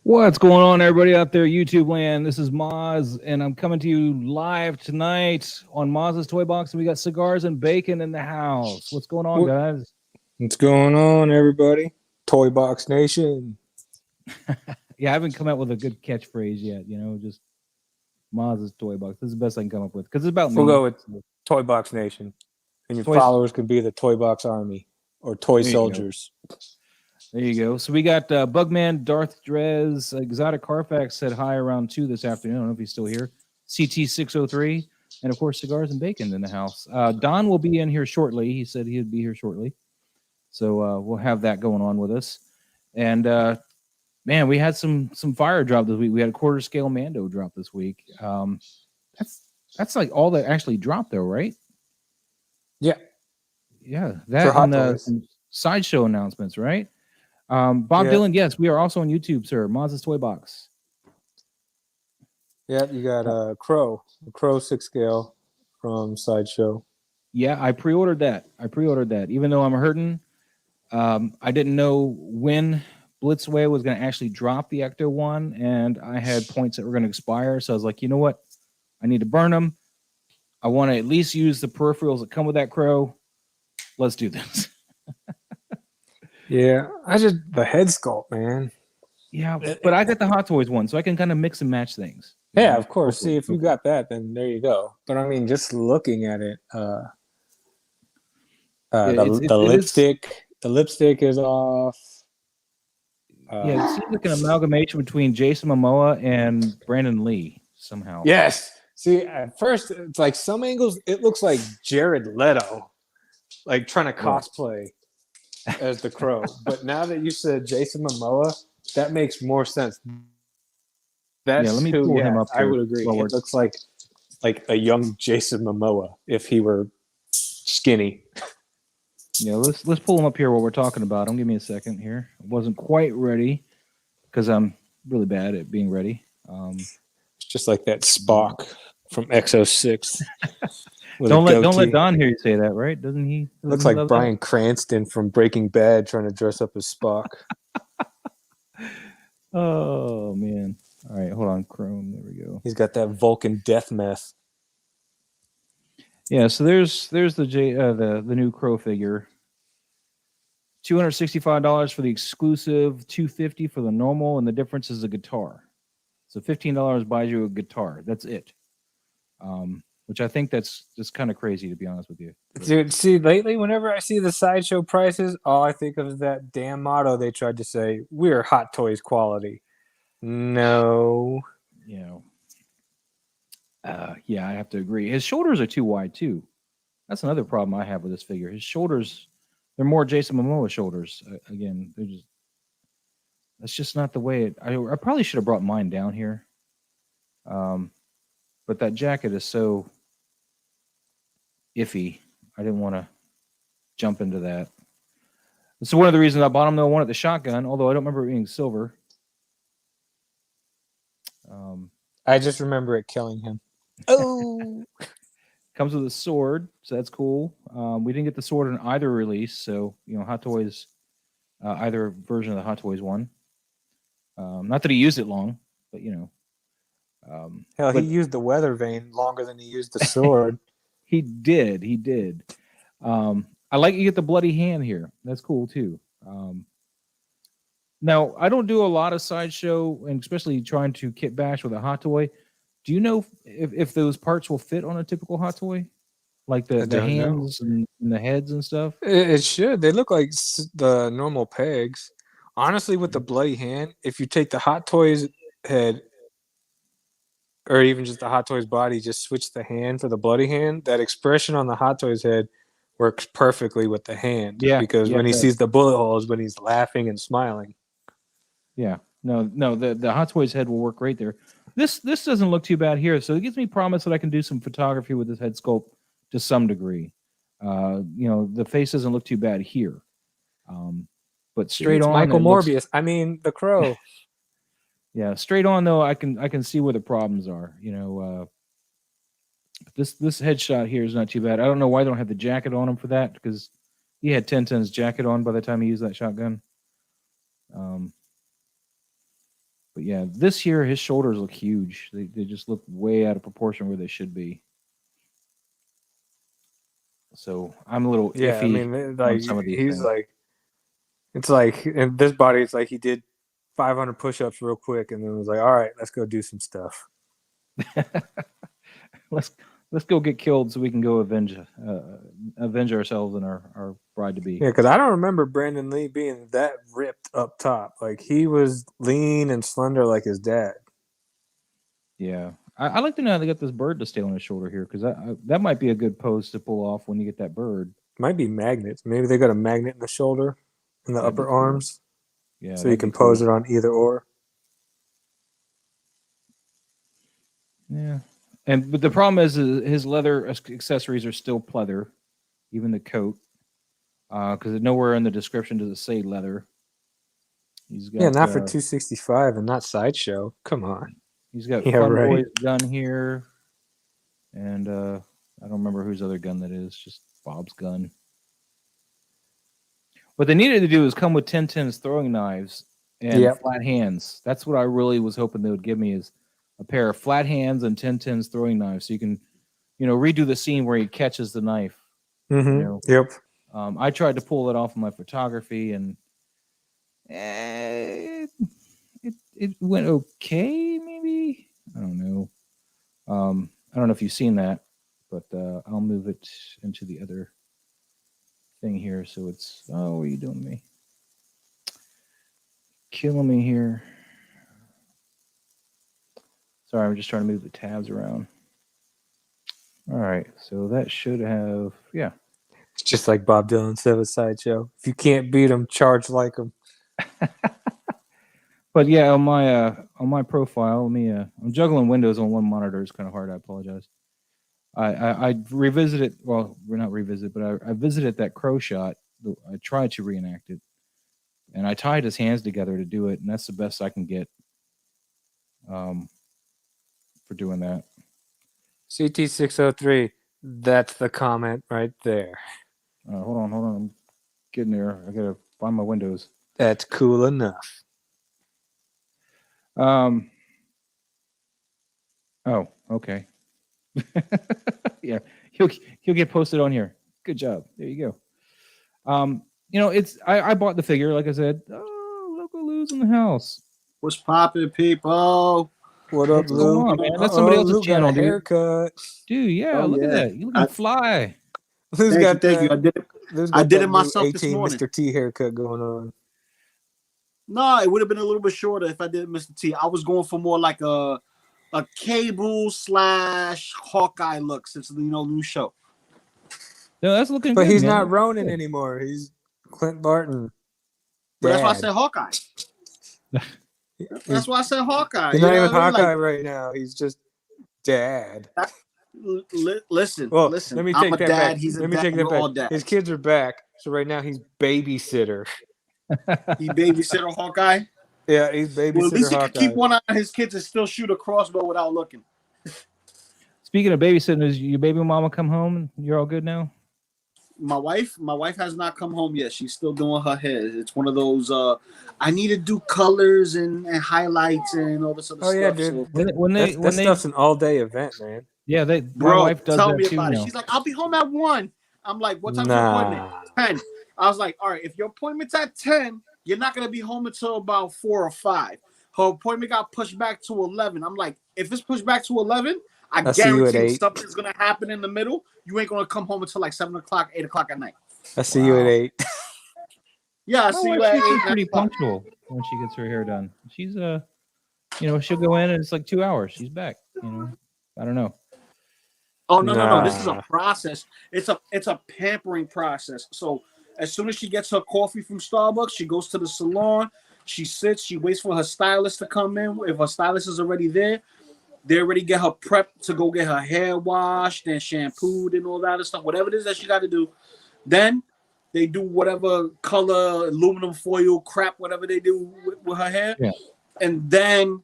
What's going on, everybody out there, YouTube land? This is Moz, and I'm coming to you live tonight on Moz's Toy Box, and we got Cigars and Bacon in the house. What's going on, guys? What's going on, everybody? Toy Box Nation. Yeah, I haven't come out with a good catchphrase yet, just Moz's Toy Box. This is the best I can come up with, because it's about me. We'll go with Toy Box Nation. And your followers could be the Toy Box Army or Toy Soldiers. There you go. So we got Bugman, Darth Drez, Exotic Carfax said hi around 2 this afternoon. I don't know if he's still here. CT603, and of course, Cigars and Bacon in the house. Don will be in here shortly. He said he'd be here shortly. So we'll have that going on with us. And man, we had some fire drop this week. We had a quarter scale Mando drop this week. That's like all that actually dropped, though, right? Yeah. Yeah. That and the Sideshow announcements, right? Bob Dylan, yes, we are also on YouTube, sir. Maz's Toy Box. Yeah, you got a Crow 6 scale from Sideshow. Yeah, I pre-ordered that. Even though I'm hurting, I didn't know when Blitzway was going to actually drop the Ecto-1, and I had points that were going to expire. So I was like, you know what? I need to burn them. I want to at least use the peripherals that come with that Crow. Let's do this. Yeah, the head sculpt, man. Yeah, but I got the Hot Toys one, so I can kind of mix and match things. Yeah, of course. See, if you got that, then there you go. But I mean, just looking at it, the lipstick is off. Yeah, it seems like an amalgamation between Jason Momoa and Brandon Lee somehow. Yes. See, at first, it's like some angles, it looks like Jared Leto, like trying to cosplay as the Crow. But now that you said Jason Momoa, that makes more sense. That's let me pull him up here. I would agree. It looks like a young Jason Momoa if he were skinny. Yeah, let's pull him up here while we're talking about him. Give me a second here. I wasn't quite ready because I'm really bad at being ready. It's just like that Spock from Exo-6. Don't let Don hear you say that, right? Doesn't he? Looks like Bryan Cranston from Breaking Bad trying to dress up as Spock. Oh man! All right, hold on, Chrome. There we go. He's got that Vulcan death meth. Yeah, so there's the new Crow figure. $265 for the exclusive, $250 for the normal, and the difference is a guitar. So $15 buys you a guitar. That's it. Which I think that's just kind of crazy, to be honest with you. Dude, see, lately, whenever I see the Sideshow prices, all I think of is that damn motto they tried to say, we're Hot Toys quality. No. Yeah, I have to agree. His shoulders are too wide, too. That's another problem I have with this figure. His shoulders, they're more Jason Momoa shoulders. Again, that's just not the way I probably should have brought mine down here. But that jacket is so iffy. I didn't want to jump into that. So one of the reasons I bought him, though, I wanted the shotgun, although I don't remember it being silver. I just remember it killing him. Oh! Comes with a sword, so that's cool. We didn't get the sword in either release, so, Hot Toys, either version of the Hot Toys one. Not that he used it long, but, Hell, he used the weather vane longer than he used the sword. He did. I like you get the bloody hand here. That's cool too. Now I don't do a lot of Sideshow, and especially trying to kit bash with a Hot Toy. Do you know if those parts will fit on a typical Hot Toy, like the hands and the heads and stuff? It should. They look like the normal pegs. Honestly, with the bloody hand, if you take the Hot Toys head, or even just the Hot Toys body, just switch the hand for the bloody hand, that expression on the Hot Toys head works perfectly with the hand. Yeah. Because when he sees the bullet holes, when he's laughing and smiling. Yeah. No, the Hot Toys head will work great there. This doesn't look too bad here, so it gives me promise that I can do some photography with this head sculpt to some degree. The face doesn't look too bad here. But straight on, Michael Morbius. I mean, the Crow. Yeah, straight on though, I can see where the problems are. This headshot here is not too bad. I don't know why they don't have the jacket on him for that, because he had 10 tons jacket on by the time he used that shotgun. But yeah, this year his shoulders look huge. They just look way out of proportion where they should be. So I'm a little Yeah, I iffy mean, on like some of these he's things. like, it's like in this body, it's like he did 500 push-ups real quick, and then was like, all right, let's go do some stuff. let's go get killed so we can go avenge ourselves and our bride to be. Yeah, because I don't remember Brandon Lee being that ripped up top. Like he was lean and slender like his dad. Yeah, I like to know how they got this bird to stay on his shoulder here, because that might be a good pose to pull off when you get that bird. Might be magnets. Maybe they got a magnet in the shoulder, in the That'd be upper cool. arms. Yeah, So you can pose it on either or. Yeah, but the problem is his leather accessories are still pleather, even the coat, because nowhere in the description does it say leather. He's got not for $265 and not Sideshow. Come on. He's got Yeah, Fun right. Boy's gun here, and I don't remember whose other gun that is. Just Bob's gun. What they needed to do is come with 1010's throwing knives and flat hands. That's what I really was hoping they would give me, is a pair of flat hands and 1010's throwing knives, so you can, redo the scene where he catches the knife. Mm-hmm. Yep. I tried to pull it off in my photography, and it went okay, maybe. I don't know. I don't know if you've seen that, but I'll move it into the other thing here. So it's, what are you doing to me? Killing me here. Sorry, I'm just trying to move the tabs around. All right, so that should have, It's just like Bob Dylan said with Sideshow. If you can't beat them, charge like them. But yeah, on my profile, I'm juggling windows on one monitor. It's kind of hard. I apologize. I revisited. Well, we're not revisited, but I visited that crow shot. I tried to reenact it, and I tied his hands together to do it, and that's the best I can get. For doing that. CT603. That's the comment right there. Hold on. I'm getting there. I gotta find my windows. That's cool enough. Oh, okay. Yeah, he'll get posted on here. Good job. There you go. It's I bought the figure, like I said. Oh, Loco Lu's in the house. What's poppin', people? What up, What's going Lou? on, man? That's somebody else's Lou channel, got a haircut. Dude, yeah, look at that. You looking fly. Lou's got Thank you. I did it myself this 18 morning. Mr. T haircut going on. No, it would have been a little bit shorter if I did Mr. T. I was going for more like a Cable / Hawkeye look since the new show. No, that's looking but good. But he's not Ronin anymore. He's Clint Barton. But that's why I said Hawkeye. That's why I said Hawkeye. He's not even Hawkeye right now. He's just dad. Listen. Let me take that back. Let me take that back. His kids are back, so right now he's babysitter. He babysitter Hawkeye. Yeah, he's babysitter. Well, at least he can keep one eye on his kids and still shoot a crossbow without looking. Speaking of babysitting, is your baby mama come home and you're all good now? My wife has not come home yet. She's still doing her hair. It's one of those I need to do colors and highlights and all this other stuff. Oh yeah, dude. So that stuff's an all-day event, man. Yeah, my wife does tell that me too about now. it. She's like, I'll be home at 1. I'm like, what time's your appointment? 10. I was like, all right, if your appointment's at 10, you're not gonna be home until about 4 or 5. Her appointment got pushed back to 11. I'm like, if it's pushed back to 11, I guarantee something's gonna happen in the middle. You ain't gonna come home until like 7 o'clock, 8 o'clock at night. I see you at 8. Yeah, I see you at 8. She's pretty punctual when she gets her hair done. She's she'll go in and it's like 2 hours. She's back. I don't know. Oh no. This is a process. It's a pampering process. So as soon as she gets her coffee from Starbucks, she goes to the salon. She sits. She waits for her stylist to come in. If her stylist is already there, they already get her prepped to go get her hair washed and shampooed and all that other stuff. Whatever it is that she got to do. Then they do whatever color, aluminum foil crap, whatever they do with her hair. Yeah. And then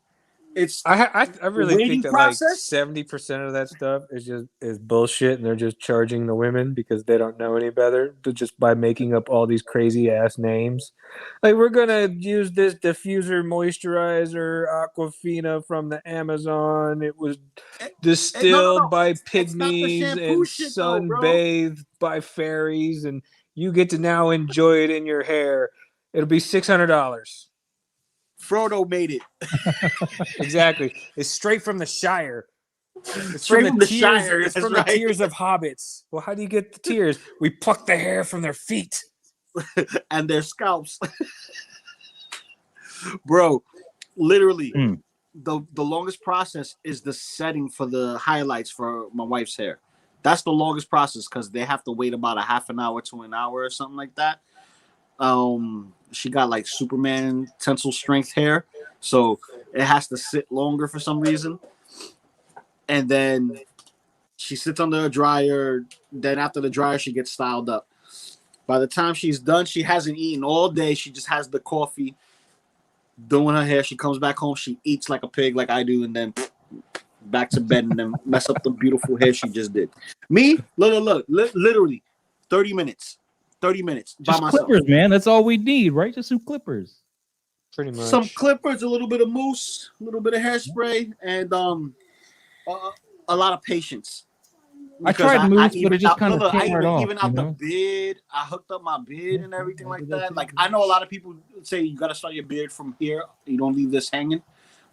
I really waiting think that process? like 70% of that stuff is bullshit, and they're just charging the women because they don't know any better, just by making up all these crazy ass names. Like, we're gonna use this diffuser moisturizer Aquafina from the Amazon. It was distilled No. by It's not the pygmies shampoo and shit though, bro. sunbathed by fairies, and you get to now enjoy it in your hair. It'll be $600. Frodo made it. Exactly. It's straight from the Shire. It's Straight from the tears. Shire, It's that's from right. the tears of hobbits. Well, how do you get the tears? We pluck the hair from their feet. And their scalps. Bro, literally, the longest process is the setting for the highlights for my wife's hair. That's the longest process because they have to wait about a half an hour to an hour or something like that. She got like Superman tensile strength hair, so it has to sit longer for some reason. And then she sits under a dryer. Then after the dryer, she gets styled up. By the time she's done, she hasn't eaten all day. She just has the coffee, doing her hair. She comes back home. She eats like a pig, like I do, and then back to bed and then mess up the beautiful hair she just did. Me, look, literally 30 minutes. 30 minutes Just by myself. clippers, man. That's all we need, right? Just some clippers. Pretty much. Some clippers, a little bit of mousse, a little bit of hairspray, and a lot of patience. I tried mousse, but it just kind of I came right off. even out the beard. I hooked up my beard and everything like that. Like, I know a lot of people say you got to start your beard from here. You don't leave this hanging.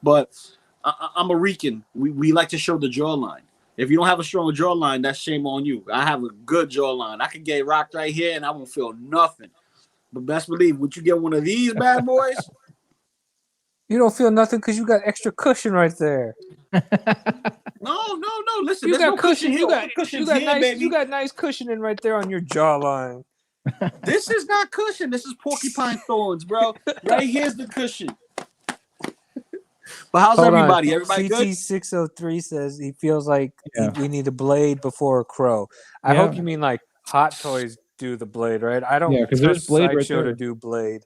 But I'm a Rican. We like to show the jawline. If you don't have a strong jawline, that's shame on you. I have a good jawline. I can get rocked right here and I won't feel nothing. But best believe, would you get one of these bad boys? You don't feel nothing because you got extra cushion right there. No. Listen, You there's got no cushion here. You got nice cushioning right there on your jawline. This is not cushion. This is porcupine thorns, bro. Right here's the cushion. But how's everybody? On. Everybody good? CT603 says he feels like we need a blade before a crow. I hope you mean like Hot Toys do the blade, right? I don't because there's blade right Sideshow there to do blade.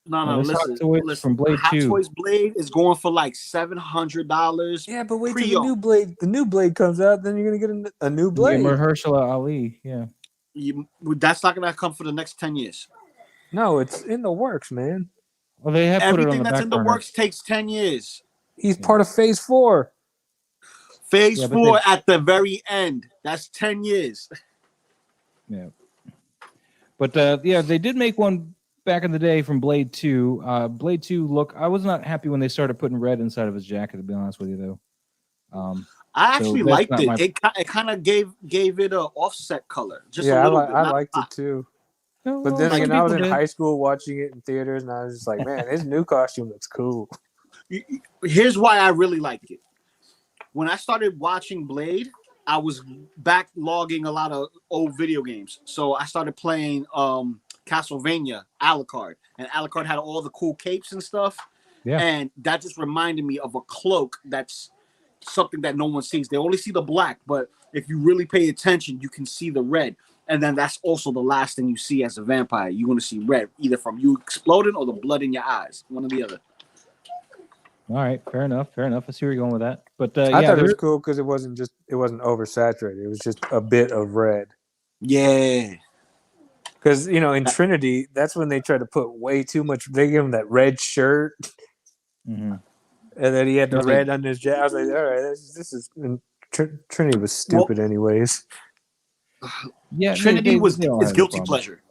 No, listen. From Blade Hot 2. Toys Blade is going for like $700. Yeah, but wait till the new blade comes out, then you're gonna get a new blade. Yeah, Mahershala Ali, That's not gonna come for the next 10 years. No, it's in the works, man. Well, they have everything put it on the that's in the works takes 10 years. He's part of Phase 4. Phase 4 at the very end. That's 10 years. Yeah. But they did make one back in the day from Blade 2. Blade 2 look, I was not happy when they started putting red inside of his jacket, to be honest with you, though. I actually liked it. It kind of gave it an offset color. Just a little bit. I liked it too. But then again, I was in high school watching it in theaters, and I was just like, man, his new costume looks cool. Here's why I really liked it. When I started watching Blade, I was backlogging a lot of old video games. So I started playing Castlevania, Alucard. And Alucard had all the cool capes and stuff. Yeah. And that just reminded me of a cloak that's something that no one sees. They only see the black, but if you really pay attention, you can see the red. And then that's also the last thing you see as a vampire. You're going to see red, either from you exploding or the blood in your eyes. One or the other. All right, fair enough. I see where you're going with that. But I thought it was cool because it wasn't oversaturated. It was just a bit of red. Yeah. Because, in Trinity, that's when they tried to put way too much. They gave him that red shirt. Mm-hmm. And then he had the red on his jacket. I was like, all right, this is... Trinity was stupid anyways. Yeah, Trinity is guilty pleasure.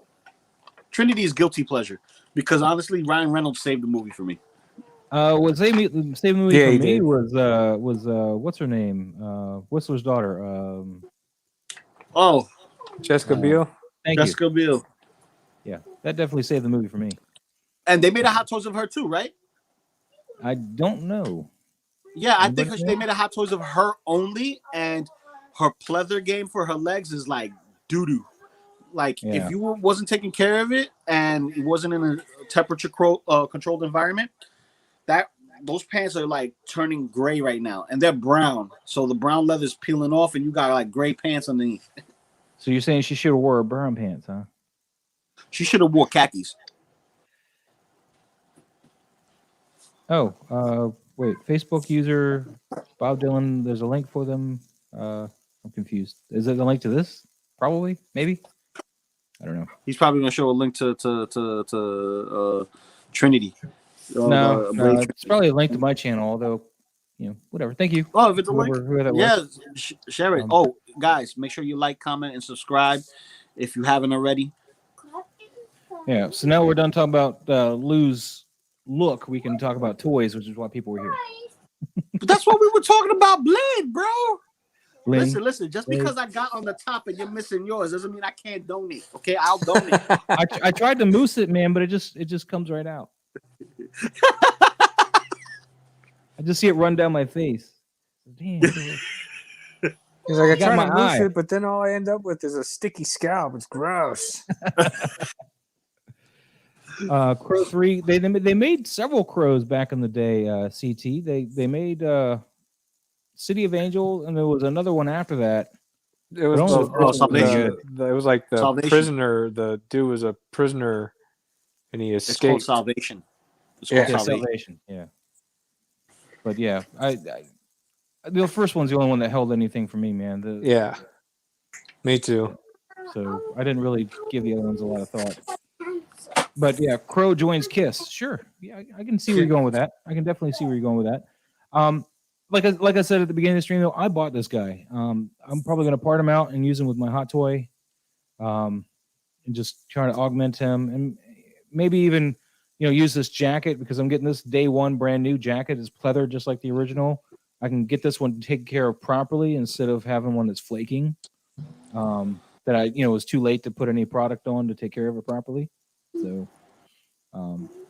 Trinity is guilty pleasure. Because, honestly, Ryan Reynolds saved the movie for me. Was save the movie for me was what's her name? Whistler's daughter. Jessica Biel. Jessica Biel. Yeah, that definitely saved the movie for me. And they made a Hot Toys of her too, right? I don't know. Yeah, I think they made a Hot Toys of her only, and her pleather game for her legs is like doo-doo. Like, if you wasn't taking care of it and it wasn't in a temperature controlled environment, those pants are like turning gray right now, and they're brown. So the brown leather is peeling off, and you got like gray pants underneath. So you're saying she should have wore brown pants, huh? She should have wore khakis. Oh, Wait, Facebook user Bob Dylan. There's a link for them. I'm confused. Is it a link to this? Probably, maybe. I don't know. He's probably gonna show a link to Trinity. No, Blade it's probably a link to my channel. Although, whatever. Thank you. Oh, if it's a link, Whoever that yeah, was. share it. Guys, make sure you like, comment, and subscribe if you haven't already. Yeah. So now we're done talking about Lou's look. We can talk about toys, which is why people were here. But that's what we were talking about, Blade, bro. Bling. Listen. Just because I got on the top and you're missing yours doesn't mean I can't donate. Okay, I'll donate. I tried to moose it, man, but it just comes right out. I just see it run down my face. Damn. He's like, I got try my to move eye. it, but then all I end up with is a sticky scalp. It's gross. Crow 3. They made several crows back in the day. CT. They made City of Angel, and there was another one after that. It was Salvation. it was like the Salvation. prisoner. The dude was a prisoner, and he It's escaped. called Salvation. It's Yeah. called Salvation. Salvation. Yeah. But yeah, I the first one's the only one that held anything for me, man. Yeah, me too. So I didn't really give the other ones a lot of thought. But yeah, Crow joins Kiss. Sure. Yeah, I can see where you're going with that. I can definitely see where you're going with that. Like I said at the beginning of the stream, though, I bought this guy. I'm probably going to part him out and use him with my hot toy, and just try to augment him, and maybe even use this jacket, because I'm getting this day one brand new jacket. It's pleather just like the original. I can get this one taken care of properly instead of having one that's flaking. That I was too late to put any product on to take care of it properly. So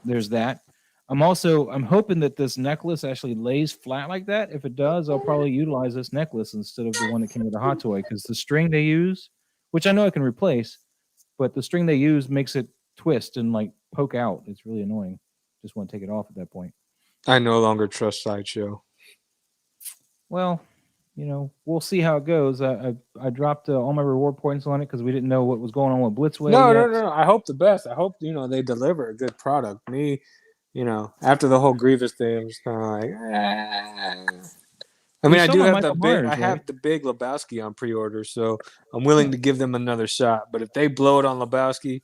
there's that. I'm hoping that this necklace actually lays flat like that. If it does, I'll probably utilize this necklace instead of the one that came with the hot toy, because the string they use, which I know I can replace, but the string they use makes it twist and like poke out. It's really annoying. Just want to take it off at that point. I no longer trust Sideshow. Well, we'll see how it goes. I dropped all my reward points on it because we didn't know what was going on with Blitzway. No. I hope the best. I hope they deliver a good product. Me, after the whole Grievous thing, I'm just kind of like, I mean, I do have the big Lebowski on pre-order, so I'm willing to give them another shot. But if they blow it on Lebowski,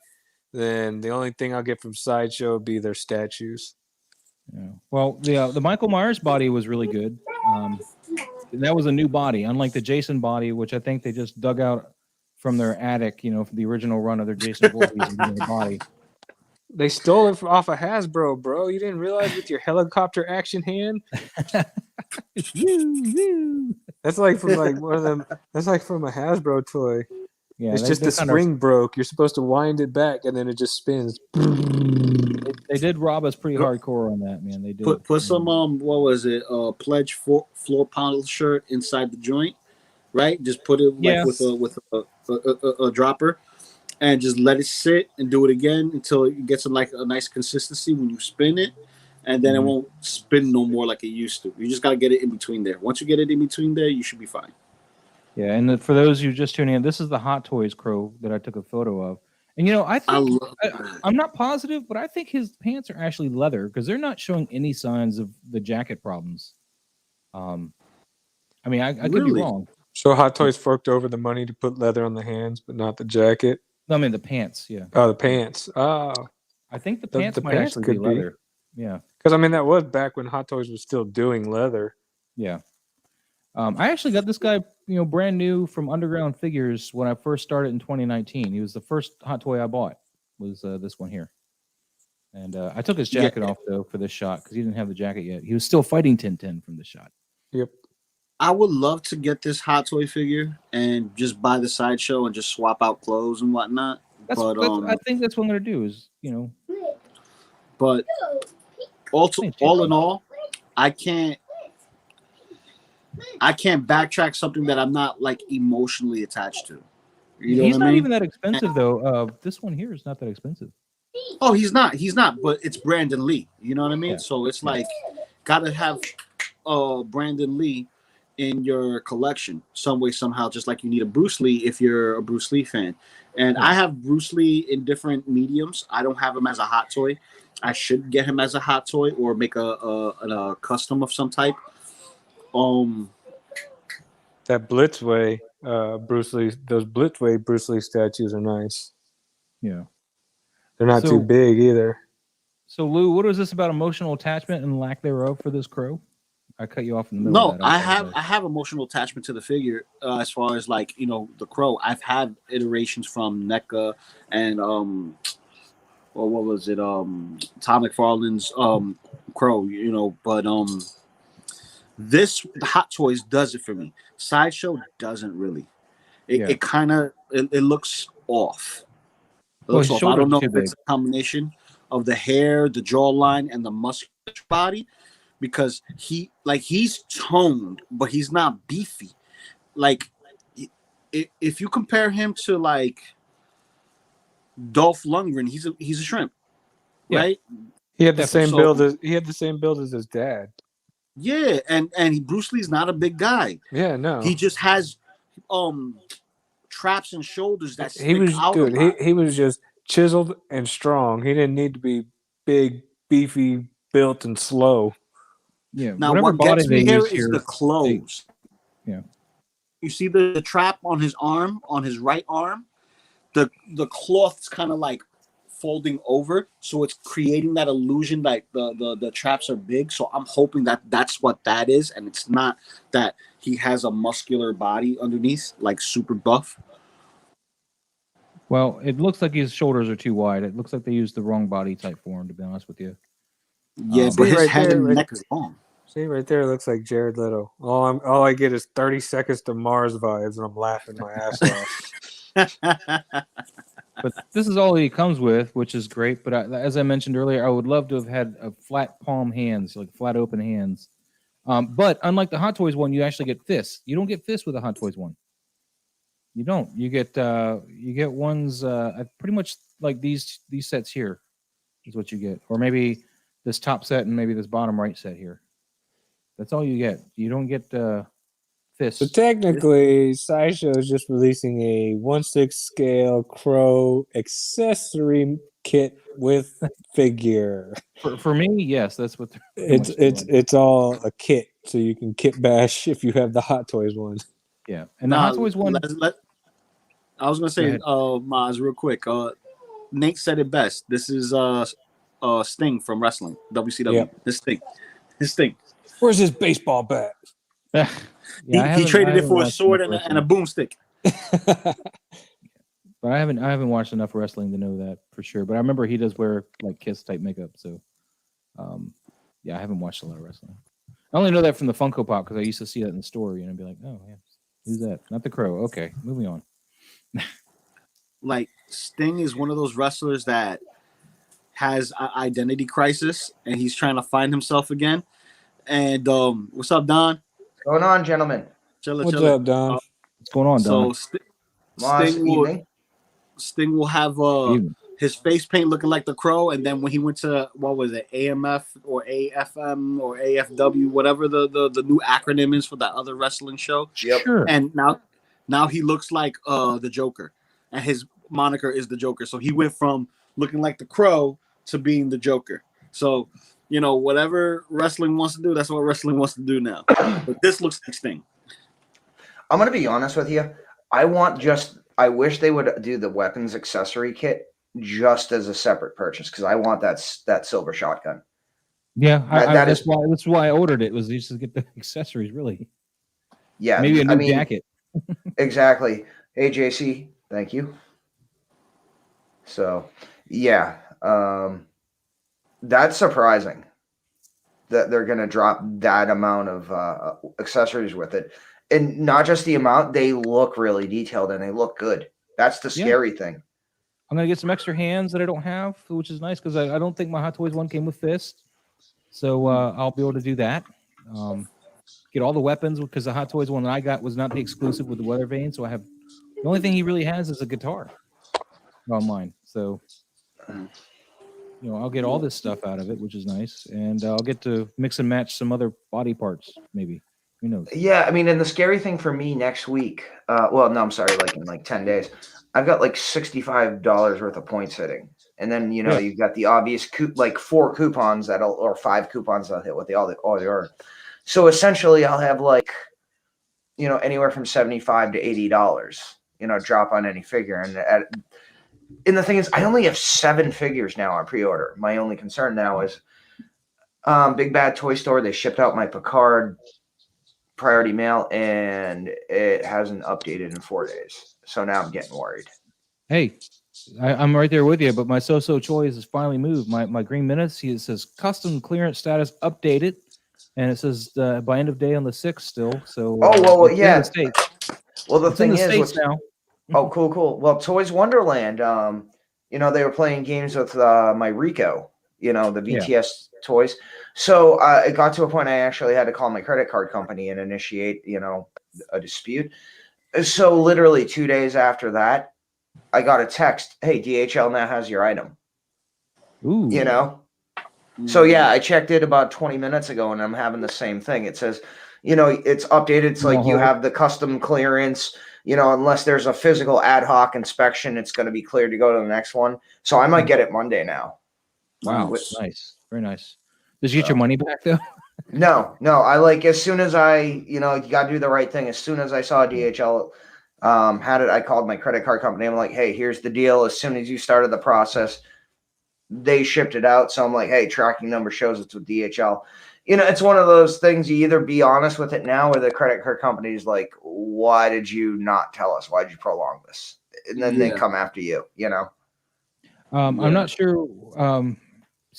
then the only thing I'll get from Sideshow would be their statues. Yeah. Well, the Michael Myers body was really good. That was a new body, unlike the Jason body, which I think they just dug out from their attic, for the original run of their Jason Voorhees and their body. They stole it off of Hasbro, bro. You didn't realize with your helicopter action hand? That's like from one of them. That's like from a Hasbro toy. Yeah, it's just the spring broke. You're supposed to wind it back, and then it just spins. They did rob us pretty hardcore on that, man. They did. Put some what was it? Pledge floor panel shirt inside the joint, right? Just put it with a dropper, and just let it sit and do it again until it gets a nice consistency when you spin it, and then it won't spin no more like it used to. You just gotta get it in between there. Once you get it in between there, you should be fine. Yeah, and for those who just tuning in, this is the Hot Toys Crow that I took a photo of. And I think I'm not positive, but I think his pants are actually leather because they're not showing any signs of the jacket problems. I mean, I could be wrong. So Hot Toys forked over the money to put leather on the hands, but not the jacket. No, I mean the pants. Yeah. Oh, the pants. Oh, I think the pants might actually be leather. Yeah. Because I mean that was back when Hot Toys was still doing leather. Yeah. I actually got this guy, brand new from Underground Figures when I first started in 2019. He was the first hot toy I bought. Was this one here, and I took his jacket off though for this shot because he didn't have the jacket yet. He was still fighting Tintin from the shot. Yep. I would love to get this hot toy figure and just buy the Sideshow and just swap out clothes and whatnot. I think that's what I'm gonna do. Is But all in all, I can't backtrack something that I'm not like emotionally attached to. He's not even that expensive though. This one here is not that expensive. Oh, he's not, but it's Brandon Lee. You know what I mean? Yeah. So it's like gotta have Brandon Lee in your collection some way, somehow, just like you need a Bruce Lee if you're a Bruce Lee fan. And I have Bruce Lee in different mediums. I don't have him as a hot toy. I should get him as a hot toy or make a custom of some type. That Blitzway, Bruce Lee, those Blitzway Bruce Lee statues are nice. Yeah. They're not too big either. So Lou, what is this about emotional attachment and lack thereof for this crow? I cut you off in the middle of that. I have emotional attachment to the figure as far as like, you know, the crow. I've had iterations from NECA and or what was it, Tom McFarlane's crow, you know, but this Hot Toys does it for me. Sideshow doesn't really. It kind of it looks off. It looks off. I don't know if it's a combination of the hair, the jawline, and the muscular body, because he's toned, but he's not beefy. Like if you compare him to like Dolph Lundgren, he's a shrimp, right? He had the same build as his dad. Yeah, and Bruce Lee's not a big guy. Yeah, no. He just has traps and shoulders that stick out. He was just chiseled and strong. He didn't need to be big, beefy, built, and slow. Yeah. Now what gets me here is the clothes. Yeah. You see the trap on his arm, on his right arm? The cloth's kind of like folding over, so it's creating that illusion like the traps are big. So I'm hoping that that's what that is, and it's not that he has a muscular body underneath, like super buff. Well, it looks like his shoulders are too wide. It looks like they used the wrong body type for him, to be honest with you. Yeah, but his head and neck is long. See, right there, it looks like Jared Leto. All I get is 30 seconds to Mars vibes, and I'm laughing my ass off. But this is all he comes with, which is great. But as I mentioned earlier, I would love to have had a flat palm hands, like flat open hands. But unlike the Hot Toys one, you actually get fists. You don't get fists with a Hot Toys one. You don't. You get ones pretty much like these sets here is what you get, or maybe this top set and maybe this bottom right set here. That's all you get. You don't get fists. So technically, Sideshow is just releasing a 1/6 scale Crow accessory kit with figure. For me, yes, that's what it's all a kit, so you can kit bash if you have the Hot Toys one. Yeah, and the Hot Toys one. I was gonna say, Maz, real quick. Nate said it best. This is Sting from wrestling, WCW. Yep. His Sting. Where's his baseball bat? He traded it for a sword and a boomstick. But I haven't watched enough wrestling to know that for sure. But I remember he does wear like Kiss type makeup. So, I haven't watched a lot of wrestling. I only know that from the Funko Pop because I used to see that in the store, and I'd be like, oh yeah, who's that? Not the Crow. Okay, moving on. Like Sting is one of those wrestlers that has an identity crisis, and he's trying to find himself again. And what's up, Don? What's going on, gentlemen? What's up, Don? What's going on, Don? So Sting will have his face paint looking like the Crow, and then when he went to what was it, AMF or AFM or AFW, whatever the new acronym is for that other wrestling show. Yep. Sure. And now he looks like the Joker, and his moniker is the Joker. So he went from looking like the Crow to being the Joker. So, you know, whatever wrestling wants to do, that's what wrestling wants to do now. But this looks like Sting. I'm going to be honest with you. I wish they would do the weapons accessory kit just as a separate purchase because I want that silver shotgun. Yeah, that's why I ordered it, was just to get the accessories, really. Yeah. Maybe a new jacket. Exactly. Hey, JC, thank you. So, yeah. That's surprising that they're going to drop that amount of accessories with it. And not just the amount, they look really detailed and they look good. That's the scary thing. I'm going to get some extra hands that I don't have, which is nice because I don't think my Hot Toys one came with fist. So I'll be able to do that. Get all the weapons because the Hot Toys one that I got was not the exclusive with the weather vane. So I have the only thing he really has is a guitar on mine. So, I'll get all this stuff out of it, which is nice. And I'll get to mix and match some other body parts, maybe. Who knows? Yeah, I mean, and the scary thing for me next week, well, no, I'm sorry, like in like 10 days, I've got like $65 worth of points hitting. And then, you know, Yeah. you've got the obvious, like 4 coupons or 5 coupons that'll hit with all the earn. So essentially, I'll have like, you know, anywhere from $75 to $80, you know, drop on any figure. And the thing is, I only have 7 figures now on pre-order. My only concern now is Big Bad Toy Store. They shipped out my Picard priority mail, and it hasn't updated in 4 days. So now I'm getting worried. Hey, I'm right there with you, but my so-so choice has finally moved. My green minutes, it says custom clearance status updated, and it says by end of day on the 6th still. So well, it's in yeah. the States. Well, the It's in thing the is, States now. oh, cool. Well, Toys Wonderland, you know, they were playing games with my Rico, you know, the BTS toys. So it got to a point I actually had to call my credit card company and initiate, you know, a dispute. So literally 2 days after that, I got a text, hey, DHL now has your item. Ooh. You know? So yeah, I checked it about 20 minutes ago, and I'm having the same thing. It says, you know, it's updated. It's like you have the custom clearance, you know, unless there's a physical ad hoc inspection, it's going to be cleared to go to the next one. So I might get it Monday now. Wow. Nice. Very nice. Did you get your money back though? No. I like, as soon as I, you know, you got to do the right thing. As soon as I saw DHL had it, I called my credit card company. I'm like, hey, here's the deal. As soon as you started the process, they shipped it out. So I'm like, hey, tracking number shows it's with DHL. You know, it's one of those things, you either be honest with it now, or the credit card company is like, why did you not tell us? Why did you prolong this? And then they come after you, you know? I'm not sure.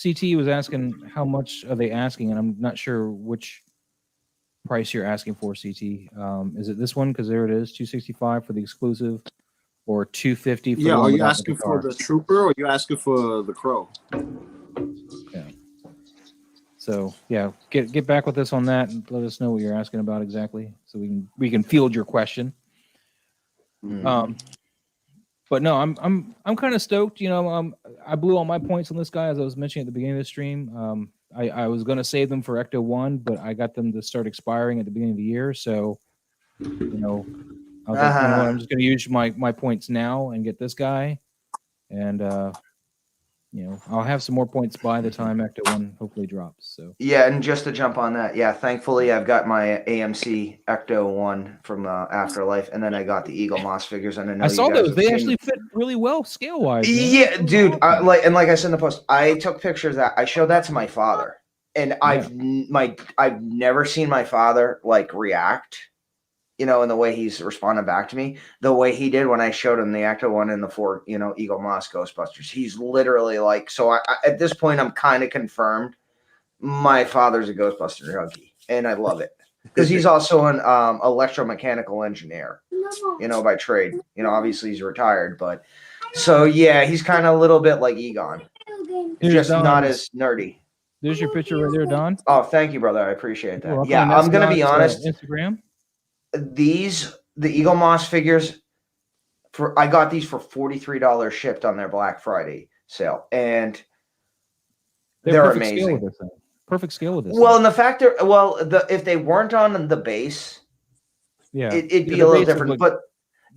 CT was asking how much are they asking, and I'm not sure which price you're asking for, CT. Is it this one? Because there it is, $265 for the exclusive, or $250 for the one are you without asking the for car? the Trooper, or are you asking for the Crow? Yeah. So yeah, get back with us on that and let us know what you're asking about exactly, so we can field your question. But no, I'm kind of stoked. You know, I blew all my points on this guy, as I was mentioning at the beginning of the stream. I was going to save them for Ecto-1, but I got them to start expiring at the beginning of the year. So, you know, I was like, you know what, I'm just going to use my points now and get this guy. And, you know, I'll have some more points by the time Ecto-1 hopefully drops. So yeah, and just to jump on that, yeah, thankfully I've got my AMC Ecto-1 from Afterlife, and then I got the Eagle Moss figures, and I know I saw you guys those. have They seen actually fit really well scale wise. Yeah, dude. Like I said in the post, I took pictures that I showed that to my father, and I've never seen my father like react, you know, in the way he's responded back to me, the way he did when I showed him the Ecto-1 and the 4, you know, Eagle Moss Ghostbusters. He's literally like, so I at this point, I'm kind of confirmed my father's a Ghostbuster junkie, and I love it because he's also an electromechanical engineer, you know, by trade. You know, obviously he's retired, but so yeah, he's kind of a little bit like Egon, just not as nerdy. There's your picture right there, Don. Oh, thank you, brother. I appreciate that. Well, Yeah, I'm gonna be honest. Instagram. The Eagle Moss figures, I got these for $43 shipped on their Black Friday sale, and they're amazing. Perfect scale with this. Well, and the fact that, if they weren't on the base, yeah, it'd be a little different. But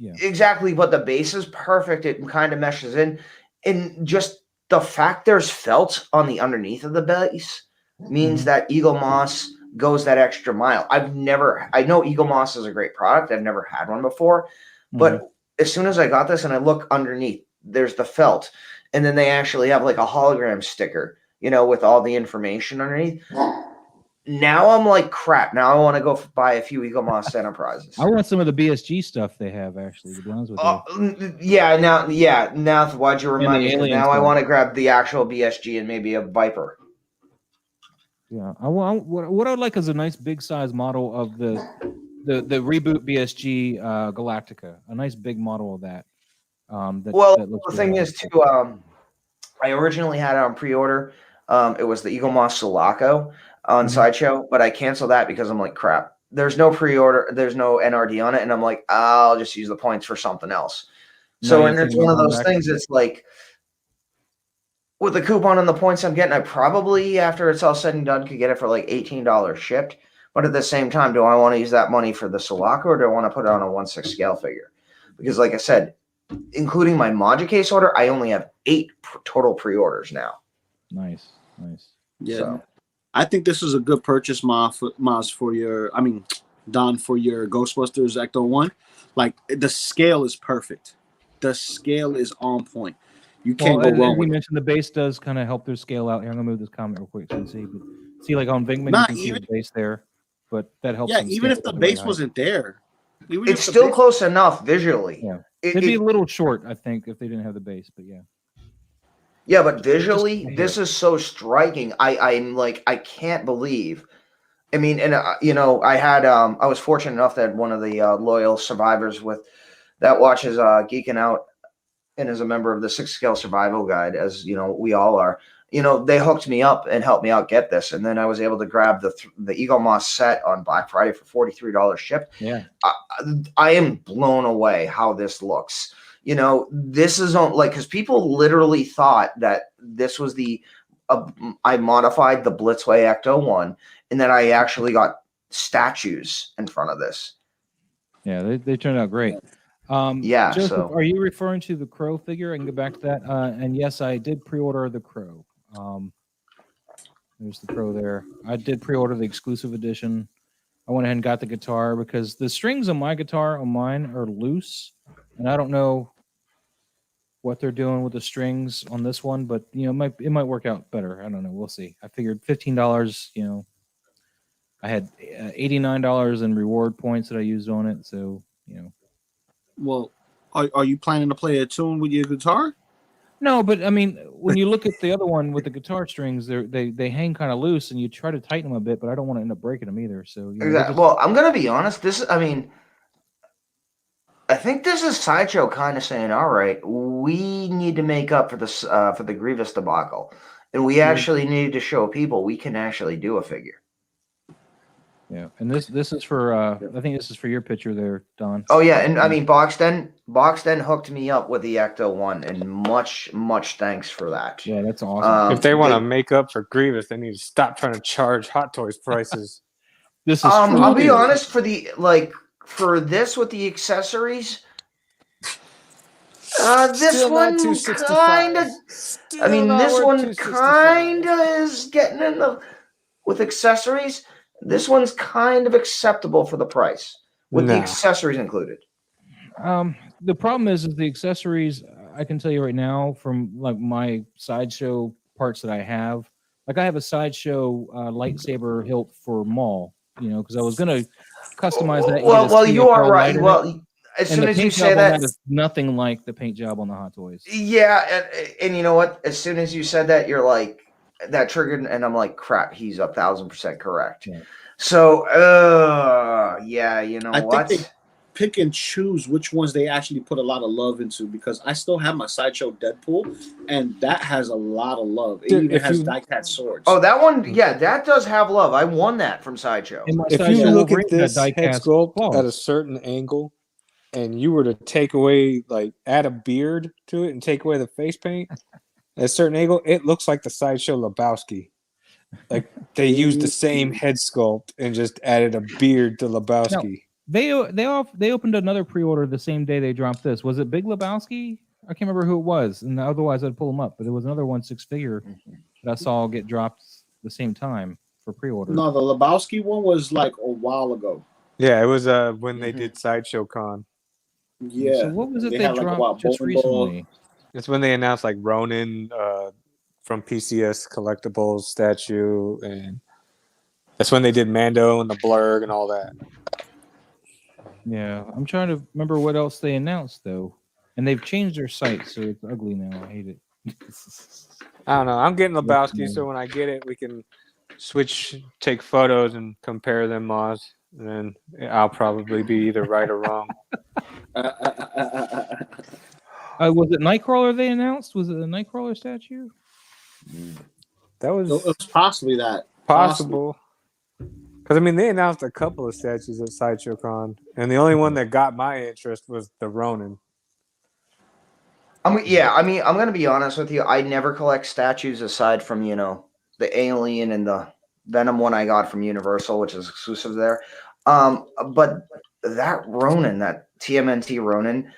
exactly, but the base is perfect. It kind of meshes in, and just the fact there's felt on the underneath of the base means that Eagle Moss goes that extra mile. I know Eagle Moss is a great product. I've never had one before, but as soon as I got this and I look underneath, there's the felt, and then they actually have like a hologram sticker, you know, with all the information underneath. Now I'm like, crap. Now I want to go buy a few Eagle Moss Enterprises. I want some of the BSG stuff they have, actually, to be honest with you. Now why'd you remind me? Now I want to grab the actual BSG and maybe a Viper. Yeah, what I would like is a nice big size model of the reboot BSG Galactica. A nice big model of that. The thing is too, I originally had it on pre-order. It was the Eagle Moss Sulaco on Sideshow, but I canceled that because I'm like, crap. There's no pre-order. There's no NRD on it, and I'm like, I'll just use the points for something else. So, and it's one of those things. It's like, with the coupon and the points I'm getting, I probably, after it's all said and done, could get it for like $18 shipped. But at the same time, do I want to use that money for the Sulaco or do I want to put it on a 1/6 scale figure? Because like I said, including my Maja case order, I only have 8 total pre-orders now. Nice. Yeah. So. I think this is a good purchase, Maz, for your, Don, for your Ghostbusters Ecto-1. Like, the scale is perfect. The scale is on point. You can't go wrong as with you it. mentioned, the base does kind of help their scale out. Here, I'm going to move this comment real quick so you can see. But see, like on Vingman, Nah, you can see even- the base there. But that helps Yeah, them even scale if the it base right. wasn't there. Even It's if the still base- close enough visually. Yeah. It- It'd be it- a little short, I think, if they didn't have the base. But yeah. Yeah, but visually, Just- this is so striking. I'm like, I can't believe. I mean, and you know, I was fortunate enough that one of the loyal survivors that watches Geeking Out and is a member of the 6 Scale Survival Guide, as you know, we all are. You know, they hooked me up and helped me out get this, and then I was able to grab the Eagle Moss set on Black Friday for $43 shipped. Yeah. I am blown away how this looks. You know, this is on like because people literally thought that this was I modified the Blitzway Ecto-1 and then I actually got statues in front of this. Yeah, they turned out great. Yeah, Joseph, so- are you referring to the Crow figure? I can go back to that. And yes, I did pre-order the Crow. There's the Crow there. I did pre-order the exclusive edition. I went ahead and got the guitar because the strings on my guitar on mine are loose, and I don't know what they're doing with the strings on this one, but you know, it might work out better. I don't know. We'll see. I figured $15. You know, I had $89 in reward points that I used on it, so you know. Well, are you planning to play a tune with your guitar? No, but I mean, when you look at the other one with the guitar strings, they hang kind of loose, and you try to tighten them a bit, but I don't want to end up breaking them either. So you know, Exactly. Well, I'm gonna be honest. I think this is Sideshow kind of saying, "All right, we need to make up for this for the Grievous debacle, and we actually need to show people we can actually do a figure." yeah, and this is for I think this is for your picture there, Don. Oh yeah, and I mean, Boxden hooked me up with the Ecto-1, and much thanks for that. Yeah, that's awesome. If they want to make up for Grievous, they need to stop trying to charge Hot Toys prices. This is I'll be true. honest, for this with the accessories, this Still not one 265. kind of. I mean, not this worth one 265. kind of is getting in the with accessories. This one's kind of acceptable for the price with the Nah. accessories included. The problem is the accessories. I can tell you right now from like my Sideshow parts that I have. Like I have a Sideshow lightsaber hilt for Maul. You know, because I was gonna customize that. Well, you are right. Well, as soon as you say that, is nothing like the paint job on the Hot Toys. yeah, and you know what? As soon as you said that, you're like that triggered, and I'm like, crap. He's 1,000% correct. Yeah. So, yeah, you know I what? think they pick and choose which ones they actually put a lot of love into because I still have my Sideshow Deadpool, and that has a lot of love. It Dude, even if has you- die-cat swords. Oh, that one, yeah, that does have love. I won that from Sideshow. And my If Sideshow you look Wolverine at had this die head cast sculpt claws. at a certain angle, and you were to take away, like, add a beard to it and take away the face paint at a certain angle, it looks like the Sideshow Lebowski. Like they used the same head sculpt and just added a beard to Lebowski. They opened another pre-order the same day they dropped this. Was it Big Lebowski? I can't remember who it was, and otherwise I'd pull them up. But it was another 1/6 figure that I saw get dropped the same time for pre-order. No, the Lebowski one was like a while ago. Yeah, it was when they did Sideshow Con. Yeah. So what was it They they had, like, dropped just bowling ball. recently? It's when they announced like Ronin from PCS Collectibles statue, and that's when they did Mando and the Blurg and all that. Yeah, I'm trying to remember what else they announced though, and they've changed their site, so it's ugly now. I hate it. I don't know. I'm getting Lebowski, so when I get it, we can take photos, and compare them, Moz. And then I'll probably be either right or wrong. Was it Nightcrawler they announced? Was it the Nightcrawler statue? That was It was possibly that. possible. Because, I mean, they announced a couple of statues at Sideshow Con, and the only one that got my interest was the Ronin. I'm going to be honest with you. I never collect statues aside from, you know, the alien and the Venom one I got from Universal, which is exclusive there. But that Ronin, that TMNT Ronin,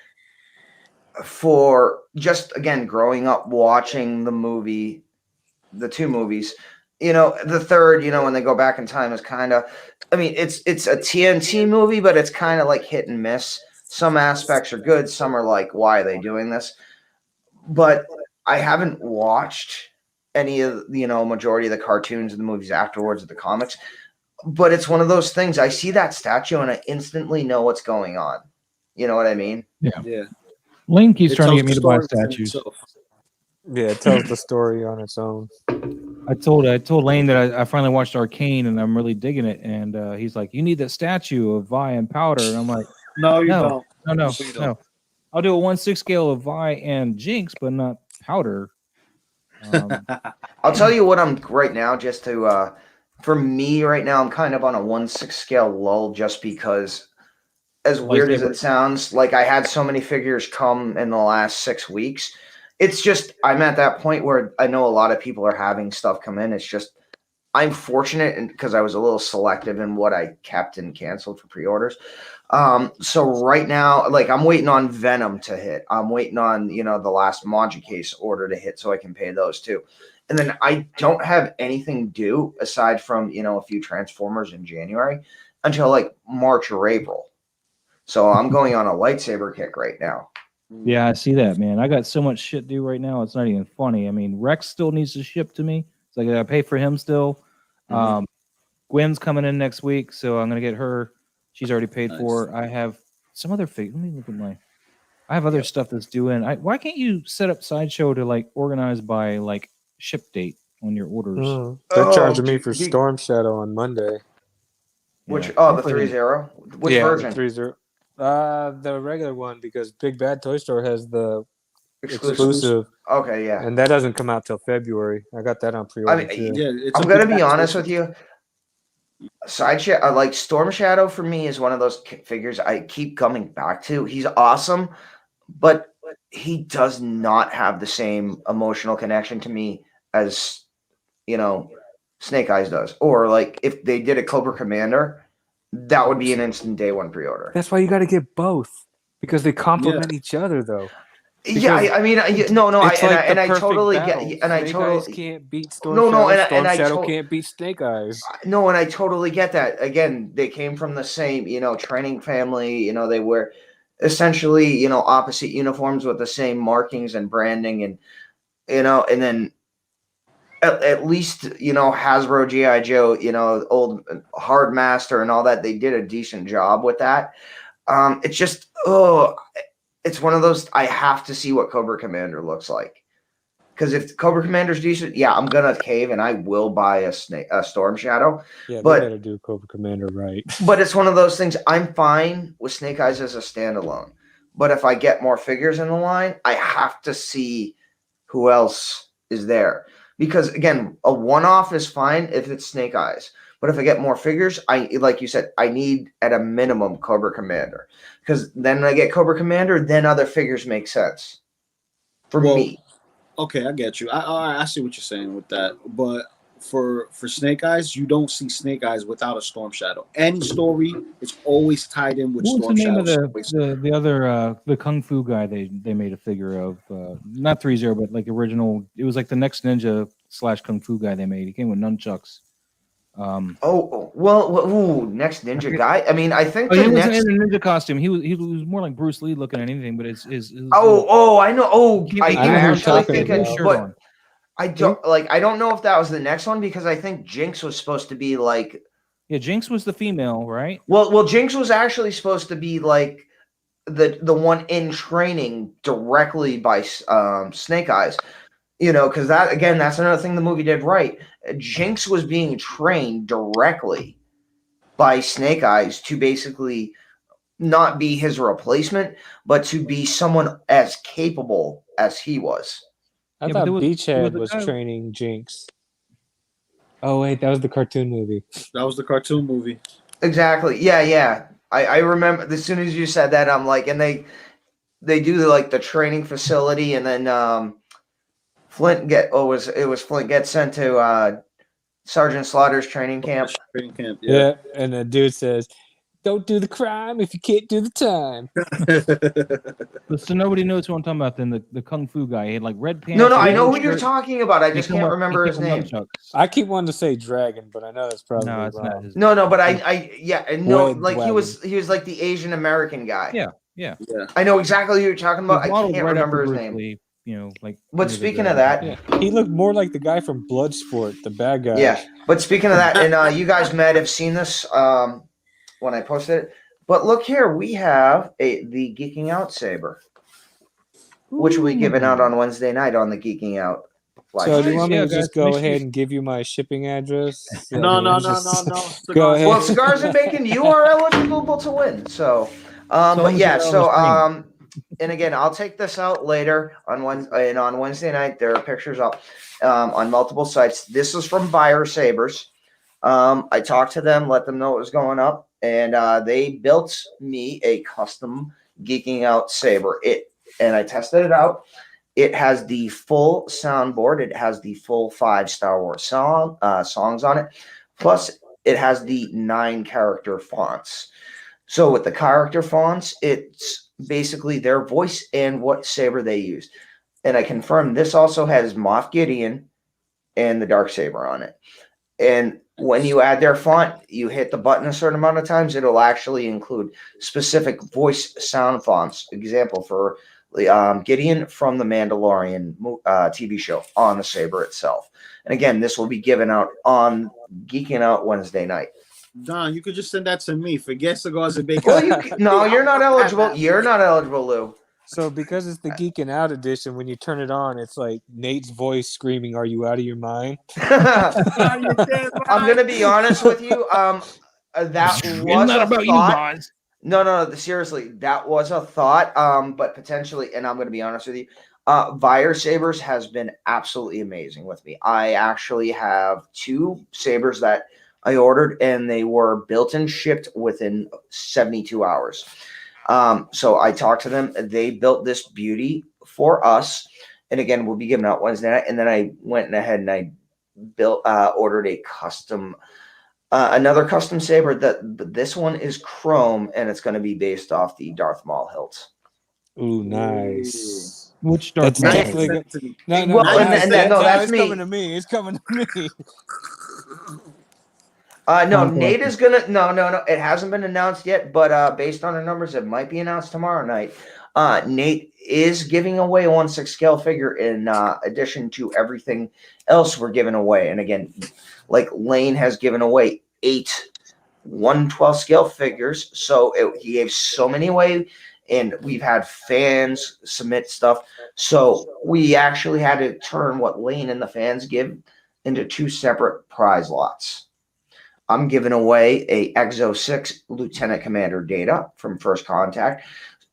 for just again growing up watching the two movies, the third, when they go back in time is kind of, I mean, it's a TNT movie, but it's kind of like hit and miss. Some aspects are good, some are like, why are they doing this? But I haven't watched any of majority of the cartoons and the movies afterwards of the comics. But it's one of those things. I see that statue and I instantly know what's going on. You know what I mean? Yeah. Lane keeps trying to get me to buy story within statues. itself. Yeah, it tells the story on its own. I told Lane that I finally watched Arcane and I'm really digging it. And he's like, "You need that statue of Vi and Powder," and I'm like, No, you No. don't. "No, you don't. no. I'll do a 1/6 scale of Vi and Jinx, but not Powder." I'll tell you what I'm right now, just to for me right now, I'm kind of on a 1/6 scale lull, just because, as weird as it sounds, like I had so many figures come in the last 6 weeks. It's just I'm at that point where I know a lot of people are having stuff come in. It's just I'm fortunate because I was a little selective in what I kept and canceled for pre-orders. So right now, like I'm waiting on Venom to hit. I'm waiting on the last Monja case order to hit so I can pay those too. And then I don't have anything due aside from a few Transformers in January until like March or April. So I'm going on a lightsaber kick right now. Yeah, I see that, man. I got so much shit due right now. It's not even funny. I mean, Rex still needs to ship to me. So I gotta pay for him still. Gwen's coming in next week, so I'm gonna get her. She's already paid for. I have some other figures. Let me look at I have other stuff that's due in. Why can't you set up Sideshow to like organize by like ship date on your orders? They're charging me for Storm Shadow on Monday. Which the 3.0? Which version? The 3.0. The regular one, because Big Bad Toy Store has the exclusive. Okay, yeah. And that doesn't come out till February. I got that on pre-order too. Yeah, I'm gonna be honest with you. Sideshow, like Storm Shadow, for me is one of those figures I keep coming back to. He's awesome, but he does not have the same emotional connection to me as Snake Eyes does. Or like if they did a Cobra Commander, that would be an instant day one pre-order. That's why you got to get both, because they complement each other, though. Yeah, I mean, I totally get, and I totally Eyes can't beat Storm Shadow. Storm Shadow can't beat Snake Eyes. No, and I totally get that. Again, they came from the same, training family. They wear essentially, opposite uniforms with the same markings and branding, and and then at least Hasbro, GI Joe, old Hard Master and all that. They did a decent job with that. It's just it's one of those, I have to see what Cobra Commander looks like. Because if Cobra Commander's decent, yeah, I'm going to cave and I will buy a Storm Shadow. Yeah, they got to do Cobra Commander right. But it's one of those things, I'm fine with Snake Eyes as a standalone. But if I get more figures in the line, I have to see who else is there. Because, again, a one-off is fine if it's Snake Eyes. But if I get more figures, like you said, I need at a minimum Cobra Commander. Because then I get Cobra Commander, then other figures make sense for me. Okay, I get you. I see what you're saying with that. But for Snake Eyes, you don't see Snake Eyes without a Storm Shadow. Any story is always tied in with Storm Shadow. What was the name of the other the Kung Fu guy they made a figure of? Not 3.0, but like original. It was like the Next Ninja / Kung Fu guy they made. He came with nunchucks. Next Ninja guy. I mean, I think he wasn't in a ninja costume. He was more like Bruce Lee looking at anything, but it's I know. I actually think I don't know if that was the next one, because I think Jinx was supposed to be like. Yeah, Jinx was the female, right? Well, Jinx was actually supposed to be like the one in training directly by Snake Eyes. Because that's another thing the movie did right. Jinx was being trained directly by Snake Eyes to basically not be his replacement, but to be someone as capable as he was. I thought Beachhead was training Jinx. Oh, wait, that was the cartoon movie. That was the cartoon movie. Exactly. Yeah. I remember as soon as you said that, I'm like, and they do the training facility, and then Flint gets sent to Sergeant Slaughter's training camp. Training camp. Yeah, and the dude says, "Don't do the crime if you can't do the time." So nobody knows who I'm talking about. Then the kung fu guy, he had like red pants. No, I red know who you're shirt. talking about. I He just came can't up- remember he his came name. with nunchucks. I keep wanting to say dragon, but I know that's probably No, it's wrong. not. His, No, but no, Red like Dragon. he was like the Asian American guy. Yeah. Yeah. I know exactly who you're talking He was about. I modeled can't right remember after his Bruce name. Lee, you know, like. But speaking of that, Yeah, he looked more like the guy from Bloodsport, the bad guy. yeah. But speaking of that, and you guys might have seen this when I posted it. But look here, we have the Geeking Out saber, which will be given out on Wednesday night on the Geeking Out. live So do stream. you want me Yeah, to guys, just go make sure ahead you- and give you my shipping address? No. Go Cigars. ahead. Well, Cigars and Bacon, you are eligible to win. So, long but as yeah, you're on so the and again, I'll take this out later on Wednesday. And on Wednesday night, there are pictures up on multiple sites. This is from Buyer Sabers. I talked to them, let them know what was going up, and they built me a custom Geeking Out saber. And I tested it out. It has the full soundboard. It has the full 5 Star Wars songs on it. Plus, it has the 9 character fonts. So with the character fonts, it's basically their voice and what saber they use. And I confirmed this also has Moff Gideon and the Darksaber on it. And when you add their font, you hit the button a certain amount of times, it'll actually include specific voice sound fonts. Example for Gideon from the Mandalorian TV show on the saber itself. And again, this will be given out on Geeking Out Wednesday night. Don, you could just send that to me. Forget Cigars and Bacon. Well, you're not eligible. You're not eligible, Lou. So because it's the Geeking Out edition, when you turn it on, it's like Nate's voice screaming, "Are you out of your mind?" I'm gonna be honest with you. That was a thought. No. Seriously, that was a thought. But potentially, and I'm gonna be honest with you. Buyer Sabers has been absolutely amazing with me. I actually have 2 sabers that I ordered, and they were built and shipped within 72 hours. So I talked to them. They built this beauty for us, and again, we'll be giving out Wednesday night. And then I went ahead and I ordered a custom, another custom saber. This one is chrome, and it's going to be based off the Darth Maul hilt. Ooh, nice. Which That's Darth Maul? definitely no. Well, that's it's me. coming to me. It's coming to me. No, Nate is gonna. No. It hasn't been announced yet, but based on the numbers, it might be announced tomorrow night. Nate is giving away a 1/6 scale figure in addition to everything else we're giving away. And again, like Lane has given away 8 1/12 scale figures, so he gave so many away, and we've had fans submit stuff. So we actually had to turn what Lane and the fans give into 2 separate prize lots. I'm giving away a Exo 6 Lieutenant Commander Data from First Contact,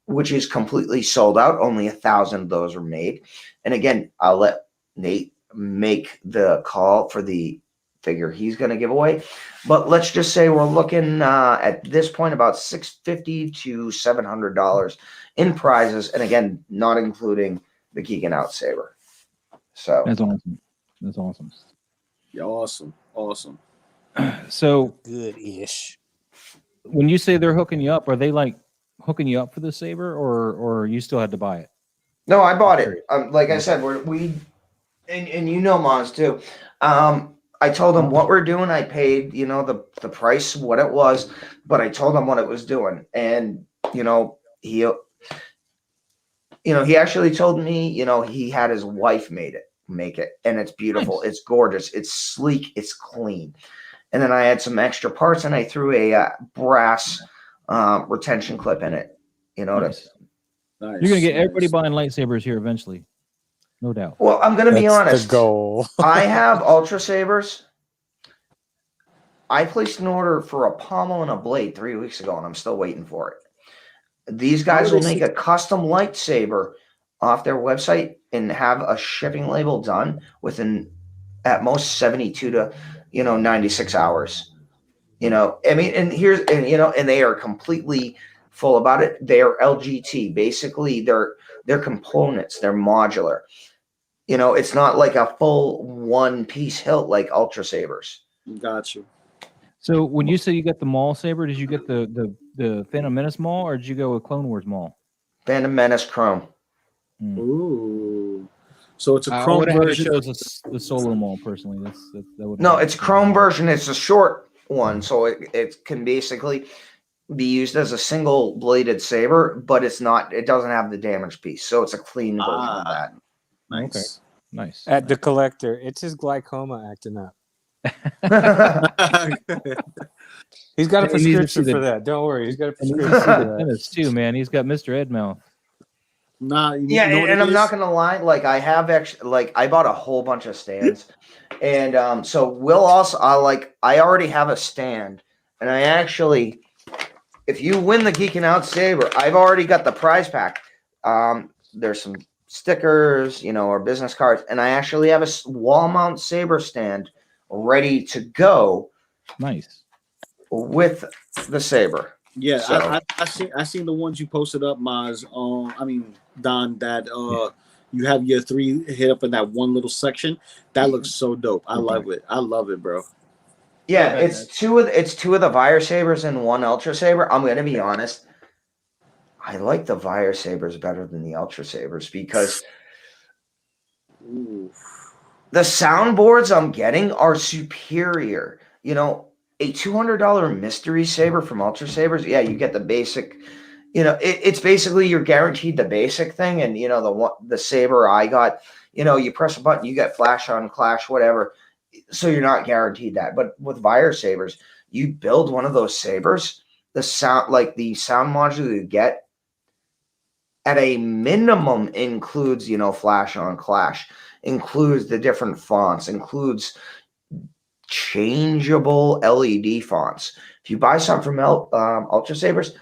which is completely sold out. Only 1,000 of those are made. And again, I'll let Nate make the call for the figure he's going to give away. But let's just say we're looking at this point about $650 to $700 in prizes. And again, not including the Geeking Out saber. So That's awesome. That's awesome. Yeah, awesome. So Good-ish. when you say they're hooking you up, are they like hooking you up for the saber, or you still had to buy it? no, I bought it. Like I said, we and you know Mons too. I told him what we're doing. I paid, the price, what it was, but I told him what it was doing. And, he actually told me, he had his wife make it, and it's beautiful. Nice. It's gorgeous. It's sleek. It's clean. And then I had some extra parts, and I threw a brass retention clip in it. Nice. Nice. You're gonna get everybody buying lightsabers here eventually, no doubt. Well, I'm going to be honest. The goal. I have Ultra Sabers. I placed an order for a pommel and a blade 3 weeks ago, and I'm still waiting for it. These guys will make a custom lightsaber off their website and have a shipping label done within at most 72 to 96 hours. And they are completely full about it. They are LGT. Basically, they're components. They're modular. You know, it's not like a full one-piece hilt like Ultra Sabers. Got you. So when you say you got the Maul saber, did you get the Phantom Menace Maul, or did you go with Clone Wars Maul? Phantom Menace Chrome. Ooh. So it's a I chrome would have version. chose the Solo Maul personally. That would No, it's Chrome version. It's a short one, so it can basically be used as a single bladed saber, but it's not. It doesn't have the damage piece, so it's a clean version of that. Nice. Okay. Nice. At the collector, it's his glaucoma acting up. He's got a He needs to prescription see for the- that. Don't worry, he's got a And you prescription can see for the that. tennis too, man. He's got Mr. Edmouth. Nah, Yeah, you know what and it I'm not is? gonna lie, like I have actually, like I bought a whole bunch of stands, and so we'll also, I already have a stand, and I actually, if you win the Geeking Out Saber, I've already got the prize pack. There's some stickers, you know, or business cards, and I actually have a wall mount saber stand ready to go Nice. with the saber. Yeah, So- I seen the ones you posted up, Maz. Don, that you have your 3 hit up in that one little section. That looks so dope. I love it. I love it, bro. Yeah, it's two of the Fire Sabers and one Ultra Saber. I'm gonna be honest. I like the Fire Sabers better than the Ultra Sabers because Ooh. the soundboards I'm getting are superior. You know, a $200 mystery saber from Ultra Sabers, yeah, you get the basic. You know, it's basically you're guaranteed the basic thing, and you know the saber I got. You know, you press a button, you get flash on, clash, whatever. So you're not guaranteed that. But with Fire Sabers, you build one of those sabers, the sound module you get at a minimum includes, you know, flash on, clash, includes the different fonts, includes changeable LED fonts. If you buy something from Ultra Sabers,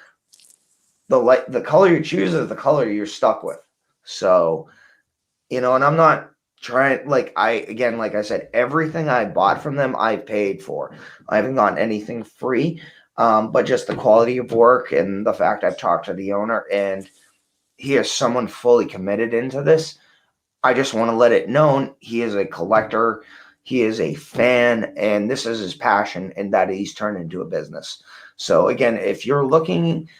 the color you choose is the color you're stuck with. So, you know, and I'm not trying, like I said, everything I bought from them, I paid for. I haven't gotten anything free, but just the quality of work and the fact I've talked to the owner and he is someone fully committed into this. I just want to let it known he is a collector, he is a fan, and this is his passion, and that he's turned into a business. So again, if you're looking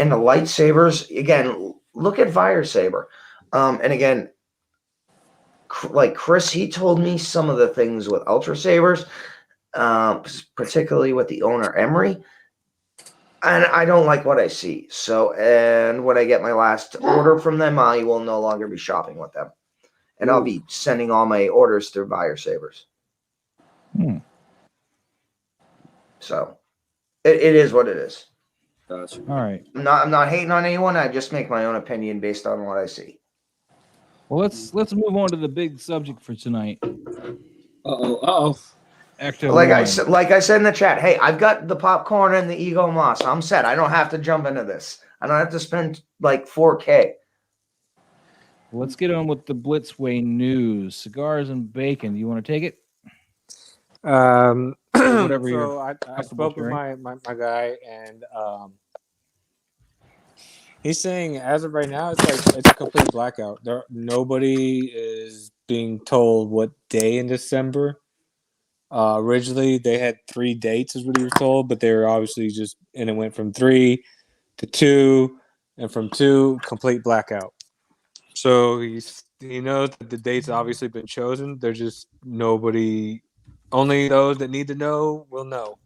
into lightsabers, again, look at Fire Saber. And again, like Chris, he told me some of the things with Ultra Sabers, particularly with the owner Emery. And I don't like what I see. So, and when I get my last order from them, I will no longer be shopping with them. And I'll be sending all my orders through Fire Sabers. So, it is what it is. Gotcha. All right. I'm not hating on anyone. I just make my own opinion based on what I see. Well, let's move on to the big subject for tonight. Uh-oh. Ecto-1. Like I said in the chat, hey, I've got the popcorn and the Ego Moss. I'm set. I don't have to jump into this. I don't have to spend like $4K. Let's get on with the Blitzway news. Cigars and Bacon. Do you want to take it? Whatever you're So I comfortable spoke with sharing. my guy, and he's saying as of right now, it's a complete blackout. Nobody is being told what day in December. Originally, they had 3 dates, is what he was told, but they were obviously and it went from 3 to 2, and from 2, complete blackout. So he knows that the date's obviously been chosen. There's just nobody, only those that need to know will know.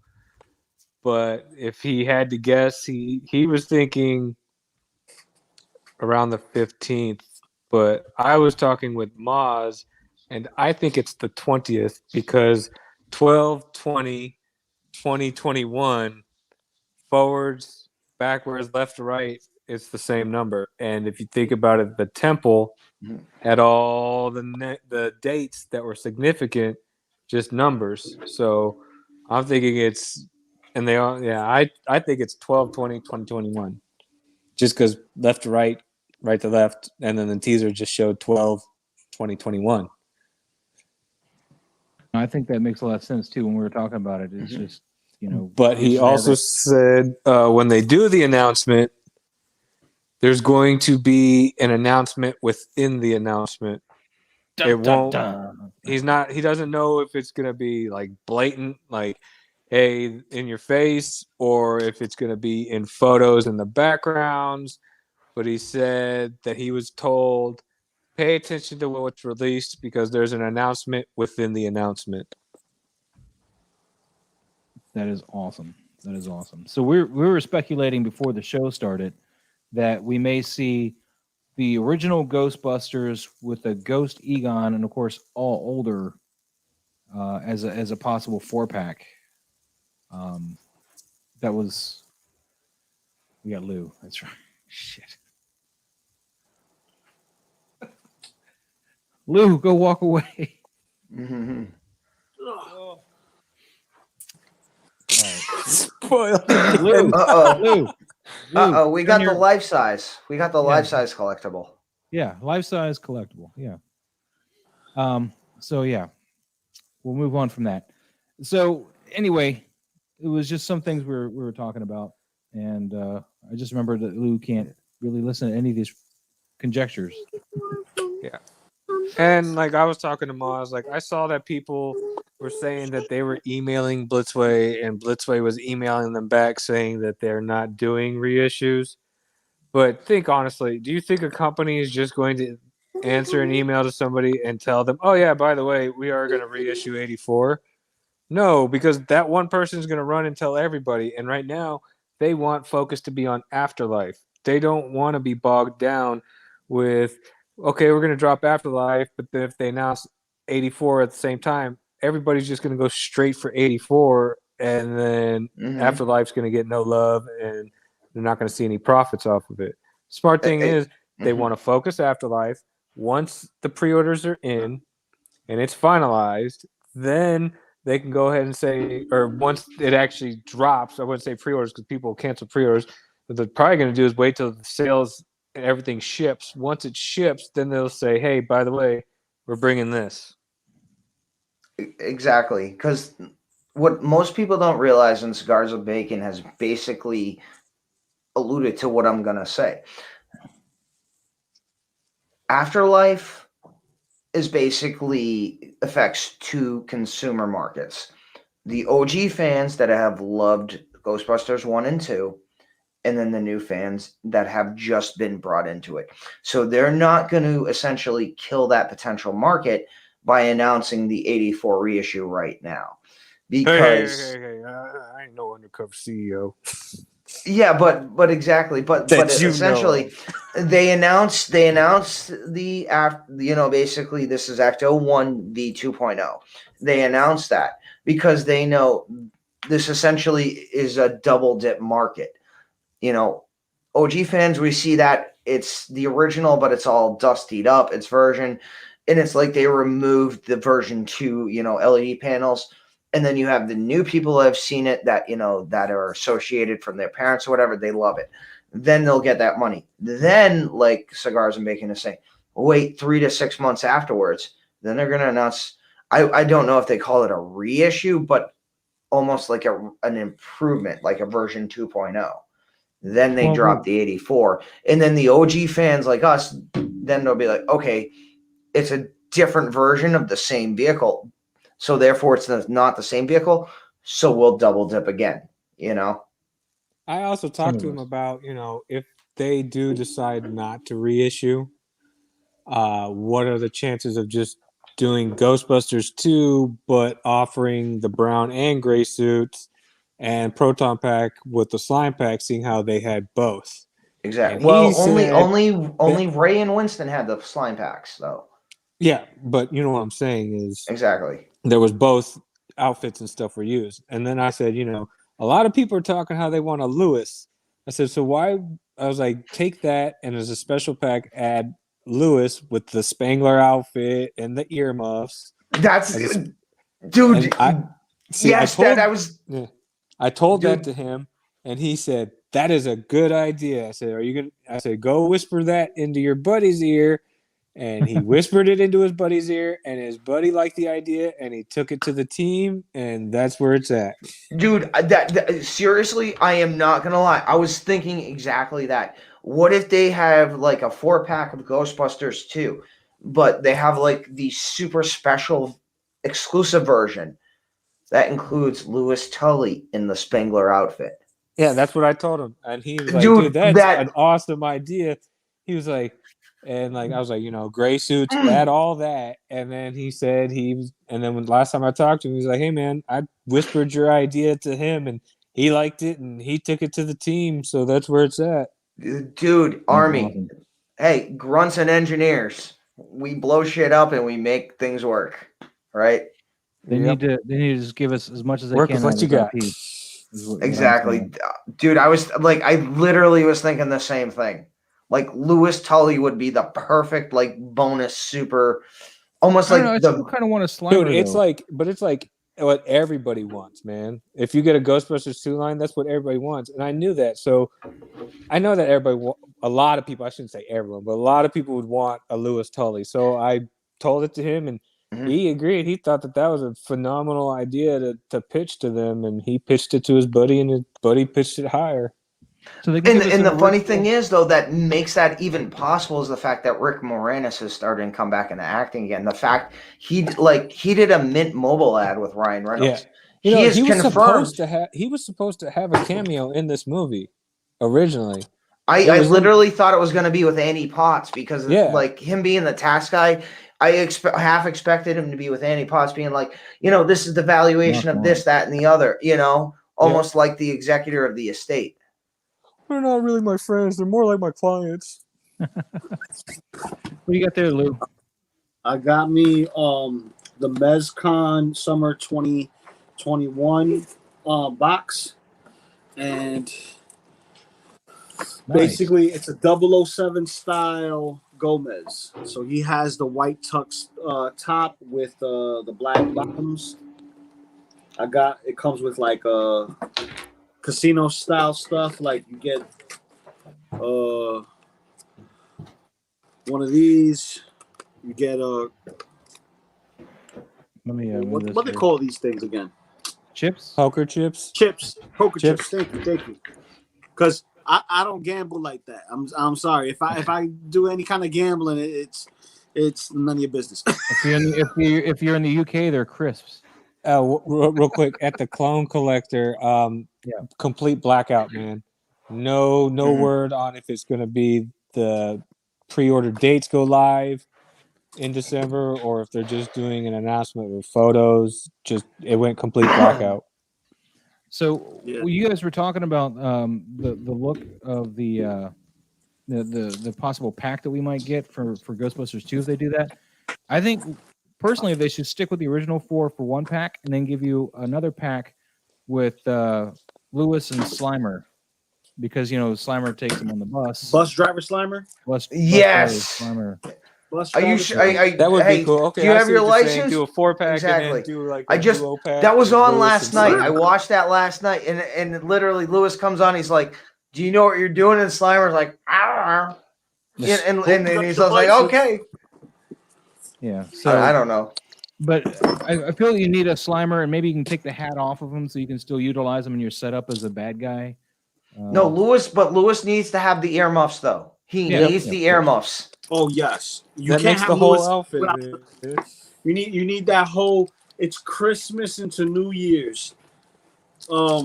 But if he had to guess, he was thinking around the 15th. But I was talking with Maz, and I think it's the 20th because 12/20/2021 forwards, backwards, left to right, it's the same number. And if you think about it, the temple had all the dates that were significant, just numbers. So I'm thinking it's, and they are, yeah, I think it's 12/20/2021, just because left to right, right to left, and then the teaser just showed 12/20/2021. I think that makes a lot of sense too when we were talking about it. It's just, you know. But he also said when they do the announcement, there's going to be an announcement within the announcement It won't. He doesn't know if it's gonna be like blatant, like, hey, in your face, or if it's gonna be in photos in the backgrounds. But he said that he was told, pay attention to what's released because there's an announcement within the announcement. That is awesome. That is awesome. So we were speculating before the show started that we may see the original Ghostbusters with the Ghost Egon, and of course all older, as a possible 4-pack. That was, we got Lou. That's right. Shit. Lou, go walk away. Mm-hmm. All right. Spoiled. Lou. Uh-oh. Lou, We got the life size. We got the life size collectible. Yeah, life size collectible. Yeah. So yeah, we'll move on from that. So anyway, it was just some things we were talking about, and I just remembered that Lou can't really listen to any of these conjectures. Yeah. And like I was talking to Ma, I was like, I saw that people were saying that they were emailing Blitzway, and Blitzway was emailing them back saying that they're not doing reissues. But think honestly, do you think a company is just going to answer an email to somebody and tell them, oh yeah, by the way, we are going to reissue 84? No, because that one person is going to run and tell everybody. And right now, they want focus to be on Afterlife. They don't want to be bogged down with, okay, we're going to drop Afterlife, but then if they announce 84 at the same time, everybody's just going to go straight for 84, and then Afterlife's going to get no love, and they're not going to see any profits off of it. Smart thing is they want to focus Afterlife. Once the pre-orders are in and it's finalized, then they can go ahead and say, or once it actually drops, I wouldn't say pre-orders because people cancel pre-orders, what they're probably going to do is wait till the sales and everything ships. Once it ships, then they'll say, hey, by the way, we're bringing this. Exactly. Because what most people don't realize, and Cigars of Bacon has basically alluded to what I'm going to say. Afterlife is basically affects two consumer markets. The OG fans that have loved Ghostbusters 1 and 2, and then the new fans that have just been brought into it. So they're not going to essentially kill that potential market by announcing the 84 reissue right now. Because hey. I ain't no undercover CEO. Yeah, but exactly, but essentially, they announced the basically this is Ecto-1 V2.0. They announced that because they know this essentially is a double dip market. OG fans, we see that it's the original, but it's all dustied up, its version, and it's like they removed the version 2, LED panels. And then you have the new people that have seen it that, that are associated from their parents or whatever. They love it. Then they'll get that money. Then, like Cigars and Bacon is saying, wait 3 to 6 months afterwards. Then they're going to announce, I don't know if they call it a reissue, but almost like an improvement, like a version 2.0. Then they drop the 84. And then the OG fans like us, then they'll be like, okay, it's a different version of the same vehicle. So therefore, it's not the same vehicle. So we'll double dip again. I also talked to him about, if they do decide not to reissue, what are the chances of just doing Ghostbusters 2, but offering the brown and gray suits and Proton Pack with the slime pack, seeing how they had both. Exactly. And well, only Ray and Winston had the slime packs, though. Yeah, but you know what I'm saying is exactly. There was both outfits and stuff were used. And then I said, a lot of people are talking how they want a Lewis. I said, so why? I was like, take that and as a special pack, add Lewis with the Spangler outfit and the earmuffs. That's dude. I told that to him, and he said, that is a good idea. I said, I said, go whisper that into your buddy's ear. And he whispered it into his buddy's ear, and his buddy liked the idea, and he took it to the team, and that's where it's at. Dude, that seriously, I am not gonna lie. I was thinking exactly that. What if they have like a 4-pack of Ghostbusters 2? but they have like the super special exclusive version that includes Louis Tully in the Spengler outfit. Yeah, that's what I told him, and he was like, Dude, "Dude, that's that- an awesome idea." He was like, and like I was like, gray suits, add all that, and then he said and then when last time I talked to him, he was like, "Hey man, I whispered your idea to him, and he liked it, and he took it to the team, so that's where it's at." Dude, Army. Awesome. Hey, grunts and engineers. We blow shit up and we make things work, right? They need to just give us as much as they Work can. with what out you of got. IP, is what I'm Exactly. saying. Dude, I literally was thinking the same thing. Like Louis Tully would be the perfect like bonus super, almost I don't like know, I still kind of want a Slimer. Dude, it's like what everybody wants, man. If you get a Ghostbusters 2 line, that's what everybody wants, and I knew that. So I know that a lot of people, I shouldn't say everyone, but a lot of people would want a Louis Tully. So I told it to him, and he agreed. He thought that was a phenomenal idea to pitch to them, and he pitched it to his buddy, and his buddy pitched it higher. So they can and the funny thing is, though, that makes that even possible is the fact that Rick Moranis has started to come back into acting again. The fact he did a Mint Mobile ad with Ryan Reynolds. Yeah. He is was confirmed. supposed to have a cameo in this movie originally. I literally thought it was going to be with Andy Potts because like him being the task guy. I half expected him to be with Andy Potts being like, this is the valuation of this, that, and the other, almost like the executor of the estate. They're not really my friends. They're more like my clients. What do you got there, Lou? I got me the Mezco Summer 2021 box, and basically it's a 007 style Gomez. So he has the white tux top with the black bottoms. It comes with like casino style stuff. Like you get one of these. You get what they call these things again? Chips? Poker chips. Poker chips. Thank you. Because I don't gamble like that. I'm sorry. If I do any kind of gambling, it's none of your business. If you're in the UK, they're crisps. Real quick, at the Clone Collector, complete blackout, man. No word on if it's going to be the pre-order dates go live in December or if they're just doing an announcement with photos. It went complete blackout. So you guys were talking about the look of the possible pack that we might get for Ghostbusters 2 if they do that. I think personally they should stick with the original 4 for one pack and then give you another pack with Lewis and Slimer, because Slimer takes him on the bus. Bus driver Slimer. Yes. Slimer. Are you sure? That would be cool. Okay, do you have your license? Do a 4-pack exactly. and then do like a duo pack. That was on Lewis last night. I watched that last night, and literally Lewis comes on. He's like, "Do you know what you're doing?" And Slimer's like, "Ah," and he's like, "Okay." Yeah. So I don't know, but I feel you need a Slimer, and maybe you can take the hat off of him so you can still utilize him in your setup as a bad guy. No, Lewis needs to have the earmuffs though. He needs the earmuffs. Oh yes, you can't have the whole outfit. You need that whole. It's Christmas into New Year's. So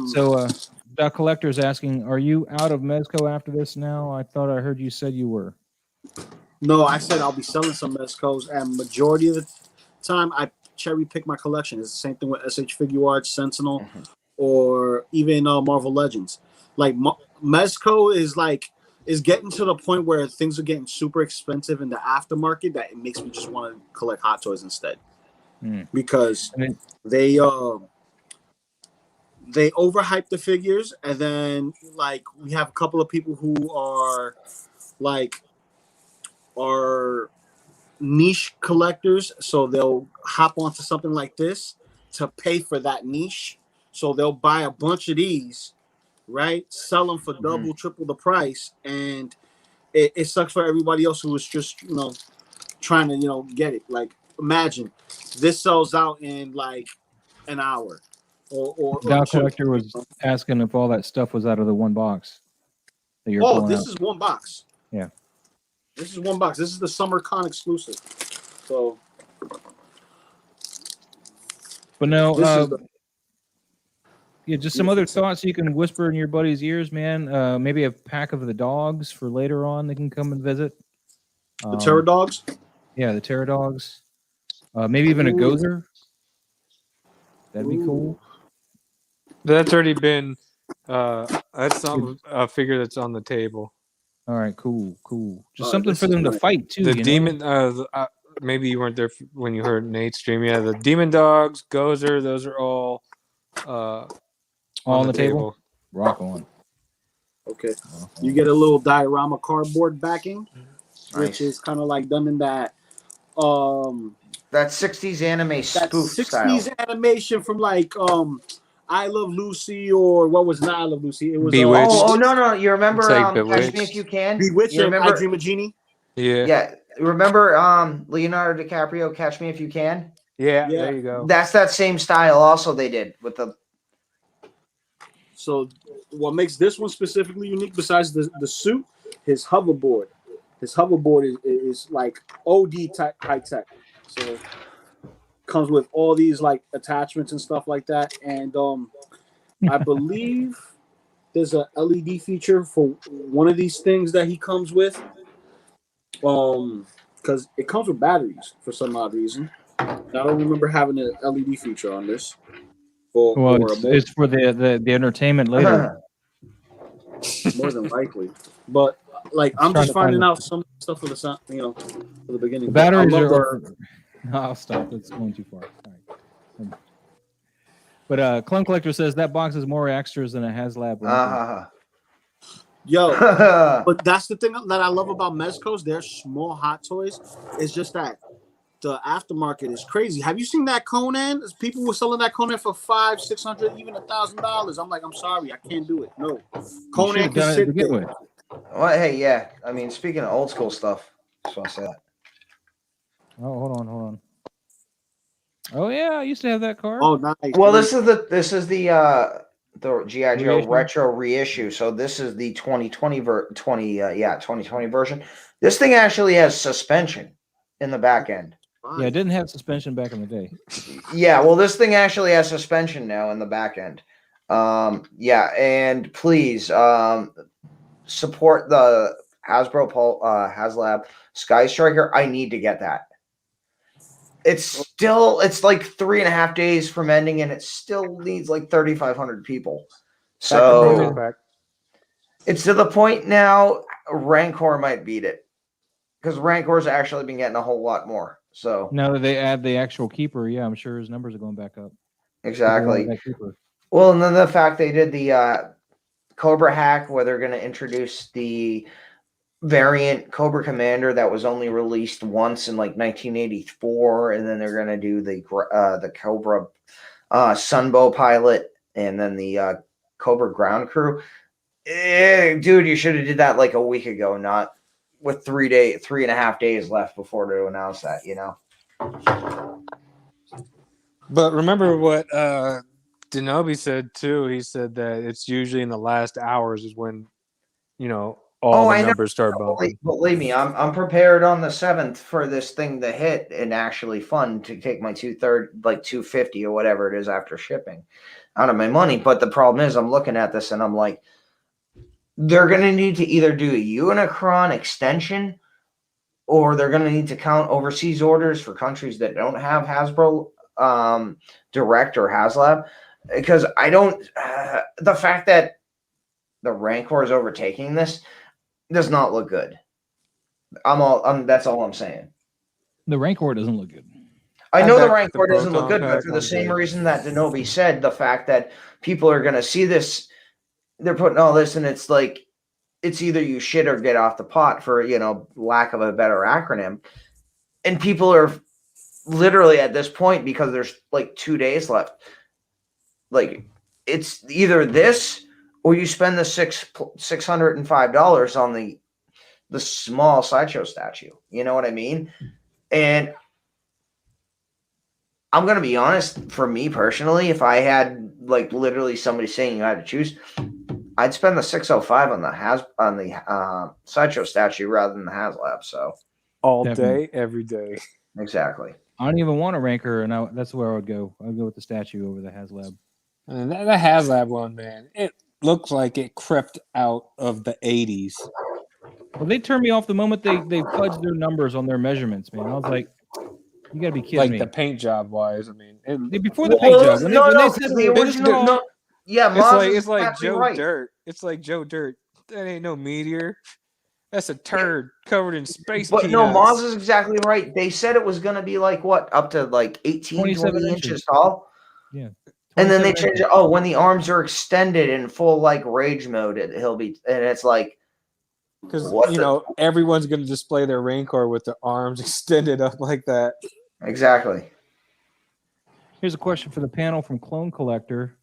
the collector's asking, are you out of Mezco after this now? I thought I heard you said you were. No, I said I'll be selling some Mezcos, and majority of the time I cherry pick my collection. It's the same thing with SH Figure Arts, Sentinel, or even Marvel Legends. Like Mezco is getting to the point where things are getting super expensive in the aftermarket that it makes me just want to collect Hot Toys instead. Because they overhype the figures, and then like we have a couple of people who are niche collectors, so they'll hop onto something like this to pay for that niche. So they'll buy a bunch of these, right? Sell them for double, triple the price, and it sucks for everybody else who was just trying to get it. Like imagine this sells out in like an hour. Or collector was asking if all that stuff was out of the one box that you're pulling this out. is one box. Yeah. This is one box. This is the SummerCon exclusive. So, But no, this is the, yeah, just some other thoughts you can whisper in your buddy's ears, man. Maybe a pack of the dogs for later on. They can come and visit. the Terror Dogs. Yeah, the Terror Dogs. Maybe even a Gozer. That'd be cool. That's already been. That's a figure that's on the table. All right, cool. Just something for them to fight too. The you demon. know? Maybe you weren't there when you heard Nate's stream. Yeah, the Demon Dogs, Gozer. Those are all. All on the table. Rock on. Okay. You get a little diorama cardboard backing, which is kind of like done in that that 60s anime spoof 60s style animation from like I Love Lucy, or what was not I Love Lucy? It was Bewitched. no. You remember Like Catch Me If You Can? Bewitched. You remember I Dream of Genie. Yeah. Remember Leonardo DiCaprio Catch Me If You Can? Yeah. There you go. That's that same style also they did with the. So what makes this one specifically unique besides the suit, his hoverboard. His hoverboard is like OD high tech. So comes with all these like attachments and stuff like that. And I believe there's a LED feature for one of these things that he comes with. Because it comes with batteries for some odd reason. I don't remember having an LED feature on this. It's for the entertainment later. More than likely. But like I'm just finding out some stuff for the for the beginning. The batteries are no, I'll stop. It's going too far. All right. But Clone Collector says that box is more extras than a HasLab. Yo, but that's the thing that I love about Mezco's. They're small Hot Toys. It's just that the aftermarket is crazy. Have you seen that Conan? People were selling that Conan for $500, $600, even $1,000. I'm like, I'm sorry, I can't do it. No, Conan can sit there. Well, hey, yeah. I mean, speaking of old school stuff, just want to say that. Oh, hold on. Oh yeah, I used to have that card. Oh, nice. Well, this is the GI Joe retro reissue. So this is the 2020 2020 version. This thing actually has suspension in the back end. Yeah, it didn't have suspension back in the day. Yeah, well, this thing actually has suspension now in the back end. Yeah, and please support the Hasbro HasLab Sky Striker. I need to get that. It's like 3.5 days from ending, and it still needs like 3,500 people. So it's to the point now Rancor might beat it, because Rancor's actually been getting a whole lot more. So now that they add the actual keeper, yeah, I'm sure his numbers are going back up. Exactly. Well, and then the fact they did the Cobra hack, where they're going to introduce the variant Cobra Commander that was only released once in like 1984, and then they're going to do the Cobra Sunbow pilot, and then the Cobra Ground Crew. Dude, you should have did that like a week ago, not with 3.5 days left before to announce that, you know. But remember what Denobi said too. He said that it's usually in the last hours is when, all the numbers start bumping. Believe me, I'm prepared on the 7th for this thing to hit and actually fund to take my $250 or whatever it is after shipping out of my money. But the problem is, I'm looking at this and I'm like, they're going to need to either do a Unicron extension, or they're going to need to count overseas orders for countries that don't have Hasbro Direct or HasLab, because I don't. The fact that the Rancor is overtaking this does not look good. That's all I'm saying. The Rancor doesn't look good. I know the Rancor doesn't look good, but for the same reason that Denobi said, the fact that people are going to see this, they're putting all this, and it's like, it's either you shit or get off the pot, for, lack of a better acronym. And people are literally at this point, because there's like 2 days left, like, it's either this or you spend the $605 on the small Sideshow statue. You know what I mean? And I'm going to be honest, for me personally, if I had like literally somebody saying you had to choose, I'd spend the 605 on the Sideshow statue rather than the HasLab. So All Definitely. day, every day. exactly. I don't even want a ranker, and that's where I would go. I'd go with the statue over the HasLab. And that HasLab one, man, it looks like it crept out of the 80s. Well, they turned me off the moment they fudged their numbers on their measurements, man. I was like, you gotta be kidding Like me. the paint job wise, I mean, Before the paint job, when they because said the it was original. No, yeah, it's like exactly Joe right. Dirt. It's like Joe Dirt. That ain't no meteor. That's a turd covered in space But no, peanuts. Moz is exactly right. They said it was going to be like what, up to like 18, 27 20 inches. inches tall. Yeah. And then they 27 changed it. Oh, when the arms are extended in full like rage mode, he'll be, and it's like, Because what you the- know everyone's going to display their Rancor with their arms extended up like that. exactly. Here's a question for the panel from Clone Collector.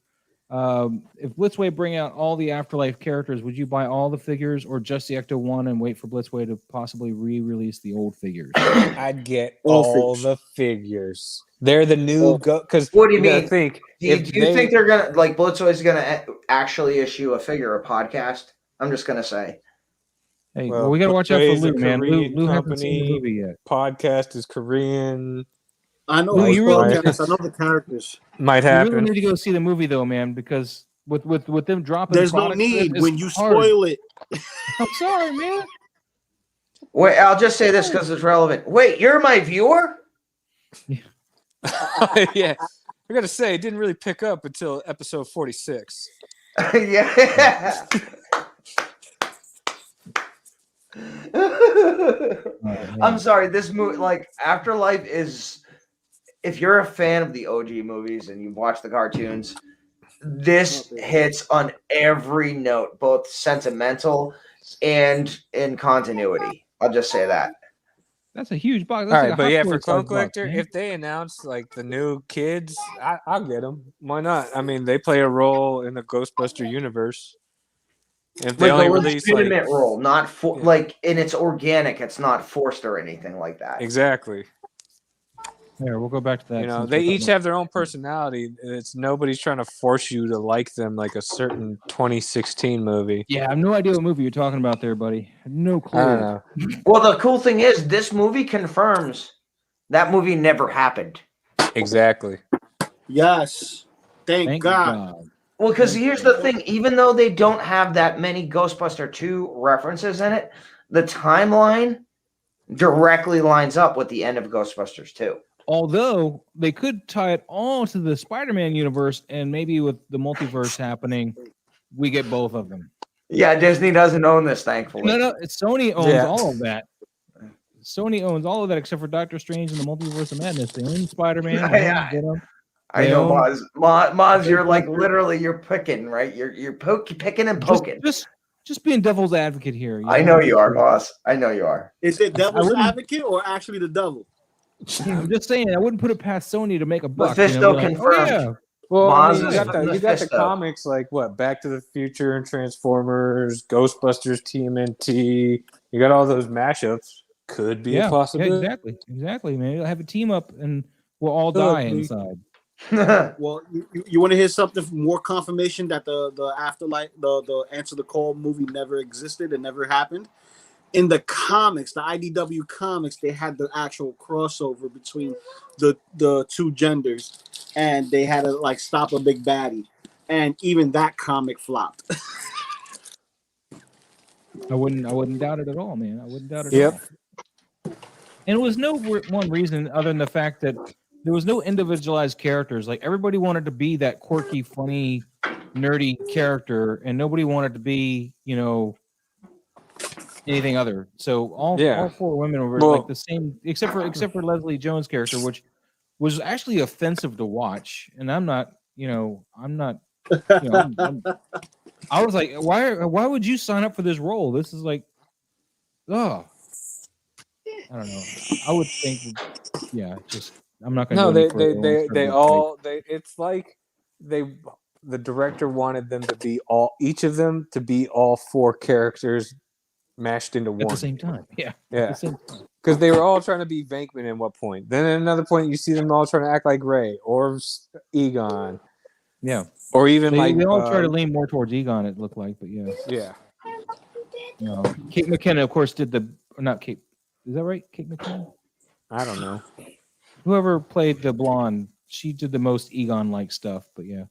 If Blitzway bring out all the Afterlife characters, would you buy all the figures or just the Ecto-1 and wait for Blitzway to possibly re-release the old figures? I'd get All all figures. the figures. They're the new because What do you gotta mean? think Do you think they're going to, like, Blitzway's going to actually issue a figure, a podcast? I'm just going to say. Hey, Well, well, we got to watch out for Blitzway's a Lou, man. Korean Lou hasn't seen the company. movie yet. podcast is Korean? I know. Lou, you really- I know the characters. Might You happen. really need to go see the movie, though, man, because with them dropping There's no products, need it's when you hard. spoil it. I'm sorry, man. Wait, I'll just say this because it's relevant. Wait, you're my viewer? Yeah, I gotta say, it didn't really pick up until episode 46. Yeah. I'm sorry. This movie, like Afterlife, is. If you're a fan of the OG movies and you watch the cartoons, this hits on every note, both sentimental and in continuity. I'll just say that. That's a huge box. All That's right, like a but Hot yeah, Toys for size Clone box, Collector, man. if they announce like the new kids, I'll get them. Why not? I mean, they play a role in the Ghostbuster universe. If they Like only a release legitimate like role, not for Yeah. like, and it's organic. It's not forced or anything like that. exactly, Here, we'll go back to that. you know, since they we're talking each about- have their own personality. It's nobody's trying to force you to like them like a certain 2016 movie. Yeah, I have no idea what movie you're talking about there, buddy. No clue. I don't know. Well, the cool thing is, this movie confirms that movie never happened. Exactly. Yes. Thank, Thank God. God. Well, because here's the thing: even though they don't have that many Ghostbuster 2 references in it, the timeline directly lines up with the end of Ghostbusters 2. Although they could tie it all to the Spider-Man universe, and maybe with the multiverse happening, we get both of them. Yeah, Disney doesn't own this, thankfully. No, Sony owns Yeah. all of that. Sony owns all of that except for Doctor Strange and the Multiverse of Madness. They own Spider-Man. They own Venom. I know, They Moz. Moz, you're like literally you're picking, right? You're picking and poking. Just being devil's advocate here. I know you are, Moz. I know you are. Is it devil's wouldn't- advocate or actually the devil? I'm just saying, I wouldn't put it past Sony to make a buck. Mephisto be like, confirmed. yeah. Well, I Moz mean, is you got the Mephisto. comics like what Back to the Future and Transformers, Ghostbusters, TMNT. You got all those mashups. Could be a possibility. Exactly, man. You'll have a team up and we'll all die Could be. inside. Well, you want to hear something more confirmation that the Afterlife, the Answer the Call movie never existed and never happened? In the comics, the IDW comics, they had the actual crossover between the two genders, and they had to like stop a big baddie, and even that comic flopped. I wouldn't doubt it at all, man. I wouldn't doubt it Yep. at all. And it was no one reason other than the fact that there was no individualized characters. Like everybody wanted to be that quirky, funny, nerdy character, and nobody wanted to be, anything other. So all four women were like the same, except for Leslie Jones' character, which was actually offensive to watch. And I'm not. I was like, why would you sign up for this role? This is like, oh, I don't know. I would think, I'm not gonna. No, it's like the director wanted them to be each of them to be all four characters mashed into one at the same time. Yeah. Because they were all trying to be Venkman at one point. Then at another point, you see them all trying to act like Ray or Egon. Yeah. Or even They all try to lean more towards Egon, it looked like, but yeah. yeah. Kate McKinnon, of course, did or not Kate. Is that right? Kate McKinnon? I don't know. Whoever played the blonde, she did the most Egon-like stuff, but yeah.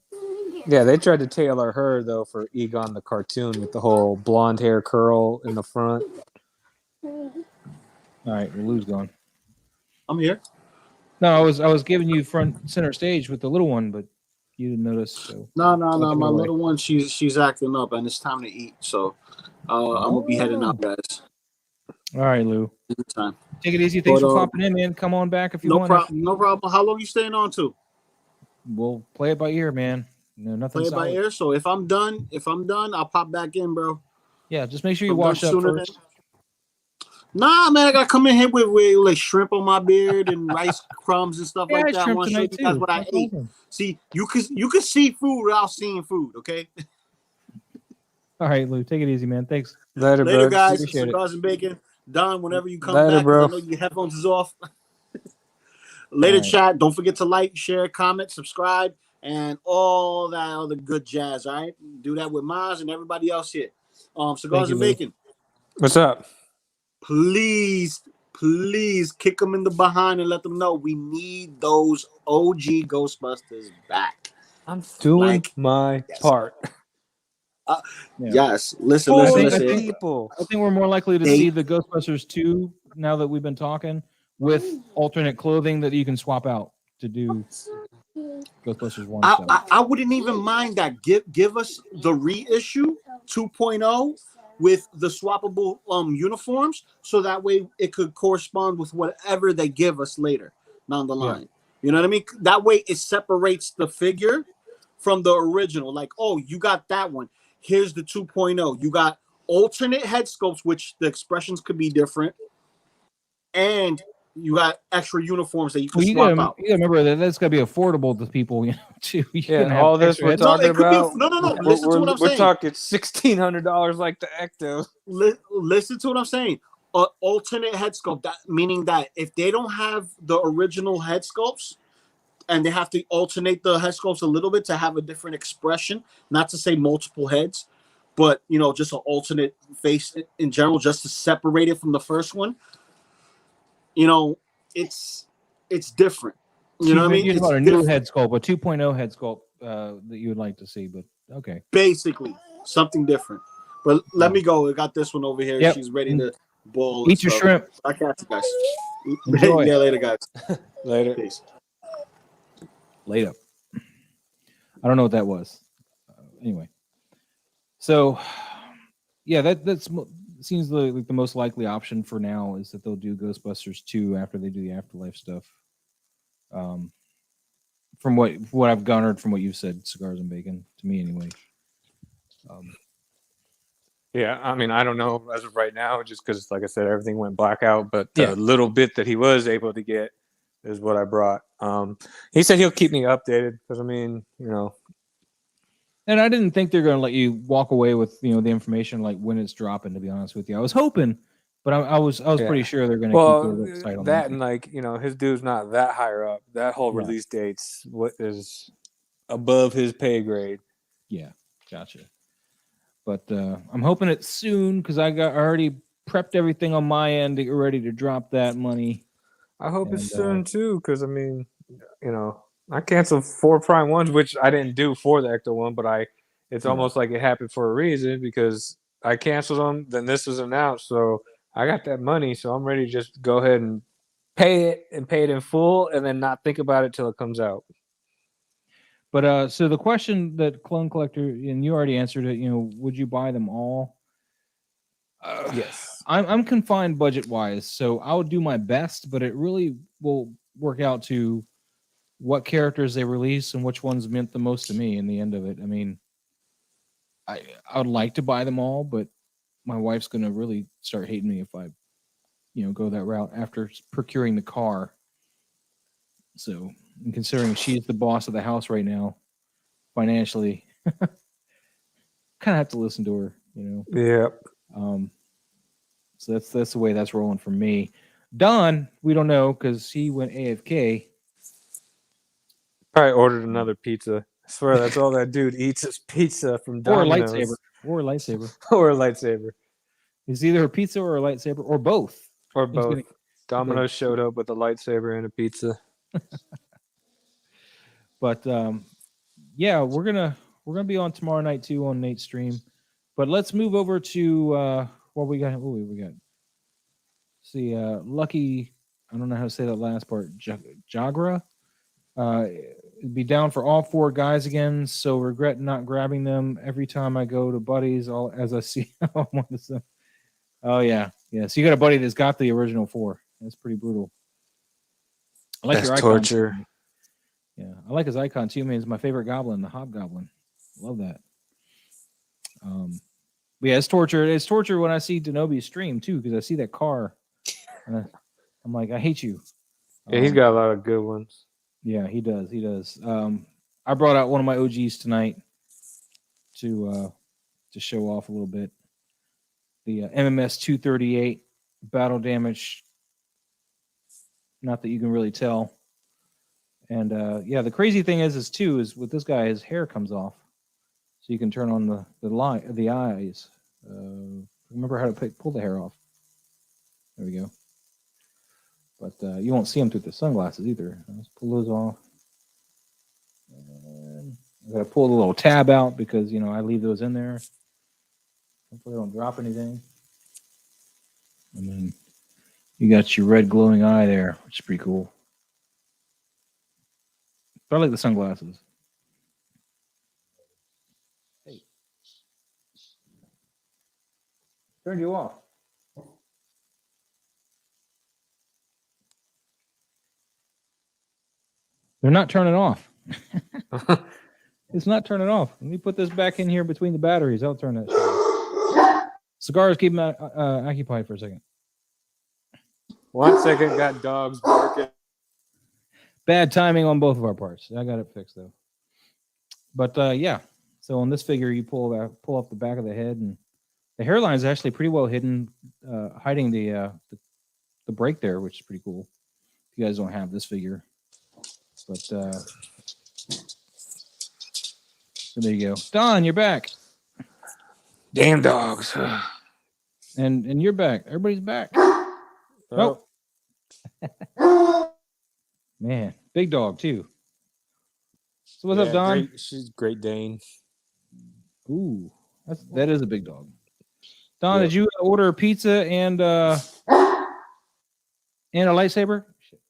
Yeah, they tried to tailor her though for Egon the cartoon with the whole blonde hair curl in the front. All right, well, Lou's gone. I'm here. No, I was giving you front center stage with the little one, but you didn't notice. So No. My little one, she's acting up, and it's time to eat. So I'm gonna be heading out, guys. All right, Lou. Anytime. Take it easy. Thanks But, for popping in, man. Come on back if you want. No problem. How long you staying on to? We'll play it by ear, man. No, nothing. Play it by solid. ear. So if I'm done, I'll pop back in, bro. Yeah, just make sure you I'm wash done up sooner first. Nah, man, I gotta come in here with like shrimp on my beard and rice crumbs and stuff like I that. I shrimp want to show you tonight, guys too. what I No ate. problem. See, you could see food without seeing food. Okay. All right, Lou. Take it easy, man. Thanks. Later, Later, bro. guys. Appreciate it. Cigars and bacon. Don, whenever you come Later, back, 'cause bro. I know your headphones is off. Later, All right. chat. Don't forget to like, share, comment, subscribe, and all that other good jazz. All right, do that with Maz and everybody else here. Cigars you, and Lou. bacon. What's up? Please kick them in the behind and let them know we need those OG Ghostbusters back. I'm doing Like, my yes. part. Yeah. Yes. Listen. For I the think- people. I think we're more likely to They- see the Ghostbusters 2 now that we've been talking with alternate clothing that you can swap out to do Ghostbusters 1 stuff. I wouldn't even mind that. Give us the reissue 2.0 with the swappable uniforms, so that way it could correspond with whatever they give us later down the line. You know what I mean? That way it separates the figure from the original. Like, oh, you got that one. Here's the 2.0. You got alternate head sculpts, which the expressions could be different, and you got extra uniforms that you can swap out. You gotta remember that that's got to be affordable to people, too. You Yeah, can have all this extra we're heads. talking it could be- about. no. Listen to what I'm we're saying. talking $1,600 like the Ecto. Listen to what I'm saying. Alternate head sculpt, that meaning that if they don't have the original head sculpts and they have to alternate the head sculpts a little bit to have a different expression, not to say multiple heads, but just an alternate face in general, just to separate it from the first one. It's different. You know what I mean? You're It's about a new different. head sculpt, a 2.0 head sculpt that you would like to see, but okay. Basically something different. But let me go. I got this one over here. Yep. She's ready to bowl. Eat your shrimp. I catch you guys. Enjoy. Yeah, later, guys. Later. Peace. Laid up. I don't know what that was. Anyway, so yeah, that seems like the most likely option for now is that they'll do Ghostbusters 2 after they do the Afterlife stuff. From what I've garnered from what you've said, Cigars and Bacon, to me anyway. Yeah, I mean, I don't know as of right now, just because, like I said, everything went blackout. But Yeah. the little bit that he was able to get is what I brought. He said he'll keep me updated because, I mean, And I didn't think they're going to let you walk away with the information like when it's dropping. To be honest with you, I was hoping, but I was pretty sure they're going to keep their website on that and like his dude's not that higher up. That whole release date's what is above his pay grade. Yeah, gotcha. But I'm hoping it's soon because I already prepped everything on my end to get ready to drop that money. I hope it's soon too, because I mean, I canceled 4 Prime ones, which I didn't do for the Ecto-1, but it's almost like it happened for a reason because I canceled them. Then this was announced, so I got that money, so I'm ready to just go ahead and pay it in full, and then not think about it till it comes out. But so the question that Clone Collector, and you already answered it, would you buy them all? Yes. I'm confined budget wise, so I would do my best, but it really will work out to what characters they release and which ones meant the most to me in the end of it. I mean, I would like to buy them all, but my wife's going to really start hating me if I, go that route after procuring the car. So, and considering she's the boss of the house right now, financially, kind of have to listen to her, Yeah. So that's the way that's rolling for me. Don, we don't know because he went AFK. Probably ordered another pizza. I swear that's all that dude eats is pizza from Or a Domino's. lightsaber. Or a lightsaber. Or a lightsaber. It's either a pizza or a lightsaber or both. Or He's both. gonna- Domino's showed up with a lightsaber and a pizza. But yeah, we're gonna be on tomorrow night too on Nate's stream. But let's move over to what we got. Oh, we got. See, Lucky. I don't know how to say that last part. Jagra. Be down for all 4 guys again. So regret not grabbing them every time I go to buddies. All as I see. Oh yeah. So you got a buddy that's got the original 4. That's pretty brutal. I like That's your icon. torture. Yeah, I like his icon too. Man, it's my favorite goblin, the Hobgoblin. Love that. But yeah, it's torture. It's torture when I see Denobi's stream too, because I see that car. And I'm like, I hate you. Yeah, he's got a lot of good ones. Yeah, he does. He does. I brought out one of my OGs tonight to show off a little bit. The MMS 238 battle damage. Not that you can really tell. And yeah, the crazy thing is with this guy, his hair comes off, so you can turn on the eyes. Remember how to pull the hair off. There we go. But you won't see him through the sunglasses either. Let's pull those off. And I gotta pull the little tab out because I leave those in there. Hopefully, I don't drop anything. And then you got your red glowing eye there, which is pretty cool. But I like the sunglasses. Hey. Turned you off. They're not turning off. It's not turning off. Let me put this back in here between the batteries. I'll turn that shit off. Cigars, keep them occupied for a second. 1 second, got dogs barking. Bad timing on both of our parts. I got it fixed though. But yeah, so on this figure, you pull up the back of the head, and the hairline is actually pretty well hidden, hiding the break there, which is pretty cool. If you guys don't have this figure, but so there you go. Don, you're back. Damn dogs. And you're back. Everybody's back. Oh. Man, big dog too. So what's up, Don? She's Great Dane. Ooh, that is a big dog. Don, did you order a pizza and a lightsaber? Shit.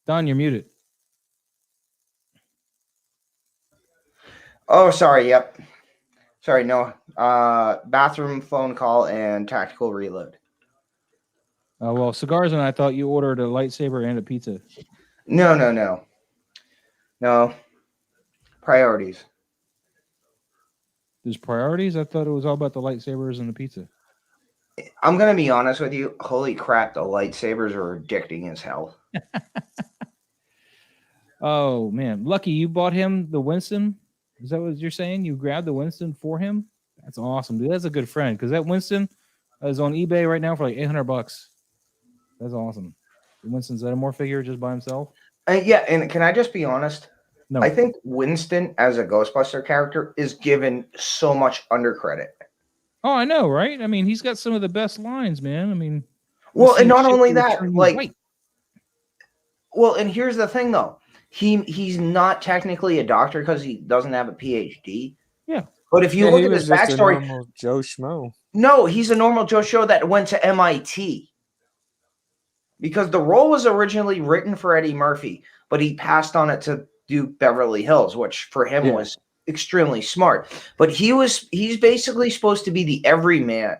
Don, you're muted. Oh, sorry. Yep. Sorry. No. Bathroom phone call and tactical reload. Well, Cigars and I thought you ordered a lightsaber and a pizza. No. Priorities. There's priorities? I thought it was all about the lightsabers and the pizza. I'm going to be honest with you. Holy crap, the lightsabers are addicting as hell. Oh, man. Lucky, you bought him the Winston? Is that what you're saying? You grabbed the Winston for him? That's awesome, dude. That's a good friend, because that Winston is on eBay right now for like $800. That's awesome. Winston's that a more figure just by himself? Yeah, and can I just be honest? No. I think Winston, as a Ghostbuster character, is given so much undercredit. Oh, I know, right? I mean, he's got some of the best lines, man. I mean, well, and not only that, like, white. Well, and here's the thing, though. He's not technically a doctor because he doesn't have a PhD. Yeah. But if you look at his backstory, Joe Schmo. No, he's a normal Joe Schmo that went to MIT. Because the role was originally written for Eddie Murphy, but he passed on it to do Beverly Hills, which for him was extremely smart. But he's basically supposed to be the everyman,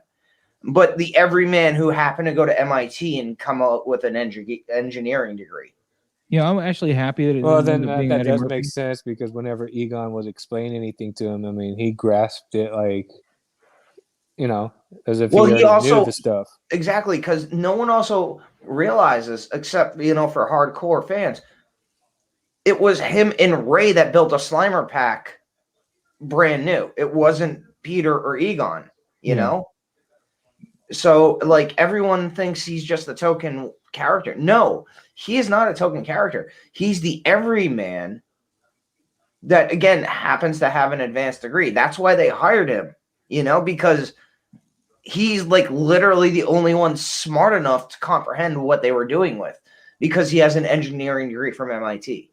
but the everyman who happened to go to MIT and come out with an engineering degree. Yeah, I'm actually happy that it Well, then that does make sense, because whenever Egon was explaining anything to him, I mean, he grasped it like, as if he already knew the stuff. Exactly, because no one also realizes, except, for hardcore fans, it was him and Ray that built a Slimer pack brand new. It wasn't Peter or Egon, you know? So, like, everyone thinks he's just a token character. No, he is not a token character. He's the everyman that, again, happens to have an advanced degree. That's why they hired him, because he's, like, literally the only one smart enough to comprehend what they were doing with, because he has an engineering degree from MIT,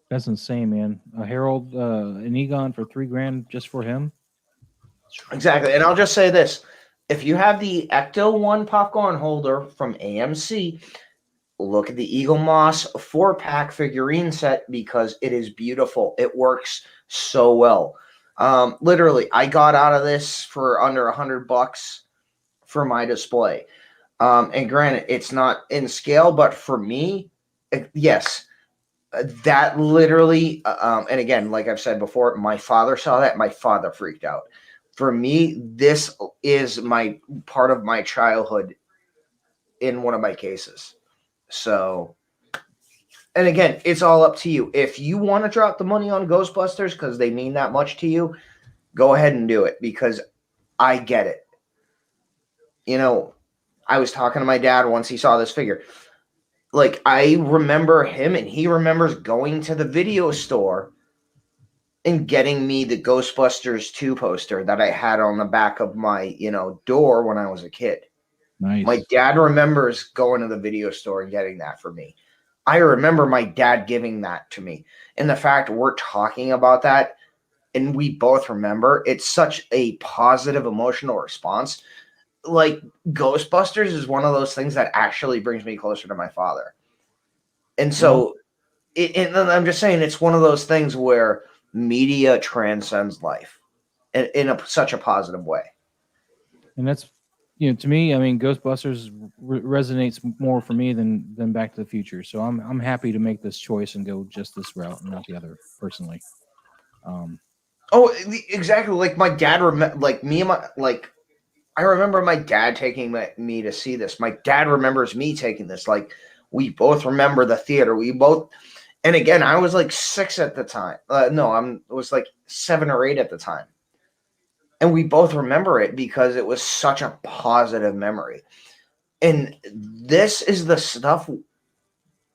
That's insane, man. A Harold, an Egon for $3,000 just for him. Exactly. And I'll just say this. If you have the Ecto-1 popcorn holder from AMC, look at the Eagle Moss 4-pack figurine set because it is beautiful. It works so well. Literally, I got out of this for under $100 for my display. And granted, it's not in scale, but for me, yes, that literally, and again, like I've said before, my father saw that. My father freaked out. For me, this is my part of my childhood in one of my cases. So, and again, it's all up to you. If you want to drop the money on Ghostbusters because they mean that much to you, go ahead and do it because I get it. I was talking to my dad once he saw this figure. Like, I remember him and he remembers going to the video store and getting me the Ghostbusters 2 poster that I had on the back of my, door when I was a kid. Nice. My dad remembers going to the video store and getting that for me. I remember my dad giving that to me. And the fact we're talking about that and we both remember, it's such a positive emotional response. Like, Ghostbusters is one of those things that actually brings me closer to my father. And so, and I'm just saying, it's one of those things where media transcends life in such a positive way. And that's, to me, I mean, Ghostbusters resonates more for me than Back to the Future. So I'm happy to make this choice and go just this route and not the other, personally. Exactly. Like, my dad, I remember my dad taking me to see this. My dad remembers me taking this. Like, we both remember the theater. And again, I was like 6 at the time. I was like 7 or 8 at the time. And we both remember it because it was such a positive memory. And this is the stuff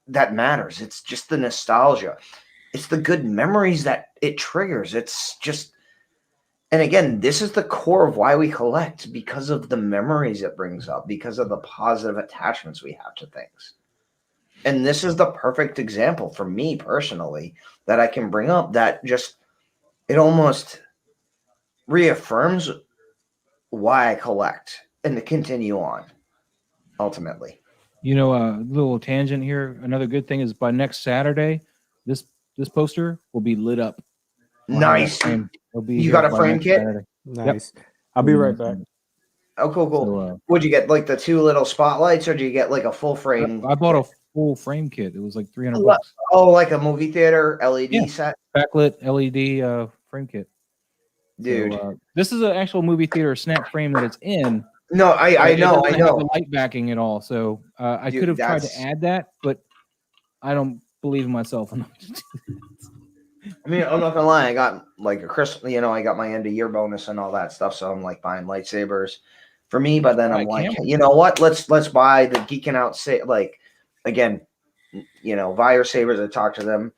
that matters. It's just the nostalgia. It's the good memories that it triggers. It's just, and again, this is the core of why we collect, because of the memories it brings up, because of the positive attachments we have to things. And this is the perfect example for me personally that I can bring up that just, it almost reaffirms why I collect and to continue on ultimately. A little tangent here. Another good thing is by next Saturday, this poster will be lit up. Nice. You got a frame kit? Saturday. Nice. Yep. I'll be right back. Oh, cool. So, what'd you get? Like the 2 little spotlights, or did you get like a full frame? I bought a full frame kit. It was like $300. Oh, like a movie theater LED set? Backlit LED frame kit. Dude. So, this is an actual movie theater snap frame that it's in. No, I know. Have the light backing at all. So I could have tried to add that, but I don't believe in myself enough to do that. I mean, I'm not gonna lie. I got like a Christmas, I got my end of year bonus and all that stuff. So I'm like buying lightsabers for me. But then I'm like, you know what? Let's buy the Geeking Out. Like, again, Vire Sabers. I talked to them,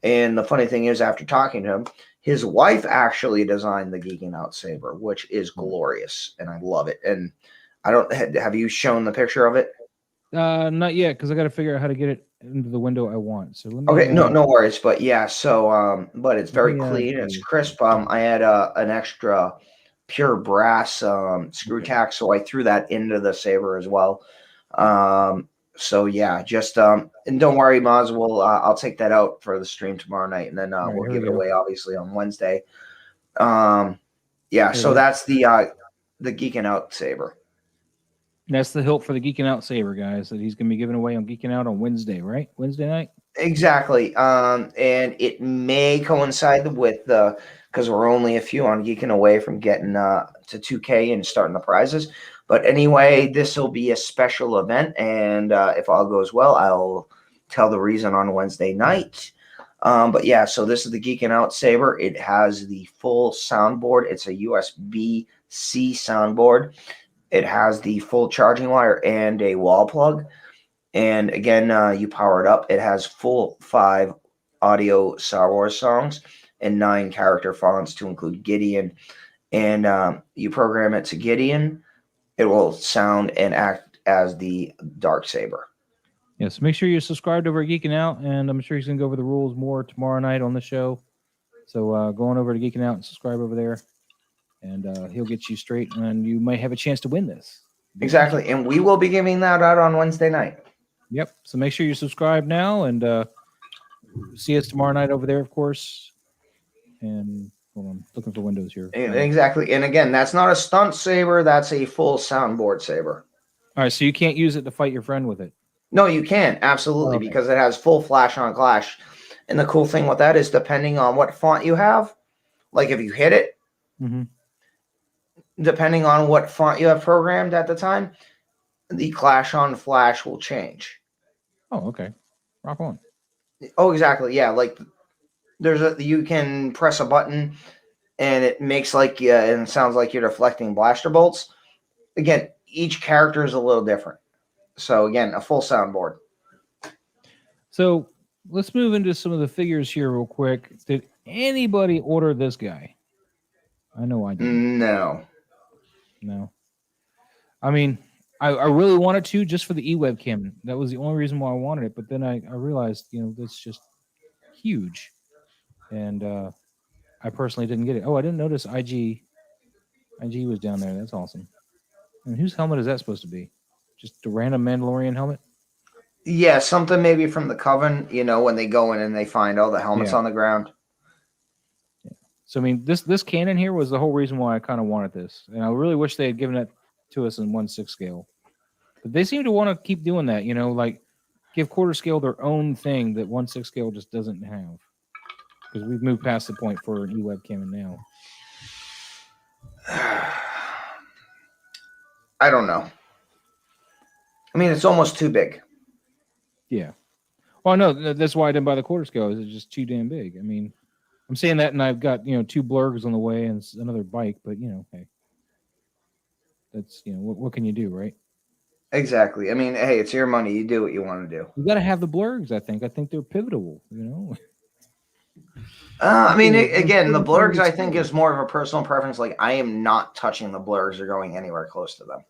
and the funny thing is, after talking to him, his wife actually designed the Geeking Out saber, which is glorious, and I love it. And I don't have you shown the picture of it? Not yet, because I got to figure out how to get it into the window I want. So let me, okay, no worries. But yeah, so but it's very clean. It's crisp. I had an extra pure brass screw tack, so I threw that into the saber as well. So yeah, just and don't worry, Maz. I'll take that out for the stream tomorrow night, and then we'll give it away obviously on Wednesday. Yeah, so that's the Geeking Out saber. That's the hilt for the Geeking Out saber, guys, that he's going to be giving away on Geeking Out on Wednesday, right? Wednesday night? Exactly. And it may coincide with because we're only a few on Geeking away from getting to 2K and starting the prizes. But anyway, this will be a special event. And if all goes well, I'll tell the reason on Wednesday night. But yeah, so this is the Geeking Out Saber. It has the full soundboard. It's a USB-C soundboard. It has the full charging wire and a wall plug. And again, you power it up. It has full 5 audio Star Wars songs and 9 character fonts to include Gideon. And you program it to Gideon. It will sound and act as the dark saber. Yes, make sure you're subscribed over at Geeking Out, and I'm sure he's going to go over the rules more tomorrow night on the show. So go on over to Geeking Out and subscribe over there, and he'll get you straight, and you might have a chance to win this. Exactly, and we will be giving that out on Wednesday night. Yep, so make sure you subscribe now, and see us tomorrow night over there, of course. And hold on, looking for windows here. Exactly, and again, that's not a stunt saber. That's a full soundboard saber. All right, so you can't use it to fight your friend with it. No, you can, absolutely, Okay. because it has full flash on clash. And the cool thing with that is depending on what font you have, like if you hit it, depending on what font you have programmed at the time, the clash on flash will change. Oh, okay. Rock on. Oh, exactly. Yeah, like you can press a button and it makes and it sounds like you're deflecting blaster bolts. Again, each character is a little different. So again, a full soundboard. So let's move into some of the figures here real quick. Did anybody order this guy? I know I did. No. I mean, I really wanted to just for the e-webcam. That was the only reason why I wanted it. But then I realized, that's just huge. And I personally didn't get it. Oh, I didn't notice IG was down there. That's awesome. And whose helmet is that supposed to be? Just a random Mandalorian helmet? Yeah, something maybe from the Coven, when they go in and they find all the helmets on the ground. Yeah. So, I mean, this cannon here was the whole reason why I kind of wanted this. And I really wish they had given it to us in 1/6 scale. But they seem to want to keep doing that, like give quarter scale their own thing that 1/6 scale just doesn't have. Because we've moved past the point for an e-webcam now. I don't know. I mean, it's almost too big. Yeah. Well, no, that's why I didn't buy the quarter scale. It's just too damn big. I mean, I'm saying that, and I've got 2 blurgs on the way and another bike. But hey, that's what can you do, right? Exactly. I mean, hey, it's your money. You do what you want to do. You got to have the blurgs. I think they're pivotal. I mean, again, the blurgs I think is more of a personal preference. Like, I am not touching the blurgs or going anywhere close to them.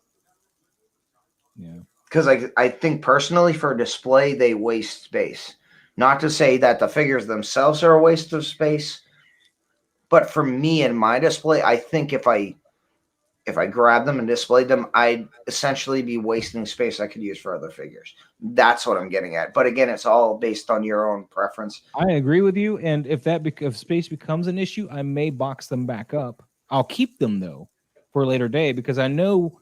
Yeah. Because I think personally for display, they waste space. Not to say that the figures themselves are a waste of space, but for me and my display, I think if I grab them and displayed them, I'd essentially be wasting space I could use for other figures. That's what I'm getting at. But again, it's all based on your own preference. I agree with you. And if space becomes an issue, I may box them back up. I'll keep them though for a later day because I know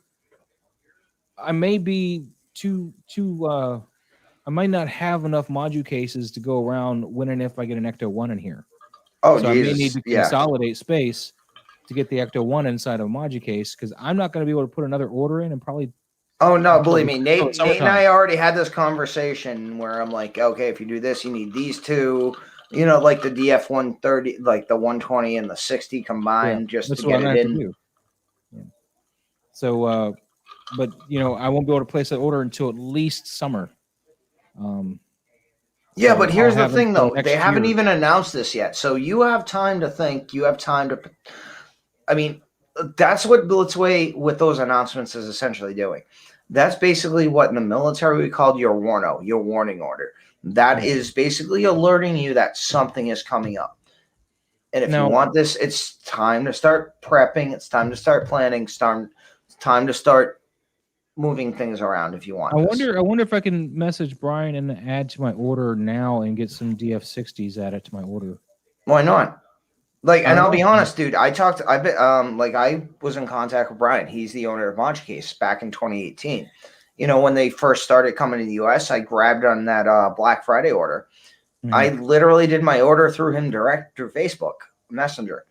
I may be I might not have enough module cases to go around when and if I get an Ecto-1 in here. Oh, so Jesus. I may need to consolidate space to get the Ecto-1 inside of a module case because I'm not going to be able to put another order in and probably. Oh, no, believe me. Nate and I already had this conversation where I'm like, okay, if you do this, you need these 2, like the DF-130, like the 120 and the 60 combined just to get it in. Yeah. So, but I won't be able to place that order until at least summer. Yeah, but here's the thing, though. They haven't even announced this yet. So you have time to think. You have time to. I mean, that's what Blitzway with those announcements is essentially doing. That's basically what in the military we called your warno, your warning order. That is basically alerting you that something is coming up. And if you want this, it's time to start prepping. It's time to start planning. It's time to start moving things around if you want. I wonder if I can message Brian and add to my order now and get some DF60s added to my order. Why not? And I'll be honest, dude. I was in contact with Brian. He's the owner of Module Case back in 2018. When they first started coming to the US, I grabbed on that Black Friday order. Mm-hmm. I literally did my order through him direct through Facebook Messenger.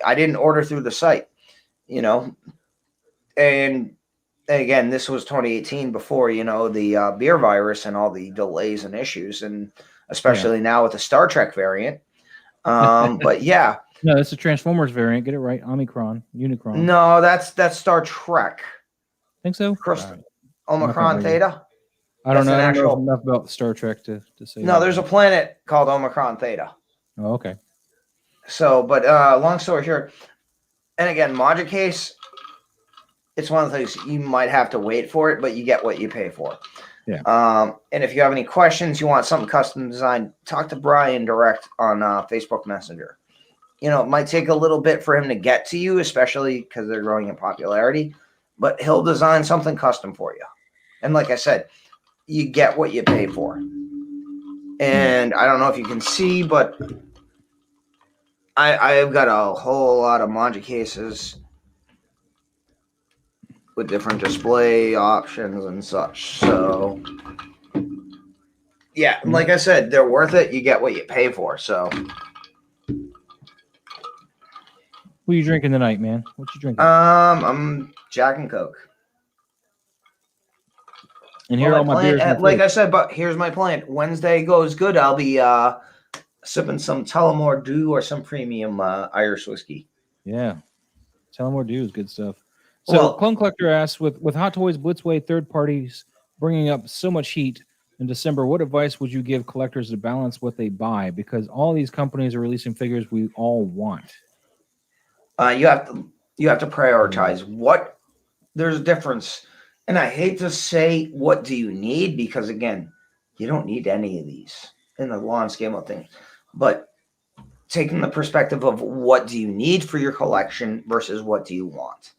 I didn't order through the site, and again, this was 2018 before, the beer virus and all the delays and issues. And especially now with the Star Trek variant. But yeah, No, that's the Transformers variant. Get it right. Unicron. no, that's Star Trek. Think so? Crust- All right. Omicron not ready. Theta. I don't That's know. an I don't know actual- enough about Star Trek to say. No, there's a planet called Omicron Theta. Oh, okay. So, but long story short, and again, Module Case, it's one of the things you might have to wait for it, but you get what you pay for. Yeah. And if you have any questions, you want something custom designed, talk to Brian direct on Facebook Messenger. You know, it might take a little bit for him to get to you, especially because they're growing in popularity, but he'll design something custom for you. And like I said, you get what you pay for. And I don't know if you can see, but I've got a whole lot of Module Cases with different display options and such. So, yeah, like I said, they're worth it. You get what you pay for. So, What are you drinking tonight, man? What you drinking? I'm Jack and Coke. And here are all my beers. in the Like fridge. I said, but here's my plan. Wednesday goes good. I'll be sipping some Tullamore Dew or some premium Irish whiskey. Yeah. Tell them more dues. Good stuff. So, Well- Clone Collector asks, with Hot Toys, Blitzway, third parties bringing up so much heat in December, what advice would you give collectors to balance what they buy? Because all these companies are releasing figures we all want. You have to prioritize what. There's a difference, and I hate to say what do you need, because again, you don't need any of these in the long scheme of things. But taking the perspective of what do you need for your collection versus what do you want.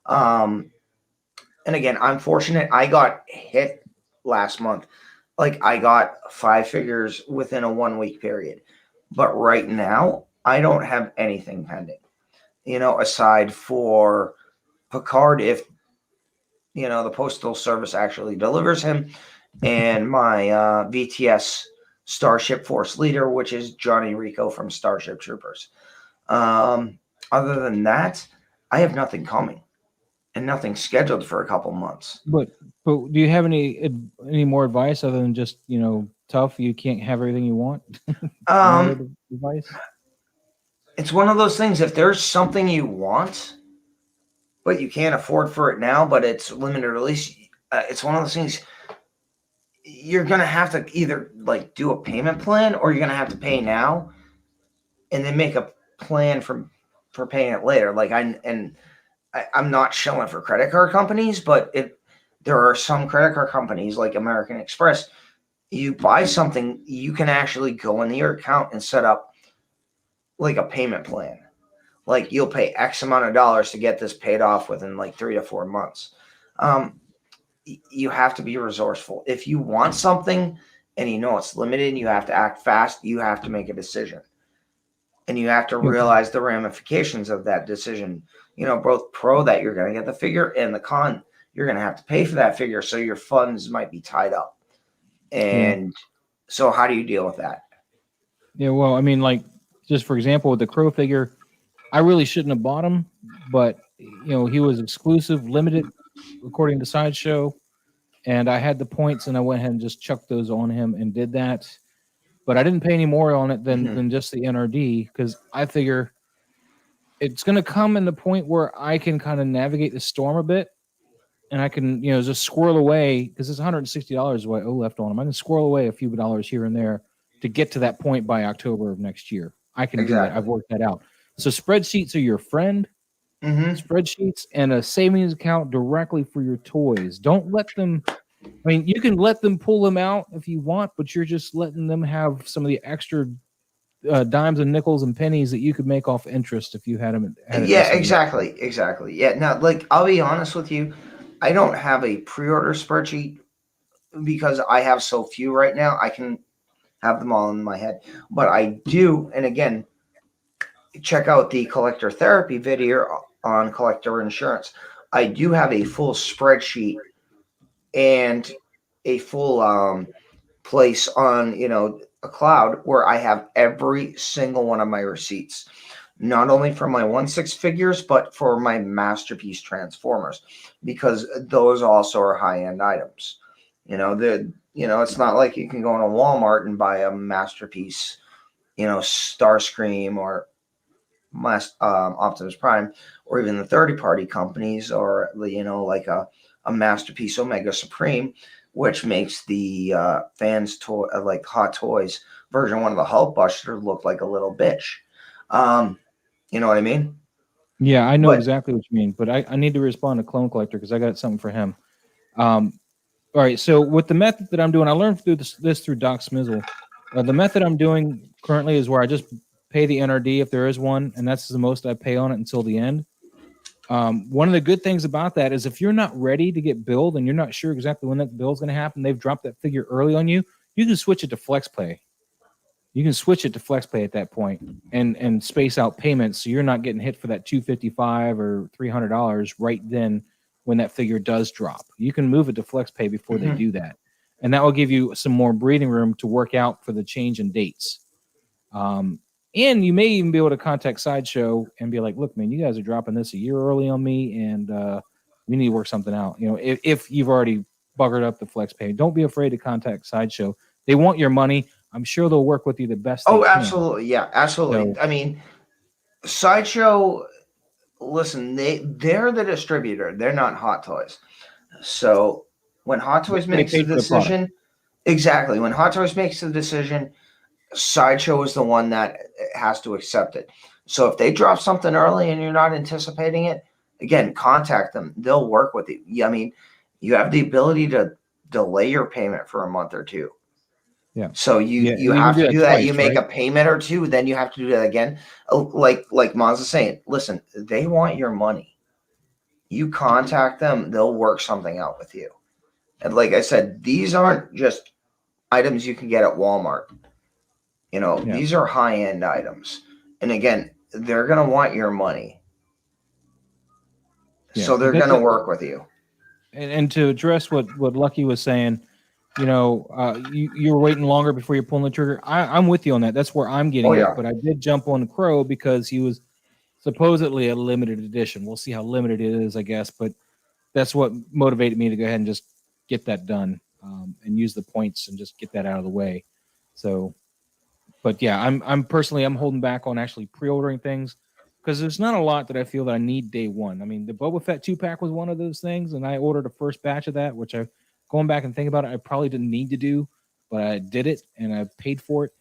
And again, I'm fortunate. I got hit last month. Like, I got 5 figures within a 1 week period. But right now, I don't have anything pending. You know, aside for Picard, if, you know, the Postal Service actually delivers him, and my VTS Starship Force leader, which is Johnny Rico from Starship Troopers. Other than that, I have nothing coming and nothing scheduled for a couple months. But do you have any more advice other than just, you know, tough, you can't have everything you want? Advice? It's one of those things. If there's something you want, but you can't afford for it now, but it's limited release, it's one of those things. You're gonna have to either like do a payment plan, or you're gonna have to pay now, and then make a plan for paying it later. Like I'm not shilling for credit card companies, but there are some credit card companies like American Express. You buy something, you can actually go into your account and set up like a payment plan. Like, you'll pay X amount of dollars to get this paid off within like 3 to 4 months. You have to be resourceful. If you want something and you know it's limited, you have to act fast. You have to make a decision, and you have to realize the ramifications of that decision. You know, both pro that you're going to get the figure, and the con, you're going to have to pay for that figure. So your funds might be tied up. And so how do you deal with that? Yeah, well, I mean, like, just for example, with the Crow figure, I really shouldn't have bought him, but, you know, he was exclusive, limited, according to Sideshow, and I had the points, and I went ahead and just chucked those on him and did that. But I didn't pay any more on it than just the NRD, because I figure it's going to come in the point where I can kind of navigate the storm a bit, and I can, you know, just squirrel away, because it's $160 is what I owe left on him. I can squirrel away a few dollars here and there to get to that point by October of next year. I can do that. I've worked that out. So spreadsheets are your friend. Spreadsheets and a savings account directly for your toys. Don't let them. I mean, you can let them pull them out if you want, but you're just letting them have some of the extra dimes and nickels and pennies that you could make off interest if you had them. Exactly. Yeah. Now, like, I'll be honest with you, I don't have a pre-order spreadsheet because I have so few right now. I can have them all in my head, but I do. And again, check out the collector therapy video on collector insurance. I do have a full spreadsheet and a full place on, you know, a cloud where I have every single one of my receipts, not only for my 1/6 figures, but for my masterpiece Transformers, because those also are high-end items. It's not like you can go into Walmart and buy a masterpiece, Starscream or Optimus Prime, or even the third-party companies, or like a masterpiece Omega Supreme, which makes the fans toy like Hot Toys version 1 of the Hulkbuster look like a little bitch. You know what I mean? Yeah, I know But- exactly what you mean, but I need to respond to Clone Collector because I got something for him. All right, so with the method that I'm doing, I learned through this through Doc Smizzle. The method I'm doing currently is where I just pay the NRD if there is one, and that's the most I pay on it until the end. One of the good things about that is if you're not ready to get billed and you're not sure exactly when that bill is going to happen, they've dropped that figure early on you, you can switch it to FlexPay. You can switch it to FlexPay at that point and space out payments so you're not getting hit for that $255 or $300 right then when that figure does drop. You can move it to FlexPay before they do that. And that will give you some more breathing room to work out for the change in dates. And you may even be able to contact Sideshow and be like, look, man, you guys are dropping this a year early on me, and we need to work something out. If you've already buggered up the FlexPay, don't be afraid to contact Sideshow. They want your money. I'm sure they'll work with you the best they can. Absolutely. Yeah, absolutely. So, I mean, Sideshow, listen, they're the distributor. They're not Hot Toys. So when Hot Toys makes the decision, exactly. When Hot Toys makes the decision, Sideshow is the one that has to accept it. So if they drop something early and you're not anticipating it, again, contact them. They'll work with you. I mean, you have the ability to delay your payment for a month or two. Yeah. So you have to do that. Twice, you make right? a payment or two, then you have to do that again. Like Maz is saying, listen, they want your money. You contact them, they'll work something out with you. And like I said, these aren't just items you can get at Walmart. These are high-end items. And again, they're going to want your money. Yeah. So they're going to work with you. And to address what Lucky was saying, you were waiting longer before you're pulling the trigger. I'm with you on that. That's where I'm getting it. But I did jump on Crow because he was supposedly a limited edition. We'll see how limited it is, I guess. But that's what motivated me to go ahead and just get that done and use the points and just get that out of the way. So, but yeah, I'm personally holding back on actually pre-ordering things because there's not a lot that I feel that I need day one. I mean, the Boba Fett 2-pack was one of those things, and I ordered a first batch of that, which going back and thinking about it, I probably didn't need to do, but I did it and I paid for it.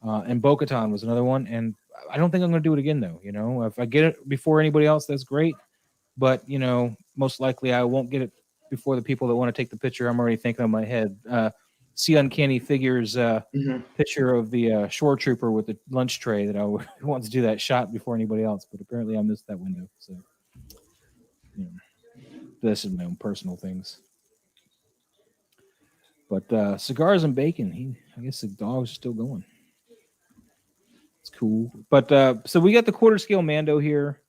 And Bo-Katan was another one, and I don't think I'm going to do it again though. If I get it before anybody else, that's great. But most likely I won't get it before the people that want to take the picture. I'm already thinking in my head. See Uncanny Figures picture of the shore trooper with the lunch tray that I want to do that shot before anybody else, but apparently I missed that window. So this is my own personal things. But Cigars and Bacon, I guess the dog's still going. It's cool. But so we got the quarter scale Mando here.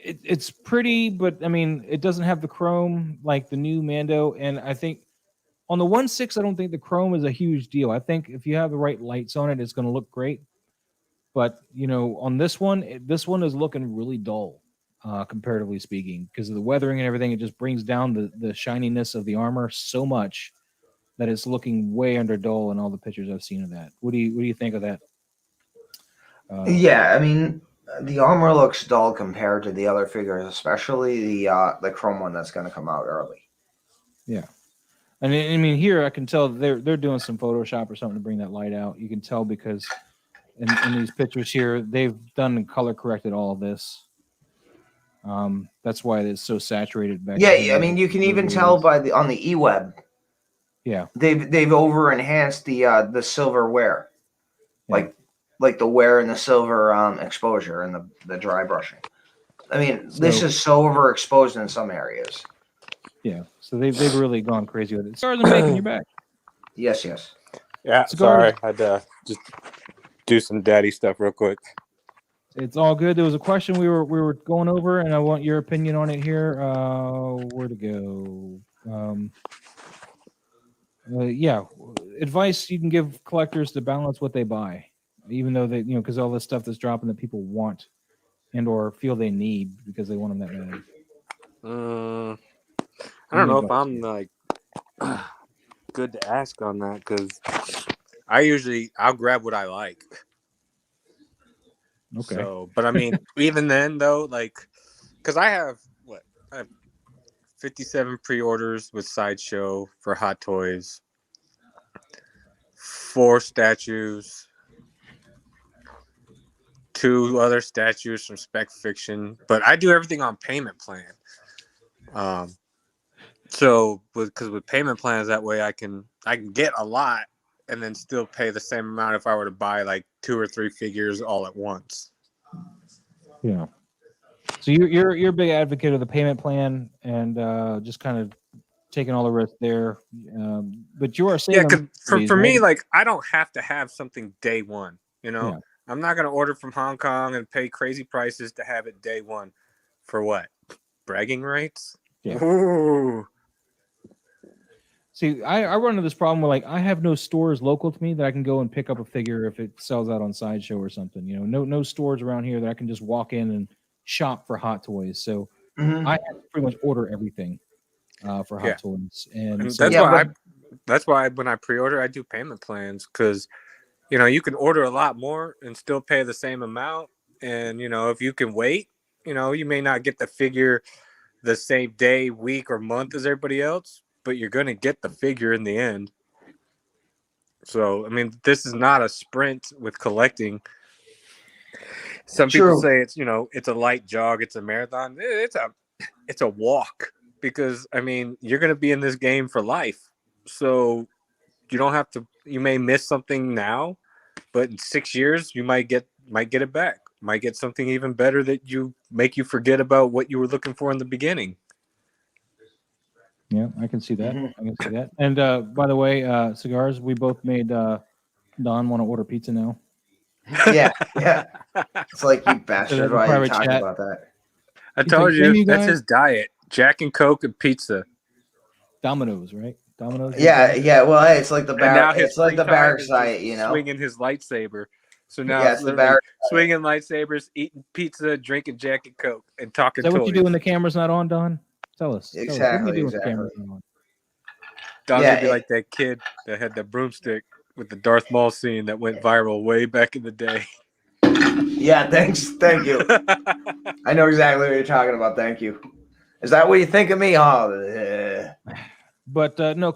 It's pretty, but I mean, it doesn't have the chrome like the new Mando, and I think on the 1.6, I don't think the chrome is a huge deal. I think if you have the right lights on it, it's going to look great. But, on this one is looking really dull, comparatively speaking, because of the weathering and everything. It just brings down the shininess of the armor so much that it's looking way under dull in all the pictures I've seen of that. What do you think of that? Yeah, I mean, the armor looks dull compared to the other figures, especially the chrome one that's going to come out early. Yeah. And I mean, here I can tell they're doing some Photoshop or something to bring that light out. You can tell because in these pictures here, they've done and color corrected all of this. That's why it's so saturated back. Yeah, I mean, you can even tell on the eWeb. Yeah, they've over enhanced the silver wear, like the wear and the silver exposure and the dry brushing. I mean, this is so overexposed in some areas. Yeah, so they've really gone crazy with it. Cigars and Bacon, you're back. Yes. Yeah, Cigars. sorry. I had to just do some daddy stuff real quick. It's all good. There was a question we were going over, and I want your opinion on it here. Where to go? Yeah, advice you can give collectors to balance what they buy, even though they, because all this stuff that's dropping that people want and or feel they need because they want them that bad. I don't know if I'm like Good to ask on that because I'll grab what I like. Okay. So, but I mean, even then though, like, because I have 57 pre-orders with Sideshow for Hot Toys, 4 statues, 2 other statues from Spec Fiction, but I do everything on payment plan. So because with payment plans, that way I can get a lot and then still pay the same amount if I were to buy like 2 or 3 figures all at once. Yeah. So you're a big advocate of the payment plan and just kind of taking all the risk there. But you are saying, yeah, because for me, like I don't have to have something day one. You know, Yeah. I'm not going to order from Hong Kong and pay crazy prices to have it day one. For what? Bragging rights? Yeah. Ooh. See, I run into this problem where like I have no stores local to me that I can go and pick up a figure if it sells out on Sideshow or something. You know, no stores around here that I can just walk in and shop for Hot Toys. So I have to pretty much order everything for Hot Toys, and so, that's why when I pre-order, I do payment plans because you know you can order a lot more and still pay the same amount. And you know if you can wait, you know you may not get the figure the same day, week, or month as everybody else, but you're going to get the figure in the end. So, I mean, this is not a sprint with collecting. Some people say it's, you know, it's a light jog, it's a marathon. It's a walk because, I mean, you're going to be in this game for life. So you don't have to, you may miss something now, but in 6 years, you might get it back. Might get something even better that you forget about what you were looking for in the beginning. Yeah, I can see that. I can see that. And by the way, Cigars, we both made Don want to order pizza now. Yeah. It's like, you bastard, why are you talking about that? I told you, that's his diet. Jack and Coke and pizza. Domino's, right? Domino's. Yeah. Well, hey, it's like the it's like the Barracks diet, you know, swinging his lightsaber. So now it's literally swinging lightsabers, eating pizza, drinking Jack and Coke, and talking. Is that what you do when the camera's not on, Don? Tell us. Exactly. Don's gonna be like that kid that had the broomstick with the Darth Maul scene that went viral way back in the day. Yeah, thank you. I know exactly what you're talking about. Thank you. Is that what you think of me? Oh, but no,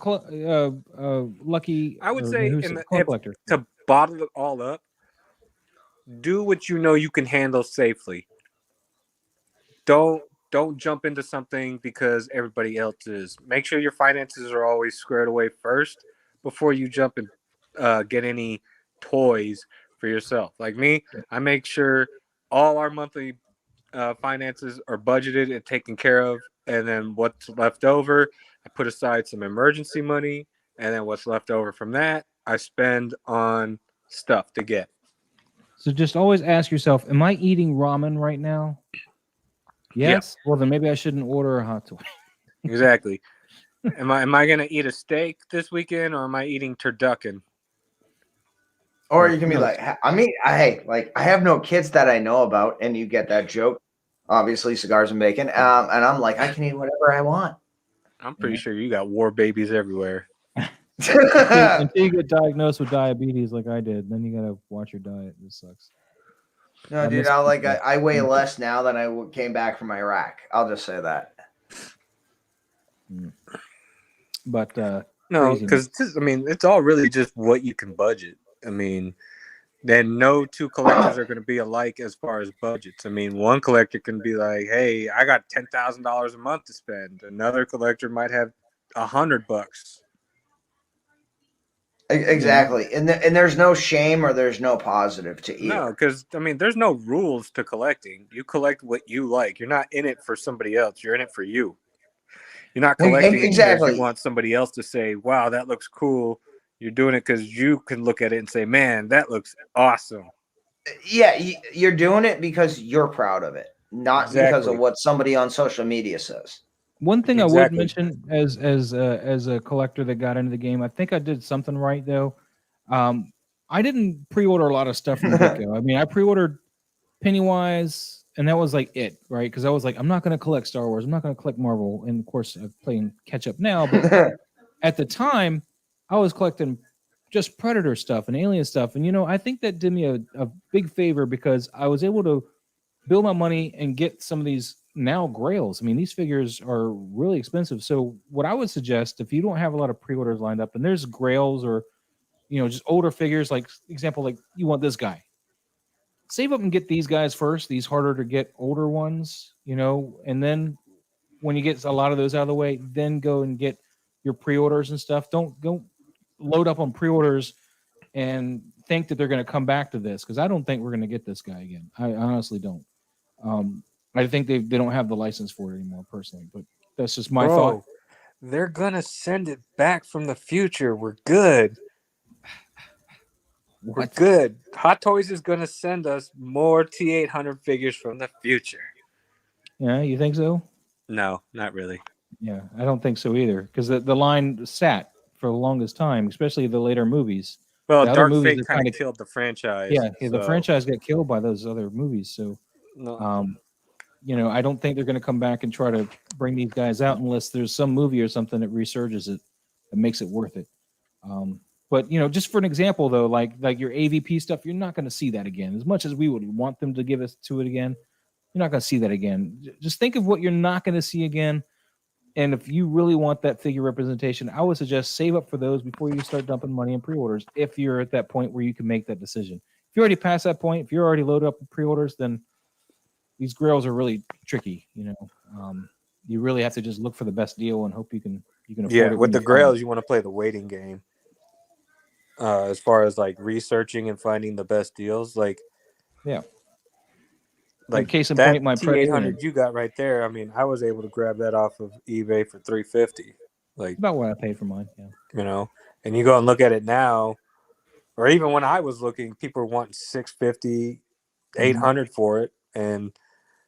Lucky. I would say to bottle it all up, do what you know you can handle safely. Don't jump into something because everybody else is. Make sure your finances are always squared away first before you jump and get any toys for yourself. Like me, I make sure all our monthly finances are budgeted and taken care of, and then what's left over, I put aside some emergency money, and then what's left over from that, I spend on stuff to get. So just always ask yourself, am I eating ramen right now? Yes. Yeah. Well, then maybe I shouldn't order a Hot Toy. Exactly. Am I going to eat a steak this weekend, or am I eating turducken? Or you can be like, I mean, I have no kids that I know about, and you get that joke. Obviously, Cigars and Bacon. And I'm like, I can eat whatever I want. I'm pretty sure you got war babies everywhere. Until you get diagnosed with diabetes like I did, then you got to watch your diet. This sucks. No, dude, I weigh less now than I came back from Iraq. I'll just say that. But no, because I mean, it's all really just what you can budget. I mean, then no two collectors are going to be alike as far as budgets. I mean, one collector can be like, "Hey, I got $10,000 a month to spend." Another collector might have $100. Exactly, and there's no shame or there's no positive to either. No, because I mean, there's no rules to collecting. You collect what you like. You're not in it for somebody else. You're in it for you. You're not collecting because you want somebody else to say, "Wow, that looks cool." You're doing it because you can look at it and say, "Man, that looks awesome." Yeah, you're doing it because you're proud of it, not because of what somebody on social media says. One thing I would mention as a collector that got into the game, I think I did something right though. I didn't pre-order a lot of stuff from the get-go. I mean, I pre-ordered Pennywise, and that was like it, right? Because I was like, I'm not going to collect Star Wars, I'm not going to collect Marvel, and of course, I'm playing catch up now. But at the time, I was collecting just Predator stuff and Alien stuff. And, I think that did me a big favor because I was able to build my money and get some of these now grails. I mean, these figures are really expensive. So what I would suggest, if you don't have a lot of pre-orders lined up and there's grails or, just older figures, like example, like you want this guy, save up and get these guys first, these harder to get older ones, and then when you get a lot of those out of the way, then go and get your pre-orders and stuff. Don't load up on pre-orders and think that they're going to come back to this, because I don't think we're going to get this guy again. I honestly don't. I think they don't have the license for it anymore, personally, but that's just my thought. They're gonna send it back from the future. We're good. We're good. Hot Toys is gonna send us more T800 figures from the future. Yeah, you think so? No, not really. Yeah, I don't think so either, because the line sat for the longest time, especially the later movies. Well, The other Dark movies Fate that kind of killed the franchise. Yeah, the franchise got killed by those other movies. So, No. I don't think they're going to come back and try to bring these guys out unless there's some movie or something that resurges it and makes it worth it. But just for an example, though, like your AVP stuff, you're not going to see that again. As much as we would want them to give us to it again, you're not going to see that again. Just think of what you're not going to see again. And if you really want that figure representation, I would suggest save up for those before you start dumping money in pre-orders. If you're at that point where you can make that decision, if you're already past that point, if you're already loaded up with pre-orders, then these grails are really tricky. You really have to just look for the best deal and hope you can afford it. Yeah, with when the you find grails, it. you want to play the waiting game. As far as like researching and finding the best deals, like case in that point, my T800 you got right there. I mean, I was able to grab that off of eBay for $350. Like about what I paid for mine. Yeah. And you go and look at it now, or even when I was looking, people were wanting $650, $800 for it, and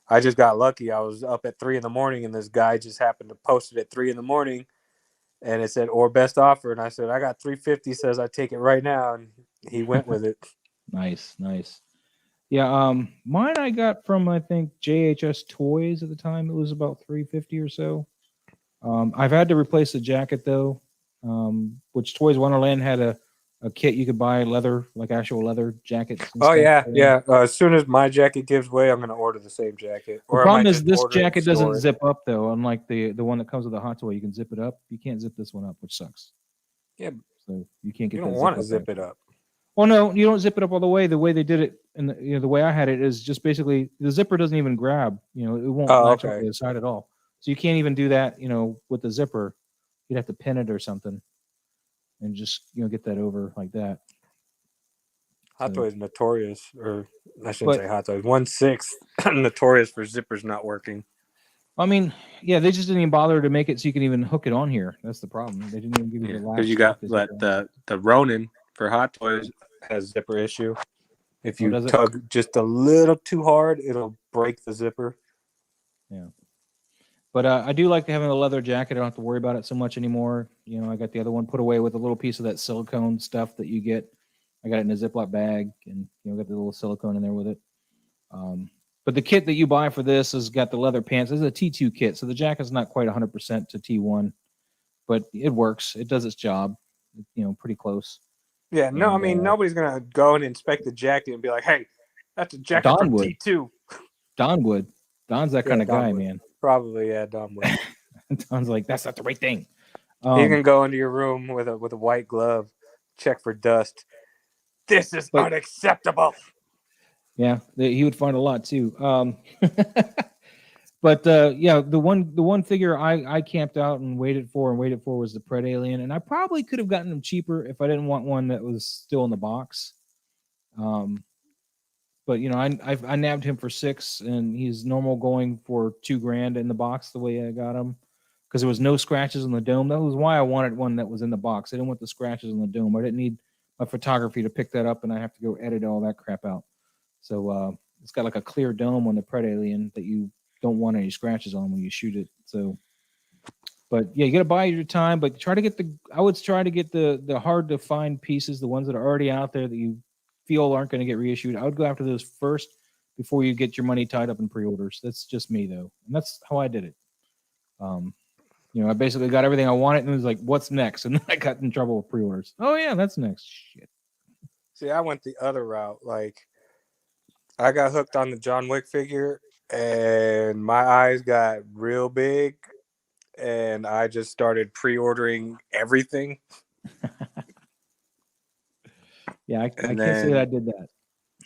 I just got lucky. I was up at 3 a.m, and this guy just happened to post it at 3 a.m, and it said or best offer, and I said I got $350. Says I take it right now, and he went with it. Nice. Yeah, mine I got from I think JHS Toys at the time. It was about $350 or so. I've had to replace the jacket though, which Toys Wonderland had a kit you could buy leather, like actual leather jackets. And Oh stuff. yeah. As soon as my jacket gives way, I'm going to order the same jacket. The problem is this jacket doesn't zip up though, unlike the one that comes with the Hot Toy. You can zip it up. You can't zip this one up, which sucks. Yeah, so you can't get. You don't want to zip it up. Well, no, you don't zip it up all the way. The way they did it, and the way I had it is just basically the zipper doesn't even grab. It won't latch up to the side at all. So you can't even do that. With the zipper, you'd have to pin it or something, and just get that over like that. Hot Toys notorious, or I shouldn't say Hot Toys. 1/6 notorious for zippers not working. I mean, yeah, they just didn't even bother to make it so you can even hook it on here. That's the problem. They didn't even give you the latch. Because you got the Ronin for Hot Toys has zipper issue. If you tug just a little too hard, it'll break the zipper. Yeah. But I do like having a leather jacket. I don't have to worry about it so much anymore. I got the other one put away with a little piece of that silicone stuff that you get. I got it in a Ziploc bag, and got the little silicone in there with it. But the kit that you buy for this has got the leather pants. This is a T2 kit, so the jacket's not quite 100% to T1, but it works. It does its job. Pretty close. Yeah, no, I mean nobody's gonna go and inspect the jacket and be like, "Hey, that's a jacket from T2." Don would. Don's that kind of guy, man. Probably, yeah, Don would. Don's like, that's not the right thing. You can go into your room with a white glove, check for dust. This is unacceptable. Yeah, he would find a lot too. But the one figure I camped out and waited for was the Pred Alien, and I probably could have gotten him cheaper if I didn't want one that was still in the box. But I nabbed him for $6, and he's normal going for $2,000 in the box the way I got him, because there was no scratches on the dome. That was why I wanted one that was in the box. I didn't want the scratches on the dome. I didn't need my photography to pick that up, and I have to go edit all that crap out. So it's got like a clear dome on the Pred Alien that you don't want any scratches on when you shoot it. So, but yeah, you got to buy your time, but I would try to get the hard to find pieces, the ones that are already out there that you feel aren't going to get reissued. I would go after those first before you get your money tied up in pre-orders. That's just me though. And that's how I did it. I basically got everything I wanted, and it was like, what's next? And then I got in trouble with pre-orders. Oh yeah, that's next. Shit. See, I went the other route. Like, I got hooked on the John Wick figure, and my eyes got real big, and I just started pre-ordering everything. Yeah, I can't say that I did that.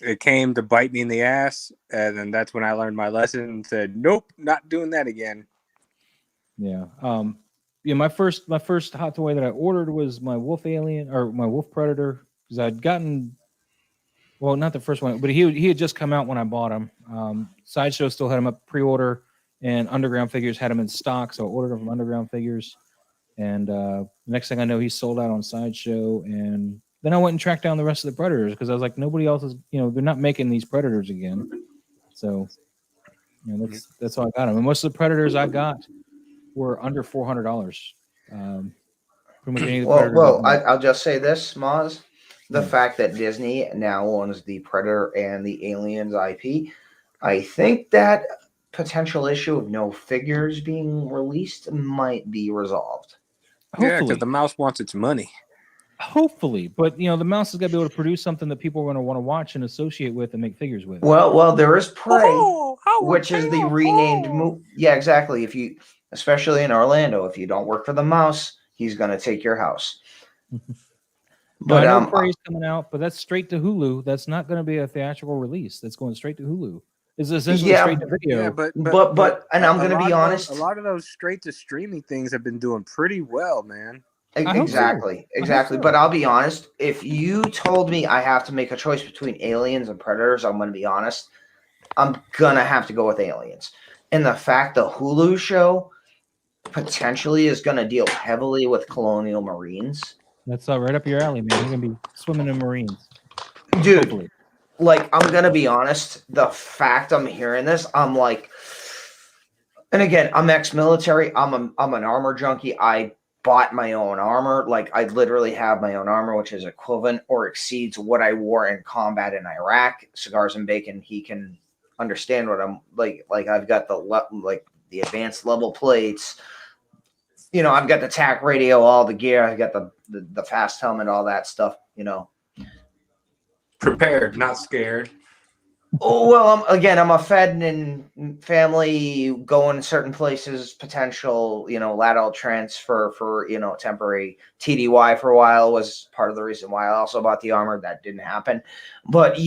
It came to bite me in the ass, and then that's when I learned my lesson and said, "Nope, not doing that again." Yeah. My first hot toy that I ordered was my Wolf Alien or my Wolf Predator, because I'd gotten, well, not the first one, but he had just come out when I bought him. Sideshow still had him up pre-order, and Underground Figures had him in stock, so I ordered him from Underground Figures. And the next thing I know, he sold out on Sideshow, and then I went and tracked down the rest of the Predators, because I was like, nobody else is, they're not making these Predators again. So, that's how I got them. And most of the Predators I got were under $400. Pretty much any of the Predators. Well, I'll just say this, Maz. The fact that Disney now owns the Predator and the Aliens IP, I think that potential issue of no figures being released might be resolved. Hopefully. Yeah, because the mouse wants its money. Hopefully, but the mouse has got to be able to produce something that people are going to want to watch and associate with and make figures with. Well, there is Prey, which is the renamed movie. Yeah, exactly. Especially in Orlando, if you don't work for the mouse, he's going to take your house. But I know Prey's coming out, but that's straight to Hulu. That's not going to be a theatrical release. That's going straight to Hulu. It's essentially straight to video. Yeah, but and I'm going to be honest. A lot of those straight to streaming things have been doing pretty well, man. Exactly. But I'll be honest. If you told me I have to make a choice between Aliens and Predators, I'm going to be honest. I'm going to have to go with Aliens. And the fact the Hulu show potentially is going to deal heavily with Colonial Marines. That's right up your alley, man. You're going to be swimming in Marines. Dude, hopefully. Like, I'm going to be honest. The fact I'm hearing this, I'm like, and again, I'm ex-military. I'm an armor junkie. I bought my own armor. Like, I literally have my own armor, which is equivalent or exceeds what I wore in combat in Iraq. Cigars and Bacon, he can understand what I'm like. Like, I've got the advanced level plates. I've got the TAC radio, all the gear. I've got the fast helmet, all that stuff. Prepared, not scared. Oh, well, I'm a Fed and family going certain places, potential, lateral transfer for, temporary TDY for a while was part of the reason why I also bought the armor. That didn't happen. But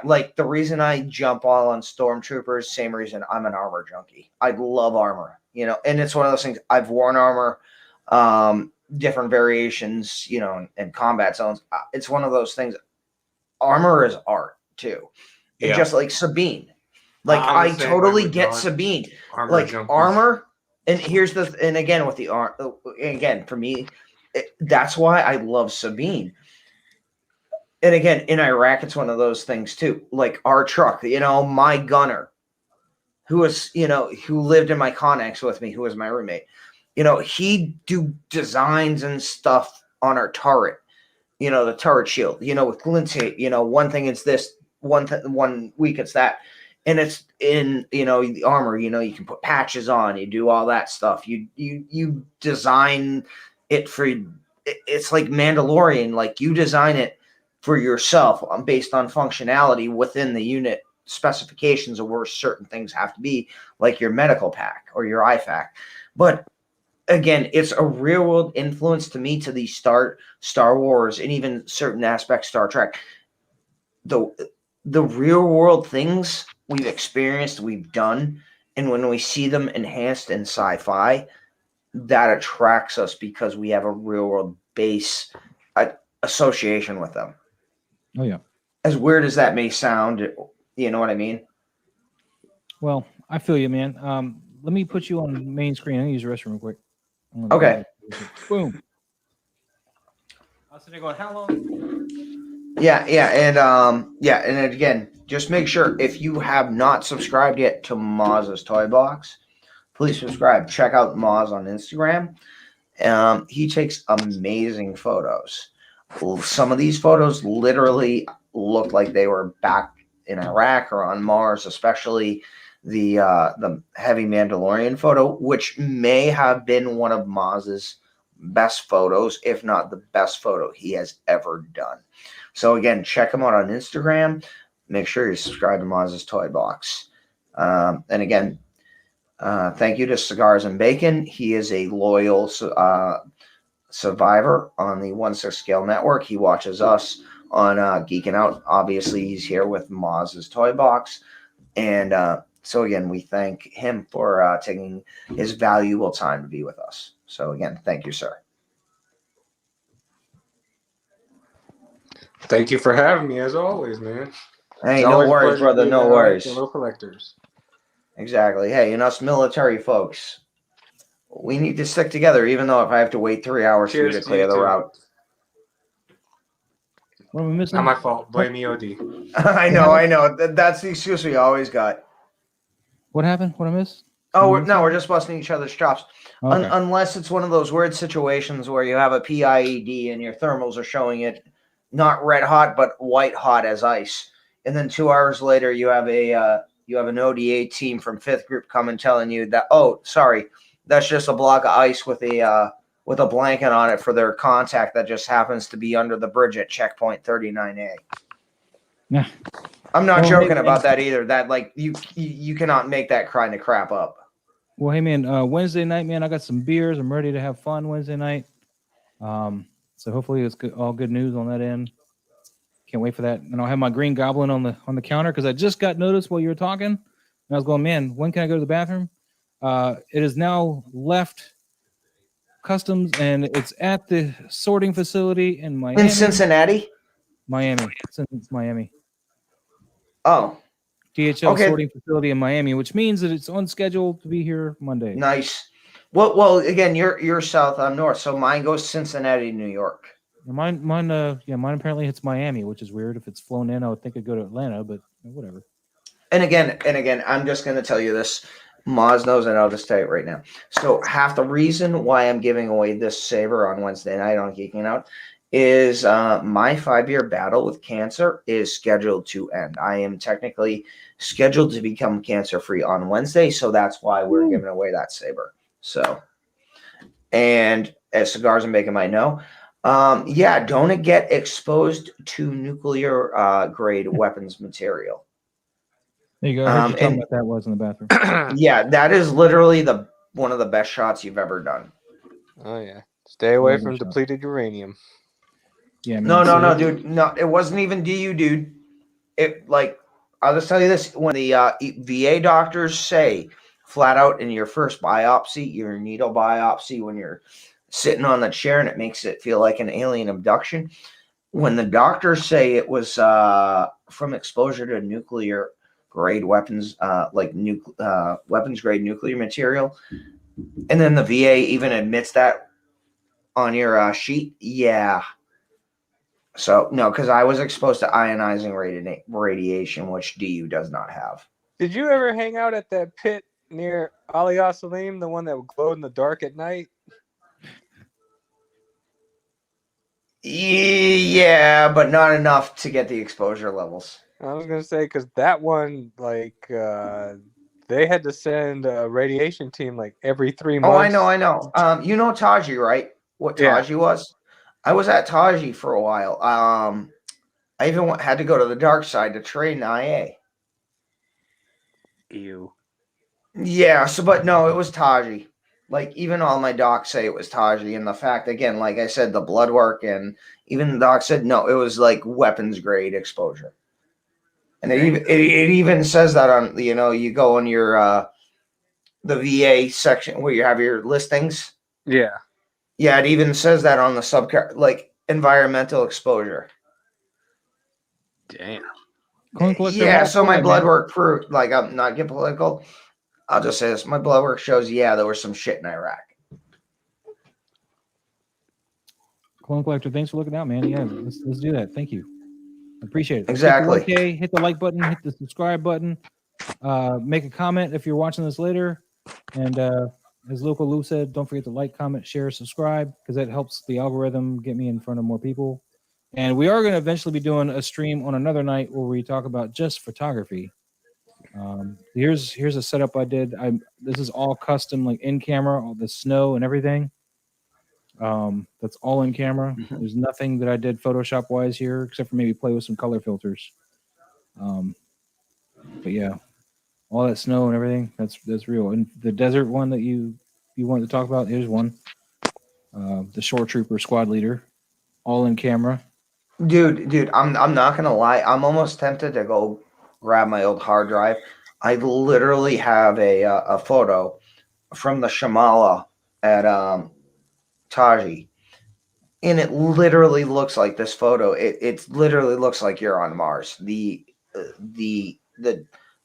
like the reason I jump all on Stormtroopers, same reason I'm an armor junkie. I love armor, and it's one of those things. I've worn armor, different variations, in combat zones. It's one of those things. Armor is art too. Yeah. Just like Sabine. Like, I totally get Sabine. Like armor. And again, with the art, again, for me, that's why I love Sabine. And again, in Iraq, it's one of those things too. Like our truck, my gunner, who lived in my Connex with me, who was my roommate, he'd do designs and stuff on our turret. The turret shield, with glint tape, one thing it's this, one week it's that. And it's in, the armor, you can put patches on, you do all that stuff. You design it it's like Mandalorian, like you design it for yourself based on functionality within the unit specifications of where certain things have to be, like your medical pack or your IFAC. But again, it's a real world influence to me to the Star Wars and even certain aspects Star Trek. The real world things we've experienced, we've done, and when we see them enhanced in sci-fi, that attracts us because we have a real world base association with them. Oh yeah. As weird as that may sound, you know what I mean? Well, I feel you, man. Let me put you on the main screen. I need to use the restroom real quick. Okay. Boom. I was sitting there going, how long? Yeah, and again, just make sure if you have not subscribed yet to Maz's Toy Box, please subscribe. Check out Maz on Instagram. He takes amazing photos. Some of these photos literally look like they were back in Iraq or on Mars, especially the heavy Mandalorian photo, which may have been one of Maz's best photos, if not the best photo he has ever done. So again, check him out on Instagram. Make sure you subscribe to Maz's Toy Box. And again, thank you to Cigars and Bacon. He is a loyal survivor on the 1/6 Scale Network. He watches us on Geeking Out. Obviously, he's here with Maz's Toy Box. And so again, we thank him for taking his valuable time to be with us. So again, thank you, sir. Thank you for having me, as always, man. Hey, It's no always a worries, pleasure brother. being No out worries. with fellow collectors. Exactly. Hey, and us military folks, we need to stick together, even though if I have to wait 3 hours for you Cheers to to clear you the too. route. What am I missing? Not my fault. Blame me, OD. I know. That's the excuse we always got. What happened? What I missed? Oh, Something we're missing? just busting each other's chops. Okay. Unless it's one of those weird situations where you have a PIED and your thermals are showing it not red hot but white hot as ice, and then 2 hours later you have an ODA team from 5th group coming telling you that, oh, sorry, that's just a block of ice with a blanket on it for their contact that just happens to be under the bridge at checkpoint 39A. Yeah. I'm not Well, joking hey, about that either. That, like, you cannot make that kind of crap up. Well, hey man, Wednesday night, man, I got some beers. I'm ready to have fun Wednesday night. So hopefully it's good, all good news on that end. Can't wait for that. And I'll have my green goblin on the counter because I just got noticed while you were talking. And I was going, man, when can I go to the bathroom? It is now left customs and it's at the sorting facility in Miami. In Cincinnati? Miami. It's Miami. Oh. DHL Okay. sorting facility in Miami, which means that it's on schedule to be here Monday. Nice. Well, again, you're south, I'm north, so mine goes Cincinnati, New York. Mine apparently hits Miami, which is weird. If it's flown in, I would think it'd go to Atlanta, but whatever. And again, I'm just going to tell you this. Maz knows, and I'll just tell you right now. So half the reason why I'm giving away this saber on Wednesday night on Geeking Out is my 5-year battle with cancer is scheduled to end. I am technically scheduled to become cancer-free on Wednesday, so that's why we're giving away that saber. So, and as Cigars and Bacon might know, don't get exposed to nuclear grade weapons material. There you go. I heard you talking about that was in the bathroom. Yeah, that is literally one of the best shots you've ever done. Oh yeah, stay away from depleted uranium. Yeah. No, dude. No, it wasn't even DU, dude. I'll just tell you this: when the VA doctors say flat out in your first biopsy, your needle biopsy, when you're sitting on the chair and it makes it feel like an alien abduction, when the doctors say it was from exposure to nuclear grade weapons, weapons grade nuclear material, and then the VA even admits that on your sheet, yeah. So no, because I was exposed to ionizing radiation, which DU does not have. Did you ever hang out at that pit near Ali Salim, the one that glowed in the dark at night? Yeah, but not enough to get the exposure levels. I was gonna say because that one, they had to send a radiation team like every 3 months. Oh, I know. You know Taji, right? What Taji was? I was at Taji for a while. I even had to go to the dark side to train IA. Ew. Yeah. But no, it was Taji. Like, even all my docs say it was Taji, and the fact, again, like I said, the blood work, and even the doc said no, it was like weapons grade exposure. And it even says that on, you go on your the VA section where you have your listings. Yeah. Yeah, it even says that on the like environmental exposure. Damn. Yeah, so my blood work proved, like, I'm not getting political. I'll just say this: my blood work shows, there was some shit in Iraq. Clone Collector, thanks for looking out, man. Yeah, let's do that. Thank you. I appreciate it. Exactly. Hit the like button, hit the subscribe button, make a comment if you're watching this later. And as Loco Lu said, don't forget to like, comment, share, subscribe, because that helps the algorithm get me in front of more people. And we are going to eventually be doing a stream on another night where we talk about just photography. Here's a setup I did. This is all custom, like in camera, all the snow and everything. That's all in camera. There's nothing that I did Photoshop wise here, except for maybe play with some color filters. But yeah, all that snow and everything, that's real. And the desert one that you wanted to talk about, here's one. The Shore Trooper squad leader, all in camera. Dude, I'm not gonna lie. I'm almost tempted to go grab my old hard drive. I literally have a photo from the Shamala at Taji, and it literally looks like this photo. It literally looks like you're on Mars. The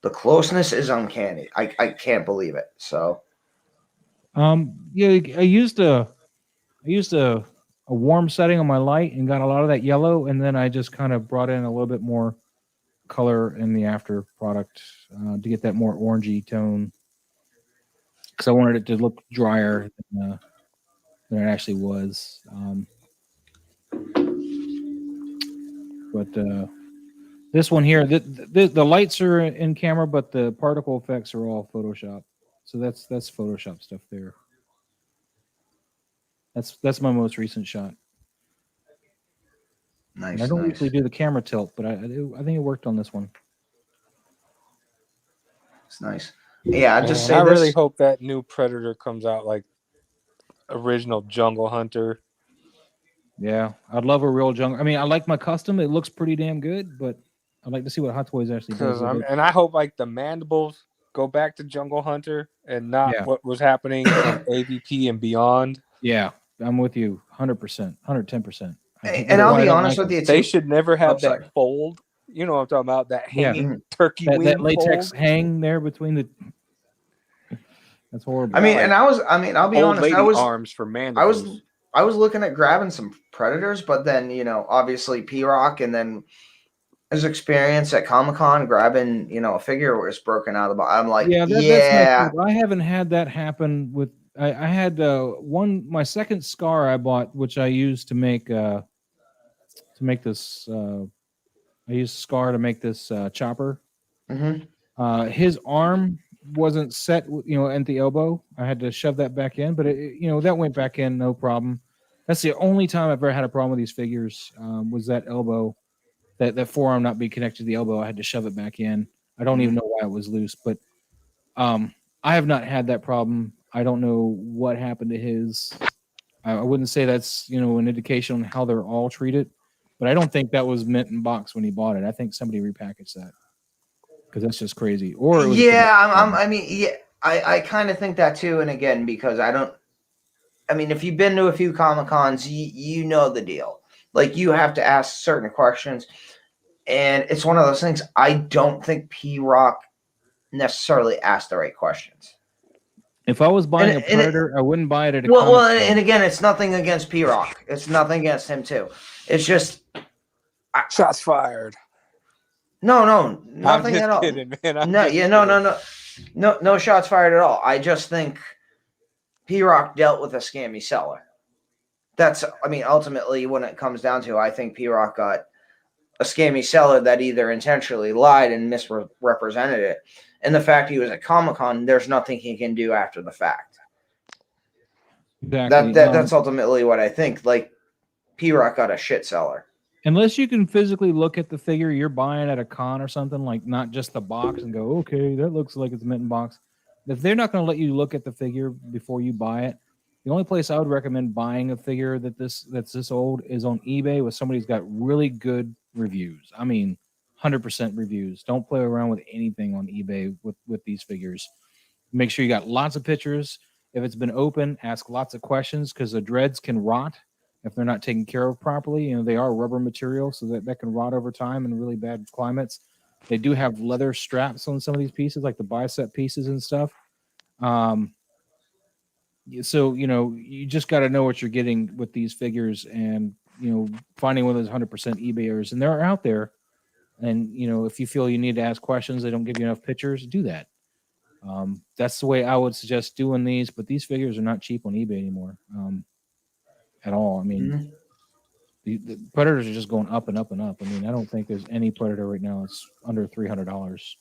closeness is uncanny. I can't believe it. So Yeah, I used a warm setting on my light and got a lot of that yellow, and then I just kind of brought in a little bit more color in the after product to get that more orangey tone, because I wanted it to look drier than it actually was. But this one here, the lights are in camera, but the particle effects are all Photoshop. So that's Photoshop stuff there. That's my most recent shot. nice. And I don't nice. usually do the camera tilt, but I think it worked on this one. It's nice. Yeah, I just say I this. really hope that new Predator comes out like original Jungle Hunter. Yeah, I'd love a real jungle. I mean, I like my custom; it looks pretty damn good, but I'd like to see what Hot Toys actually does. And I hope like the mandibles go back to Jungle Hunter and not what was happening from AVP and beyond. Yeah, I'm with you, 100%, 110%. And I'll be honest with you, too. They should never have that fold. You know what I'm talking about? That hanging turkey wing, that latex fold. hang there between the. That's horrible. I mean, and I'll be old honest. lady arms for mandibles. I was looking at grabbing some Predators, but then obviously P-Rock, and then his experience at Comic-Con grabbing a figure where it's broken out of the box. I'm like, that's I haven't had that happen with. I had my second Scar I bought, which I used to make this. I used Scar to make this chopper. Mm-hmm. His arm wasn't set, at the elbow. I had to shove that back in, but that went back in no problem. That's the only time I've ever had a problem with these figures. Was that elbow, that forearm not being connected to the elbow. I had to shove it back in. I don't even know why it was loose, but I have not had that problem. I don't know what happened to his. I wouldn't say that's an indication on how they're all treated, but I don't think that was mint in box when he bought it. I think somebody repackaged that, because that's just crazy. Or it was I kind of think that too. And again, because if you've been to a few Comic-Cons, you know the deal. Like, you have to ask certain questions, and it's one of those things. I don't think P-Rock necessarily asked the right questions. If I was buying a Predator, I wouldn't buy it at a Well, and again, it's nothing against P-Rock. It's nothing against him too. It's just shots fired. No, nothing at all. Kidding, man. No shots fired at all. I just think P-Rock dealt with a scammy seller. Ultimately, when it comes down to it, I think P-Rock got a scammy seller that either intentionally lied and misrepresented it. And the fact he was at Comic-Con, there's nothing he can do after the fact. Exactly. That's ultimately what I think. Like, P-Rock got a shit seller. Unless you can physically look at the figure you're buying at a con or something, like not just the box and go, okay, that looks like it's a mint box. If they're not going to let you look at the figure before you buy it, the only place I would recommend buying a figure that's this old is on eBay with somebody who's got really good reviews. 100% reviews. Don't play around with anything on eBay with these figures. Make sure you got lots of pictures. If it's been open, ask lots of questions, because the dreads can rot if they're not taken care of properly. They are rubber material, so that can rot over time in really bad climates. They do have leather straps on some of these pieces, like the bicep pieces and stuff. So, you just got to know what you're getting with these figures, and, finding one of those 100% eBayers, and they're out there. And, if you feel you need to ask questions, they don't give you enough pictures, do that. That's the way I would suggest doing these, but these figures are not cheap on eBay anymore. At all. The Predators are just going up and up and up. I don't think there's any Predator right now that's under $300.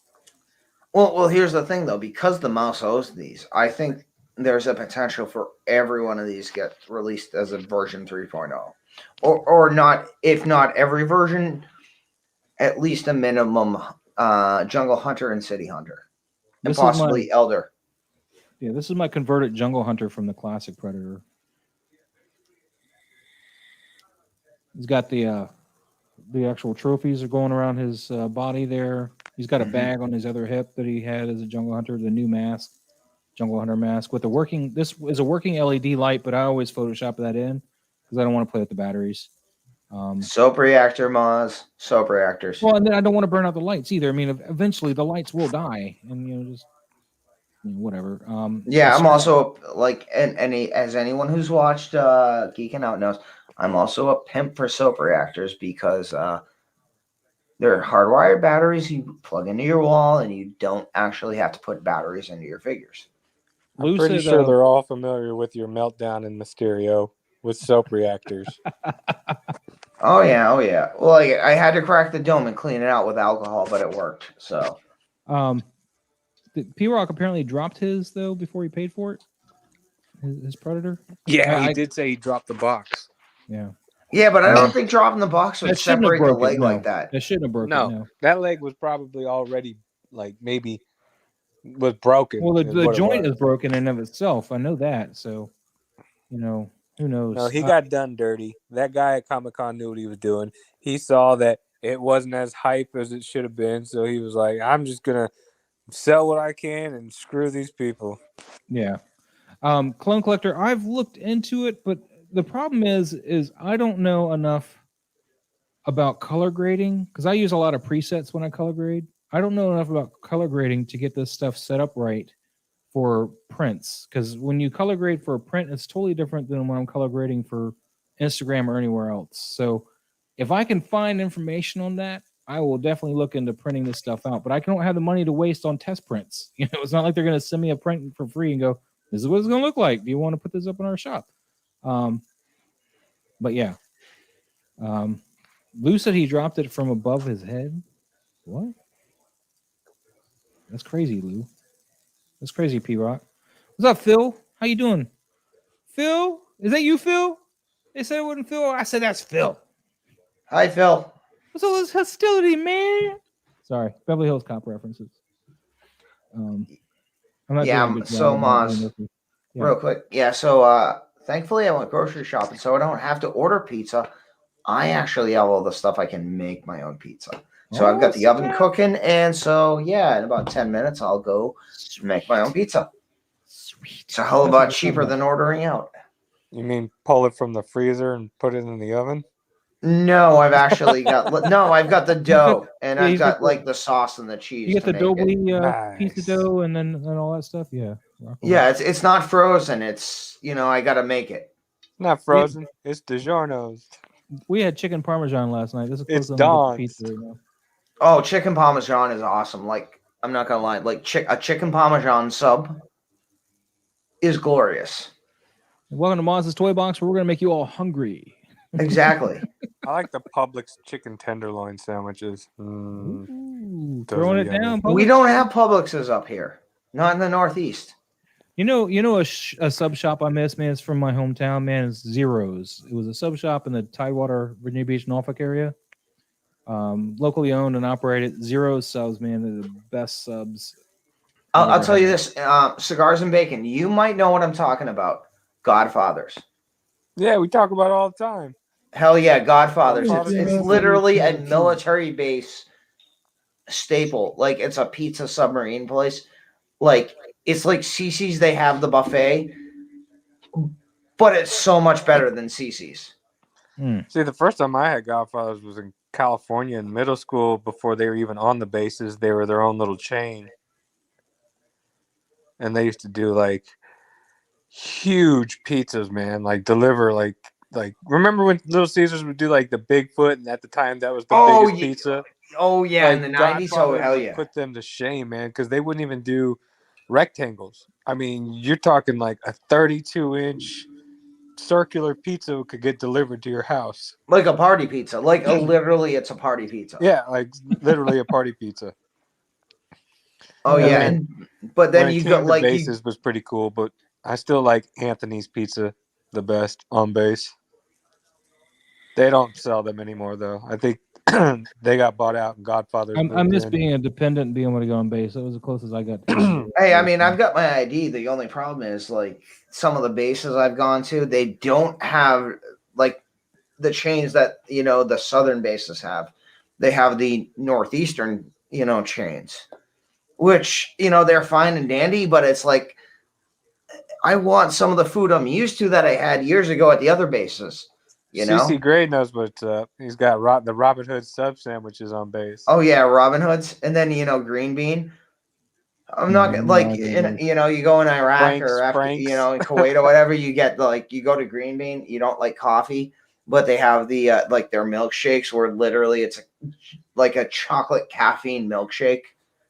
Well, here's the thing though, because the mouse owes these, I think there's a potential for every one of these get released as a version 3.0. Or not, if not every version, at least a minimum Jungle Hunter and City Hunter. And This is possibly Elder. Yeah, this is my converted Jungle Hunter from the classic Predator. He's got the actual trophies are going around his body there. He's got a bag on his other hip that he had as a Jungle Hunter, the new mask, Jungle Hunter mask with the working. This is a working LED light, but I always Photoshop that in because I don't want to play with the batteries. Soap reactor, Moz. Soap reactors. Well, and then I don't want to burn out the lights either. I mean, eventually the lights will die, and just whatever. Yeah, I'm also like, and as anyone who's watched Geeking Out knows, I'm also a pimp for soap reactors because they're hardwired batteries you plug into your wall, and you don't actually have to put batteries into your figures. I'm pretty sure they're all familiar with your meltdown in Mysterio with soap reactors. Oh yeah. Well, I had to crack the dome and clean it out with alcohol, but it worked. So, P-Rock apparently dropped his though before he paid for it. His Predator. Yeah, he did say he dropped the box. Yeah, but I don't think dropping the box would separate the leg like that. That shouldn't have broken. No, that leg was probably already maybe was broken. Well, the joint is broken in of itself. I know that. So, who knows? No, he got done dirty. That guy at Comic-Con knew what he was doing. He saw that it wasn't as hype as it should have been, so he was like, "I'm just gonna sell what I can and screw these people." Yeah. Clone Collector, I've looked into it, but the problem is I don't know enough about color grading because I use a lot of presets when I color grade. I don't know enough about color grading to get this stuff set up right for prints, because when you color grade for a print, it's totally different than when I'm color grading for Instagram or anywhere else. So if I can find information on that, I will definitely look into printing this stuff out. But I don't have the money to waste on test prints. It's not like they're going to send me a print for free and go, "This is what it's going to look like. Do you want to put this up in our shop?" But yeah, Lou said he dropped it from above his head. What? That's crazy, Lou. That's crazy, P-Rock. What's up, Phil? How you doing? Phil? Is that you, Phil? They said it wasn't Phil. I said that's Phil. Hi, Phil. What's all this hostility, man? Sorry, Beverly Hills Cop references. I'm not Yeah, doing a good so job. Moz, Yeah. real quick. Yeah, so thankfully I went grocery shopping, so I don't have to order pizza. I actually have all the stuff I can make my own pizza. So I've got the oven cooking, and so yeah, in about 10 minutes I'll go make my own pizza. Sweet. It's a hell of a lot cheaper than ordering out. You mean pull it from the freezer and put it in the oven? No, I've actually got I've got the dough, and Yeah, I've you got get like the sauce and the cheese. You get the dough Nice. pizza dough and then all that stuff. Yeah. Yeah, it's not frozen. It's I got to make it. Not frozen. It's DiGiorno's. We had chicken parmesan last night. This is It's close to Dawn's. pizza right now. Oh, chicken parmesan is awesome. Like, I'm not gonna lie, like a chicken parmesan sub is glorious. Welcome to Maz's Toy Box, where we're gonna make you all hungry. Exactly. I like the Publix chicken tenderloin sandwiches. Ooh, Those throwing are it yummy. down. We Publix. don't have Publixes up here, not in the Northeast. You know a sub shop I miss, man. It's from my hometown, man. It's Zeros. It was a sub shop in the Tidewater, Virginia Beach, Norfolk area. Locally owned and operated. Zeros subs, man. They're the best subs. I'll tell you this: Cigars and Bacon. You might know what I'm talking about. Godfathers. Yeah, we talk about it all the time. Hell yeah, Godfathers. Godfathers. It's literally a military base staple. Like, it's a pizza submarine place. Like, it's like CC's. They have the buffet, but it's so much better than CC's. See, the first time I had Godfathers was in California in middle school before they were even on the bases. They were their own little chain. And they used to do like huge pizzas, man. Like deliver like remember when Little Caesars would do like the Bigfoot, and at the time that was the biggest pizza? Oh yeah, Like, in the 90s. Oh Godfathers hell would yeah. put them to shame, man, because they wouldn't even do rectangles. I mean, you're talking like a 32-inch circular pizza could get delivered to your house. Like a party pizza. Like literally it's a party pizza. Yeah, like literally a party pizza. Oh Yeah, yeah, man. but then when it you came got to like bases was pretty cool, but I still like Anthony's Pizza the best on base. They don't sell them anymore though. I think they got bought out and Godfather's I moved miss in. being a dependent and being able to go on base. That was the closest I got to. Hey, I mean, I've got my ID. The only problem is like some of the bases I've gone to, they don't have like the chains that the southern bases have. They have the northeastern chains, which they're fine and dandy, but it's like I want some of the food I'm used to that I had years ago at the other bases. CC Gray knows what's up. He's got the Robin Hood sub sandwiches on base. Oh yeah, Robin Hoods, and then green bean. I'm not like you go in Iraq or after Franks. in Kuwait or whatever, you get you go to green bean, you don't like coffee, but they have the like their milkshakes where literally it's like a chocolate caffeine milkshake,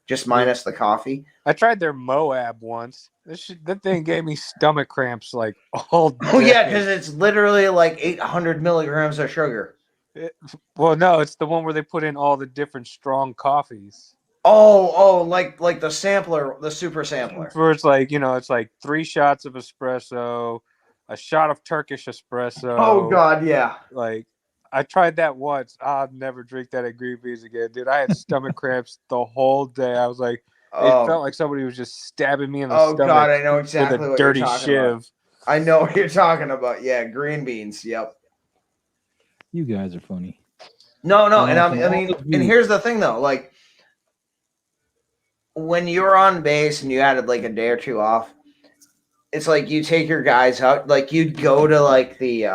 just minus the coffee. I tried their Moab once. That thing gave me stomach cramps like all day. Oh yeah, because it's literally like 800 milligrams of sugar. Well, no, it's the one where they put in all the different strong coffees. Oh, like the sampler, the super sampler. Where it's like, it's like 3 shots of espresso, a shot of Turkish espresso. Oh God, yeah. Like I tried that once. I'll never drink that at Green Beans again, dude. I had stomach cramps the whole day. I was like, it felt like somebody was just stabbing me in the stomach. Oh God, I know exactly with a what dirty you're talking shiv. about. I know what you're talking about. Yeah, green beans. Yep. You guys are funny. No, and I mean, and here's the thing though, like when you're on base and you had like a day or two off, it's like you take your guys out, like you'd go to like the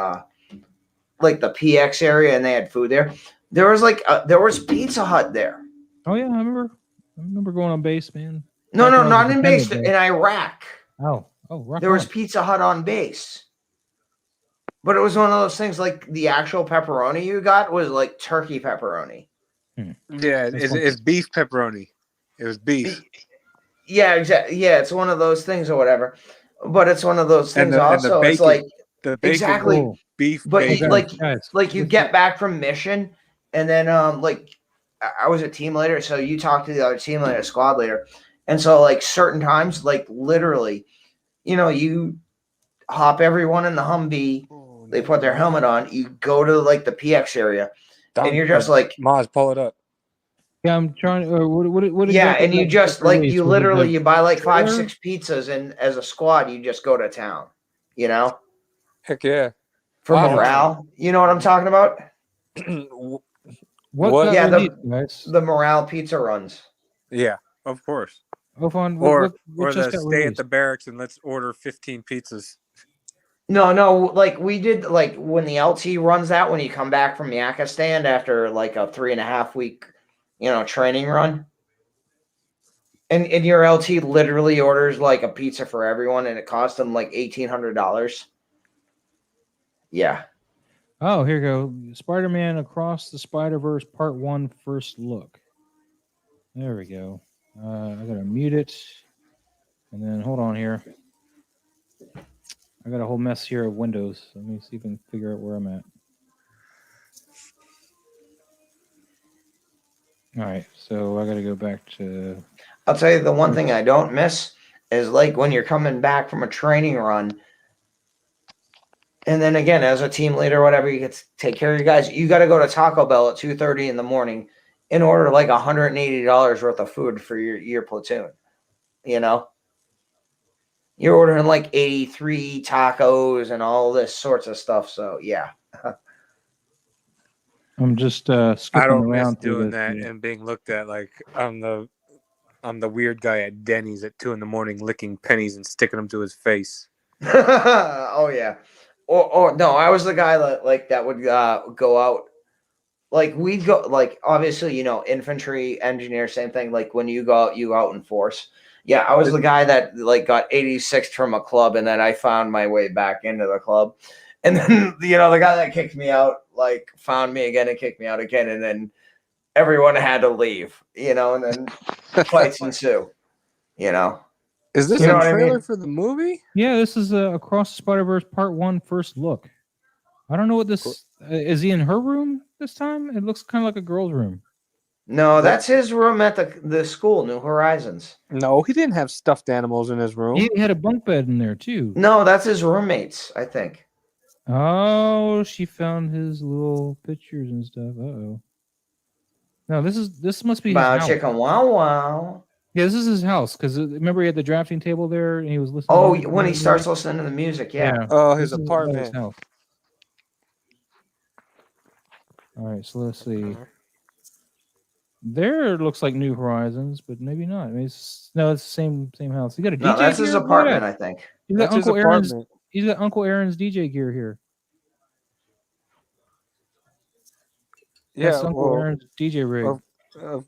PX area and they had food there. There was Pizza Hut there. Oh yeah, I remember going on base, man. No, not in base, in Iraq. Oh, there was Pizza Hut on base. But it was one of those things like the actual pepperoni you got was like turkey pepperoni. Yeah, it's beef pepperoni. It was beef. Yeah, exactly. Yeah, it's one of those things or whatever. But it's one of those things also. And the bacon, it's like the bacon, exactly beef. But bacon. like you get back from mission, and then like I was a team leader, so you talk to the other team leader, squad leader, and so like certain times, like literally, you hop everyone in the Humvee. They put their helmet on. You go to like the PX area, and you're just like, Maz, pull it up. Yeah, I'm trying. What yeah, and you just like you literally you buy like 5-6 pizzas, and as a squad, you just go to town. Heck yeah. For morale, you know what I'm talking about? What? Yeah, the morale pizza runs. Yeah, of course. Or the stay at the barracks and let's order 15 pizzas. No, like we did, like when the LT runs that when you come back from Yakistan after like a 3.5 week, training run. And your LT literally orders like a pizza for everyone and it costs them like $1,800. Yeah. Oh, here you go. Spider-Man Across the Spider-Verse Part 1 First Look. There we go. I gotta mute it. And then hold on here. I got a whole mess here of windows. Let me see if I can figure out where I'm at. All right, so I got to go back to... I'll tell you the one thing I don't miss is like when you're coming back from a training run. And then again, as a team leader, whatever, you get to take care of your guys. You got to go to Taco Bell at 2:30 in the morning and order like $180 worth of food for your platoon. You're ordering like 83 tacos and all this sorts of stuff. So yeah. I'm just skipping I don't around miss doing that and being looked at like I'm the weird guy at Denny's at 2 a.m. licking pennies and sticking them to his face. Oh yeah. Or no, I was the guy that would go out. Like we'd go, like obviously infantry, engineer, same thing. Like when you go out in force. Yeah, I was the guy that like got 86th from a club, and then I found my way back into the club. And then the guy that kicked me out like found me again and kicked me out again, and then everyone had to leave. And then fights ensue. Is this a trailer for the movie? Yeah, this is Across the Spider-Verse Part 1 First Look. I don't know what this is. He in her room this time? It looks kind of like a girl's room. No, that's his room at the school, New Horizons. No, he didn't have stuffed animals in his room. He had a bunk bed in there too. No, that's his roommates, I think. Oh, she found his little pictures and stuff. Uh-oh. No, this must be his Wow, house. chicken, wow, wow. Yeah, this is his house because remember he had the drafting table there and he was listening. Oh, to when he music? starts listening to the music, yeah. Oh, his This is apartment. his house. All right, so let's see. There it looks like New Horizons, but maybe not. I mean, it's the same house. He got a DJ. No, that's his gear? Look at apartment, that. I think. He's got That's his Uncle Aaron's. apartment. He's got Uncle Aaron's DJ gear here. Yeah, That's Uncle Aaron's DJ rig. Of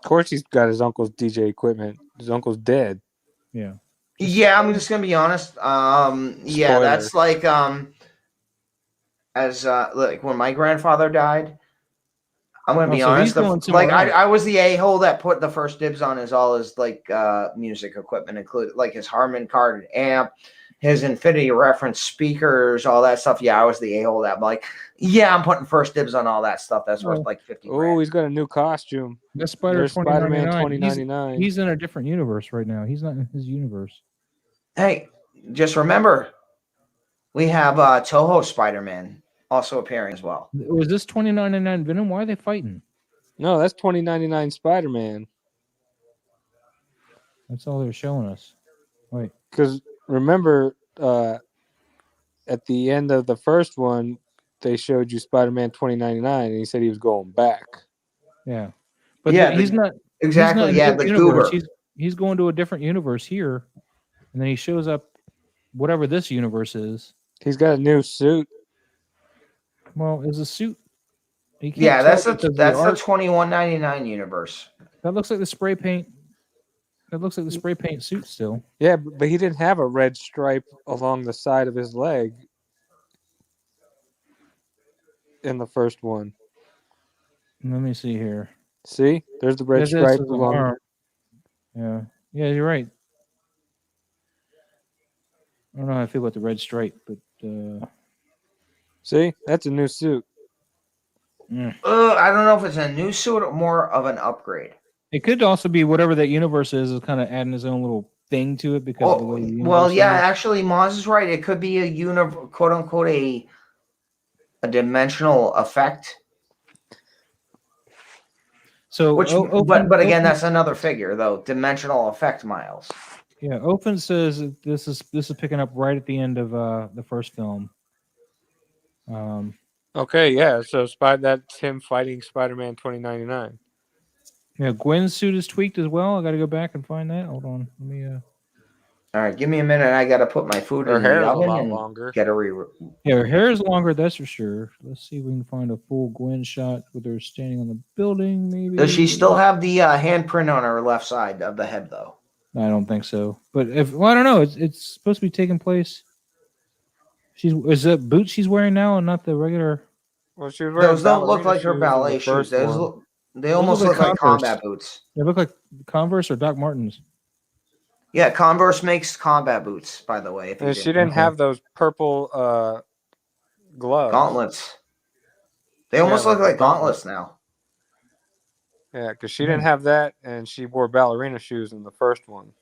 course he's got his uncle's DJ equipment. His uncle's dead. Yeah. Yeah, I'm just gonna be honest. Yeah, Spoiler. that's like as like when my grandfather died. I'm gonna be so he's honest. going somewhere Like else. I was the a-hole that put the first dibs on all his like music equipment, including like his Harman Kardon amp, his Infinity reference speakers, all that stuff. Yeah, I was the a-hole that I'm like, yeah, I'm putting first dibs on all that stuff. That's worth like 50 Oh, grand. he's got a new costume. That's Spider There's Spider-Man 2099. 2099. He's in a different universe right now. He's not in his universe. Hey, just remember, we have Toho Spider-Man also appearing as well. Was this 2099 Venom? Why are they fighting? No, that's 2099 Spider-Man. That's all they're showing us. Wait. Because remember, at the end of the first one, they showed you Spider-Man 2099, and he said he was going back. Yeah. But Yeah, he's not Exactly. He's not Yeah, in the his universe. goober. He's going to a different universe here, and then he shows up, whatever this universe is. He's got a new suit. Well, is a suit? You can't Yeah, tell that's because of the art. 2199 universe. That looks like the spray paint. That looks like the spray paint suit still. Yeah, but he didn't have a red stripe along the side of his leg in the first one. Let me see here. See? There's the red This stripe is an along. arm. Yeah, you're right. I don't know how I feel about the red stripe, but See? That's a new suit. I don't know if it's a new suit or more of an upgrade. it could also be whatever that universe is kind of adding his own little thing to it because of the way the universe Well, yeah, is. actually, Moz is right. It could be a quote unquote a dimensional effect. So, Which, but again, that's another figure though. Dimensional effect, Miles. yeah. Open says that this is picking up right at the end of the first film. Okay, yeah. So that's him fighting Spider-Man 2099. Yeah, Gwen's suit is tweaked as well. I got to go back and find that. Hold on, let me. All right, give me a minute. I gotta put my food Her in the hair is a oven lot and longer. get a re. Yeah, her hair is longer, that's for sure. Let's see if we can find a full Gwen shot with her standing on the building, maybe. Does she still have the handprint on her left side of the head though? I don't think so. But I don't know. It's supposed to be taking place. Is that boots she's wearing now and not the regular? Well, she was wearing Those don't look ballerina like her shoes in the ballet shoes. first Those one. they almost look look like like Converse. combat boots. They look like Converse or Doc Martens. Yeah, Converse makes combat boots, by the way. If you And she didn't have those purple gloves. gauntlets. They almost like look like the gauntlets. gauntlets now. Yeah, because she didn't have that, and she wore ballerina shoes in the first one.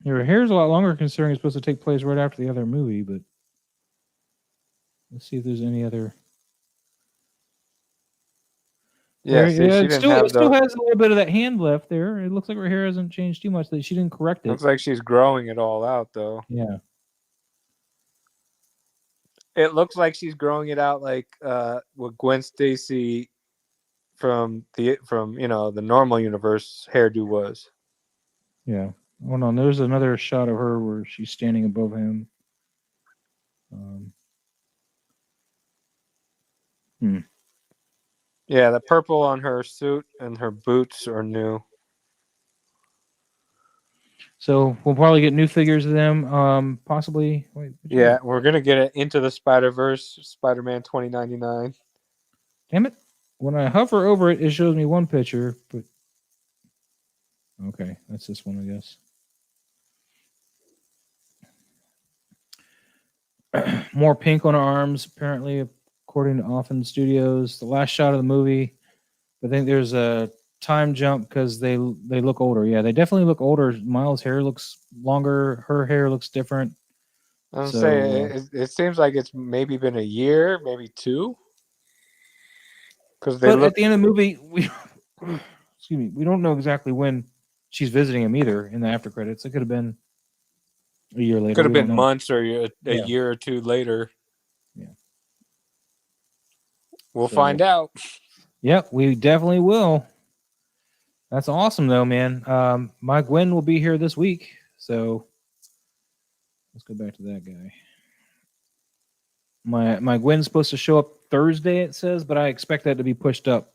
Her hair's a lot longer considering it's supposed to take place right after the other movie, but let's see if there's any other. Yeah, see, she it didn't still have has a those. little bit of that hand left there. It looks like her hair hasn't changed too much. That she didn't correct it. Looks like she's growing it all out, though. Yeah. It looks like she's growing it out like what Gwen Stacy from the normal universe hairdo was. Yeah. Hold on. There's another shot of her where she's standing above him. Yeah, the purple on her suit and her boots are new. So we'll probably get new figures of them. Possibly. Wait, Yeah, we're gonna get it into the Spider-Verse, Spider-Man 2099. Damn it. When I hover over it, it shows me one picture, but okay, that's this one, I guess. More pink on her arms, apparently, according to Often Studios. The last shot of the movie. I think there's a time jump because they look older. Yeah, they definitely look older. Miles' hair looks longer. Her hair looks different. I'm So, saying it seems like it's maybe been a year, maybe 2. Because they but look. at the end of the movie, we excuse me, we don't know exactly when she's visiting him either in the after credits. It could have been a year later. Could have We don't been know. months or a Yeah. year or 2 later. Yeah. We'll So, find out. Yep, we definitely will. That's awesome, though, man. My Gwen will be here this week, so let's go back to that guy. My Gwen's supposed to show up Thursday, it says, but I expect that to be pushed up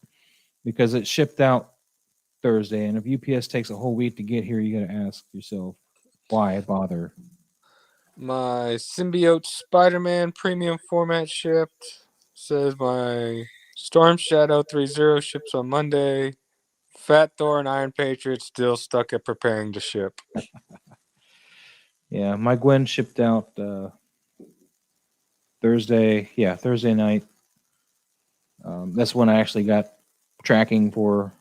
because it shipped out Thursday, and if UPS takes a whole week to get here, you got to ask yourself, why bother? My Symbiote Spider-Man premium format shipped. Says my Storm Shadow 3.0 ships on Monday. Fat Thor and Iron Patriot still stuck at preparing to ship. Yeah, my Gwen shipped out Thursday. Yeah, Thursday night. That's when I actually got tracking for.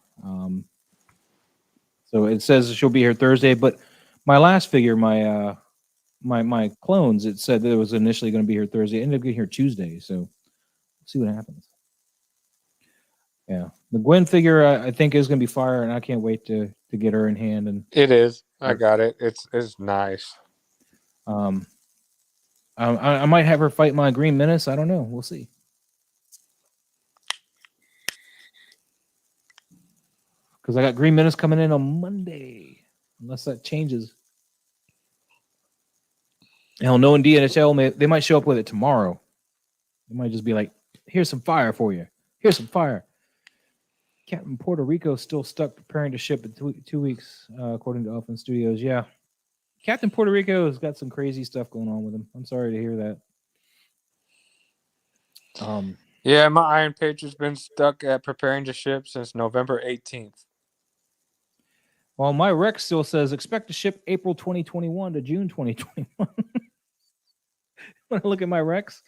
So it says she'll be here Thursday, but my last figure, my clones, it said that it was initially going to be here Thursday. It ended up getting here Tuesday, so we'll see what happens. Yeah, the Gwen figure I think is going to be fire, and I can't wait to get her in hand. And It is. I got it. It's nice. I might have her fight my Green Menace. I don't know. We'll see. Because I got Green Menace coming in on Monday, unless that changes. Hell, no, in DNHL, they might show up with it tomorrow. They might just be like, here's some fire for you. Here's some fire. Captain Puerto Rico still stuck preparing to ship in 2 weeks, according to Elfin Studios. Yeah. Captain Puerto Rico has got some crazy stuff going on with him. I'm sorry to hear that. Yeah, my Iron Patriot's been stuck at preparing to ship since November 18th. Well, my Rex still says expect to ship April 2021 to June 2021. When I look at my Rex,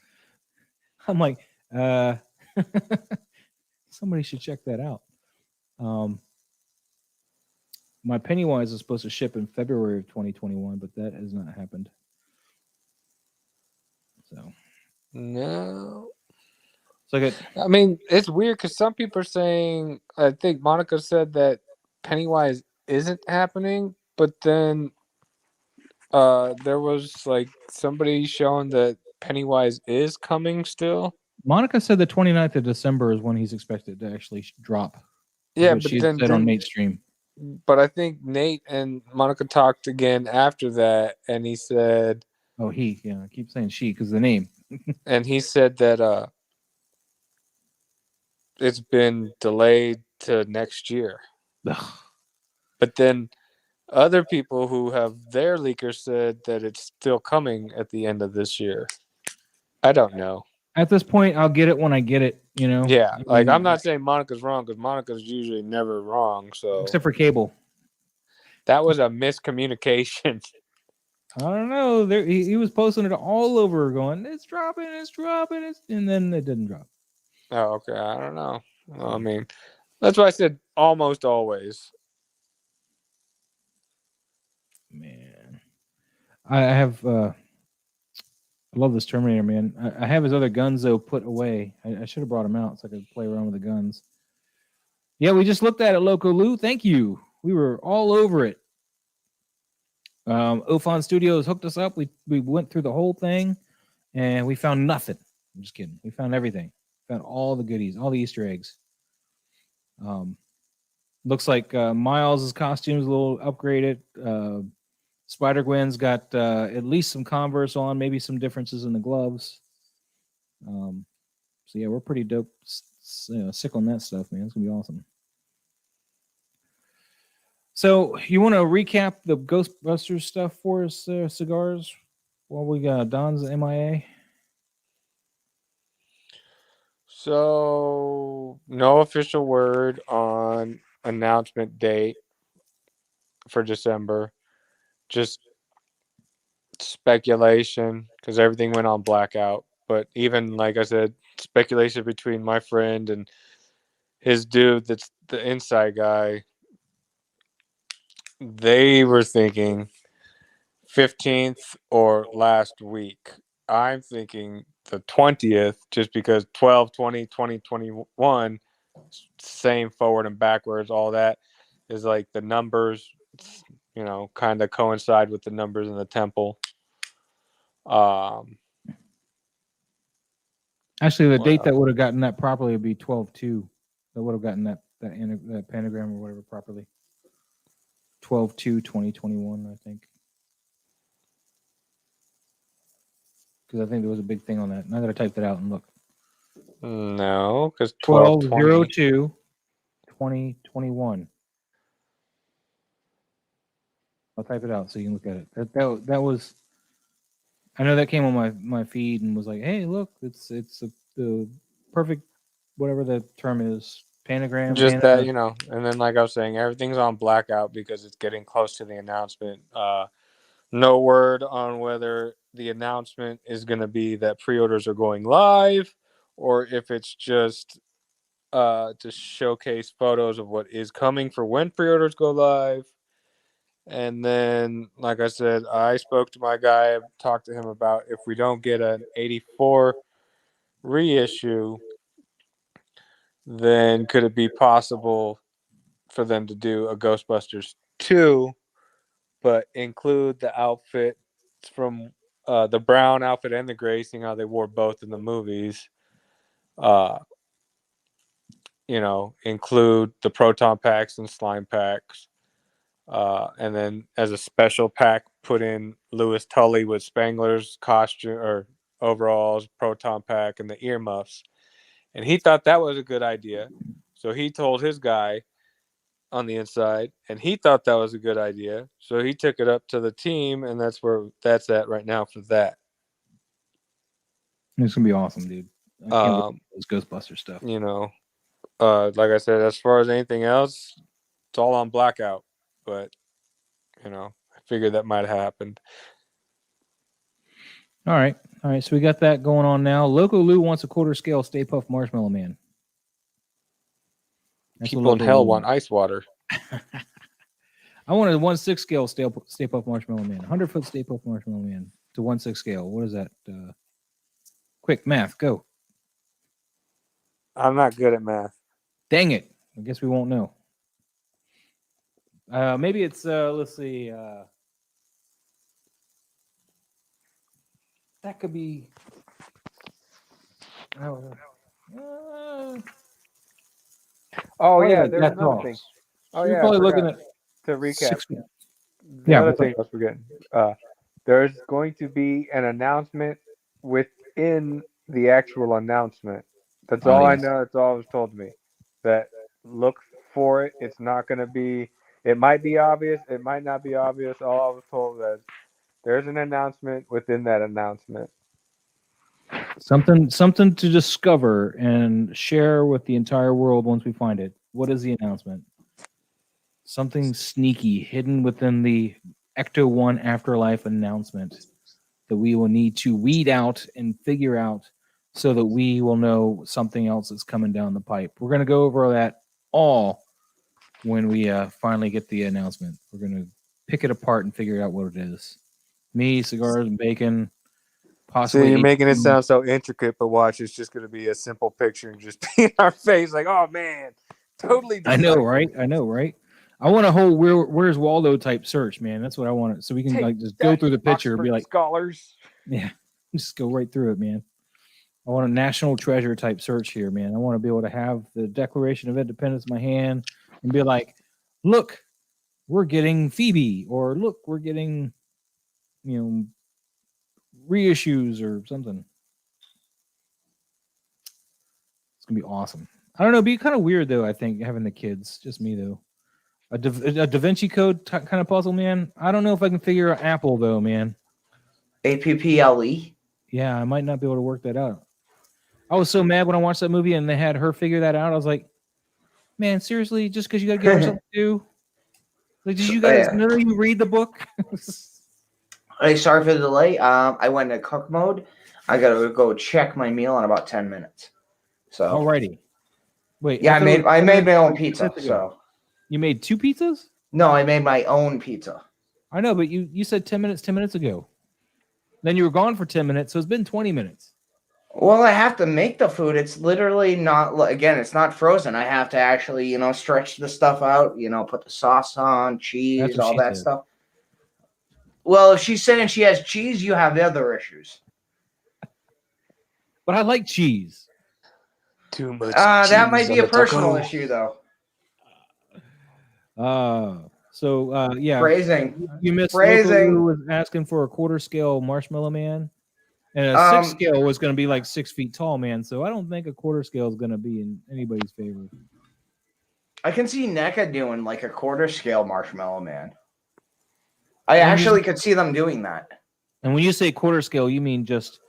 I'm like, somebody should check that out. My Pennywise is supposed to ship in February of 2021, but that has not happened. So No. I mean, it's weird because some people are saying, I think Monica said that Pennywise isn't happening, but then there was like somebody showing that Pennywise is coming still. Monica said the 29th of December is when he's expected to actually drop. Yeah, but but she then said on Nate's stream. But I think Nate and Monica talked again after that, and he said, "Oh, he, yeah, I keep saying she because the name." And he said that it's been delayed to next year. Ugh. But then other people who have their leakers said that it's still coming at the end of this year. I don't know. At this point, I'll get it when I get it, you know? Yeah, like I'm not saying Monica's wrong because Monica's usually never wrong. So except for Cable. That was a miscommunication. I don't know. He was posting it all over, going, it's dropping, and then it didn't drop. Oh, okay. I don't know. Well, I mean, that's why I said almost always. Man. I have I love this Terminator, man. I have his other guns though put away. I should have brought them out so I could play around with the guns. Yeah, we just looked at it, Loco Lu. Thank you. We were all over it. Ofon Studios hooked us up. We went through the whole thing and we found nothing. I'm just kidding. We found everything. Found all the goodies, all the Easter eggs. Looks like Miles' costume is a little upgraded. Spider-Gwen's got at least some Converse on, maybe some differences in the gloves. So yeah, we're pretty dope. Sick on that stuff, man. It's gonna be awesome. So you want to recap the Ghostbusters stuff for us, Cigars? While we got Don's MIA. So no official word on announcement date for December. Just speculation because everything went on blackout. But even like I said, speculation between my friend and his dude that's the inside guy. They were thinking 15th or last week. I'm thinking the 20th, just because 12, 20, 20, 21, same forward and backwards, all that is like the numbers, kind of coincide with the numbers in the temple. Actually, the date Wow. that would have gotten that properly would be 12/2. That would have gotten that pentagram or whatever properly. 12/2/2021, I think. Because I think there was a big thing on that. And I got to type that out and look. No, because 12/20. 12/02/2021. I'll type it out so you can look at it. That was. I know that came on my feed and was like, hey, look, it's the perfect, whatever the term is, pentagram. Just that, and then like I was saying, everything's on blackout because it's getting close to the announcement. No word on whether the announcement is going to be that pre-orders are going live or if it's just to showcase photos of what is coming for when pre-orders go live. And then, like I said, I spoke to my guy, talked to him about if we don't get an 84 reissue, then could it be possible for them to do a Ghostbusters 2, but include the outfit from the brown outfit and the gray, seeing how they wore both in the movies. Include the proton packs and slime packs. And then as a special pack, put in Louis Tully with Spangler's costume or overalls, proton pack, and the earmuffs. And he thought that was a good idea. So he told his guy on the inside, and he thought that was a good idea. So he took it up to the team, and that's where that's at right now for that. It's going to be awesome, dude. I can't wait for this Ghostbuster stuff. Like I said, as far as anything else, it's all on blackout. But, I figured that might have happened. All right. So we got that going on now. Loco Lu wants a quarter scale Stay Puft Marshmallow Man. That's People in hell want ice water. I wanted a 1/6 scale Stay Puft Marshmallow Man. 100-foot Stay Puft Marshmallow Man to 1/6 scale. What is that? Quick math, go. I'm not good at math. Dang it. I guess we won't know. Maybe it's, let's see. That could be. Yeah, there's another thing. Oh, you're probably looking at. To recap. Yeah, another thing I was forgetting. There's going to be an announcement within the actual announcement. That's all I know. That's all it was told to me. That look for it. It's not going to be. It might be obvious. It might not be obvious. All I was told is there's an announcement within that announcement. Something to discover and share with the entire world once we find it. What is the announcement? Something sneaky hidden within the Ecto-1 Afterlife announcement that we will need to weed out and figure out so that we will know something else is coming down the pipe. We're going to go over that all when we finally get the announcement. We're going to pick it apart and figure out what it is. Me, Cigars and Bacon, possibly. So you're making it sound so intricate, but watch, it's just going to be a simple picture and just be in our face like, oh, man, totally different. I know, right? I want a whole Where's Waldo type search, man. That's what I want. So we can just go through the picture and be like, scholars. Yeah, just go right through it, man. I want a national treasure type search here, man. I want to be able to have the Declaration of Independence in my hand and be like, look, we're getting Phoebe, or look, we're getting, reissues or something. It's going to be awesome. I don't know. It'd be kind of weird, though, I think, having the kids. Just me, though. A Da Vinci Code kind of puzzle, man. I don't know if I can figure out Apple, though, man. APPLE? Yeah, I might not be able to work that out. I was so mad when I watched that movie and they had her figure that out. I was like, man, seriously? Just because you got to give her something to do? Like, did you guys none of you read the book? Hey, sorry for the delay. I went into cook mode. I got to go check my meal in about 10 minutes. So Alrighty. Wait. yeah, I made my own 10 pizza. minutes ago. So You made 2 pizzas? no, I made my own pizza. I know, but you said 10 minutes ago. Then you were gone for 10 minutes, so it's been 20 minutes. Well, I have to make the food. It's literally not, again, it's not frozen. I have to actually, stretch the stuff out, put the sauce on, cheese, what all she that said. stuff. Well, if she's saying she has cheese, you have the other issues. But I like cheese. Too much. That might be cheese a on the personal taco. issue, though. Yeah. Phrasing. You missed Phrasing. Loco Lu was asking for a quarter scale marshmallow man. And a 6 scale was going to be like 6 feet tall, man. So I don't think a quarter scale is going to be in anybody's favor. I can see NECA doing like a quarter scale marshmallow man. I actually could see them doing that. And when you say quarter scale, you mean just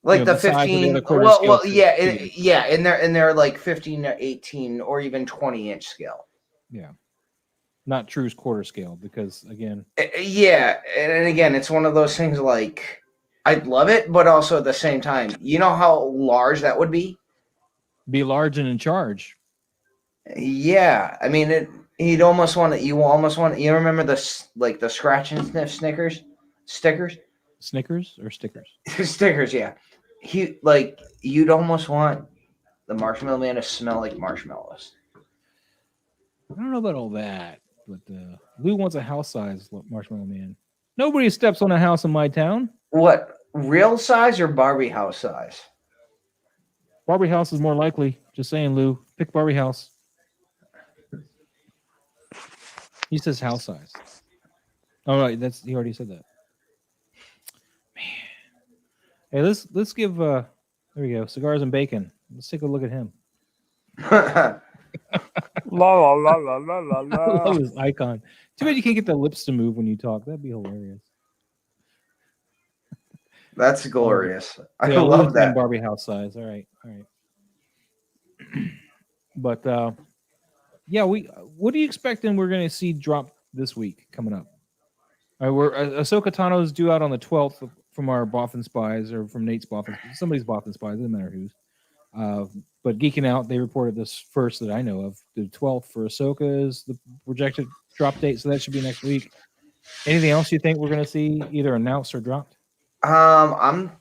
Like the size of 15. other quarter Well, scale yeah, trees. in their like 15 to 18 or even 20-inch scale. Yeah. Not True's quarter scale because, again. Yeah, and again, it's one of those things like I'd love it, but also at the same time, you know how large that would be? Be large and in charge. Yeah, I mean, you almost want you remember the scratch and sniff stickers? Snickers or stickers? Stickers, yeah. You'd almost want the Marshmallow Man to smell like marshmallows. I don't know about all that, but Lou wants a house size marshmallow man. Nobody steps on a house in my town. What, real size or Barbie house size? Barbie house is more likely. Just saying, Lou. Pick Barbie house. He says house size. All right, he already said that. Man. Hey, let's give there we go. Cigars and Bacon. Let's take a look at him. La la la la la la I la. love his icon. Too bad you can't get the lips to move when you talk. That'd be hilarious. That's glorious. I Yeah, love Lou's that. and Barbie house size. All right. But yeah, what are you expecting we're going to see drop this week coming up? We're Ahsoka Tano's due out on the 12th from our Boffin Spies or from Nate's Boffin. Somebody's Boffin Spies, doesn't matter whose. But Geeking Out, they reported this first that I know of. The 12th for Ahsoka is the projected drop date, so that should be next week. Anything else you think we're going to see either announced or dropped? I'm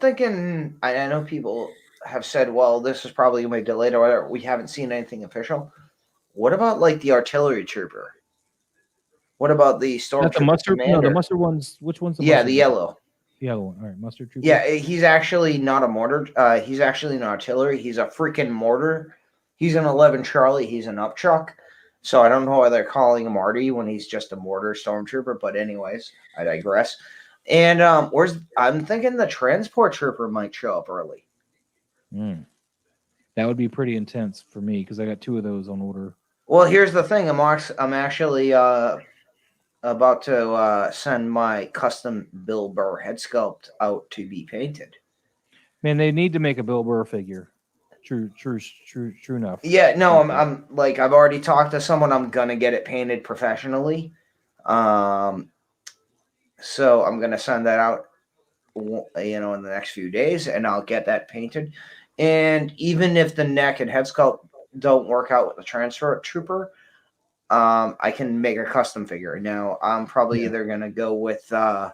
thinking. I know people have said, "Well, this is probably going to be delayed or whatever." We haven't seen anything official. What about like the artillery trooper? What about the stormtrooper? The mustard. commander? No, the mustard ones. Which one's the Yeah, mustard the one? yellow. The yellow one. All right, mustard trooper. Yeah, he's actually not a mortar. He's actually an artillery. He's a freaking mortar. He's an 11 Charlie. He's an upchuck. So I don't know why they're calling him Artie when he's just a mortar stormtrooper. But anyways, I digress. And I'm thinking the transport trooper might show up early. That would be pretty intense for me because I got 2 of those on order. Well, here's the thing. I'm actually about to send my custom Bill Burr head sculpt out to be painted. Man, they need to make a Bill Burr figure. True enough. Yeah, no, I'm like I've already talked to someone. I'm gonna get it painted professionally. So I'm gonna send that out, in the next few days, and I'll get that painted. And even if the neck and head sculpt don't work out with the transfer trooper, I can make a custom figure. Now I'm probably either gonna go with I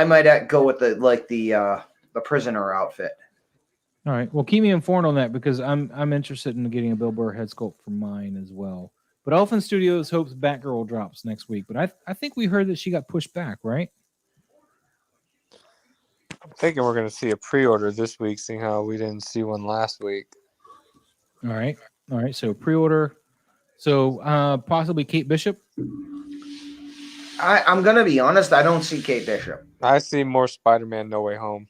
might go with the prisoner outfit. All right. Well, keep me informed on that because I'm interested in getting a Bill Burr head sculpt for mine as well. But Elephant Studios hopes Batgirl drops next week. But I think we heard that she got pushed back, right? I'm thinking we're going to see a pre-order this week, seeing how we didn't see one last week. All right. So pre-order. So possibly Kate Bishop. I'm gonna be honest. I don't see Kate Bishop. I see more Spider-Man No Way Home.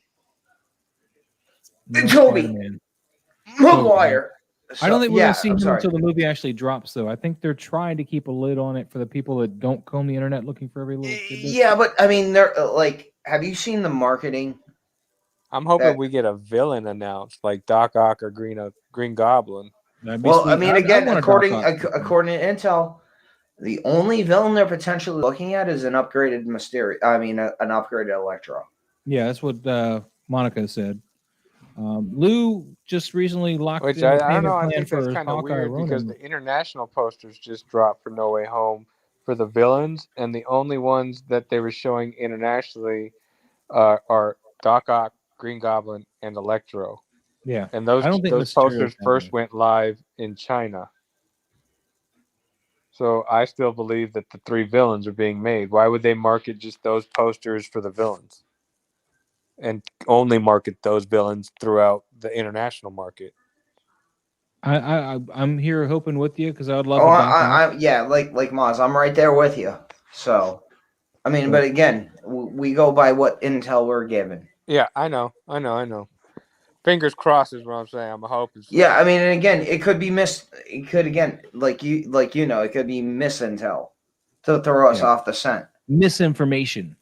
No Toby Spider-Man. Maguire. I don't think we're going to see I'm him sorry. until the movie actually drops, though. I think they're trying to keep a lid on it for the people that don't comb the internet looking for every little tidbit. Yeah, but I mean, they're have you seen the marketing? I'm hoping we get a villain announced, like Doc Ock or Green Goblin. Well, sweet. I mean, again, want a according Doc Ock. according to Intel, the only villain they're potentially looking at is an upgraded Mysterio. I mean, an upgraded Electro. Yeah, that's what Monica said. Lou just recently locked Which in a I don't payment know. I plan think that's for kind of Hawkeye weird because Ronin. the international posters just dropped for No Way Home for the villains, and the only ones that they were showing internationally are Doc Ock, Green Goblin, and Electro. Yeah, And I don't think those Mysterio's posters happening. first went live in China. So I still believe that the 3 villains are being made. Why would they market just those posters for the villains and only market those villains throughout the international market? I'm here hoping with you because I would love Oh, a Doc Ock. yeah, like Maz, I'm right there with you. So, I mean, but again, we go by what intel we're given. Yeah, I know. Fingers crossed is what I'm saying. I'm hoping so. Yeah, I mean, and again, it could be It could again, like you know, it could be misintel to throw us off the scent. Misinformation.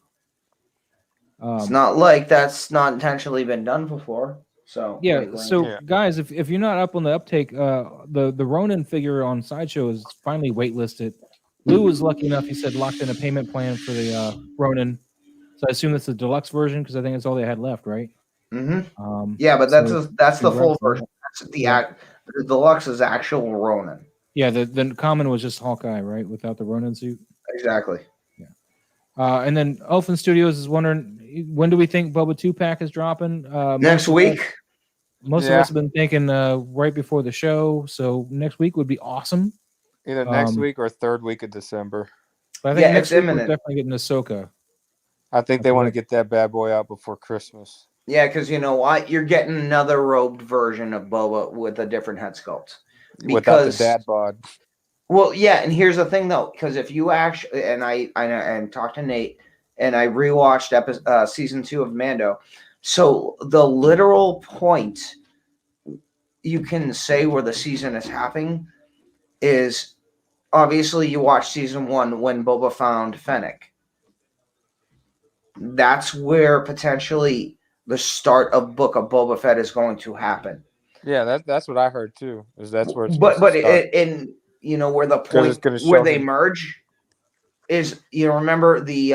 It's not like that's not intentionally been done before. So guys, if you're not up on the uptake, the Ronin figure on Sideshow is finally waitlisted. Lou was lucky enough; he said locked in a payment plan for the Ronin. So I assume that's the deluxe version because I think that's all they had left, right? Mm-hmm. Yeah, but that's the full version. That's the deluxe is actual Ronin. Yeah, the common was just Hawkeye, right, without the Ronin suit. Exactly. Yeah. And then Elfin Studios is wondering when do we think Boba 2-pack is dropping? Next week. Most of us have been thinking right before the show, so next week would be awesome. Either next week or 3rd week of December. But I think next week we're definitely getting Ahsoka. I think they want to get that bad boy out before Christmas. Yeah, because you know what? You're getting another robed version of Boba with a different head sculpt. Without the dad bod. Well, yeah, and here's the thing though, because if you actually and talked to Nate, and I rewatched season 2 of Mando, so the literal point you can say where the season is happening is obviously you watch season 1 when Boba found Fennec. That's where potentially the start of Book of Boba Fett is going to happen. Yeah, that's what I heard too. Is that's where it's but in you know where the point where they merge is, you remember the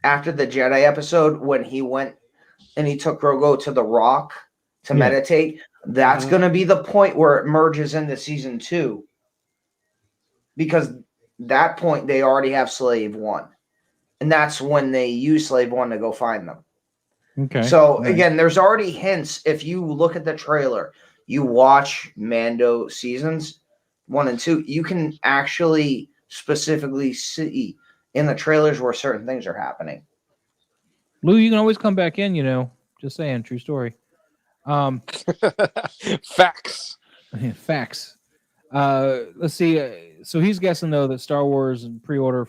after the Jedi episode when he went and he took Grogu to the rock to meditate. That's going to be the point where it merges into season 2, because that point they already have Slave 1. And that's when they use Slave 1 to go find them. Okay. So, again, there's already hints. If you look at the trailer, you watch Mando seasons 1 and 2, you can actually specifically see in the trailers where certain things are happening. Lou, you can always come back in, Just saying, true story. Facts. Facts. Let's see. So he's guessing though that Star Wars and pre-order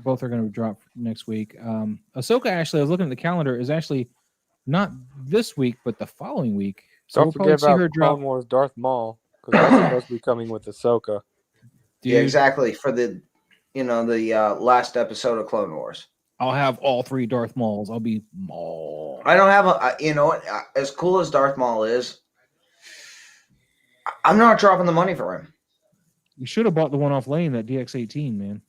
both are going to drop next week. Ahsoka, actually, I was looking at the calendar, is actually not this week, but the following week. So don't forget about Clone Wars Darth Maul, because that's supposed to be coming with Ahsoka. Dude. Yeah, exactly. For the last episode of Clone Wars. I'll have all 3 Darth Mauls. I'll be Maul. I don't have as cool as Darth Maul is, I'm not dropping the money for him. You should have bought the one off Lane, that DX-18, man.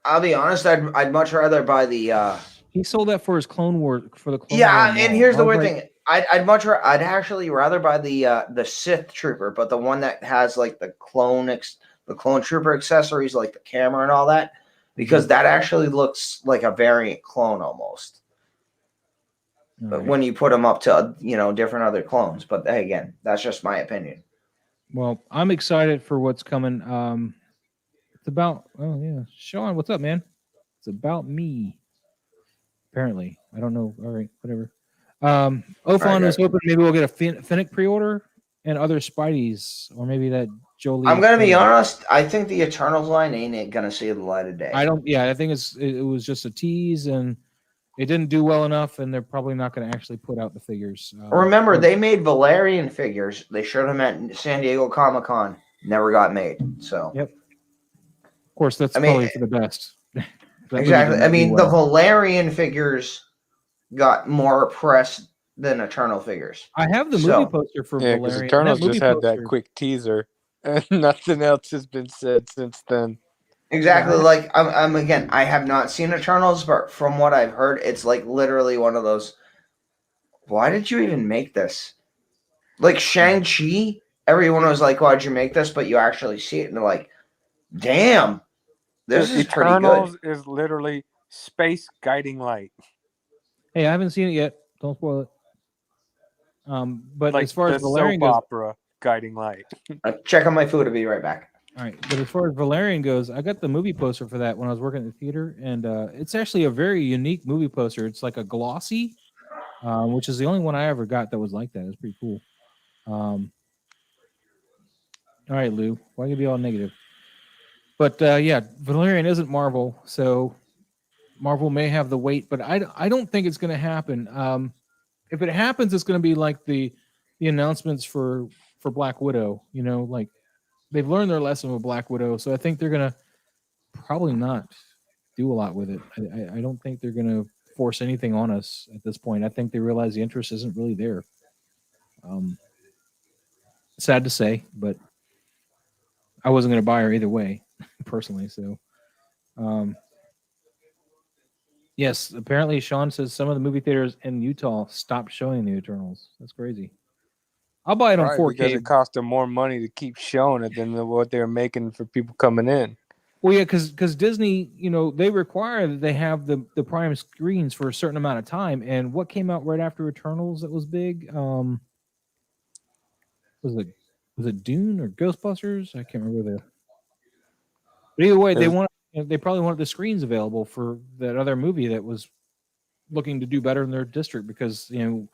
I'll be honest, I'd much rather buy the he sold that for his Clone War for the Clone Yeah, War and here's the weird thing. I'd actually rather buy the Sith Trooper, but the one that has like the clone trooper accessories, like the camera and all that, because that actually looks like a variant clone almost. But when you put them up to different other clones, but hey, again, that's just my opinion. Well, I'm excited for what's coming. It's about Sean, what's up, man? It's about me. Apparently, I don't know. All right, whatever. Ofon was hoping maybe we'll get a Fennec pre-order and other Spideys, or maybe that Jolie. I'm gonna be honest. I think the Eternals line ain't gonna see the light of day. I don't. Yeah, I think it was just a tease and it didn't do well enough, and they're probably not going to actually put out the figures. Remember, they made Valerian figures. They showed them at San Diego Comic-Con. Never got made. So, yep. Of course, that's probably for the best. Exactly. I mean, the Valerian figures got more press than Eternal figures. I have the movie poster for Valerian. Because Eternals just had that quick teaser, and nothing else has been said since then. Exactly. Like I'm again, I have not seen Eternals, but from what I've heard, it's like literally one of those why did you even make this? Like Shang-Chi, everyone was like, why'd you make this? But you actually see it and they're like, damn, this is pretty good. Eternals is literally space guiding light. Hey, I haven't seen it yet. Don't spoil it. But Like as far the as Valerian soap goes, opera guiding light. Check on my food. I'll be right back. all right. But as far as Valerian goes, I got the movie poster for that when I was working at the theater, and it's actually a very unique movie poster. It's like a glossy, which is the only one I ever got that was like that. It's pretty cool. All right, Lou, why you be all negative? But yeah, Valerian isn't Marvel, so Marvel may have the weight, but I don't think it's going to happen. If it happens, it's going to be like the announcements for Black Widow. You know, like they've learned their lesson with Black Widow, so I think they're going to probably not do a lot with it. I don't think they're going to force anything on us at this point. I think they realize the interest isn't really there. Sad to say, but I wasn't going to buy her either way, personally. So, yes, apparently Sean says some of the movie theaters in Utah stopped showing the Eternals. That's crazy. I'll buy it on 4K because it cost them more money to keep showing it than what they're making for people coming in. Well, yeah, because Disney, you know, they require that they have the prime screens for a certain amount of time. And what came out right after Eternals that was big? Was it Dune or Ghostbusters? I can't remember the. But either way, they probably wanted the screens available for that other movie that was looking to do better in their district, because you know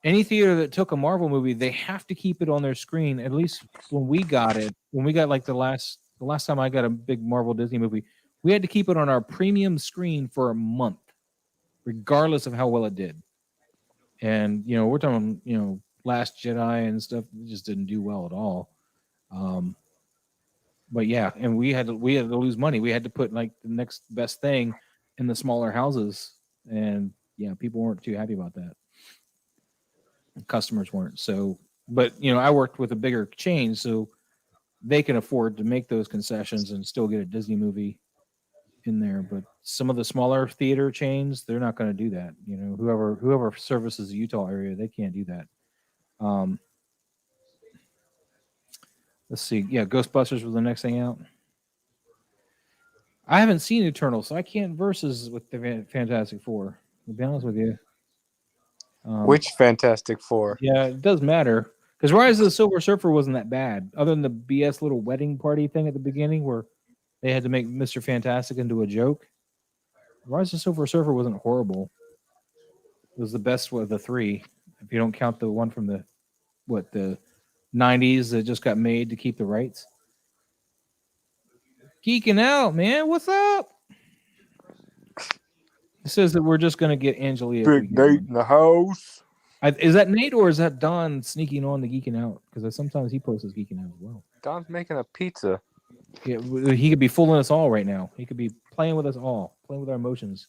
any theater that took a Marvel movie, they have to keep it on their screen. At least when we got like the last time I got a big Marvel Disney movie, we had to keep it on our premium screen for a month, regardless of how well it did. And you know, we're talking, you know, Last Jedi and stuff, it just didn't do well at all. But yeah, and we had to lose money. We had to put like the next best thing in the smaller houses, and yeah, people weren't too happy about that. Customers weren't. So, but you know, I worked with a bigger chain, so they can afford to make those concessions and still get a Disney movie in there. But some of the smaller theater chains, they're not going to do that. You know, whoever services the Utah area, they can't do that. Let's see. Yeah, Ghostbusters was the next thing out. I haven't seen Eternal, so I can't versus with the Fantastic Four. To be honest with you. Which Fantastic Four? Yeah, it does matter. Because Rise of the Silver Surfer wasn't that bad, other than the BS little wedding party thing at the beginning where they had to make Mr. Fantastic into a joke. Rise of the Silver Surfer wasn't horrible. It was the best of the three, if you don't count the one from the 90s that just got made to keep the rights. Geeking out, man. What's up? It says that we're just going to get Angelia. Big Nate in the house. Is that Nate or is that Don sneaking on the Geeking Out? Because sometimes he posts his Geeking Out as well. Don's making a pizza. Yeah, he could be fooling us all right now. He could be playing with us all, playing with our emotions.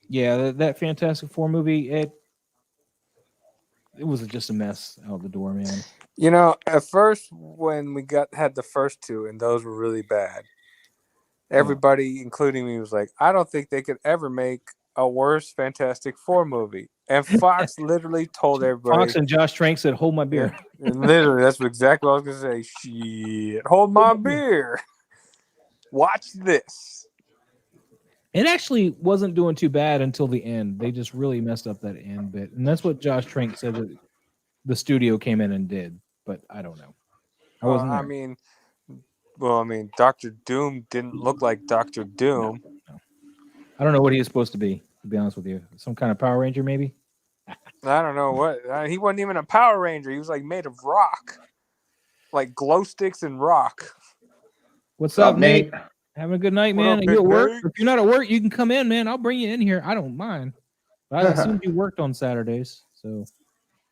Yeah, that Fantastic Four movie, it was just a mess out the door, man. You know, at first when we had the first two and those were really bad, everybody, including me, was like, I don't think they could ever make a worse Fantastic Four movie. And Fox literally told everybody. Fox and Josh Trank said, hold my beer. Yeah, literally, that's exactly what I was going to say. Shit, hold my beer. Watch this. It actually wasn't doing too bad until the end. They just really messed up that end bit. And that's what Josh Trank said that the studio came in and did. But I don't know. I wasn't there. I mean, Dr. Doom didn't look like Dr. Doom. No. I don't know what he was supposed to be honest with you. Some kind of Power Ranger, maybe? I don't know what. He wasn't even a Power Ranger. He was like made of rock. Like glow sticks and rock. What's up, Nate? Nate? Having a good night, What man. up, Are you at Big work? Nate? If you're not at work, you can come in, man. I'll bring you in here. I don't mind. But I assumed you worked on Saturdays, so.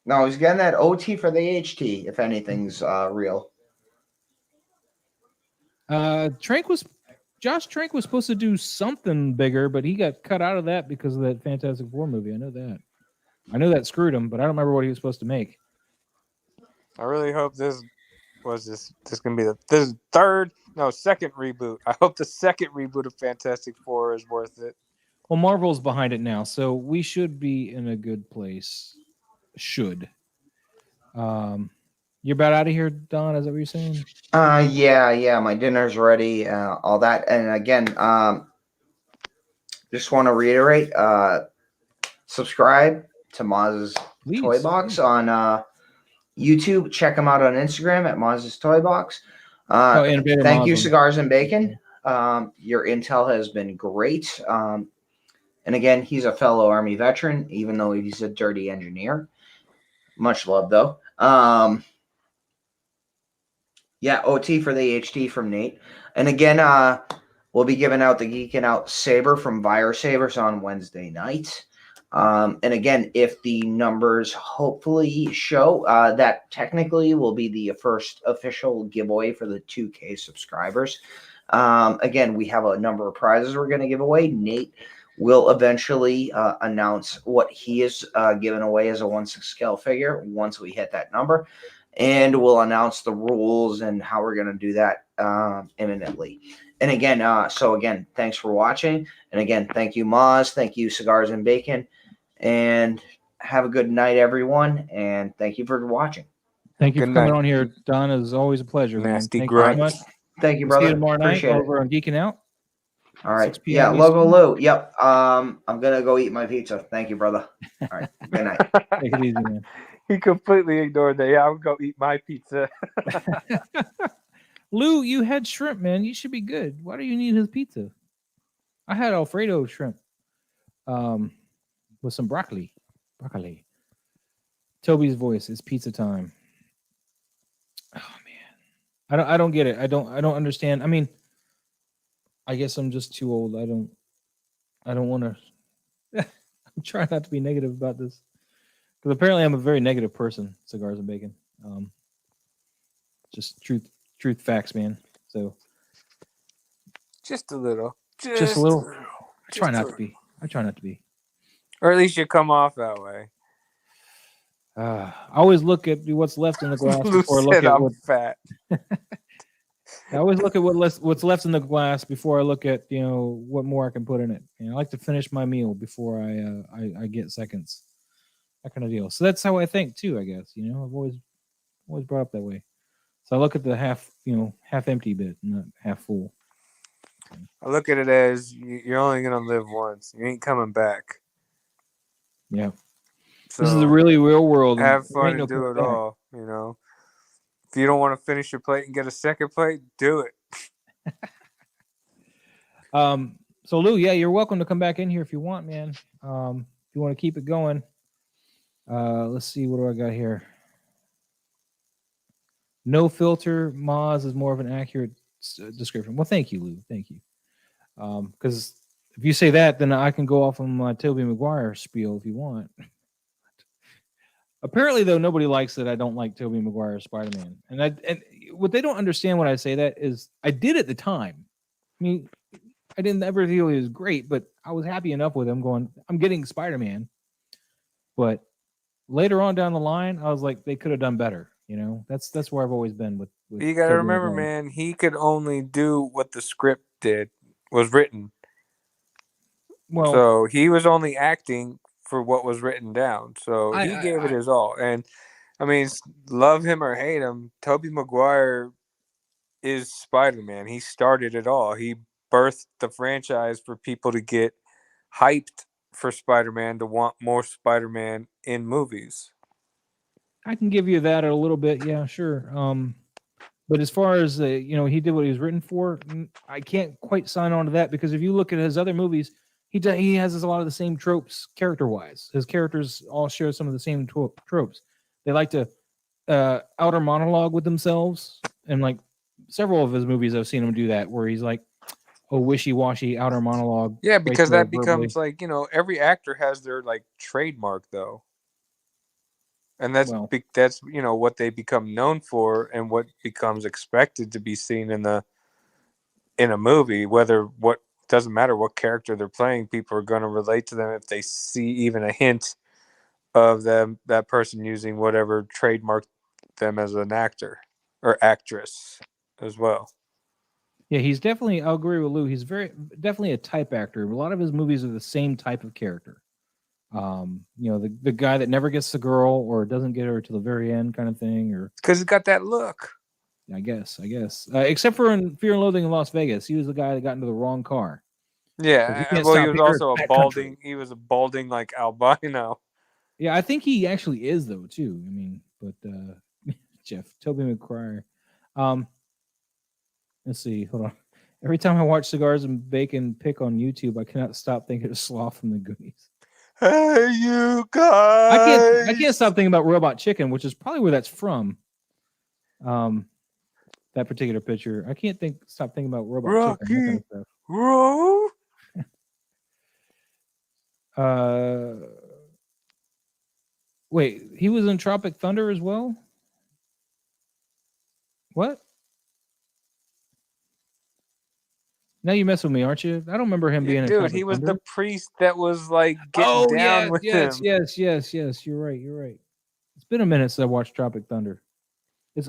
No, he's getting that OT for the HT, if anything's real. Josh Trank was supposed to do something bigger, but he got cut out of that because of that Fantastic Four movie. I know that. I know that screwed him, but I don't remember what he was supposed to make. I really hope this gonna be second reboot. I hope the second reboot of Fantastic Four is worth it. Well, Marvel's behind it now, so we should be in a good place. Should. You're about out of here, Don? Is that what you're saying? Yeah. My dinner's ready. All that, and again, just want to reiterate. Subscribe to Maz's Toy Box on YouTube. Check him out on Instagram at Maz's Toy Box. Thank you, Cigars and Bacon. Your intel has been great. And again, he's a fellow Army veteran, even though he's a dirty engineer. Much love, though. Yeah, OT for the HT from Nate. And again, we'll be giving out the Geeking Out Saber from Virus Sabers on Wednesday night. And again, if the numbers hopefully show, that technically will be the first official giveaway for the 2K subscribers. Again, we have a number of prizes we're going to give away. Nate will eventually announce what he is giving away as a 1/6 scale figure once we hit that number. And we'll announce the rules and how we're going to do that imminently. And again, thanks for watching. And again, thank you, Maz. Thank you, Cigars and Bacon. And have a good night, everyone. And thank you for watching. Thank you for coming on here, Don. It's always a pleasure. Nasty man. Thank grunt. you very much. Thank you, brother. See you tomorrow night Appreciate over on Geeking Out. All right. 6 p.m. Yeah, Loco Lu. Yep. I'm gonna go eat my pizza. Thank you, brother. All right. Good night. Take it easy, man. He completely ignored that. Yeah, I would go eat my pizza. Lou, you had shrimp, man. You should be good. Why do you need his pizza? I had Alfredo shrimp with some broccoli. Toby's voice is pizza time. Oh man, I don't get it. I don't understand. I mean, I guess I'm just too old. I don't want to. I'm trying not to be negative about this because apparently I'm a very negative person. Cigars and Bacon. Just truth, facts, man. So just a little. Just a little. I try not to be. Or at least you come off that way. I always look at what's left in the glass before I look at what fat. I always look at what's left in the glass before I look at what more I can put in it. I like to finish my meal before I get seconds. That kind of deal. So that's how I think too. I guess I've always brought up that way. So I look at the half empty bit, not half full. I look at it as you're only gonna live once. You ain't coming back. Yeah. So this is a really real world. Have fun and do it all. If you don't want to finish your plate and get a second plate, do it. So Lou, yeah, you're welcome to come back in here if you want, man. If you want to keep it going. Let's see, what do I got here? No filter, Maz is more of an accurate description. Well, thank you, Lou. Thank you. Because if you say that, then I can go off on my Tobey Maguire spiel if you want. Apparently, though, nobody likes that I don't like Tobey Maguire Spider-Man. And what they don't understand when I say that is I did at the time. I mean, I didn't ever feel he was great, but I was happy enough with him going, I'm getting Spider-Man. But later on down the line, I was like, they could have done better. That's where I've always been with you got to remember, man, he could only do what the script was written. Well, so he was only acting for what was written down. So he gave it his all. And I mean, love him or hate him, Tobey Maguire is Spider-Man. He started it all. He birthed the franchise for people to get hyped for Spider-Man, to want more Spider-Man in movies. I can give you that a little bit. Yeah, sure. But as far as he did what he was written for, I can't quite sign on to that because if you look at his other movies, he has a lot of the same tropes character-wise. His characters all share some of the same tropes. They like to outer monologue with themselves, and like several of his movies, I've seen him do that, where he's like, wishy-washy outer monologue. Yeah, because that becomes like every actor has their like trademark though, and that's what they become known for, and what becomes expected to be seen in a movie. Doesn't matter what character they're playing, people are going to relate to them if they see even a hint of that person using whatever trademarked them as an actor or actress as well. Yeah, he's definitely. I'll agree with Lou. He's definitely a type actor. A lot of his movies are the same type of character. The guy that never gets the girl or doesn't get her to the very end, kind of thing. Or Because he's got that look. I guess. Except for in Fear and Loathing in Las Vegas, he was the guy that got into the wrong car. Yeah, can't well, he stop was here, also a it's balding. backcountry. He was a balding like albino. Yeah, I think he actually is though too. I mean, but Jeff Toby McGuire. Let's see. Hold on. Every time I watch Cigars and Bacon pick on YouTube, I cannot stop thinking of Sloth from the Goonies. Hey, you guys! I can't stop thinking about Robot Chicken, which is probably where that's from. That particular picture. I can't stop thinking about Robot Chicken. That kind of stuff. Roll. Wait, he was in Tropic Thunder as well? What? Now you mess with me, aren't you? I don't remember him being in Dude, Tropic he was Thunder. the priest that was like getting down with him. Yes. You're right. It's been a minute since I watched Tropic Thunder.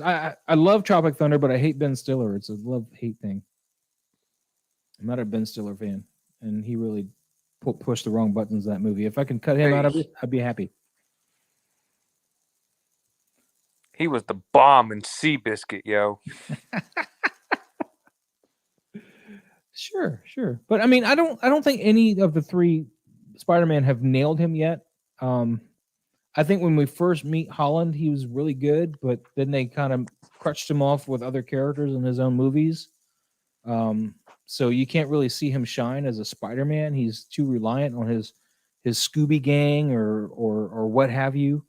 I love Tropic Thunder, but I hate Ben Stiller. It's a love-hate thing. I'm not a Ben Stiller fan, and he really pushed the wrong buttons in that movie. If I can cut him out of it, I'd be happy. He was the bomb in Seabiscuit, yo. Sure. But I mean, I don't think any of the three Spider-Man have nailed him yet. I think when we first meet Holland, he was really good, but then they kind of crutched him off with other characters in his own movies. So you can't really see him shine as a Spider-Man. He's too reliant on his Scooby Gang or what have you.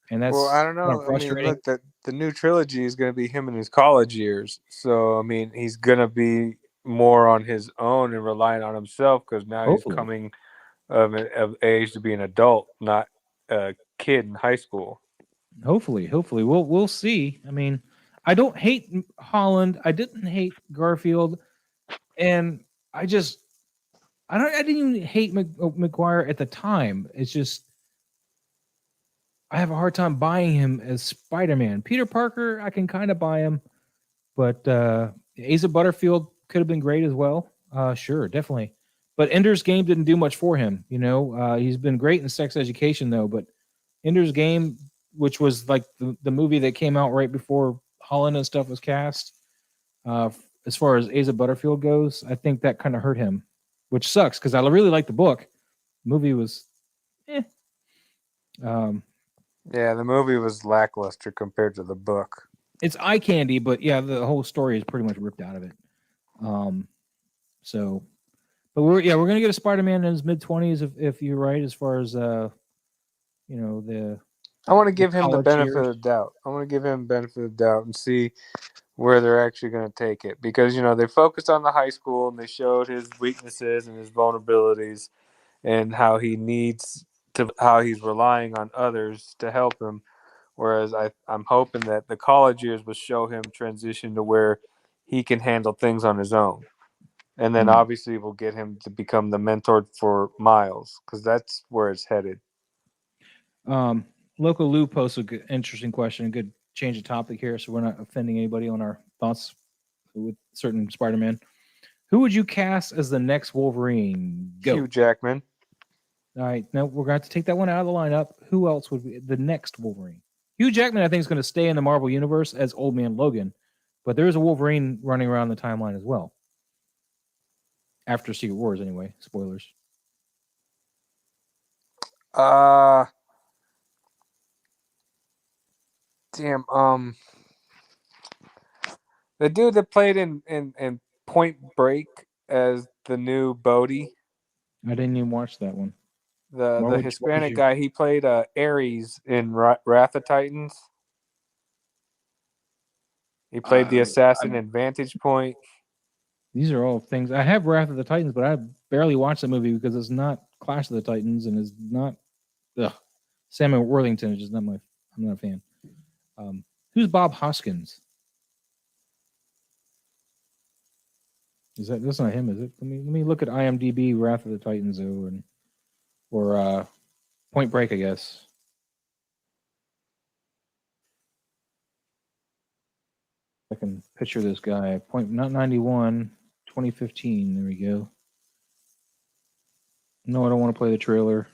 And that's I don't know. I mean, look, the new trilogy is going to be him in his college years. So, I mean, he's going to be more on his own and relying on himself because now Hopefully. he's coming of age to be an adult, not a kid in high school. Hopefully, we'll see. I mean, I don't hate Holland. I didn't hate Garfield, and I didn't even hate McGuire at the time. It's just I have a hard time buying him as Spider-Man. Peter Parker, I can kind of buy him, but Asa Butterfield could have been great as well. Sure, definitely. But Ender's Game didn't do much for him. He's been great in Sex Education though, but Ender's Game, which was like the movie that came out right before Holland and stuff was cast, as far as Asa Butterfield goes, I think that kind of hurt him, which sucks because I really liked the book. The movie was, Yeah, the movie was lackluster compared to the book. It's eye candy, but yeah, the whole story is pretty much ripped out of it. But we're gonna get a Spider-Man in his mid-20s if you're right, as far as the. I want to give him the college benefit years. of the doubt. I want to give him the benefit of the doubt and see where they're actually going to take it because they focused on the high school and they showed his weaknesses and his vulnerabilities and how how he's relying on others to help him. Whereas I'm hoping that the college years will show him transition to where he can handle things on his own. And then obviously we'll get him to become the mentor for Miles because that's where it's headed. Loco Lu posted an interesting question, a good change of topic here, so we're not offending anybody on our thoughts with certain Spider-Man. Who would you cast as the next Wolverine? Go. Hugh Jackman. All right, now we're going to have to take that one out of the lineup. Who else would be the next Wolverine? Hugh Jackman, I think, is going to stay in the Marvel Universe as Old Man Logan, but there is a Wolverine running around the timeline as well. After Secret Wars, anyway. Spoilers. Damn. The dude that played in Point Break as the new Bodhi. I didn't even watch that one. The Hispanic guy, he played Ares in Wrath of Titans. He played the assassin in Vantage Point. These are all things. I have Wrath of the Titans, but I barely watched the movie because it's not Clash of the Titans and it's not Samuel Worthington is just not I'm not a fan. Who's Bob Hoskins? That's not him, is it? Let me look at IMDb Wrath of the Titans or Point Break, I guess. I can picture this guy. Not 91. 2015. There we go. No, I don't want to play the trailer.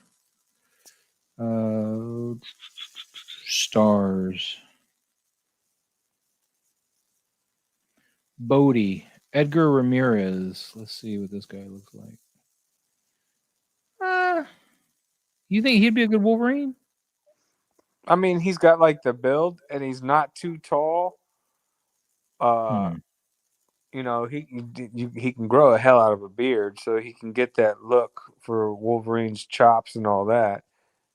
Stars. Bodie. Edgar Ramirez. Let's see what this guy looks like. You think he'd be a good Wolverine? I mean, he's got like the build, and he's not too tall. You know, he can grow a hell out of a beard, so he can get that look for Wolverine's chops and all that.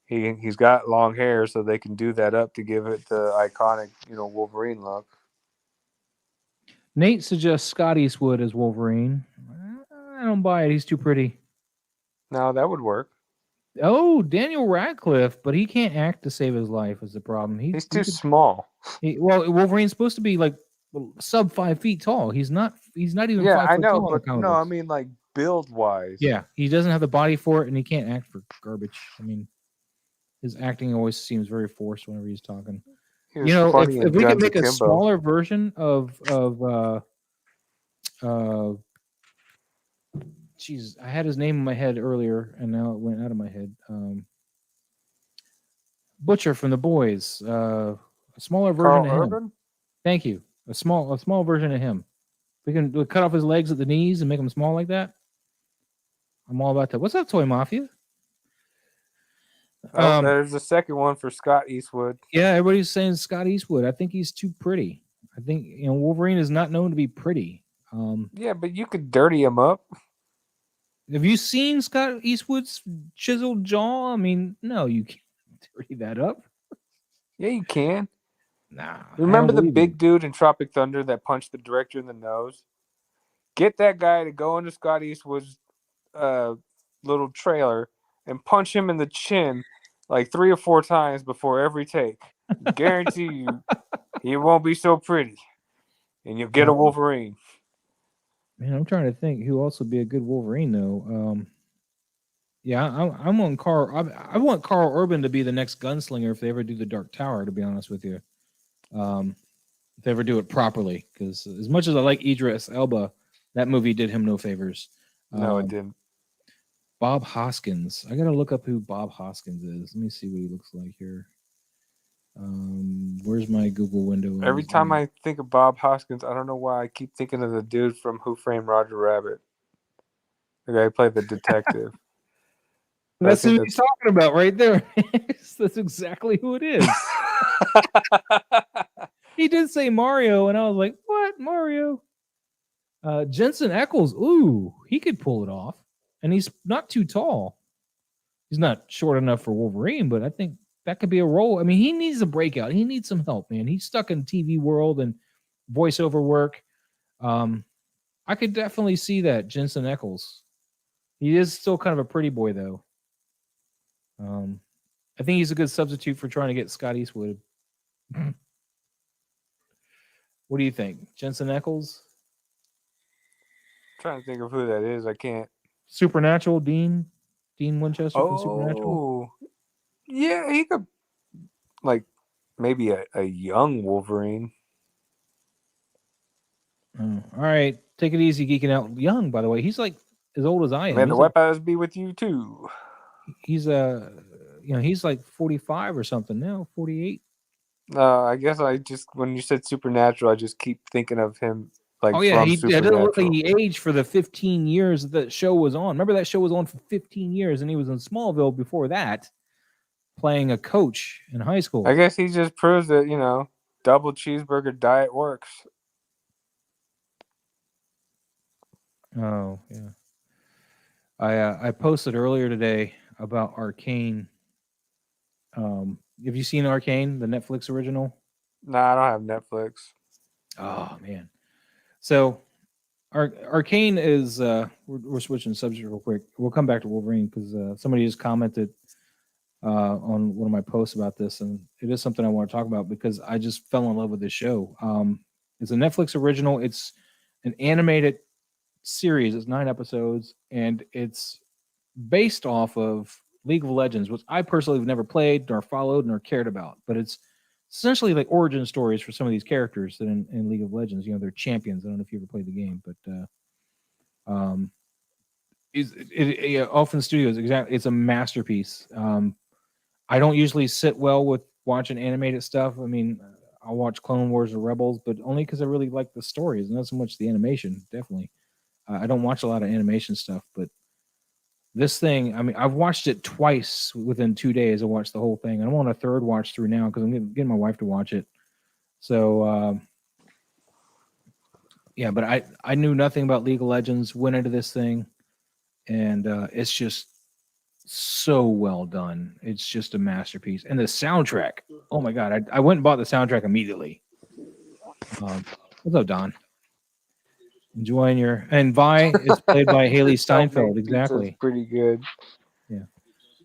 He's got long hair, so they can do that up to give it the iconic, Wolverine look. Nate suggests Scott Eastwood as Wolverine. I don't buy it. He's too pretty. No, that would work. Oh, Daniel Radcliffe, but he can't act to save his life is the problem. He's too small. Wolverine's supposed to be like sub 5 feet tall. He's not even 5 foot I know, tall. but no, I mean like build wise. Yeah, he doesn't have the body for it, and he can't act for garbage. I mean, his acting always seems very forced whenever he's talking. If we could make a smaller version of Jesus, I had his name in my head earlier, and now it went out of my head. Butcher from The Boys. A smaller version Carl of him. Urban? Thank you. A small version of him. We cut off his legs at the knees and make him small like that. I'm all about that. What's up, Toy Mafia? There's the second one for Scott Eastwood. Yeah, everybody's saying Scott Eastwood. I think he's too pretty. I think Wolverine is not known to be pretty. Yeah, but you could dirty him up. Have you seen Scott Eastwood's chiseled jaw? I mean, no, you can't dirty that up. Yeah, you can. Nah. Remember the big dude in Tropic Thunder that punched the director in the nose? Get that guy to go into Scott Eastwood's little trailer and punch him in the chin like 3 or 4 times before every take. Guarantee you he won't be so pretty. And you'll get a Wolverine. Man, I'm trying to think who else would be a good Wolverine though. Yeah, I want Carl. I want Carl Urban to be the next gunslinger if they ever do the Dark Tower. To be honest with you, if they ever do it properly, because as much as I like Idris Elba, that movie did him no favors. No, it didn't. Bob Hoskins. I gotta look up who Bob Hoskins is. Let me see what he looks like here. Where's my Google window? Every time I think of Bob Hoskins, I don't know why I keep thinking of the dude from Who Framed Roger Rabbit. The guy who played the detective. That's who he's talking about right there. That's exactly who it is. He did say Mario, and I was like, what? Mario? Jensen Ackles. Ooh, he could pull it off. And he's not too tall. He's not short enough for Wolverine, but I think that could be a role. I mean, he needs a breakout. He needs some help, man. He's stuck in TV world and voiceover work. I could definitely see that, Jensen Ackles. He is still kind of a pretty boy, though. I think he's a good substitute for trying to get Scott Eastwood. What do you think? Jensen Ackles? I'm trying to think of who that is. I can't. Supernatural, Dean Winchester from Supernatural. Yeah, he could, like, maybe a young Wolverine. All right, take it easy, geeking out. Young, by the way, he's like as old as I am. Man, the weapons be with you too. He's he's like 45 or something now, 48. I guess when you said Supernatural, I just keep thinking of him. Like, he doesn't look like he aged for the 15 years that show was on. Remember that show was on for 15 years, and he was in Smallville before that, playing a coach in high school. I guess he just proves that double cheeseburger diet works. Oh yeah. I posted earlier today about Arcane. Have you seen Arcane, the Netflix original? No, I don't have Netflix. Oh man. So, Arcane is. We're switching subject real quick. We'll come back to Wolverine because somebody just commented on one of my posts about this, and it is something I want to talk about because I just fell in love with this show. It's a Netflix original. It's an animated series. It's 9 episodes, and it's based off of League of Legends, which I personally have never played, nor followed, nor cared about. But it's essentially like origin stories for some of these characters that in League of Legends, they're champions. I don't know if you ever played the game, but Elfin Studios, exactly. It's a masterpiece. I don't usually sit well with watching animated stuff. I mean, I'll watch Clone Wars or Rebels, but only because I really like the stories, not so much the animation. Definitely, I don't watch a lot of animation stuff, but this thing, I mean, I've watched it twice within 2 days. I watched the whole thing. I'm on a third watch through now because I'm getting my wife to watch it. So, yeah, but I knew nothing about League of Legends. Went into this thing, and it's just so well done. It's just a masterpiece. And the soundtrack, oh my god, I went and bought the soundtrack immediately. What's up, Don? Enjoying your and Vi is played by Haley Steinfeld. Exactly, pretty good. Yeah.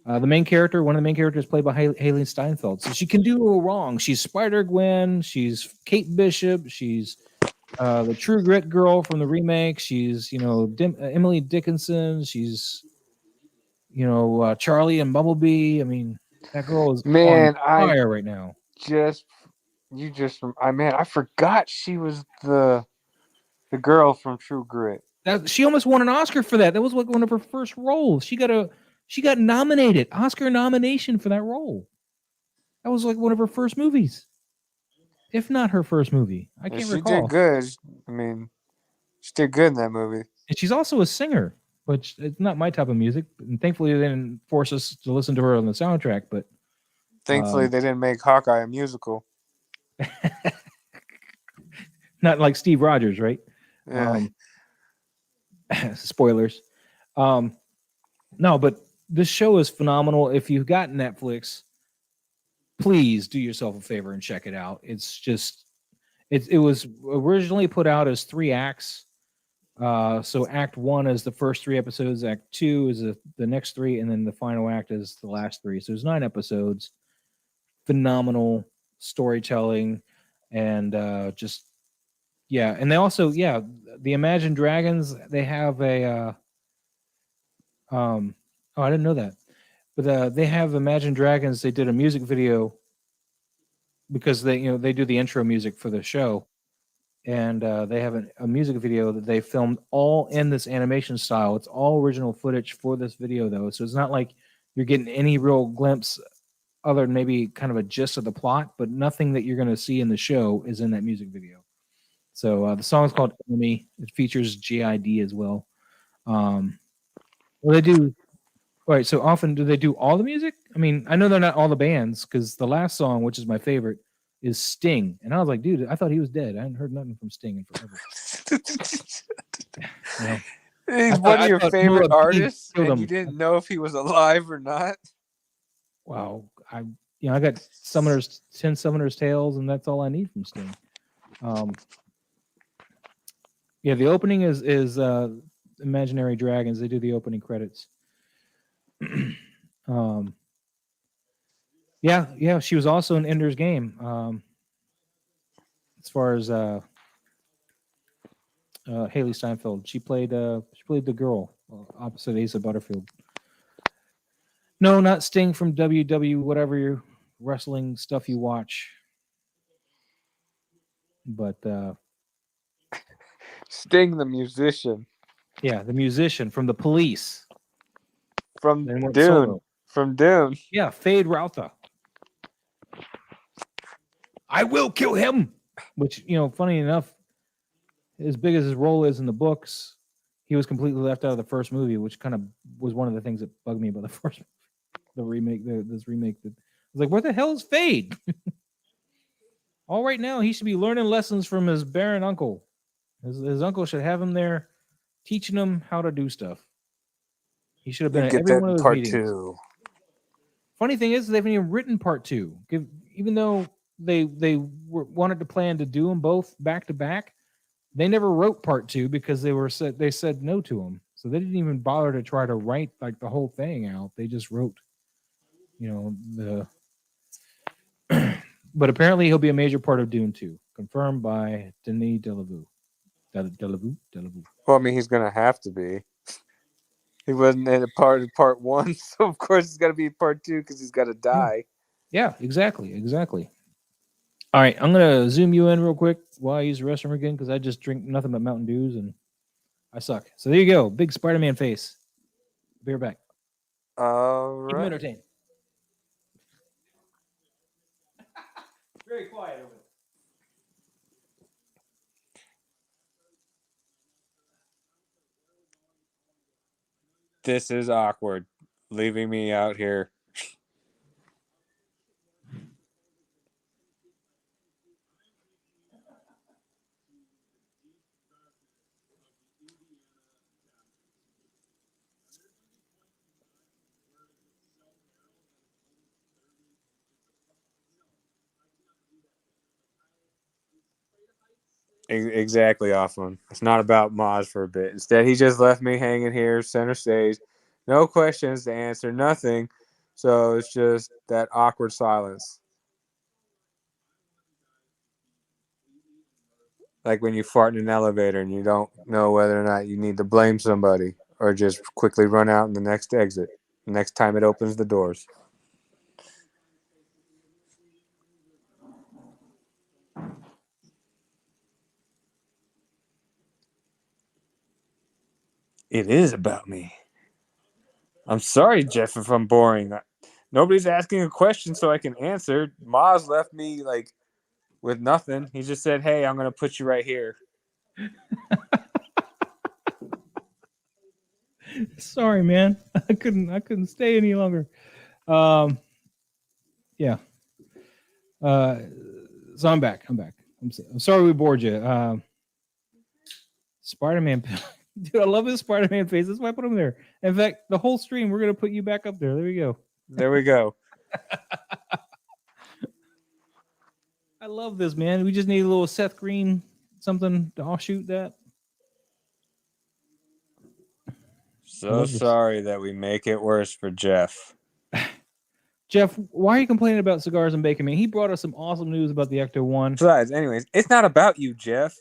One of the main characters, played by Haley Steinfeld. So she can do no wrong. She's Spider Gwen. She's Kate Bishop. She's the True Grit girl from the remake. She's Emily Dickinson. She's Charlie and Bumblebee. I mean, that girl is on fire right now. I forgot she was the girl from True Grit. She almost won an Oscar for that. That was like one of her first roles. She got nominated, Oscar nomination for that role. That was like one of her first movies, if not her first movie. I can't recall. She did good. I mean, she did good in that movie. And she's also a singer, which it's not my type of music. And thankfully, they didn't force us to listen to her on the soundtrack. But thankfully, they didn't make Hawkeye a musical. Not like Steve Rogers, right? Yeah. Spoilers. No, but this show is phenomenal. If you've got Netflix, please do yourself a favor and check it out. It's just it was originally put out as 3 acts. So Act 1 is the first 3 episodes, Act 2 is the next 3, and then the final act is the last 3. So there's 9 episodes. Phenomenal storytelling, and just and they also the Imagine Dragons, they have a I didn't know that, but they have Imagine Dragons. They did a music video because they do the intro music for the show, and they have a music video that they filmed all in this animation style. It's all original footage for this video, though, so it's not like you're getting any real glimpse other than maybe kind of a gist of the plot, but nothing that you're going to see in the show is in that music video. So the song is called Enemy. It features GID as well. Well, they do. Right. So often, do they do all the music? I mean, I know they're not all the bands, because the last song, which is my favorite, is Sting. And I was like, dude, I thought he was dead. I hadn't heard nothing from Sting in forever. He's one of your favorite artists, and you didn't know if he was alive or not. Wow. I got 10 Summoner's Tales, and that's all I need from Sting. The opening is Imaginary Dragons. They do the opening credits. She was also in Ender's Game. As far as Haley Steinfeld, she played the girl opposite Asa Butterfield. No, not Sting from WW, whatever your wrestling stuff you watch. But Sting, the musician. Yeah, the musician from The Police. From Dune. Solo. From Dune. Yeah, Fade Routha. I will kill him. Which, funny enough, as big as his role is in the books, he was completely left out of the first movie, which kind of was one of the things that bugged me about the first movie. The remake, this remake. That I was like, where the hell is Fade? All right now, he should be learning lessons from his Baron uncle. His uncle should have him there, teaching him how to do stuff. He should have been at every one of those part meetings. 2. Funny thing is, they haven't even written part 2. Even though they wanted to plan to do them both back to back, they never wrote part 2 because they said no to them. So they didn't even bother to try to write like the whole thing out. They just wrote, But apparently he'll be a major part of Dune 2, confirmed by Denis Villeneuve. Well, I mean, he's gonna have to be. He wasn't in a part of part 1, so of course he's got to be part 2 because he's got to die. Yeah, exactly. All right, I'm gonna zoom you in real quick while I use the restroom again, because I just drink nothing but Mountain Dews, and I suck. So there you go. Big Spider-Man face. Be right back. All Keep him right. entertained. Very quiet over there. This is awkward. Leaving me out here. Exactly, Offline. It's not about Maz for a bit. Instead, he just left me hanging here, center stage. No questions to answer, nothing. So it's just that awkward silence. Like when you fart in an elevator and you don't know whether or not you need to blame somebody or just quickly run out in the next exit, the next time it opens the doors. It is about me. I'm sorry, Jeff, if I'm boring. Nobody's asking a question so I can answer. Maz left me like with nothing. He just said, "Hey, I'm going to put you right here." Sorry, man. I couldn't stay any longer. Yeah. So I'm back. I'm sorry we bored you. Spider-Man. Dude, I love his Spider-Man face. That's why I put him there. In fact, the whole stream, we're gonna put you back up there. There we go. There we go. I love this, man. We just need a little Seth Green something to offshoot that. So sorry that we make it worse for Jeff. Jeff, why are you complaining about Cigars and Bacon, man? He brought us some awesome news about the Ecto-1. Besides, anyways, it's not about you, Jeff.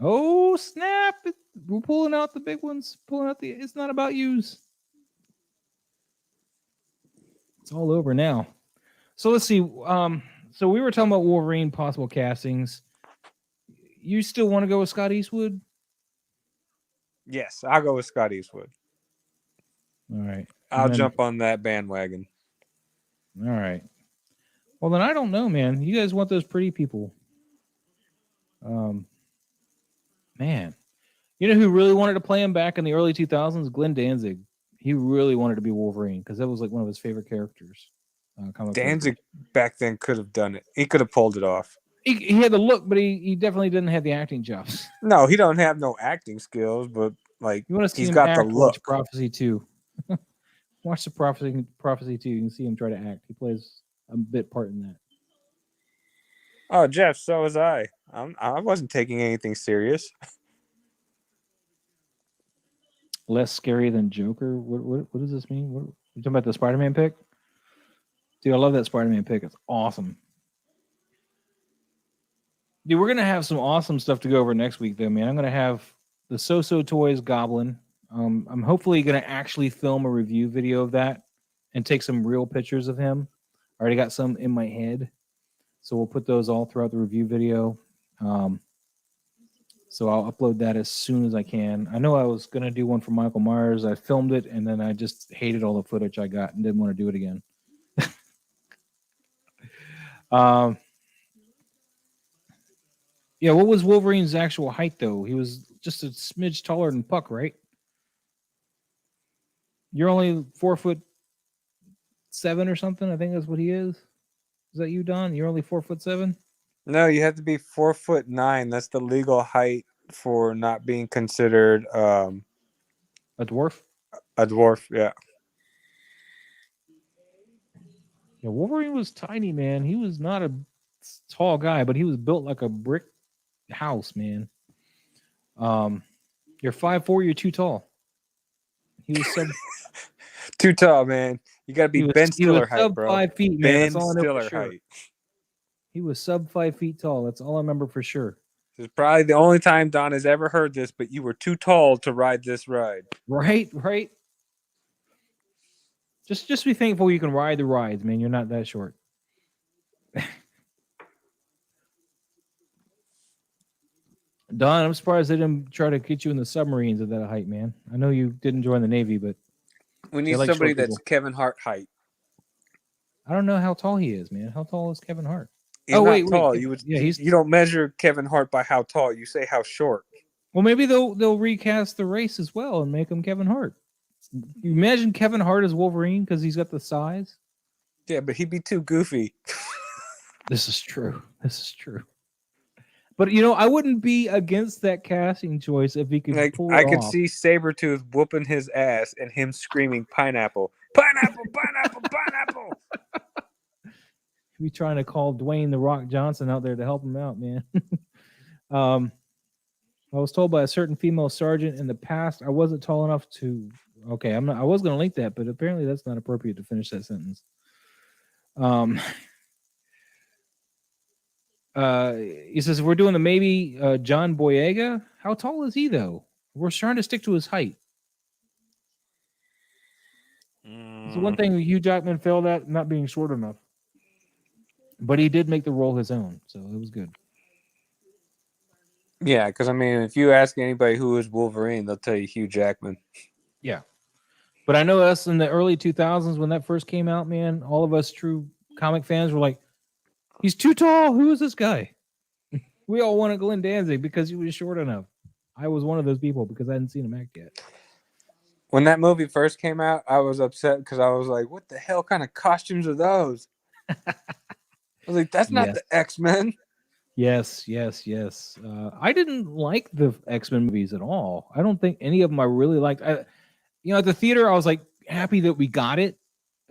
Oh, snap. We're pulling out the big ones. It's not about yous. It's all over now. So let's see. So we were talking about Wolverine possible castings. You still want to go with Scott Eastwood? Yes, I'll go with Scott Eastwood. All right. I'll jump on that bandwagon. All right. Well, then I don't know, man. You guys want those pretty people. Man. You know who really wanted to play him back in the early 2000s? Glenn Danzig. He really wanted to be Wolverine because that was like one of his favorite characters. Danzig back then could have done it. He could have pulled it off. He had the look, but he definitely didn't have the acting chops. No, he don't have no acting skills, but like you want to see he's him got act, the look. Watch Prophecy 2. Watch the Prophecy 2. You can see him try to act. He plays a bit part in that. Oh, Jeff, so was I. I wasn't taking anything serious. Less scary than Joker. What does this mean? You talking about the Spider-Man pick? Dude, I love that Spider-Man pick. It's awesome. Dude, we're gonna have some awesome stuff to go over next week, though, man. I'm gonna have the So Toys Goblin. I'm hopefully gonna actually film a review video of that and take some real pictures of him. I already got some in my head, so we'll put those all throughout the review video. So I'll upload that as soon as I can. I know I was gonna do one for Michael Myers. I filmed it, and then I just hated all the footage I got and didn't want to do it again. Yeah, what was Wolverine's actual height, though? He was just a smidge taller than Puck, right? You're only 4'7" or something. I think that's what he is. Is that you, Don? You're only 4'7"? No, you have to be 4'9". That's the legal height for not being considered a dwarf. A dwarf, yeah. Yeah, Wolverine was tiny, man. He was not a tall guy, but he was built like a brick house, man. You're 5'4", you're too tall. He was too tall, man. You gotta be Ben Stiller height, bro. 5 feet, man. Ben That's all I know Stiller for sure. height. He was sub 5 feet tall. That's all I remember for sure. This is probably the only time Don has ever heard this, but you were too tall to ride this ride. Right. Just be thankful you can ride the rides, man. You're not that short. Don, I'm surprised they didn't try to get you in the submarines at that height, man. I know you didn't join the Navy, but We need like somebody short that's people. Kevin Hart height. I don't know how tall he is, man. How tall is Kevin Hart? He's not tall. He's You don't measure Kevin Hart by how tall. You say how short. well. Maybe they'll recast the race as well and make him Kevin Hart. You imagine Kevin Hart as Wolverine because he's got the size. Yeah, but he'd be too goofy. This is true. This is true. But I wouldn't be against that casting choice if he could Like pull it I could off. see Sabretooth whooping his ass and him screaming pineapple, pineapple, pineapple, pineapple. Be trying to call Dwayne the Rock Johnson out there to help him out, man. I was told by a certain female sergeant in the past I wasn't tall enough to. Okay, I'm not. I was going to link that, but apparently that's not appropriate to finish that sentence. He says we're doing the maybe John Boyega. How tall is he though? We're trying to stick to his height. It's the one thing Hugh Jackman failed at, not being short enough. But he did make the role his own, so it was good. Yeah, because I mean, if you ask anybody who is Wolverine, they'll tell you Hugh Jackman. Yeah. But I know us in the early 2000s when that first came out, man, all of us true comic fans were like, he's too tall. Who is this guy? We all wanted Glenn Danzig because he was short enough. I was one of those people because I hadn't seen him act yet. When that movie first came out, I was upset because I was like, what the hell kind of costumes are those? I was like, that's not the X-Men. Yes. I didn't like the X-Men movies at all. I don't think any of them I really liked. At the theater, I was like happy that we got it.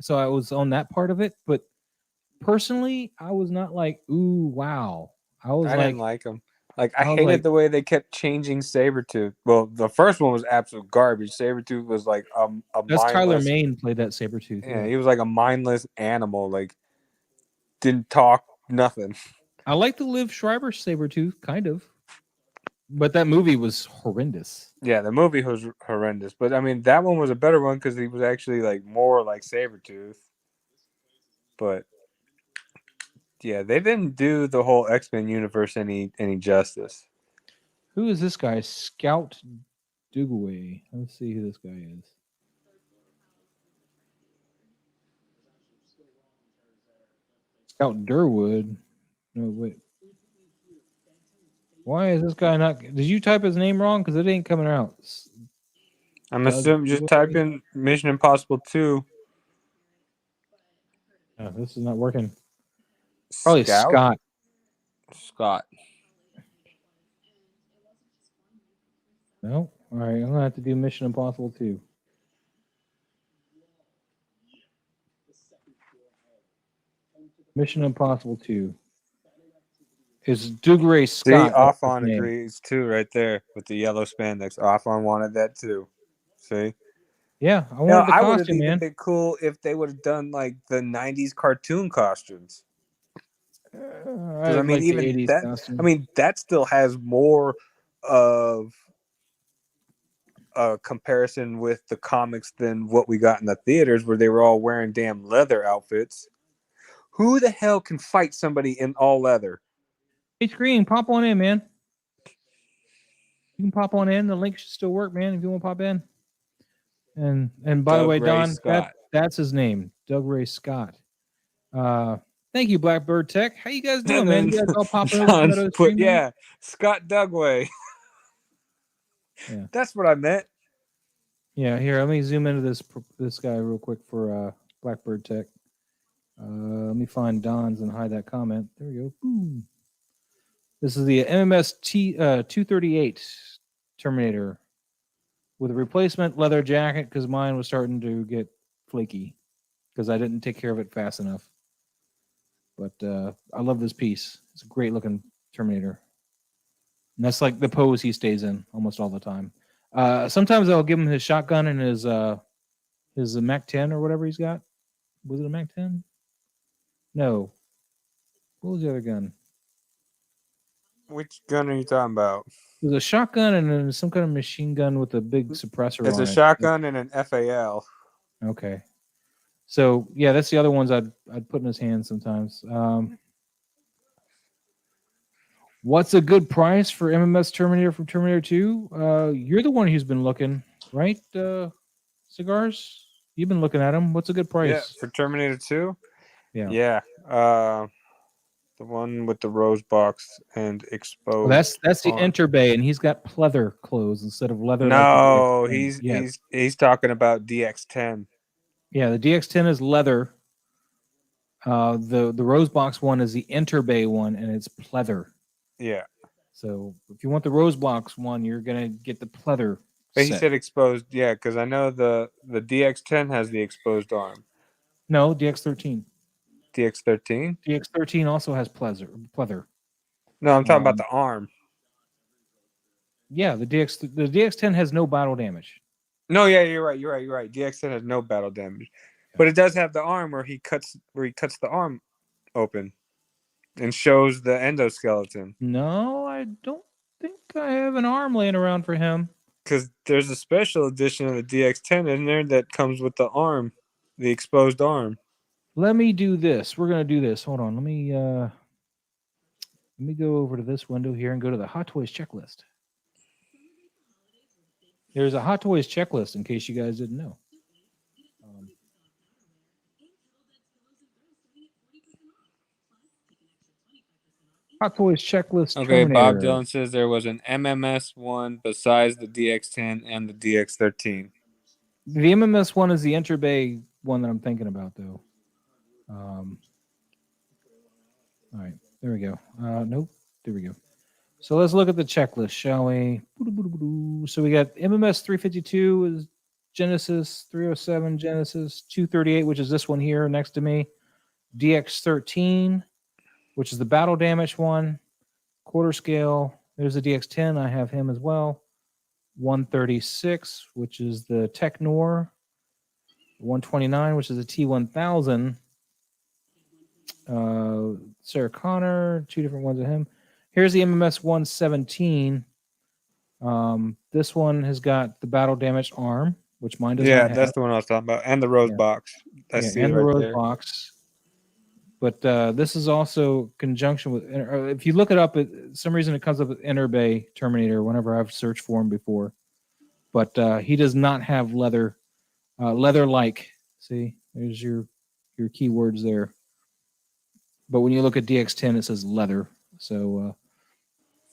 So I was on that part of it. But personally, I was not like, ooh, wow. I didn't like them. Like, I hated the way they kept changing Sabretooth. Well, the first one was absolute garbage. Sabretooth was like a that's mindless... Tyler Mane played that Sabretooth. Yeah, he was like a mindless animal. Like, didn't talk, nothing. I like the Liv Schreiber Sabretooth, kind of. But that movie was horrendous. Yeah, the movie was horrendous. But, I mean, that one was a better one because he was actually, like, more like Sabretooth. But, yeah, they didn't do the whole X-Men universe any justice. Who is this guy? Scout Dugaway. Let's see who this guy is. Scout Durwood. No, wait. Why is this guy not? Did you type his name wrong? Because it ain't coming out. I'm assuming just type in Mission Impossible 2. Oh, this is not working. Probably Scott. No? All right, I'm going to have to do Mission Impossible 2. Mission Impossible 2. Is Dougray Scott. See, Offon agrees too, right there with the yellow spandex. Offon wanted that too. See? Yeah, I wanted the I would have costume, man. been cool if they would have done like the '90s cartoon costumes. I mean, even that. Costume. I mean, that still has more of a comparison with the comics than what we got in the theaters, where they were all wearing damn leather outfits. Who the hell can fight somebody in all leather? Hey, Screen, pop on in, man. You can pop on in. The link should still work, man, if you want to pop in. And by the way, Don, that's his name, Doug Ray Scott. Thank you, Blackbird Tech. How you guys doing, man? You guys all popping over yeah, Scott Dugway. Yeah, that's what I meant. Yeah, here, let me zoom into this guy real quick for Blackbird Tech. Let me find Don's and hide that comment. There we go. Boom. This is the MMS 238 Terminator with a replacement leather jacket because mine was starting to get flaky because I didn't take care of it fast enough. But I love this piece. It's a great looking Terminator. And that's like the pose he stays in almost all the time. Sometimes I'll give him his shotgun and his Mac 10 or whatever he's got. Was it a Mac 10? No. What was the other gun? Which gun are you talking about? There's a shotgun and then some kind of machine gun with a big suppressor on it. It's a shotgun and an FAL. Okay. So, yeah, that's the other ones I'd put in his hands sometimes. What's a good price for MMS Terminator from Terminator 2? You're the one who's been looking, right? Cigars? You've been looking at them. What's a good price? Yeah, for Terminator 2? Yeah. Yeah. The one with the rose box and exposed. Well, that's the arm. Interbay, and he's got pleather clothes instead of leather. No, like the DX10. he's talking about DX10. Yeah, the DX10 is leather. The rose box one is the Interbay one, and it's pleather. Yeah. So if you want the rose box one, you're gonna get the pleather. But he said exposed, yeah, because I know the DX10 has the exposed arm. No, DX13. DX13? DX13 also has pleather. No, I'm talking about the arm. Yeah, the DX10 has no battle damage. No, yeah, you're right. DX10 has no battle damage, but it does have the arm where he cuts the arm open and shows the endoskeleton. No, I don't think I have an arm laying around for him. Because there's a special edition of the DX10 in there that comes with the arm, the exposed arm. Let me do this. We're gonna do this. Hold on. Let me go over to this window here and go to the Hot Toys checklist. There's a Hot Toys checklist in case you guys didn't know. Hot Toys checklist. Okay, Terminator. Bob Dylan says there was an MMS one besides the DX10 and the DX13. The MMS one is the Interbay one that I'm thinking about, though. All right, there we go. Nope, there we go. So let's look at the checklist, shall we? So we got MMS 352 is Genesis, 307 Genesis, 238, which is this one here next to me, DX13, which is the battle damage one, quarter scale. There's the DX10. I have him as well. 136, which is the Technor. 129, which is the T1000. Sarah Connor, two different ones of him. Here's the MMS 117. This one has got the battle damage arm, which mine does not have. That's the one I was talking about, and the rose box. And the rose box. But this is also conjunction with. If you look it up, for some reason it comes up with Interbay Terminator. Whenever I've searched for him before, but he does not have leather. Leather-like. See, there's your keywords there. But when you look at DX10, it says leather. So,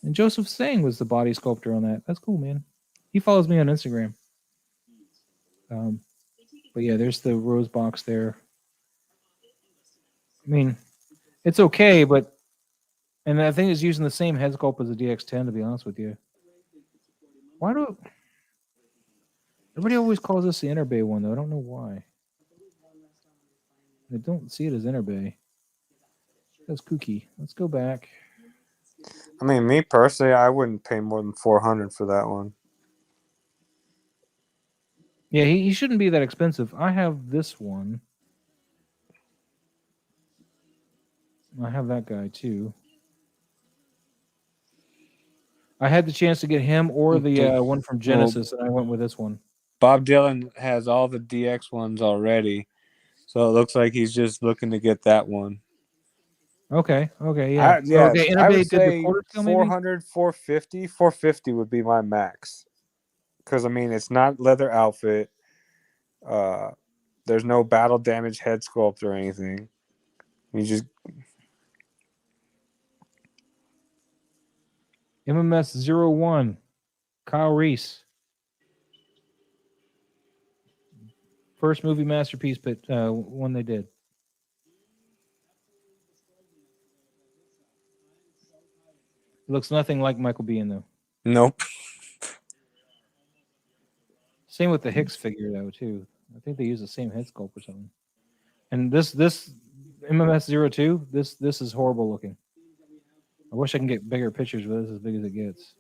and Joseph Sang was the body sculptor on that. That's cool, man. He follows me on Instagram. But yeah, there's the rose box there. I mean, it's okay, but and I think it's using the same head sculpt as the DX10. To be honest with you, why do everybody always calls this the Interbay one though? I don't know why. I don't see it as Interbay. That's kooky. Let's go back. I mean, me personally, I wouldn't pay more than $400 for that one. Yeah, he shouldn't be that expensive. I have this one. I have that guy too. I had the chance to get him or the one from Genesis, and I went with this one. Bob Dylan has all the DX ones already, so it looks like he's just looking to get that one. Okay, yeah. I would say 400, 450. 450 would be my max. Because, I mean, it's not leather outfit. There's no battle damage head sculpt or anything. You just... MMS 01, Kyle Reese. First movie masterpiece, but one they did. Looks nothing like Michael Biehn, though. Nope. Same with the Hicks figure, though, too. I think they use the same head sculpt or something. And this MMS 02, this is horrible looking. I wish I can get bigger pictures, but this is as big as it gets.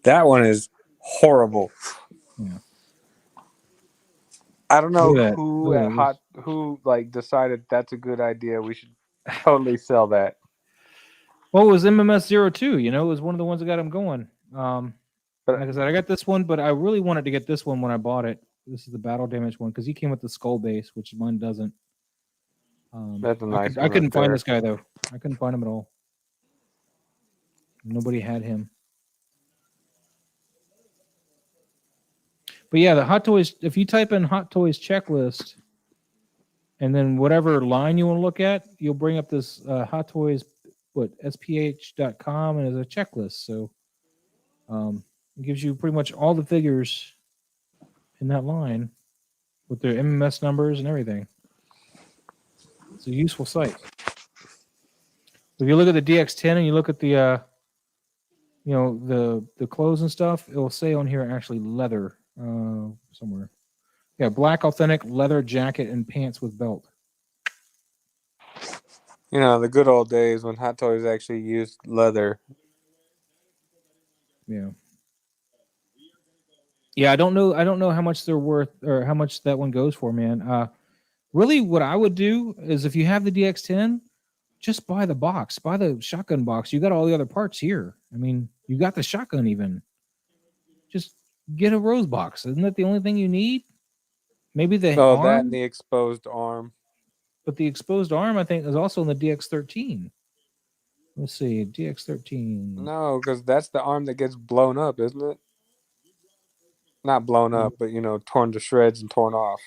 That one is horrible. Yeah. I don't know who decided that's a good idea. We should totally sell that. Well, it was MMS 02, you know, it was one of the ones that got him going. But like I said, I got this one, but I really wanted to get this one when I bought it. This is the battle damage one because he came with the skull base, which mine doesn't. That's a nice I couldn't find this guy though. I couldn't find him at all. Nobody had him. But yeah, the Hot Toys, if you type in Hot Toys checklist and then whatever line you want to look at, you'll bring up this Hot Toys, sph.com, and it's a checklist. So it gives you pretty much all the figures in that line with their MMS numbers and everything. It's a useful site. If you look at the DX10 and you look at the the clothes and stuff, it will say on here actually leather somewhere. Yeah, black authentic leather jacket and pants with belt. You know, the good old days when Hot Toys actually used leather. Yeah. Yeah, I don't know how much they're worth or how much that one goes for, man. Really what I would do is if you have the DX10, just buy the box, buy the shotgun box. You got all the other parts here. I mean, you got the shotgun even. Just get a rose box. Isn't that the only thing you need? Maybe the arm? That and the exposed arm. But the exposed arm, I think, is also in the DX13. Let's see, DX13. No, because that's the arm that gets blown up, isn't it? Not blown up, but, torn to shreds and torn off.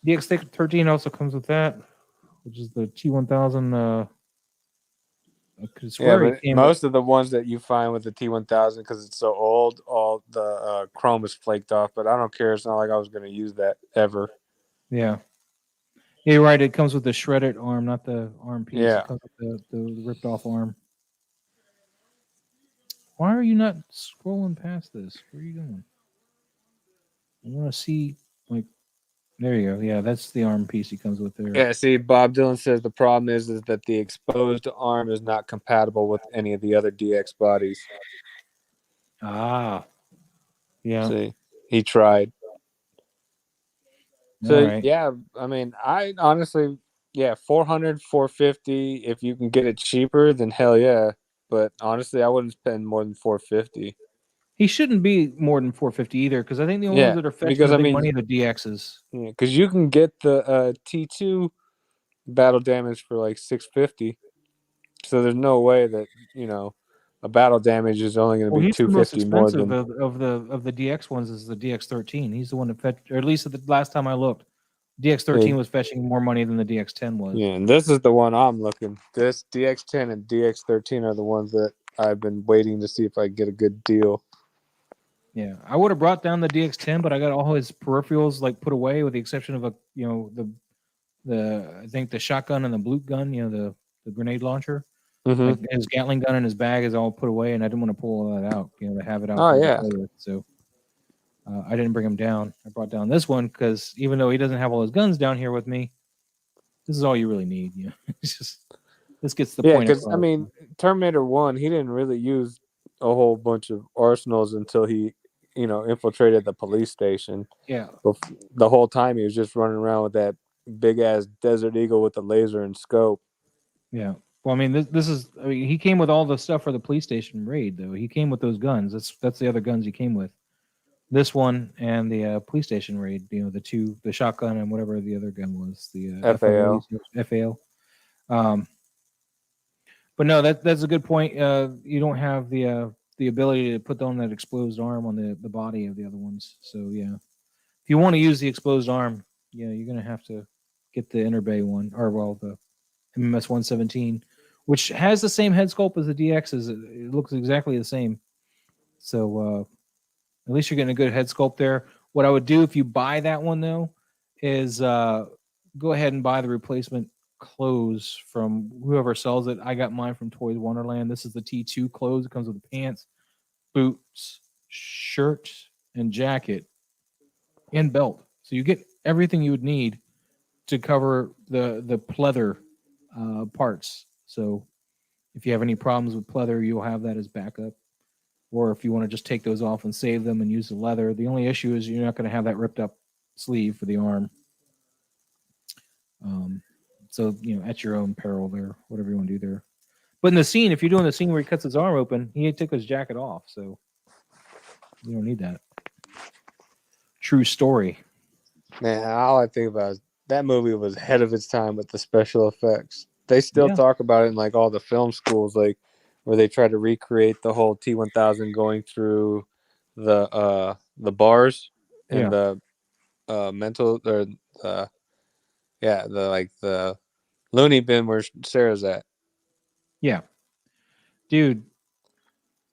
DX13 also comes with that, which is the T1000. Most of the ones that you find with the T1000, because it's so old, all the chrome is flaked off. But I don't care. It's not like I was going to use that ever. Yeah. Yeah, you're right. It comes with the shredded arm, not the arm piece. Yeah. It comes with the ripped off arm. Why are you not scrolling past this? Where are you going? I want to see, there you go. Yeah, that's the arm piece he comes with there. Yeah, see, Bob Dylan says the problem is that the exposed arm is not compatible with any of the other DX bodies. Ah. Yeah. See, he tried. So, right. yeah, I mean, I honestly, 400, 450. If you can get it cheaper, then hell yeah. But honestly, I wouldn't spend more than 450. He shouldn't be more than 450 either, because I think the only ones that are fetching the big money are the DXs. Yeah, because you can get the T2 battle damage for like 650. So there's no way that a battle damage is only going to be 250 more than of the DX ones is the DX13. He's the one that fetched, or at least at the last time I looked, DX13 was fetching more money than the DX10 was. Yeah, and this is the one I'm looking. This DX10 and DX13 are the ones that I've been waiting to see if I can get a good deal. Yeah, I would have brought down the DX10, but I got all his peripherals put away, with the exception of I think the shotgun and the blute gun, the grenade launcher. Mm-hmm. His Gatling gun in his bag is all put away, and I didn't want to pull all that out, to have it out. Oh yeah. So I didn't bring him down. I brought down this one because even though he doesn't have all his guns down here with me, this is all you really need. It's just this gets the point. Yeah, because I mean, Terminator 1, he didn't really use a whole bunch of arsenals until he, infiltrated the police station. Yeah. The whole time he was just running around with that big ass Desert Eagle with the laser and scope. Yeah. Well, I mean, this is. I mean, he came with all the stuff for the police station raid, though. He came with those guns. That's the other guns he came with. This one and the police station raid. The shotgun and whatever the other gun was. The FAL. But no, that's a good point. You don't have the ability to put on that exposed arm on the body of the other ones. So yeah, if you want to use the exposed arm, you're gonna have to get the Interbay one, or the MMS 117, which has the same head sculpt as the DXs. It looks exactly the same. So at least you're getting a good head sculpt there. What I would do if you buy that one, though, is go ahead and buy the replacement clothes from whoever sells it. I got mine from Toys Wonderland. This is the T2 clothes. It comes with the pants, boots, shirt, and jacket, and belt. So you get everything you would need to cover the pleather parts. So if you have any problems with pleather, you'll have that as backup. Or if you want to just take those off and save them and use the leather, the only issue is you're not going to have that ripped up sleeve for the arm. So at your own peril there, whatever you want to do there. But in the scene, if you're doing the scene where he cuts his arm open, he took his jacket off, so you don't need that. True story. Man, all I think about is that movie was ahead of its time with the special effects. They still talk about it in all the film schools, where where they try to recreate the whole T-1000 going through the bars and the mental or the loony bin where Sarah's at. Yeah, dude.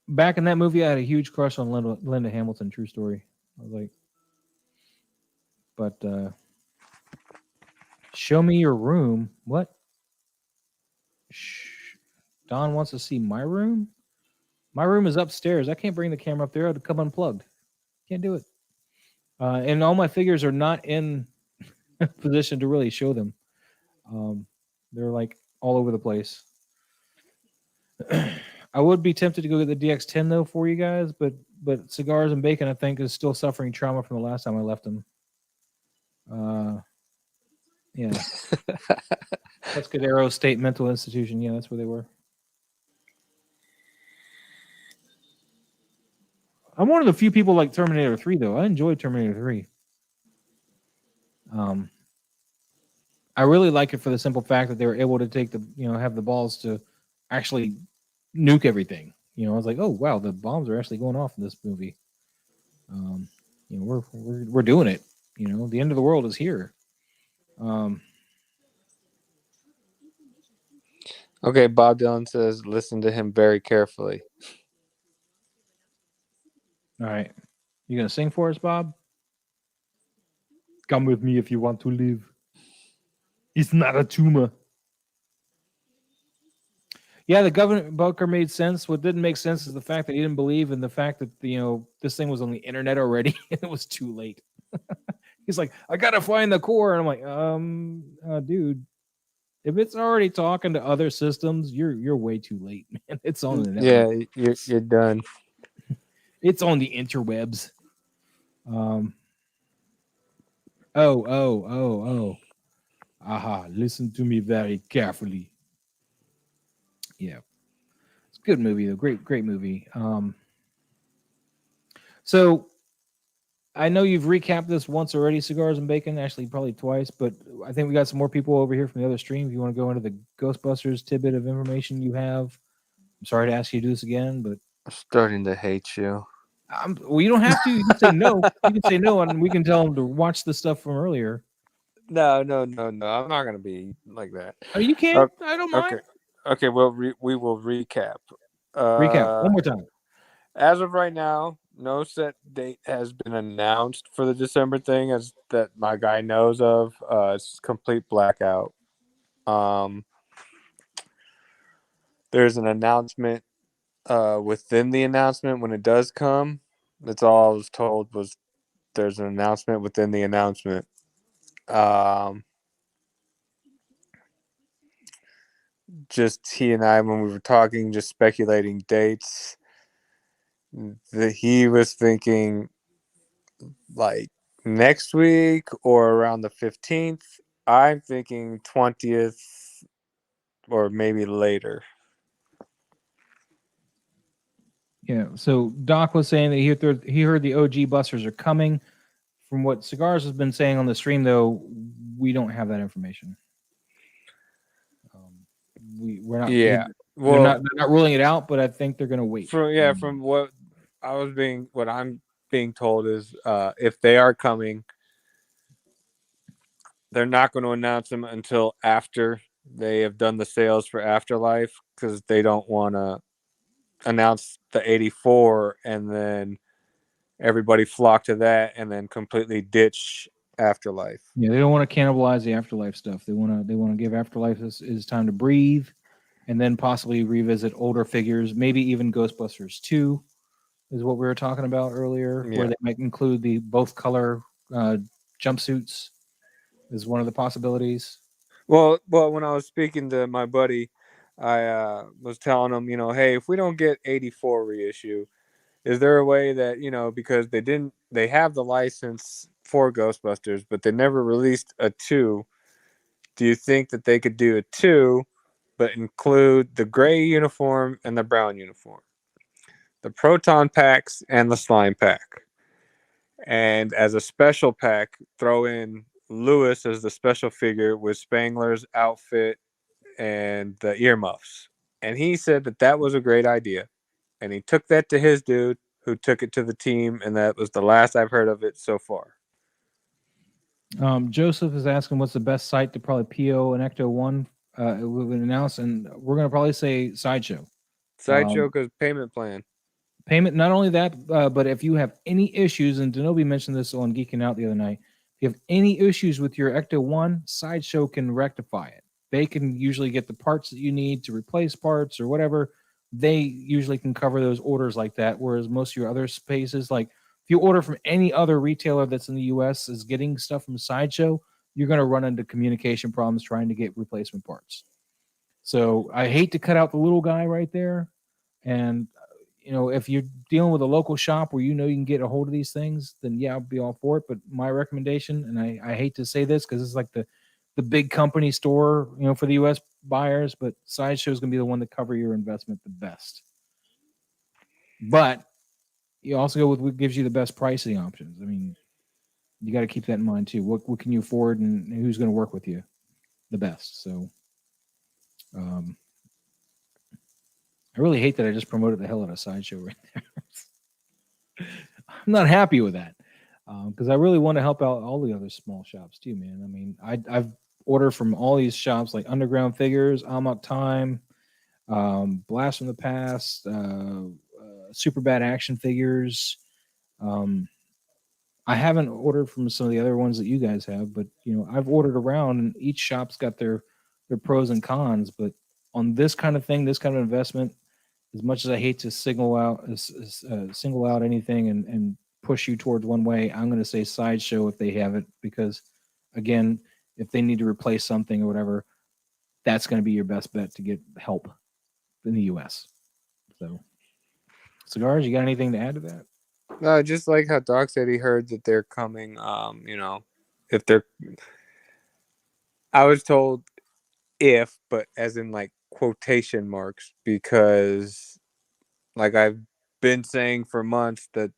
Back in that movie, I had a huge crush on Linda Hamilton. True story. I was like, but show me your room. What? Don wants to see my room. My room is upstairs. I can't bring the camera up there. It'd come unplugged. Can't do it. And all my figures are not in position to really show them. They're like all over the place. I would be tempted to go get the DX10 though for you guys, but Cigars and Bacon I think is still suffering trauma from the last time I left him. Yeah. Pescadero State Mental Institution. Yeah, that's where they were. I'm one of the few people like Terminator 3 though. I enjoyed Terminator 3. I really like it for the simple fact that they were able to take have the balls to actually nuke everything. I was like, oh wow, the bombs are actually going off in this movie. We're doing it. The end of the world is here. Okay, Bob Dylan says, listen to him very carefully. All right, you gonna sing for us, Bob? Come with me if you want to live. It's not a tumor. Yeah, the government bunker made sense. What didn't make sense is the fact that he didn't believe in the fact that this thing was on the internet already. It was too late. He's like, I gotta find the core, and I'm like, dude, if it's already talking to other systems, you're way too late, man. It's on the network. Yeah, you're done. It's on the interwebs. Oh. Aha, listen to me very carefully. Yeah. It's a good movie, though. Great movie. So I know you've recapped this once already, Cigars and Bacon, actually probably twice, but I think we got some more people over here from the other stream. If you want to go into the Ghostbusters tidbit of information you have, I'm sorry to ask you to do this again, but I'm starting to hate you. Well, you don't have to. You can say no. You can say no, and we can tell them to watch the stuff from earlier. No. I'm not going to be like that. Oh, you can. I don't mind. Okay. Well, we will recap. Recap one more time. As of right now, no set date has been announced for the December thing, as that my guy knows of. It's complete blackout. There's an announcement within the announcement when it does come. That's all I was told was there's an announcement within the announcement. Just he and I, when we were talking, just speculating dates, that he was thinking like next week or around the 15th. I'm thinking 20th or maybe later. Yeah. So Doc was saying that he heard the OG busters are coming. From what Cigars has been saying on the stream, though, we don't have that information. We're not. Yeah. They're not ruling it out, but I think they're going to wait. From what I'm being told is if they are coming, they're not going to announce them until after they have done the sales for Afterlife, because they don't want to announce the 84 and then everybody flock to that and then completely ditch Afterlife. Yeah, they don't want to cannibalize the Afterlife stuff. They want to give Afterlife is time to breathe, and then possibly revisit older figures, maybe even Ghostbusters 2 is what we were talking about earlier, where they might include the both color jumpsuits is one of the possibilities. Well, when I was speaking to my buddy, I was telling him, hey, if we don't get 84 reissue, is there a way that, because they have the license for Ghostbusters, but they never released a 2. Do you think that they could do a 2, but include the gray uniform and the brown uniform, the proton packs and the slime pack, and as a special pack, throw in Lewis as the special figure with Spangler's outfit and the earmuffs? And he said that was a great idea. And he took that to his dude, who took it to the team, and that was the last I've heard of it so far. Joseph is asking what's the best site to probably PO an Ecto-1 we would announce, and we're going to probably say Sideshow. Sideshow, because payment plan. Payment, not only that, but if you have any issues, and Denobi mentioned this on Geeking Out the other night, if you have any issues with your Ecto-1, Sideshow can rectify it. They can usually get the parts that you need to replace parts or whatever. They usually can cover those orders like that, whereas most of your other spaces, like if you order from any other retailer that's in the U.S. is getting stuff from Sideshow, you're going to run into communication problems trying to get replacement parts. So I hate to cut out the little guy right there. And, if you're dealing with a local shop where you can get a hold of these things, then yeah, I'll be all for it. But my recommendation, and I hate to say this because it's like the big company store, for the U.S. buyers, but Sideshow is going to be the one to cover your investment the best. But you also go with what gives you the best pricing options. I mean, you got to keep that in mind too. What can you afford, and who's going to work with you the best? So, I really hate that I just promoted the hell out of Sideshow right there. I'm not happy with that because I really want to help out all the other small shops too, man. I mean, I've ordered from all these shops like Underground Figures, Amok Time, Blast from the Past, Super Bad Action Figures. I haven't ordered from some of the other ones that you guys have, but I've ordered around, and each shop's got their pros and cons. But on this kind of thing, this kind of investment, as much as I hate to single out anything and push you towards one way, I'm going to say Sideshow if they have it, because again, if they need to replace something or whatever, that's going to be your best bet to get help in the U.S. So, Cigars, you got anything to add to that? No, just like how Doc said, he heard that they're coming. If they're, I was told if, but as in like quotation marks, because like I've been saying for months that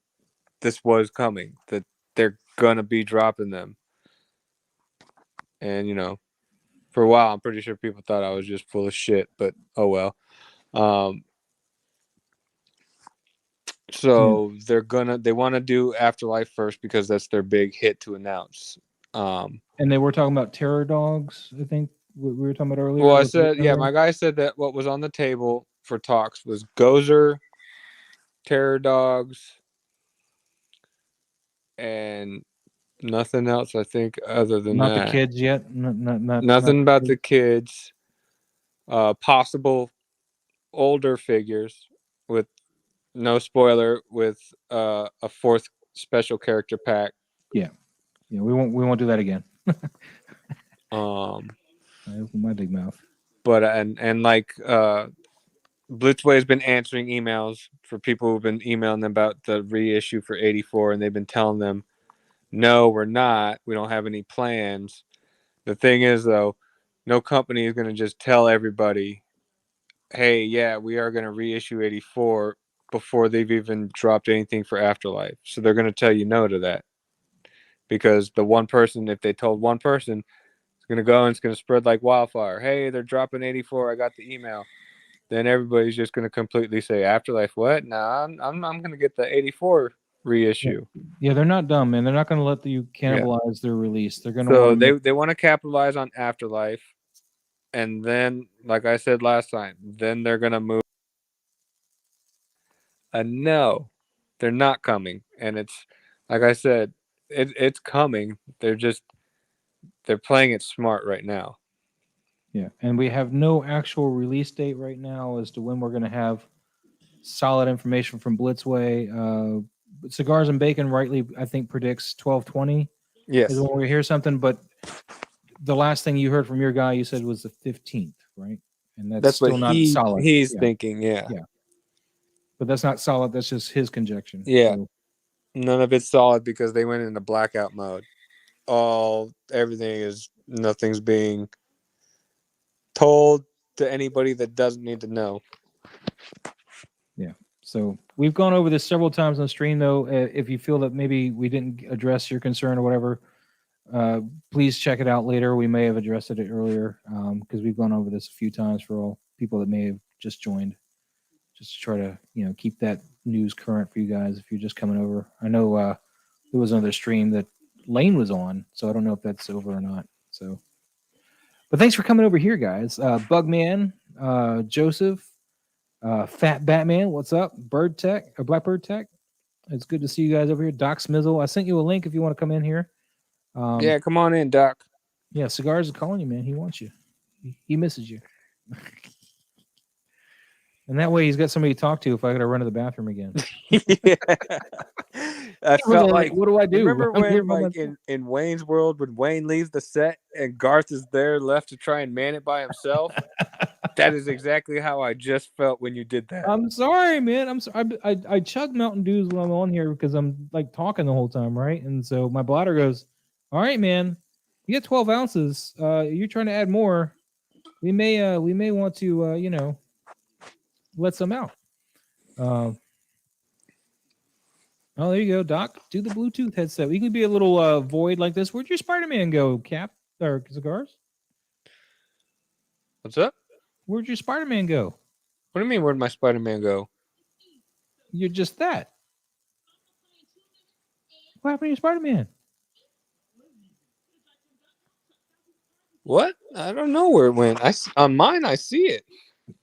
this was coming, that they're gonna be dropping them. And for a while I'm pretty sure people thought I was just full of shit, but oh well. So they want to do Afterlife first because that's their big hit to announce. And they were talking about Terror Dogs, I think we were talking about earlier. Well, I said, my guy said that what was on the table for talks was Gozer, Terror Dogs, and nothing else, I think, other than not that. The kids yet. Nothing about the kids. Possible older figures with no spoiler, with a fourth special character pack. Yeah, we won't do that again. I open my big mouth. But and like Blitzway has been answering emails for people who've been emailing them about the reissue for 84, and they've been telling them, no, we're not. We don't have any plans. The thing is, though, no company is going to just tell everybody, hey, yeah, we are going to reissue 84 before they've even dropped anything for Afterlife. So they're going to tell you no to that. Because the one person, if they told one person, it's going to go and it's going to spread like wildfire. Hey, they're dropping 84. I got the email. Then everybody's just going to completely say, Afterlife, what? Nah, I'm going to get the 84 reissue. Yeah, they're not dumb, man. They're not going to let you cannibalize their release. They're going to. So they want to capitalize on Afterlife, and then, like I said last time, then they're going to move. No, they're not coming, and it's like I said, it's coming. They're playing it smart right now. Yeah, and we have no actual release date right now as to when we're going to have solid information from Blitzway. Cigars and Bacon rightly, I think, predicts 12/20. Yes. Is when we hear something, but the last thing you heard from your guy, you said was the 15th, right? And that's still what not solid. He's thinking, yeah. But that's not solid. That's just his conjecture. Yeah. So, none of it's solid because they went into blackout mode. Nothing's being told to anybody that doesn't need to know. Yeah. So we've gone over this several times on the stream, though. If you feel that maybe we didn't address your concern or whatever, please check it out later. We may have addressed it earlier because we've gone over this a few times for all people that may have just joined, just to try to keep that news current for you guys if you're just coming over. I know there was another stream that Lane was on, so I don't know if that's over or not. So, but thanks for coming over here, guys. Bugman, Joseph, Fat Batman, what's up? Bird Tech or Blackbird Tech. It's good to see you guys over here. Doc Smizzle, I sent you a link if you want to come in here. Yeah, come on in, Doc. Yeah, Cigars is calling you, man. He wants you. He misses you. And that way he's got somebody to talk to if I got to run to the bathroom again. Yeah. I felt like, what do I do? Remember I'm here when, by like, in Wayne's World, when Wayne leaves the set and Garth is there left to try and man it by himself? That is exactly how I just felt when you did that. I'm sorry, man. I'm sorry. I chug Mountain Dews when I'm on here because I'm like talking the whole time, right? And so my bladder goes, all right, man, you get 12 ounces. You're trying to add more. We may want to, let some out. Oh, there you go, Doc. Do the Bluetooth headset. We can be a little void like this. Where'd your Spider-Man go, Cap? Or Cigars? What's up? Where'd your Spider-Man go? What do you mean, where'd my Spider-Man go? You're just that. What happened to your Spider-Man? What? I don't know where it went. On mine, I see it.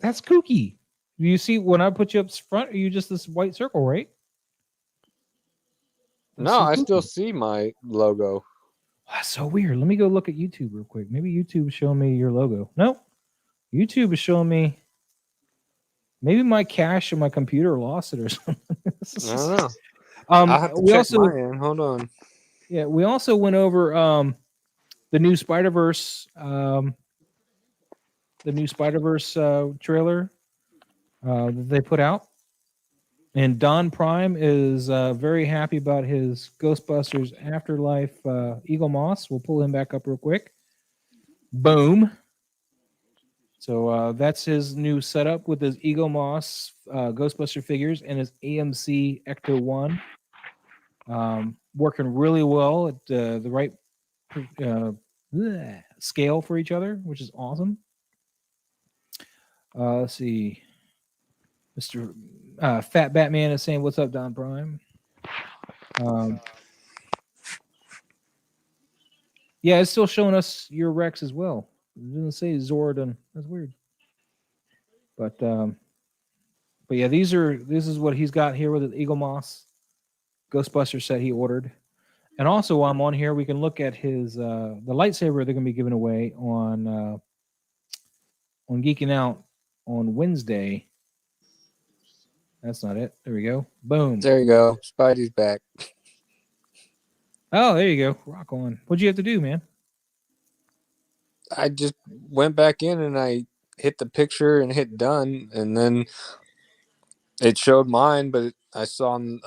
That's kooky. Do you see when I put you up front? Are you just this white circle, right? That's No, so I kooky. still see my logo. That's so weird. Let me go look at YouTube real quick. Maybe YouTube is showing me your logo. Nope. YouTube is showing me. Maybe my cache on my computer lost it or something. I don't know. I'll have to we check also, my end. Hold on. yeah, we also went over the new Spider-Verse, trailer that they put out. And DonPrime is very happy about his Ghostbusters Afterlife Eagle Moss. We'll pull him back up real quick. Boom. So that's his new setup with his Eagle Moss Ghostbuster figures and his AMC Ecto-1. Working really well at the right scale for each other, which is awesome. Let's see. Mr. Fat Batman is saying, "What's up, DonPrime?" Yeah, it's still showing us your Rex as well. It doesn't say Zordon. That's weird. But yeah, this is what he's got here with his Eagle Moss Ghostbuster set he ordered. And also, while I'm on here, we can look at his the lightsaber they're going to be giving away on Geeking Out on Wednesday. That's not it. There we go. Boom. There you go. Spidey's back. Oh, there you go. Rock on. What'd you have to do, man? I just went back in and I hit the picture and hit done, and then it showed mine, but I saw on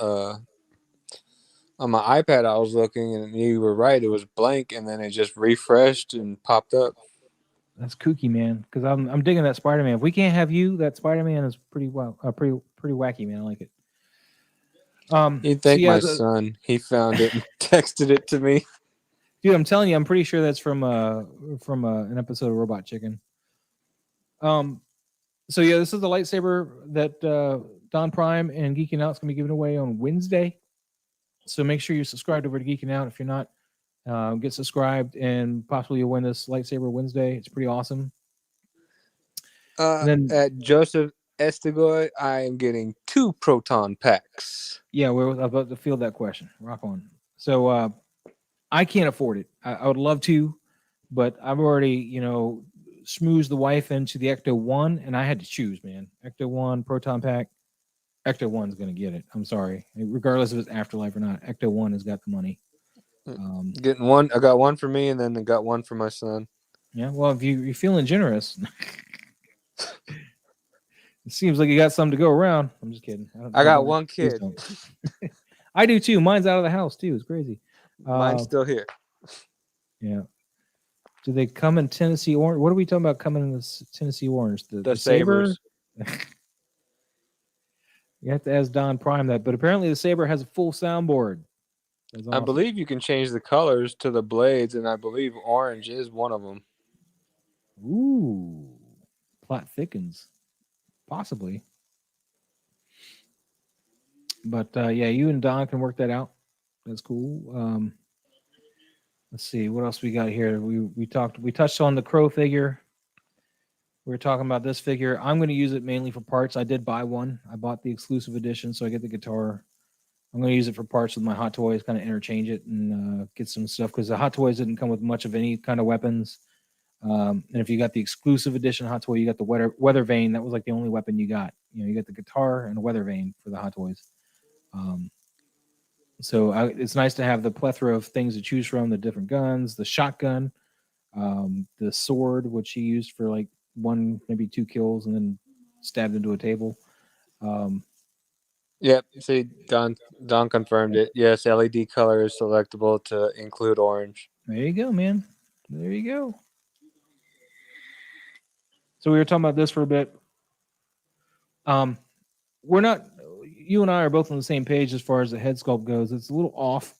my iPad I was looking, and you were right. It was blank, and then it just refreshed and popped up. That's kooky, man. Because I'm digging that Spider-Man. If we can't have you, that Spider-Man is pretty wacky, man. I like it. You thank my son. He found it and texted it to me. Dude, I'm telling you, I'm pretty sure that's from an episode of Robot Chicken. So yeah, this is the lightsaber that DonPrime and Geeking Out is going to be giving away on Wednesday. So make sure you're subscribed over to Geeking Out. If you're not, get subscribed and possibly you'll win this lightsaber Wednesday. It's pretty awesome. Then at Joseph Estigoy, I am getting 2 proton packs. Yeah, we're about to field that question. Rock on. So I can't afford it. I would love to, but I've already, schmoozed the wife into the Ecto-1, and I had to choose, man. Ecto-1, proton pack. Ecto-1's going to get it. I'm sorry. Regardless if it's Afterlife or not, Ecto-1 has got the money. Getting one. I got one for me, and then I got one for my son. Yeah, well, if you're feeling generous, it seems like you got something to go around. I'm just kidding. I got one kid. I do too. Mine's out of the house too. It's crazy. Mine's still here. Yeah. Do they come in Tennessee orange? What are we talking about coming in this Tennessee orange? The Sabers. You have to ask DonPrime that, but apparently the Saber has a full soundboard. Awesome. I believe you can change the colors to the blades, and I believe orange is one of them. Ooh, plot thickens. possibly. But yeah, you and Don can work that out. That's cool. Let's see what else we got here. We touched on the Crow figure. We were talking about this figure. I'm going to use it mainly for parts. I did buy one. I bought the exclusive edition, so I get the guitar. I'm going to use it for parts with my Hot Toys, kind of interchange it and get some stuff because the Hot Toys didn't come with much of any kind of weapons. And if you got the exclusive edition Hot Toy, you got the weather vane. That was like the only weapon you got. You got the guitar and a weather vane for the Hot Toys. So it's nice to have the plethora of things to choose from, the different guns, the shotgun, the sword, which he used for like 1, maybe 2 kills and then stabbed into a table. Yep. See, Don confirmed it. Yes, LED color is selectable to include orange. There you go, man. There you go. So we were talking about this for a bit. You and I are both on the same page as far as the head sculpt goes. It's a little off.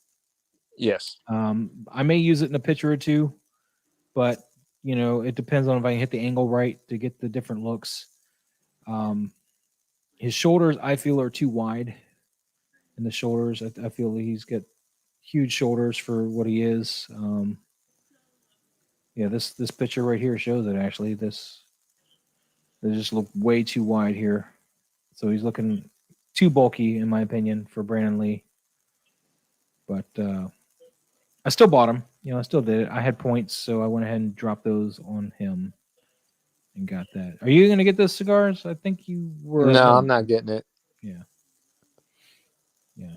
Yes. I may use it in a picture or two, but it depends on if I can hit the angle right to get the different looks. His shoulders, I feel, are too wide in the shoulders. I feel he's got huge shoulders for what he is. This picture right here shows it. Actually, they just look way too wide here, so he's looking too bulky, in my opinion, for Brandon Lee. But I still bought him. I still did it. I had points, so I went ahead and dropped those on him and got that. Are you going to get those cigars? I think you were. No, I'm not getting it. Yeah.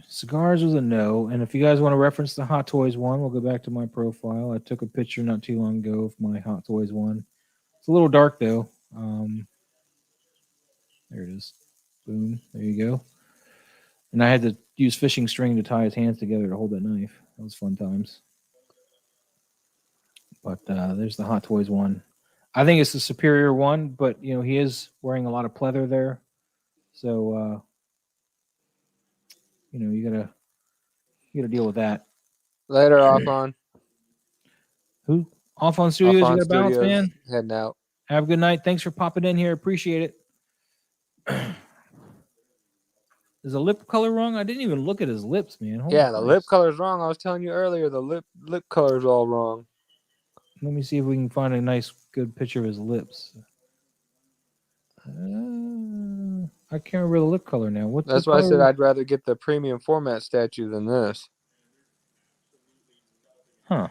Cigars was a no. And if you guys want to reference the Hot Toys one, we'll go back to my profile. I took a picture not too long ago of my Hot Toys one. It's a little dark, though. There it is. Boom. There you go. And I had to use fishing string to tie his hands together to hold that knife. That was fun times. But there's the Hot Toys one. I think it's the superior one, but he is wearing a lot of pleather there. So you gotta deal with that. Later, off on. Who? Off on Studios, you gotta bounce, man. Heading out. Have a good night. Thanks for popping in here. Appreciate it. Is the lip color wrong? I didn't even look at his lips, man. Holy Yeah, the Christ. lip color's wrong. I was telling you earlier, the lip color's all wrong. Let me see if we can find a nice, good picture of his lips. I can't remember the lip color now. What's That's why I said I'd rather get the premium format statue than this. Huh.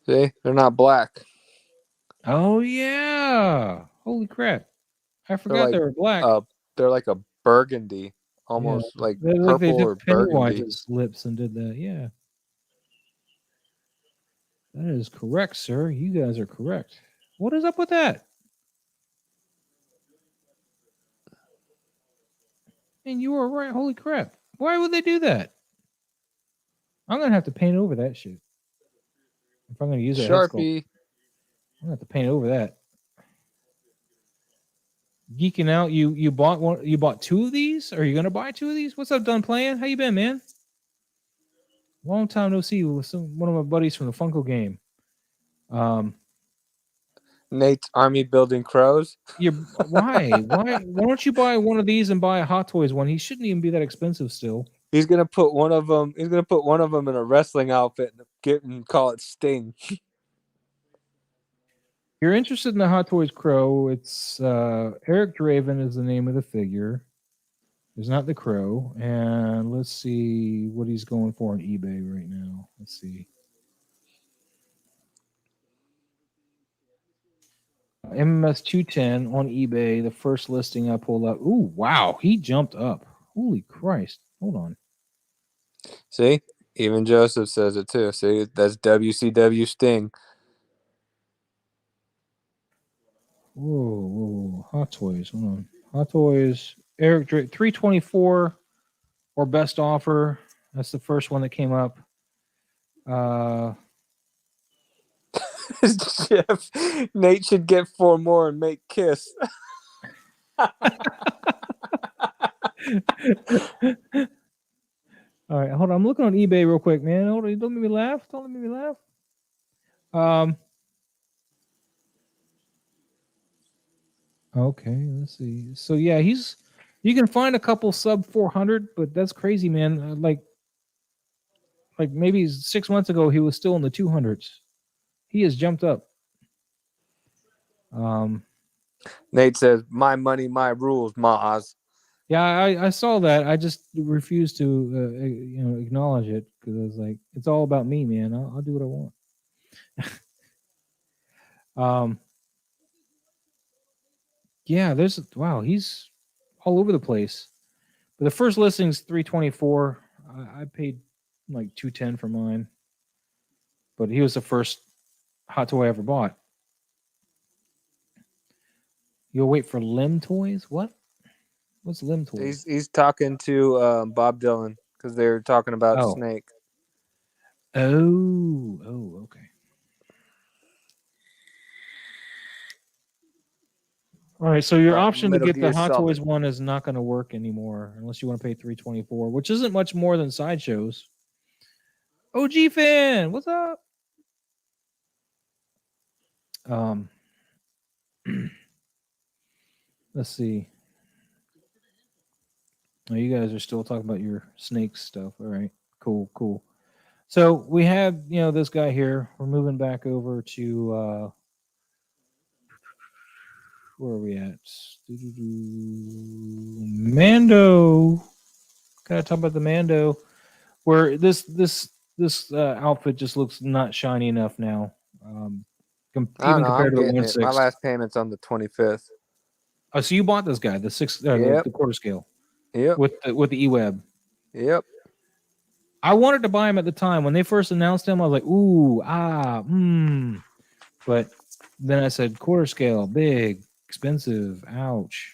See? They're not black. Oh, yeah. Holy crap. I forgot they were black. They're like a burgundy. Almost like purple they or took burgundy. Pennywise's lips and did that. Yeah. That is correct, sir. You guys are correct. What is up with that? And you were right. Holy crap. Why would they do that? I'm going to have to paint over that shit. If I'm going to use it. Sharpie. I'm going to have to paint over that. Geeking out. You bought one. You bought 2 of these? Are you going to buy 2 of these? What's up, Done Playing? How you been, man? Long time no see with one of my buddies from the Funko game. Nate's army building crows. Why don't you buy one of these and buy a Hot Toys one? He shouldn't even be that expensive still. He's gonna put one of them. He's gonna put one of them in a wrestling outfit and call it Sting. If you're interested in the Hot Toys Crow, it's Eric Draven is the name of the figure. It's not the Crow. And let's see what he's going for on eBay right now. Let's see. MMS 210 on eBay. The first listing I pulled up. Ooh, wow. He jumped up. Holy Christ. Hold on. See? Even Joseph says it too. See? That's WCW Sting. Whoa. Hot Toys. Hold on. Hot Toys. Eric Drake, 324 or best offer. That's the first one that came up. Jeff, Nate should get 4 more and make Kiss. All right, hold on. I'm looking on eBay real quick, man. Hold on. Don't make me laugh. Okay, let's see. So yeah, you can find a couple sub 400, but that's crazy, man. Like maybe 6 months ago he was still in the 200s. He has jumped up. Nate says, "My money, my rules, Maz." Yeah, I saw that. I just refused to acknowledge it because I was like, it's all about me, man. I'll do what I want. Yeah, he's all over the place. But the first listing's 324. I paid like 210 for mine. But he was the first hot toy I ever bought. You'll wait for Lim Toys? What? What's Lim Toys? He's talking to Bob Dylan because they're talking about Oh. Snake. Oh, okay. All right, so your option to Metal get the Gear Hot Solid. Toys one is not going to work anymore unless you want to pay 324, which isn't much more than Sideshows. OG fan, what's up? Let's see. Oh, you guys are still talking about your snake stuff. All right, cool. So we have, this guy here. We're moving back over to where are we at? Mando. Gotta talk about the Mando. Where this outfit just looks not shiny enough now. I don't know. I'm compared to the getting it. My 1/6. last payment's on the 25th. Oh, so you bought this guy, the Yep. the quarter scale. Yep. With the E-Web. Yep. I wanted to buy him at the time when they first announced him. I was like, ooh, but then I said quarter scale, big, expensive, ouch.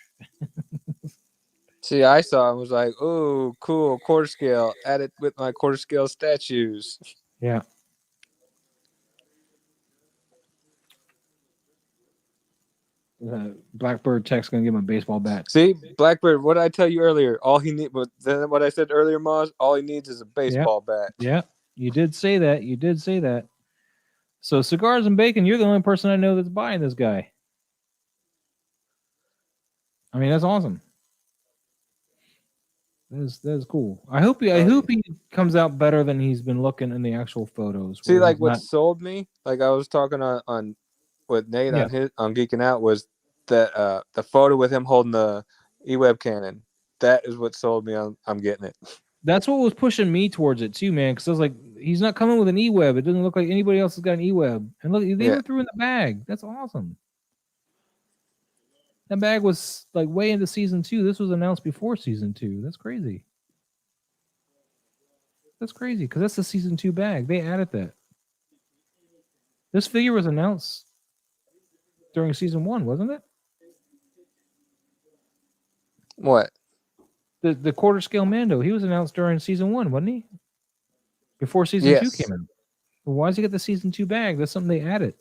See, I saw and was like, "Oh, cool, quarter scale. Add it with my quarter scale statues." Yeah. Blackbird Tech's gonna give him a baseball bat. See, Blackbird. What did I tell you earlier? All he need, but then what I said earlier, Maz. All he needs is a baseball bat. Yeah, you did say that. So Cigars and Bacon, you're the only person I know that's buying this guy. I mean, that's awesome. That is cool. I hope he comes out better than he's been looking in the actual photos. See, like what sold me, like I was talking on with Nate on Geeking Out, was that the photo with him holding the E-Web cannon. That is what sold me on I'm getting it. That's what was pushing me towards it too, man. Because I was like, he's not coming with an E-Web. It doesn't look like anybody else has got an E-Web. And look, they even threw in the bag. That's awesome. That bag was like way into season 2. This was announced before season 2. That's crazy. Because that's the season 2 bag. They added that. This figure was announced during season 1, wasn't it? What? The quarter scale Mando. He was announced during season 1, wasn't he? Before season 2 came in. Well, why does he get the season 2 bag? That's something they added.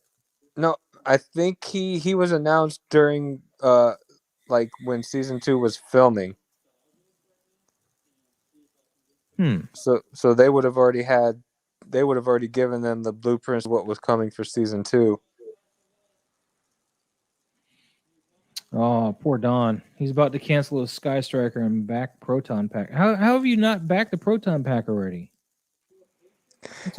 No, I think he was announced during like when season 2 was filming. So they would have already given them the blueprints of what was coming for season 2. Oh, poor Don. He's about to cancel his Sky Striker and back Proton Pack. How have you not backed the Proton Pack already?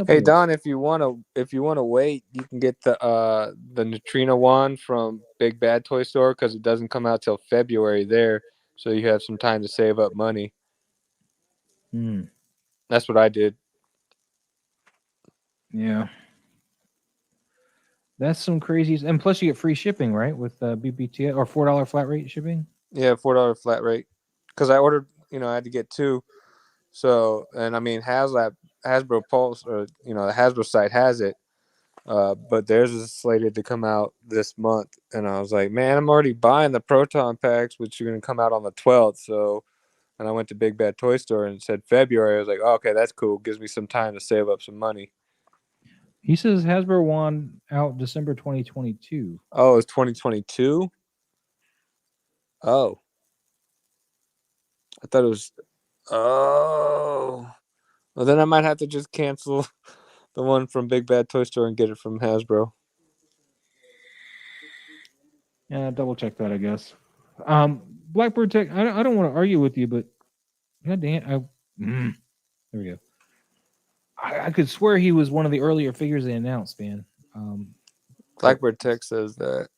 Hey Don, if you wanna wait, you can get the Neutrino wand from Big Bad Toy Store because it doesn't come out till February there, so you have some time to save up money. That's what I did. Yeah. That's some crazy, and plus you get free shipping, right? With BBT or $4 flat rate shipping. Yeah, $4 flat rate. Because I ordered, I had to get 2. So, and I mean, Hasbro Pulse, or the Hasbro site has it, but theirs is slated to come out this month. And I was like, man, I'm already buying the Proton packs, which are going to come out on the 12th. So, and I went to Big Bad Toy Store and it said February. I was like, oh, okay, that's cool. Gives me some time to save up some money. He says Hasbro wand out December 2022. Oh, it's 2022? Oh. I thought it was... Oh. Well, then I might have to just cancel the one from Big Bad Toy Store and get it from Hasbro. Yeah, double check that, I guess. Blackbird Tech. I don't want to argue with you, but God damn, there we go. I could swear he was one of the earlier figures they announced, man. Blackbird Tech says that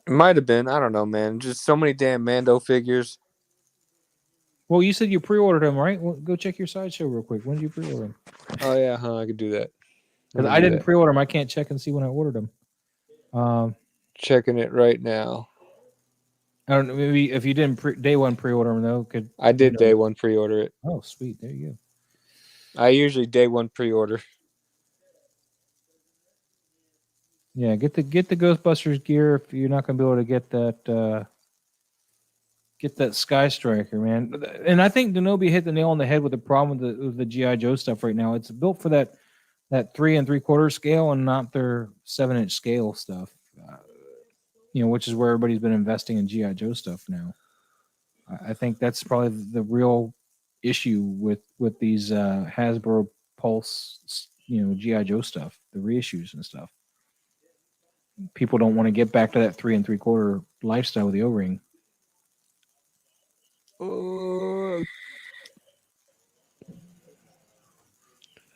it might have been. I don't know, man. Just so many damn Mando figures. Well, you said you pre-ordered them, right? Well, go check your Sideshow real quick. When did you pre-order them? Oh yeah, I could do that. Because I didn't pre-order them. I can't check and see when I ordered them. Checking it right now. I don't know. Maybe if you didn't day one pre-order them, though, I did day one pre-order it. Oh, sweet. There you go. I usually day one pre-order. Yeah, get the Ghostbusters gear if you're not going to be able to get that Sky Striker, man. And I think Denobi hit the nail on the head with the problem with the GI Joe stuff right now. It's built for that 3 3/4 scale and not their 7-inch scale stuff. Which is where everybody's been investing in GI Joe stuff now. I think that's probably the real issue with these Hasbro Pulse, GI Joe stuff, the reissues and stuff. People don't want to get back to that 3 3/4 lifestyle with the O-ring.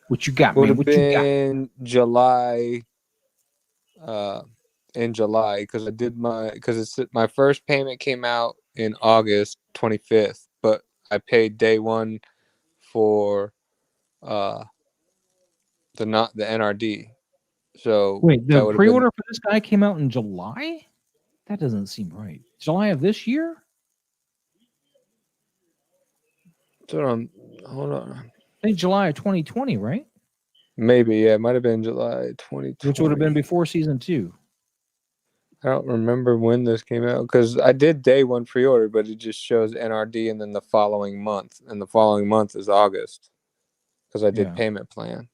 What you got, man? What you got? July. In July, because my first payment came out in August 25th, but I paid day one for the NRD. So wait, the pre-order for this guy came out in July? That doesn't seem right. July of this year? Hold on. I think July of 2020, right? Maybe, yeah, it might have been July 2020. Which would have been before season 2. I don't remember when this came out because I did day one pre-order, but it just shows NRD and then the following month, and the following month is August because I did payment plan.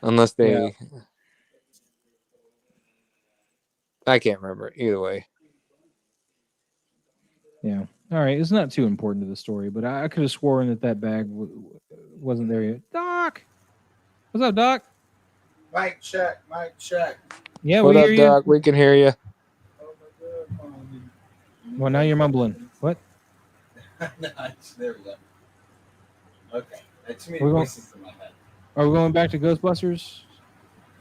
Unless they, I can't remember either way. Yeah. All right. It's not too important to the story, but I could have sworn that bag wasn't there yet. Doc, what's up, Doc? Mic check. Yeah, what we up, hear Doc? you. We can hear you. Well, now you're mumbling. What? Nice. There we go. Okay. Too many We're going- voices in my head. Are we going back to Ghostbusters?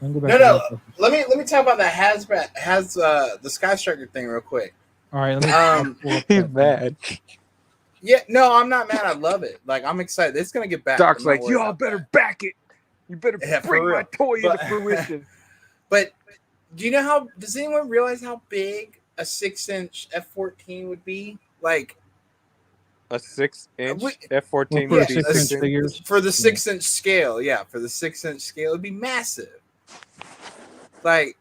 Go back No. to Ghostbusters. Let me talk about that the Sky Striker thing real quick. All right. Let me. He's mad. Yeah, no, I'm not mad. I love it. Like, I'm excited. It's gonna get back. Doc's like, y'all better back it. You better Yeah, bring for my real. toy into fruition. But does anyone realize how big a 6-inch F-14 would be? Like A 6-inch F-14 for would be 6-inch 6 inches. figures. for the 6-inch scale, for the 6-inch scale, it'd be massive. Like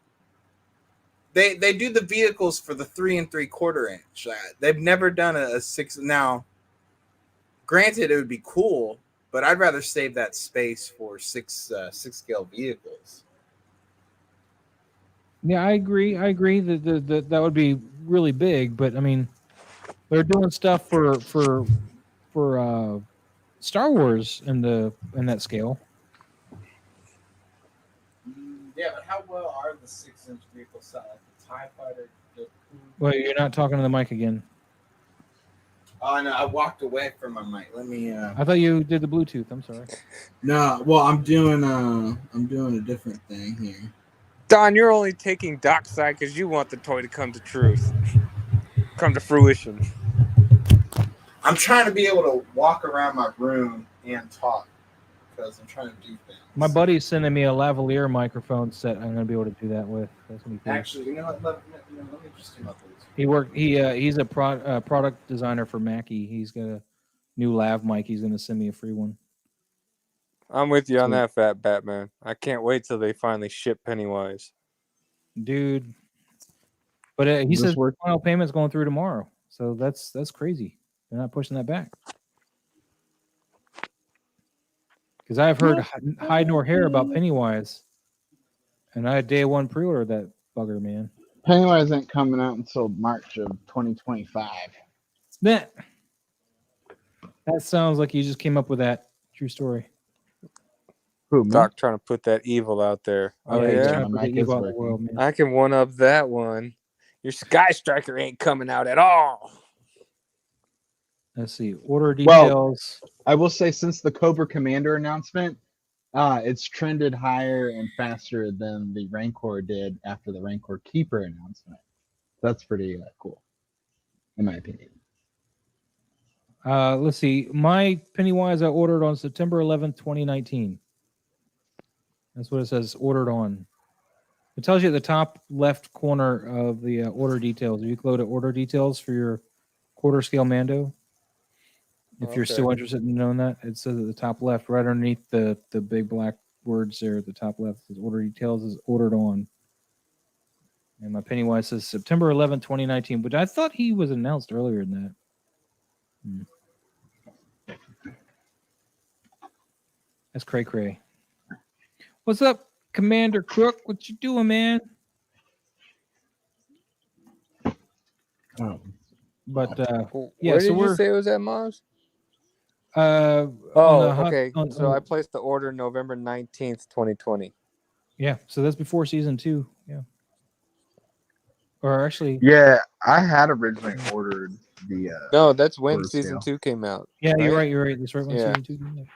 they do the vehicles for the 3 3/4 inch. They've never done a 6. Now, granted, it would be cool, but I'd rather save that space for 6 scale vehicles. Yeah, I agree. That would be really big, but I mean, they're doing stuff for Star Wars in that scale. Yeah, but how well are the 6-inch vehicles set? Like the TIE Fighter? Well, you're not talking to the mic again. Oh no, I walked away from my mic. Let me. I thought you did the Bluetooth. I'm sorry. No, well, I'm doing a different thing here. Don, you're only taking Doc's side because you want the toy to come to fruition. I'm trying to be able to walk around my room and talk because I'm trying to do things. My buddy's sending me a lavalier microphone set. I'm gonna be able to do that with. That's gonna be cool. Actually, you know what? Let me just do my Bluetooth. He's a product designer for Mackie. He's got a new lav mic. He's gonna send me a free one. I'm with you on that, Fat Batman. I can't wait till they finally ship Pennywise. Dude. But he says final payment's going through tomorrow. So that's crazy. They're not pushing that back. Because I've heard hide nor hair about Pennywise. And I had day one pre-order that bugger, man. Pennywise ain't coming out until March of 2025. That sounds like you just came up with that. True story. Who, me? Doc trying to put that evil out there. Oh he's yeah, trying to My put the mic evil is out in the world, working. man. I can one up that one. Your Sky Striker ain't coming out at all. Let's see. Order Well- details. I will say, since the Cobra Commander announcement, it's trended higher and faster than the Rancor did after the Rancor Keeper announcement. That's pretty cool, in my opinion. Let's see. My Pennywise I ordered on September 11th, 2019. That's what it says. Ordered on. It tells you at the top left corner of the order details. If you go to order details for your quarter scale Mando, if you're still interested in knowing that, it says at the top left, right underneath the big black words there at the top left, it says order details is ordered on. And my Pennywise says September 11th, 2019, but I thought he was announced earlier than that. That's cray cray. What's up, Commander Crook? What you doing, man? Oh. But yeah, Where so did you we're say it was at, Maz? on Oh, the hot- okay. on- So on- I placed the order November 19th, 2020. yeah, so that's before season 2. Yeah, or actually, Yeah, I had originally ordered the. No, that's when Quarter season scale. 2 came out. yeah, you're right? right. You're right. That's right when Yeah. season 2 came out.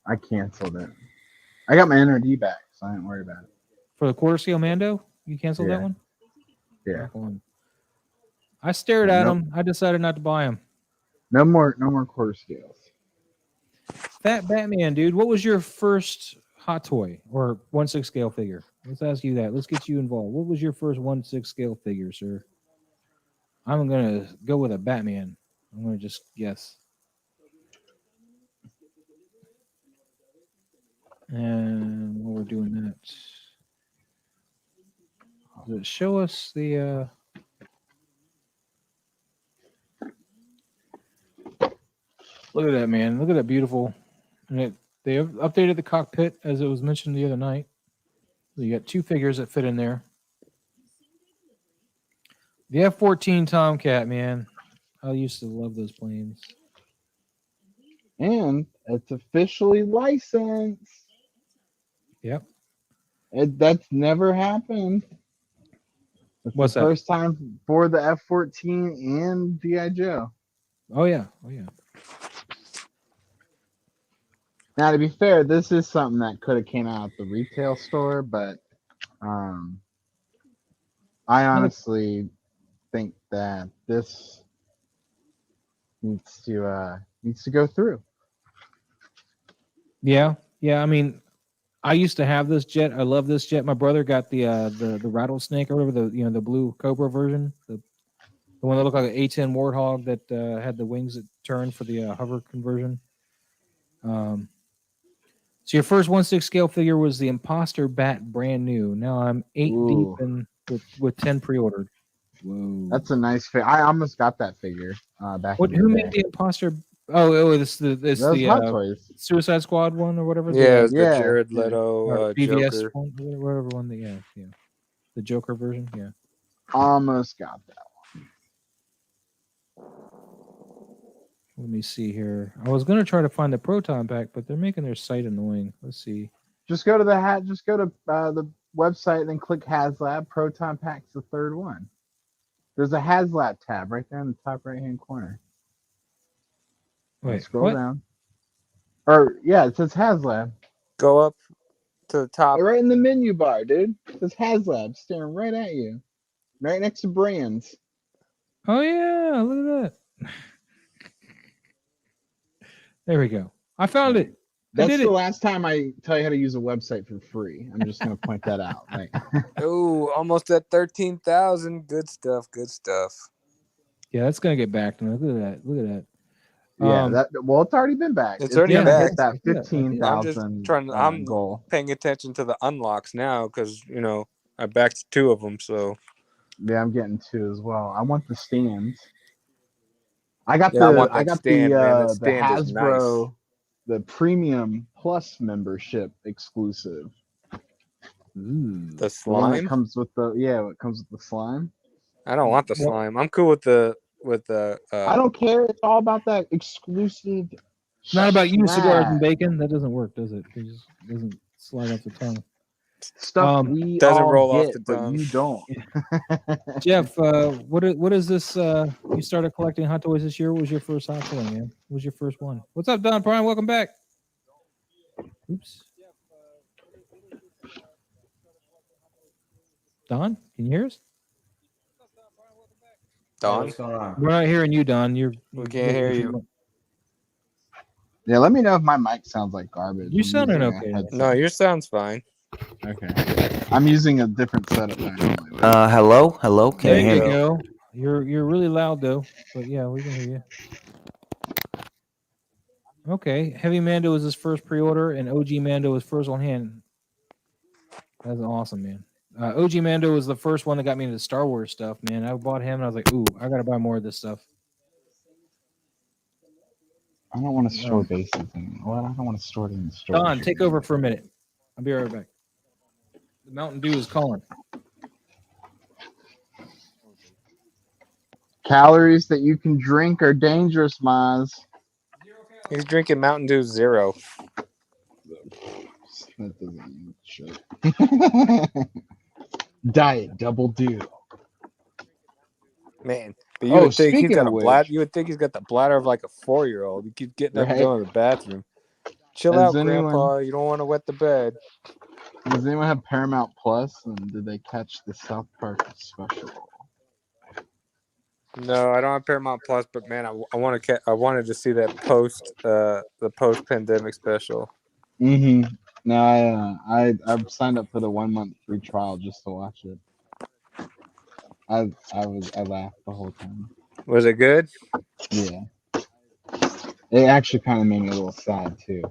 I canceled it. I got my NRD back, so I didn't worry about it. For the quarter scale Mando, you canceled that Yeah. one. Yeah, Rock on. I stared at Nope. him. I decided not to buy him. no more quarter scales. Fat Batman, dude. What was your first hot toy or 1/6 scale figure? Let's ask you that. Let's get you involved. What was your first 1/6 scale figure, sir? I'm gonna go with a Batman. I'm gonna just guess. And while we're doing that, does it show us the? Look at that, man! Look at that beautiful. And they have updated the cockpit as it was mentioned the other night. So you got 2 figures that fit in there. The F-14 Tomcat, man. I used to love those planes. And it's officially licensed. Yep. That's never happened. It's What's the that? first time for the F-14 and G.I. Joe. Oh yeah. Oh yeah. Now, to be fair, this is something that could have came out at the retail store, but I honestly think that this needs to go through. Yeah. Yeah. I mean, I used to have this jet. I love this jet. My brother got the rattlesnake or whatever, the blue Cobra version, the one that looked like an A-10 Warthog that had the wings that turned for the hover conversion. So your first 1/6 scale figure was the Imposter Bat, brand new. Now I'm 8 Ooh. deep in with 10 pre-ordered. Whoa. That's a nice figure. I almost got that figure back in the Who day. made the Imposter? Oh, this That was Hot Toys. Suicide Squad one or whatever. Yeah, it's Yeah, the Jared yeah. Leto Or BVS Joker. one, whatever one. Yeah. The Joker version. Yeah. Almost got that. Let me see here. I was gonna try to find the Proton pack, but they're making their site annoying. Let's see. Just go to the website and then click HasLab. Proton Pack's the third one. There's a HasLab tab right there in the top right hand corner. Wait, Scroll what? down. Or yeah, it says HasLab. Go up to the top. Right in the menu bar, dude. It says HasLab staring right at you. Right next to brands. Oh yeah, look at that. There we go. I found it. That's did the it. last time I tell you how to use a website for free. I'm just gonna point that out. Like, Oh, almost at 13,000. Good stuff. Good stuff. Yeah, that's gonna get back to me. Look at that. Look at that. yeah, Um, it's already been back. It's already been gonna back. hit that Yeah, 15,000 I'm goal. paying attention to the unlocks now because I backed 2 of them. So Yeah, I'm getting 2 as well. I want the stands. I got Yeah, I want I that got stand, man. That the stand is Hasbro, the Premium Plus membership exclusive. ooh. the The one that slime. comes with it comes with the slime. I don't want the slime. I'm cool with the I don't care. It's all about that exclusive It's not about you, cigars and Snap. bacon. That doesn't work, does it? It just doesn't slide off the tongue. Stuff we Doesn't all roll off get, the but tongue. you don't. Jeff, what is this? You started collecting Hot Toys this year. What was your first Hot Toy, man? What was your first one? What's up, DonPrime? Welcome back. Oops. Don, can you hear us? Don, What's going on? We're not hearing you, Don. we can't hear you. Yeah, let me know if my mic sounds like garbage. You I'm sounding using a okay. headset. No, yours sounds fine. Okay. I'm using a different setup than I normally would. Hello. Can There you you hear me? go. You're really loud though, but yeah, we can hear you. Okay, Heavy Mando was his first pre-order, and OG Mando was first on hand. That's awesome, man. OG Mando was the first one that got me into Star Wars stuff, man. I bought him, and I was like, ooh, I gotta buy more of this stuff. I don't want to store bases anymore. Well, I don't want to store it in the store. Don, take over for a minute. I'll be right back. The Mountain Dew is calling. Calories that you can drink are dangerous, Maz. He's drinking Mountain Dew Zero. That doesn't mean shit. Diet double dew. Man, but you Oh, would think he's speaking got a of which- bladder. You would think he's got the bladder of like a 4-year-old. He keeps getting up and Right. going to the bathroom. Chill Has out, anyone- Grandpa. You don't want to wet the bed. Does anyone have Paramount Plus? And did they catch the South Park special? No, I don't have Paramount Plus, but man, I wanted to see that the post pandemic special. Mm-hmm. No, I've signed up for the 1 month free trial just to watch it. I laughed the whole time. Was it good? Yeah. It actually kind of made me a little sad too.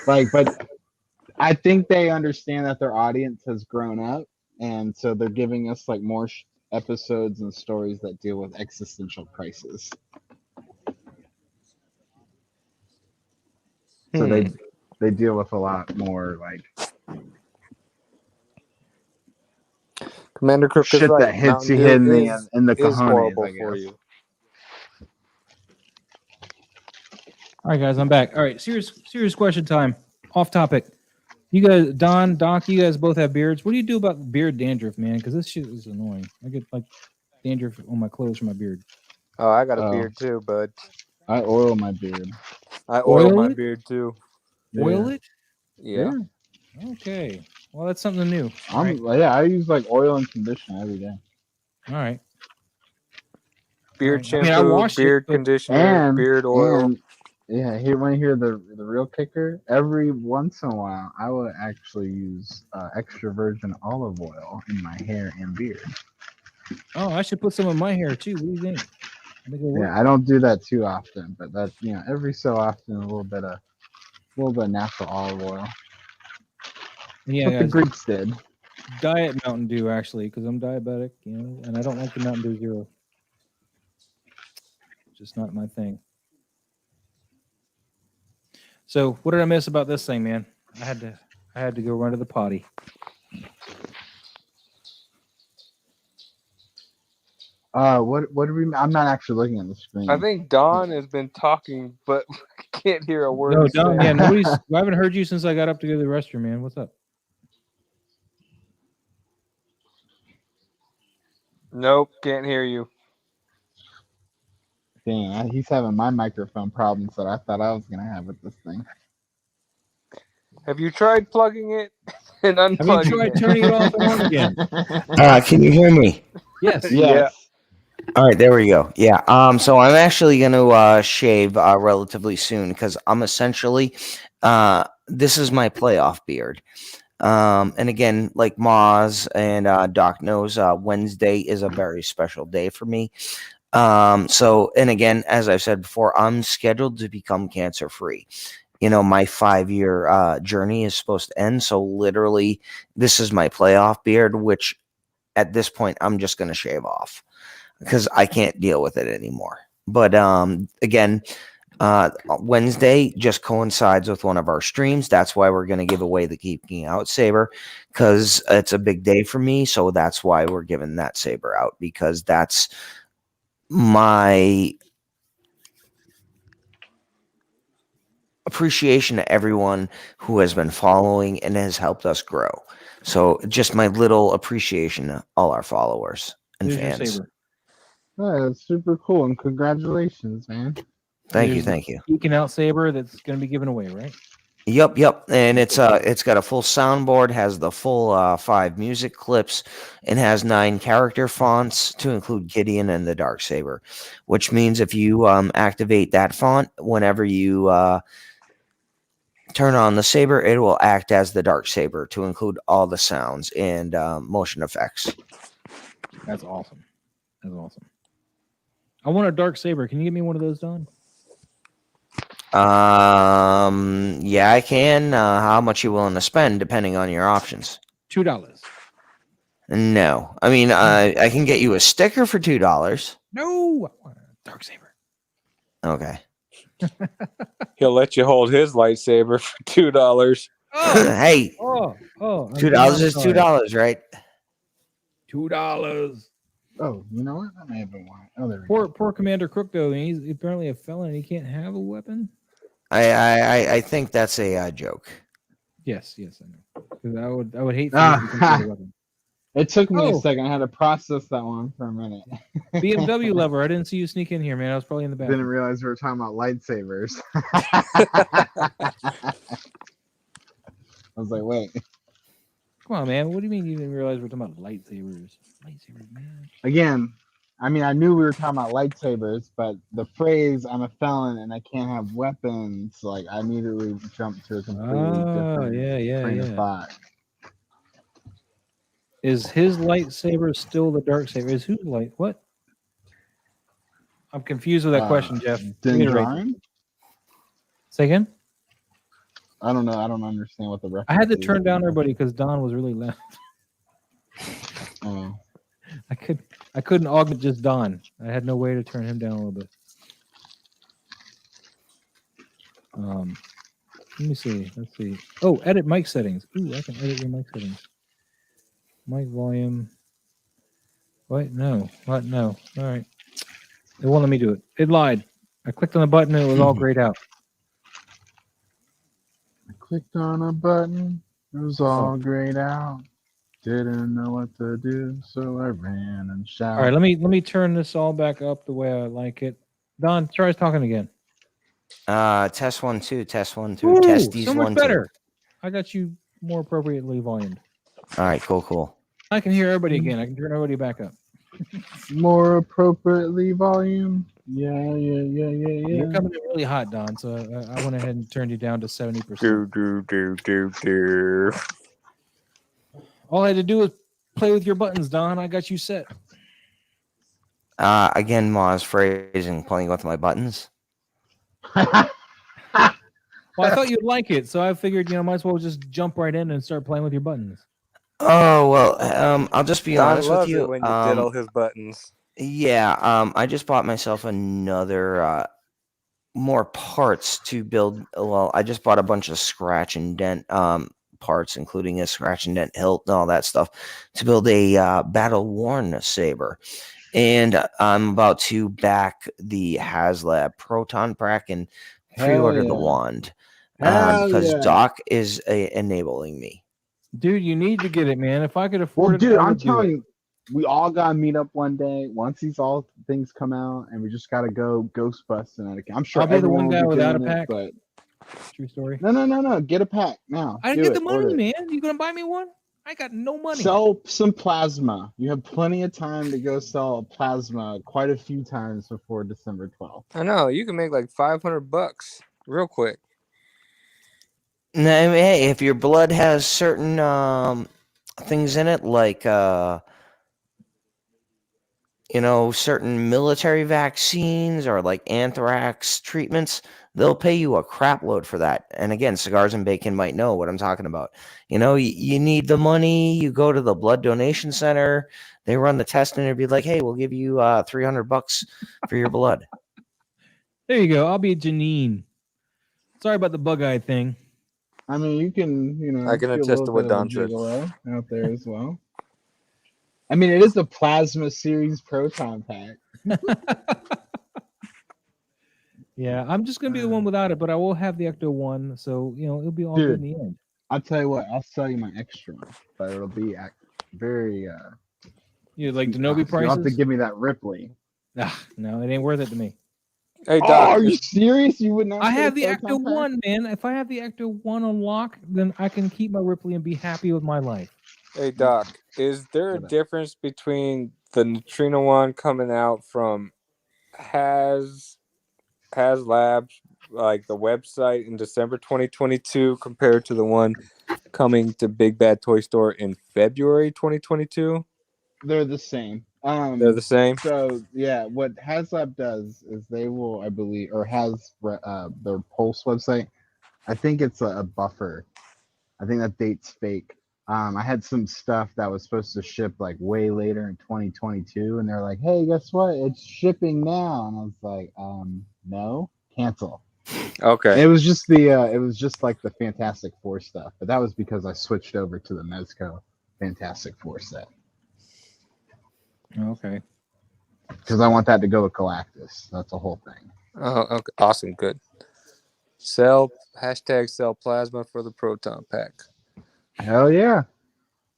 But I think they understand that their audience has grown up, and so they're giving us like more episodes and stories that deal with existential crisis. So they deal with a lot more like Commander Crook is shit right. that hits Mountain you Dew in the is cojones, horrible I guess. for you. All right, guys, I'm back. All right, serious question time. Off topic. You guys, Don, Doc, you guys both have beards. What do you do about beard dandruff, man? Because this shit is annoying. I get like dandruff on my clothes from my beard. Oh, I got a Oh. beard too, bud. I oil my beard. I oil Oil my it? beard too. Oil it? Yeah. Okay. Well, that's something new. Yeah, I use like oil and conditioner every day. All right. Beard I mean, I shampoo, washed it, beard but- conditioner, beard oil. And yeah, want to hear the real kicker? Every once in a while, I will actually use extra virgin olive oil in my hair and beard. Oh, I should put some in my hair too. What do you think? I think it'll work. Yeah, I don't do that too often, but that's every so often a little bit of natural olive oil. Yeah, What the guys, Greeks did. Diet Mountain Dew actually, because I'm diabetic, and I don't like the Mountain Dew Zero. Just not my thing. So, what did I miss about this thing, man? I had to go run to the potty. What do we? I'm not actually looking at the screen. I think Don has been talking, but can't hear a word. No, he's Don, saying. yeah, I haven't heard you since I got up to go to the restroom, man. What's up? Nope, can't hear you. Dang, he's having my microphone problems that I thought I was gonna have with this thing. Have you tried plugging it and Have you unplugging tried it? turning it off and on again? Can you hear me? Yes. Yes. All right, there we go. Yeah. So I'm actually going to shave relatively soon because I'm essentially this is my playoff beard. And again, like Maz and Doc knows, Wednesday is a very special day for me. So, and again, as I've said before, I'm scheduled to become cancer free. My 5-year journey is supposed to end. So literally, this is my playoff beard, which at this point, I'm just going to shave off because I can't deal with it anymore. But again, Wednesday just coincides with one of our streams. That's why we're going to give away the Keeping Out Saber because it's a big day for me. So that's why we're giving that saber out because that's my appreciation to everyone who has been following and has helped us grow. So just my little appreciation to all our followers and Here's your fans. saber. Oh, that's super cool, and congratulations, man. Thank you, Here's the thank you. Geeking out saber that's going to be given away, right? Yep. And it's got a full soundboard, has the full 5 music clips, and has 9 character fonts to include Gideon and the Darksaber, which means if you activate that font whenever you turn on the saber, it will act as the Darksaber to include all the sounds and motion effects. That's awesome. That's awesome. I want a dark saber. Can you give me one of those, Don? Yeah, I can. How much you willing to spend, depending on your options? $2. No, I mean, I can get you a sticker for $2. No, I want a dark saber. Okay. He'll let you hold his lightsaber for $2. Hey, Oh, $2 is $2, right? $2. Oh, you know what? I may have been lying. Oh, there we go. Poor Commander Crook, though. He's apparently a felon and he can't have a weapon. I think that's a joke. Yes, I know. Because I would hate for you to consider a weapon. It took me Oh. a second. I had to process that one for a minute. BMW lover. I didn't see you sneak in here, man. I was probably in the back. Didn't realize we were talking about lightsabers. I was like, wait. Come on, man. What do you mean you didn't realize we're talking about lightsabers? Lightsabers, man. Again, I mean, I knew we were talking about lightsabers, but the phrase "I'm a felon and I can't have weapons," like I immediately jumped to a completely different train of thought. Is his lightsaber still the dark saber? Is whose light? What? I'm confused with that question, Jeff. Reiterate. DonPrime? Say again? I don't know. I don't understand what the reference I had to is. turn down everybody because Don was really loud. Oh. I couldn't augment just Don. I had no way to turn him down a little bit. Let me see. Let's see. Oh, edit mic settings. Ooh, I can edit your mic settings. Mic volume. What? No. What? No. All right. It won't let me do it. It lied. I clicked on the button and it was all grayed out. I clicked on a button. It was all grayed out. Didn't know what to do, so I ran and shouted. All right, let me turn this all back up the way I like it. Don, try talking again. Test 1 2, test 1 2, Ooh, testes so much 1 better. I got you more appropriately volumed. 2. All right, cool. I can hear everybody again. I can turn everybody back up. More appropriately volume. Yeah. You're coming in really hot, Don. So I went ahead and turned you down to 70%. Do. All I had to do was play with your buttons, Don. I got you set. Again, Ma's phrasing, playing with my buttons. Well, I thought you'd like it, so I figured, might as well just jump right in and start playing with your buttons. Oh well, I'll just be honest with you. When you diddle his buttons. Yeah, I just bought myself another more parts to build. Well, I just bought a bunch of scratch and dent parts, including a scratch and dent hilt and all that stuff, to build a battle worn saber. And I'm about to back the HasLab Proton Pack and pre-order the wand because Doc is enabling me. Dude, you need to get it, man. If I could afford Well, it, dude, I I'm would do telling it. you, we all gotta meet up one day once these all things come out, and we just gotta go Ghostbusting. I'm sure I'll be the everyone one will guy be without a doing it, pack. but True story. no, get a pack now. I didn't Do get the it, money, order it. man. You gonna buy me one? I got no money. Sell some plasma. You have plenty of time to go sell plasma quite a few times before December 12th. I know you can make like $500 real quick. No, I mean, hey, if your blood has certain things in it, like certain military vaccines or like anthrax treatments, they'll pay you a crap load for that. And again, Cigars and Bacon might know what I'm talking about. You need the money. You go to the blood donation center. They run the test, and it'd be like, hey, we'll give you $300 for your blood. There you go. I'll be Janine. Sorry about the bug-eyed thing. I mean, you can, I can be a attest little to what bit of a Don said. gigolo out there as well. I mean, it is the Plasma Series Proton Pack. Yeah, I'm just gonna be the one without it, but I will have the Ecto-1, so it'll be all good in the end. I'll tell you what, I'll sell you my extra one, but it'll be very You like steep Denobi cost. You'll have to prices? give me that Ripley. No, it ain't worth it to me. Hey Oh, Doc, are you serious? You would not? I get a have the photon pack? Ecto-1, man. If I have the Ecto-1 on lock, then I can keep my Ripley and be happy with my life. hey Doc, is there a difference between the Neutrino one coming out from HasLab, like the website in December 2022, compared to the one coming to Big Bad Toy Store in February 2022? They're the same. They're the same. So yeah, what HasLab does is they will, I believe, or has their Pulse website. I think it's a buffer. I think that date's fake. I had some stuff that was supposed to ship like way later in 2022, and they're like, "Hey, guess what? It's shipping now." And I was like, "No, cancel." Okay. It was just like the Fantastic Four stuff, but that was because I switched over to the Mezco Fantastic Four set Okay. because I want that to go with Galactus. That's the whole thing. Oh, okay. Awesome. Good. Sell plasma for the proton pack. Hell yeah!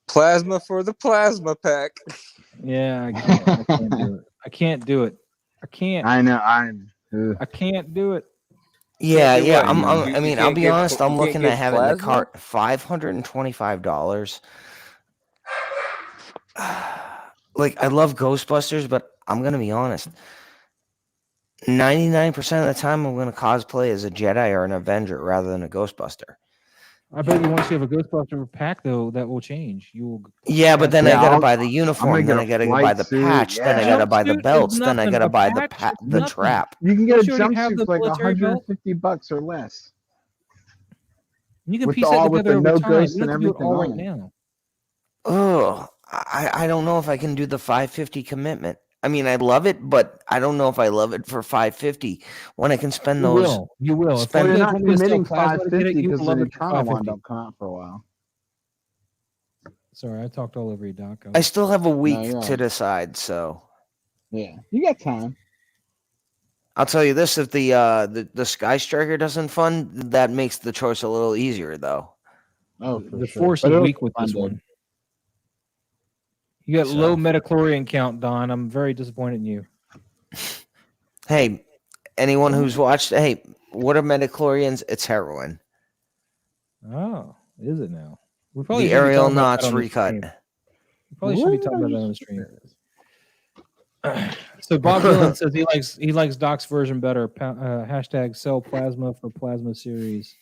Plasma for the plasma pack. Yeah, I can't do it. I can't do it. I can't. I know. I can't do it. Yeah, do yeah. what? I mean, I'll can't be get- honest. I'm you can't looking get at having the plasma? cart $525. Like, I love Ghostbusters, but I'm gonna be honest. 99% of the time, I'm gonna cosplay as a Jedi or an Avenger rather than a Ghostbuster. I bet you once you have a Ghostbuster pack, though, that will change. You will. Yeah, but then Yeah, I gotta I'll- buy the uniform. Then get I a gotta buy flight the suit, patch. Then I yeah. gotta buy the Jumpsuit is belts. Then I nothing. gotta A buy the patch is the nothing. trap. You can get a Don't you already have jumpsuit the for like military belt? $150 or less. You can With piece the- that with together the over no time. ghosts You don't and have to do it everything all on right it. now. Oh, I don't know if I can do the 550 commitment. I mean, I love it, but I don't know if I love it for 550 when I can spend You those. will. You will. If Spend- you You're guys not want me to sell committing plasma to get it, 550 you because will the love it for Neutrino one 550. don't come out for a while. Sorry, I talked all over you, Doc. I still have a week you're to right. decide, so Yeah, you got time. I'll tell you this: if the Sky Striker doesn't fund, that makes the choice a little easier, though. Oh, for The sure. force But is it'll weak be with this funded. one. You got So- low metachlorian count, Don. I'm very disappointed in you. Hey, anyone who's watched, hey, what are metachlorians? It's heroin. Oh, is it now? We The should be aerial talking about knots that on the recut. stream. We probably should be What talking are about you that on the stream. serious? So Bob Dylan says he likes Doc's version better. Hashtag sell plasma for plasma series.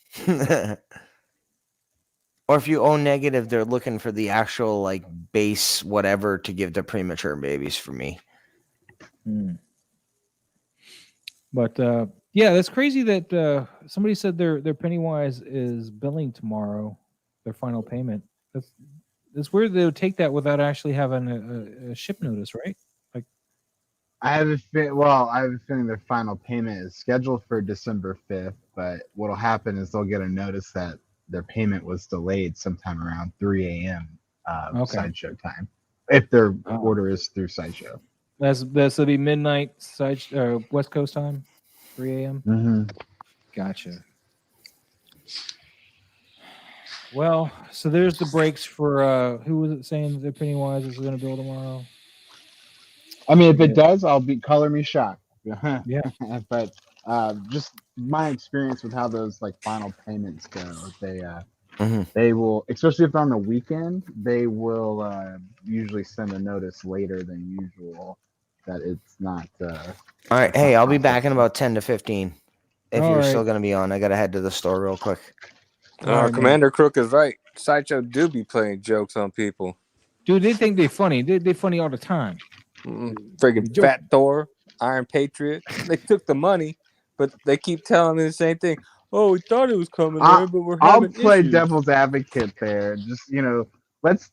Or if you own negative, they're looking for the actual like base whatever to give to premature babies for me. But yeah, that's crazy that somebody said their Pennywise is billing tomorrow, their final payment. It's weird they would take that without actually having a ship notice, right? I have a feeling their final payment is scheduled for December 5th, but what'll happen is they'll get a notice that their payment was delayed sometime around 3 a.m. Okay. Sideshow time, if their Oh. order is through Sideshow. That'll be midnight West Coast time, 3 a.m. Mm-hmm. Gotcha. Well, so there's the breaks for who was it saying that Pennywise is going to bill tomorrow? I mean, if it Yeah. does, I'll be color me shocked. Yeah. But just my experience with how those like final payments go, they will, especially if they're on the weekend, they will usually send a notice later than usual that it's not. All right, hey, I'll be back in about 10 to 15. If All you're right. still going to be on, I got to head to the store real quick. All right, man. Commander Crook is right. Sideshow do be playing jokes on people. Dude, they think they're funny. They're funny all the time. Friggin' Joke. Fat Thor, Iron Patriot. They took the money, but they keep telling me the same thing. Oh, we thought it was coming there, but we're I'll having play issues. devil's advocate there. Just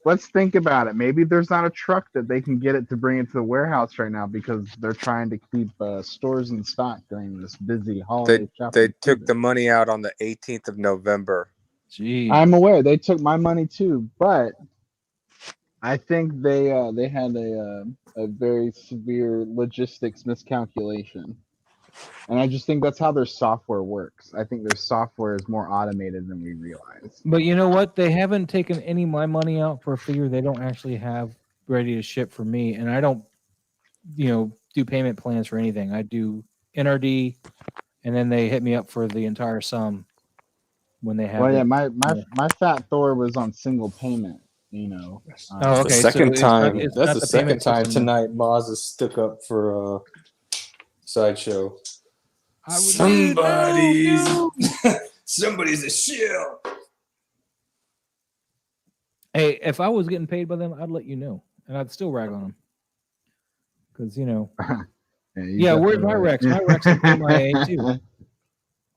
let's think about it. Maybe there's not a truck that they can get it to bring it to the warehouse right now because they're trying to keep stores in stock during this busy holiday shopping. They took season. the money out on the 18th of November. Gee. I'm aware they took my money too, but I think they had a very severe logistics miscalculation, And I just think that's how their software works. I think their software is more automated than we realize. But you know what? They haven't taken any of my money out for a figure they don't actually have ready to ship for me, and I don't, do payment plans for anything. I do NRD, and then they hit me up for the entire sum when they have. Well, yeah, it. my Fat Thor was on single payment. Oh, The okay. second it's not- time. it's That's not the the second payment time system. tonight. Moz has stuck up for Sideshow. I would- Somebody's a shill. Hey, if I was getting paid by them, I'd let you know, and I'd still rag on them. Because yeah, where's my Rex? My Rex is MIA too.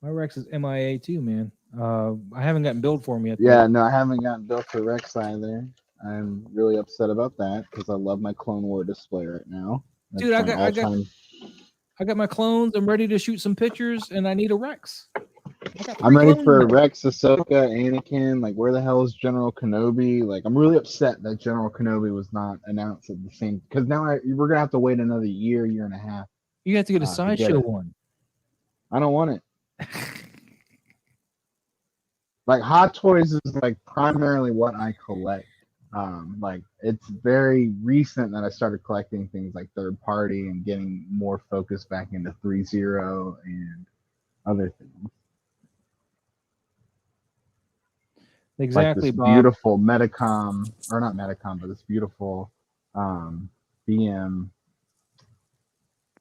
My Rex is MIA too, man. I haven't gotten billed for him yet. Yeah, no, I haven't gotten built for Rex either. I'm really upset about that because I love my Clone War display right now. That's Dude, I my got my clones. I'm ready to shoot some pictures, and I need a Rex. I'm ready for Rex, Ahsoka, Anakin. Like, where the hell is General Kenobi? Like, I'm really upset that General Kenobi was not announced at the same. Because now we're gonna have to wait another year and a half. You have to get a to get Sideshow it. one. I don't want it. Like, Hot Toys is like primarily what I collect. Like, it's very recent that I started collecting things like third party and getting more focused back into 3.0 and other things. Exactly, like this Bob. beautiful Metacom, or not Metacom, but this beautiful BM.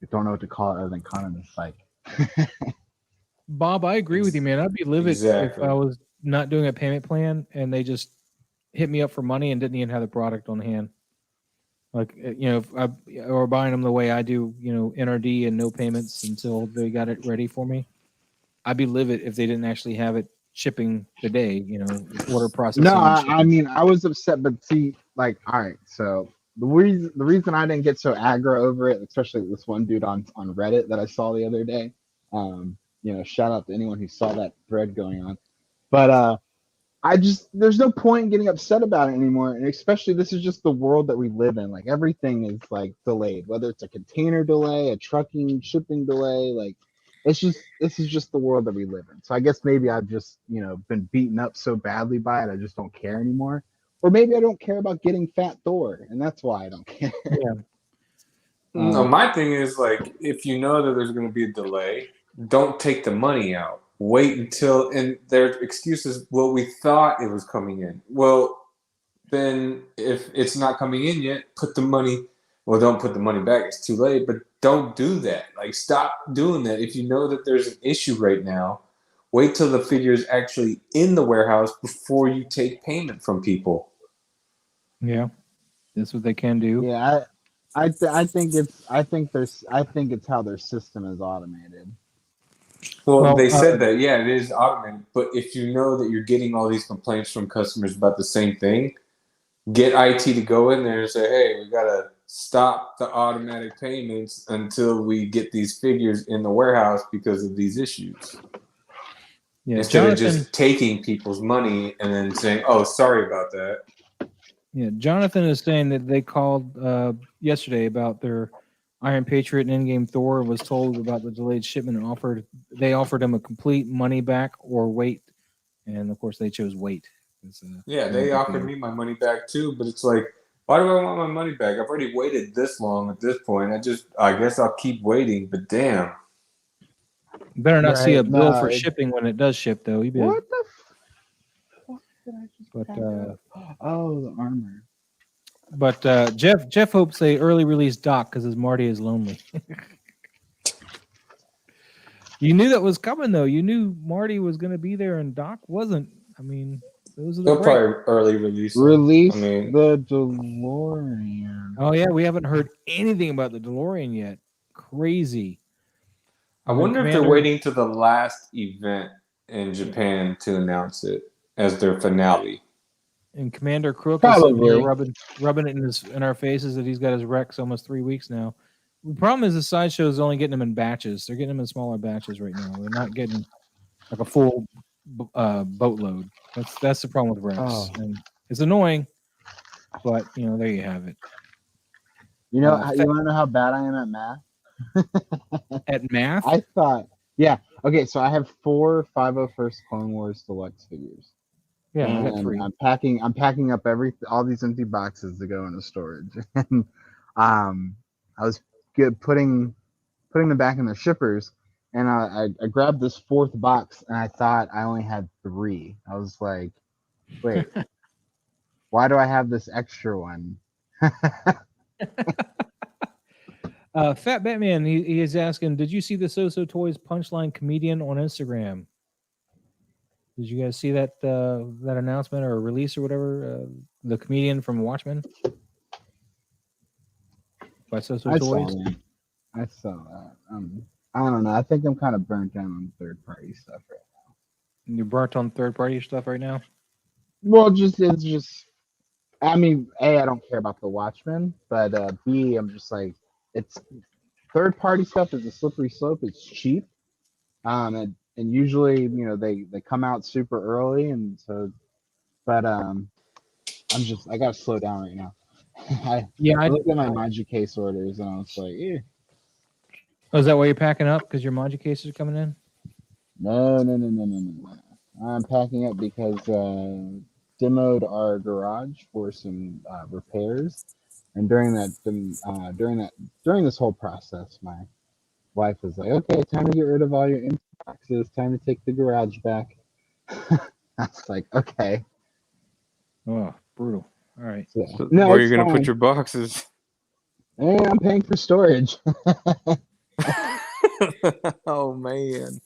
I don't know what to call it other than Economist Psych. Bob, I agree with you, man. I'd be livid Exactly. if I was not doing a payment plan and they just hit me up for money and didn't even have the product on hand. Like, if I or buying them the way I do, NRD and no payments until they got it ready for me. I'd be livid if they didn't actually have it shipping the day, order processing. No, and shipping. I mean, I was upset, but see, like, all right, so the reason I didn't get so aggro over it, especially this one dude on Reddit that I saw the other day, shout out to anyone who saw that thread going on, but there's no point in getting upset about it anymore, and especially this is just the world that we live in. Like, everything is like delayed, whether it's a container delay, a trucking shipping delay, like. This is just the world that we live in. So I guess maybe I've just, been beaten up so badly by it, I just don't care anymore. Or maybe I don't care about getting Fat Thor, and that's why I don't care. Yeah. No, my thing is, like, if you know that there's going to be a delay, don't take the money out. Wait until, and their excuse is, well, we thought it was coming in. Well, then if it's not coming in yet, don't put the money back. It's too late, but don't do that. Like, stop doing that. If you know that there's an issue right now, wait till the figure is actually in the warehouse before you take payment from people. Yeah, that's what they can do. Yeah, I think it's how their system is automated. Well, they said that, yeah, it is automated. But if you know that you're getting all these complaints from customers about the same thing, get IT to go in there and say, hey, we got to stop the automatic payments until we get these figures in the warehouse because of these issues. Yeah, Instead of just taking people's money and then saying, oh, sorry about that. Yeah, Jonathan is saying that they called yesterday about their Iron Patriot and Endgame Thor and was told about the delayed shipment and they offered him a complete money back or wait. And of course they chose wait. Yeah, they offered me my money back too, but it's like, why do I want my money back? I've already waited this long at this point. I guess I'll keep waiting, but damn. You better not see a bill for it- shipping when it does ship, though. What the fuck did I just But, pack up? Oh, the armor. But Jeff hopes they early release Doc because his Marty is lonely. You knew that was coming, though. You knew Marty was going to be there and Doc wasn't. I mean, those are the They'll break. probably early release them. The DeLorean. Oh, yeah, we haven't heard anything about the DeLorean yet. Crazy. I wonder if they're waiting to the last event in Japan to announce it as their finale. And Commander Crook is sitting Probably. here rubbing it in our faces that he's got his Rex almost 3 weeks now. The problem is the Sideshow is only getting them in batches. They're getting them in smaller batches right now. They're not getting like a full boatload. That's the problem with Rex. Oh. And it's annoying, but there you have it. You want to know how bad I am at math? At math? I thought, yeah. Okay, so I have 4 501st Clone Wars Deluxe figures. Yeah, I got And 3. I'm packing up all these empty boxes to go into storage. And I was putting them back in the shippers, and I grabbed this 4th box, and I thought I only had 3. I was like, wait, why do I have this extra one? Fat Batman, he is asking, did you see the So Toys punchline comedian on Instagram? Did you guys see that that announcement or release or whatever? The comedian from Watchmen by So I Toys. saw that. I saw that. I don't know. I think I'm kind of burnt out on third-party stuff right now. You're burnt on third-party stuff right now. Well, it's just. I mean, A, I don't care about the Watchmen, but B, I'm just like, it's third-party stuff is a slippery slope. It's cheap, and usually, they come out super early, and so, but I gotta slow down right now. I looked at my Manji case orders, and I was like, yeah. Oh, is that why you're packing up? Because your Manji cases are coming in? No. I'm packing up because demoed our garage for some repairs, and during this whole process, my wife was like, "Okay, time to get rid of all your empty boxes. Time to take the garage back." I was like, "Okay." Oh, brutal. All right. So where are you gonna put your boxes? Hey, I'm paying for storage. Oh man.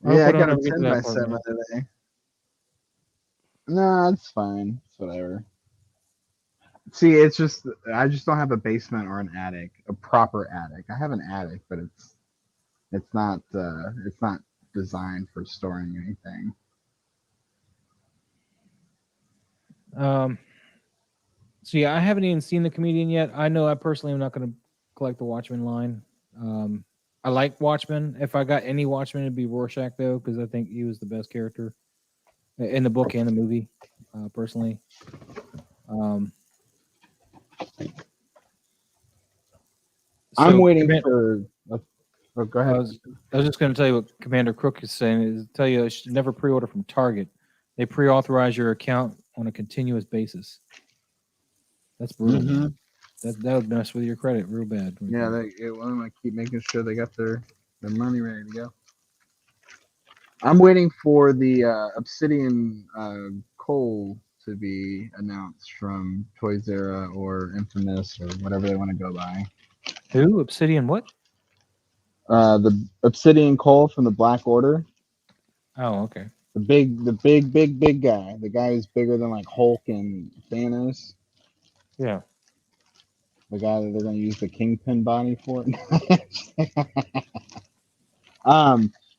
Yeah, I gotta attend my semi today. No, it's fine. It's whatever. See, I just don't have a basement or an attic, a proper attic. I have an attic, but it's not designed for storing anything. So yeah, I haven't even seen the comedian yet. I know I personally am not going to collect the Watchmen line. I like Watchmen. If I got any Watchmen, it'd be Rorschach though, because I think he was the best character in the book and the movie, personally. I'm waiting for. Go ahead. I was just going to tell you what Commander Crook is saying. Is tell you I should never pre-order from Target. They pre-authorize your account on a continuous basis. That's brutal. Mm-hmm. That would mess with your credit real bad. Yeah, they want to keep making sure they got their money ready to go. I'm waiting for the Obsidian Coal to be announced from Toys Era or Infamous or whatever they want to go by. Who? Obsidian what? The Obsidian Coal from the Black Order. Oh, okay. The big guy. The guy who's bigger than like Hulk and Thanos. Yeah. The guy that they're going to use the Kingpin body for.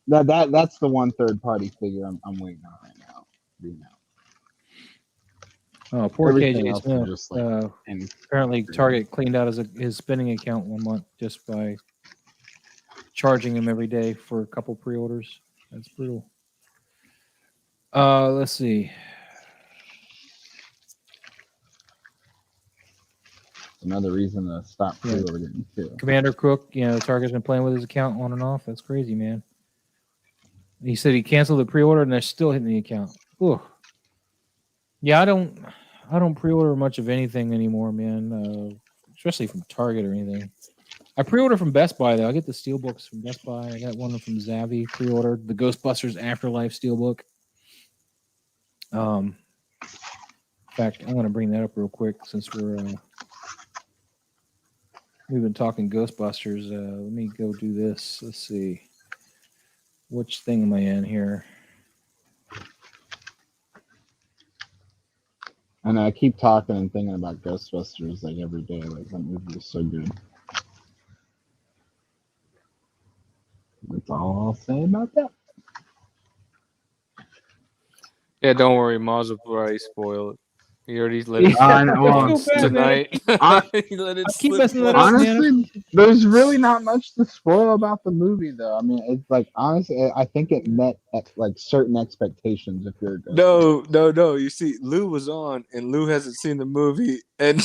That's the one third party figure I'm waiting on right now. Oh, poor KJ Smith. Just like, apparently, Target cleaned out his spending account 1 month just by charging him every day for a couple pre-orders. That's brutal. Let's see. Another reason to stop pre-ordering too. Commander Crook, Target's been playing with his account on and off. That's crazy, man. He said he canceled the pre-order and they're still hitting the account. Ooh. Yeah, I don't pre-order much of anything anymore, man. Especially from Target or anything. I pre-order from Best Buy though. I get the steelbooks from Best Buy. I got one from Zavi pre-ordered, the Ghostbusters Afterlife steelbook. In fact, I'm going to bring that up real quick since we've been talking Ghostbusters. Let me go do this. Let's see. Which thing am I in here? And I keep talking and thinking about Ghostbusters like every day. Like that movie is so good. That's all I'll say about that. Yeah, don't worry, Maz will probably spoil it. You already let it I know, well, I feel bad, man. tonight. You let it I keep slip messing that once. up, man. honestly, there's really not much to spoil about the movie, though. I mean, it's like honestly, I think it met like certain expectations. If you're a No. You see, Lou was on, and Lou hasn't seen the movie, and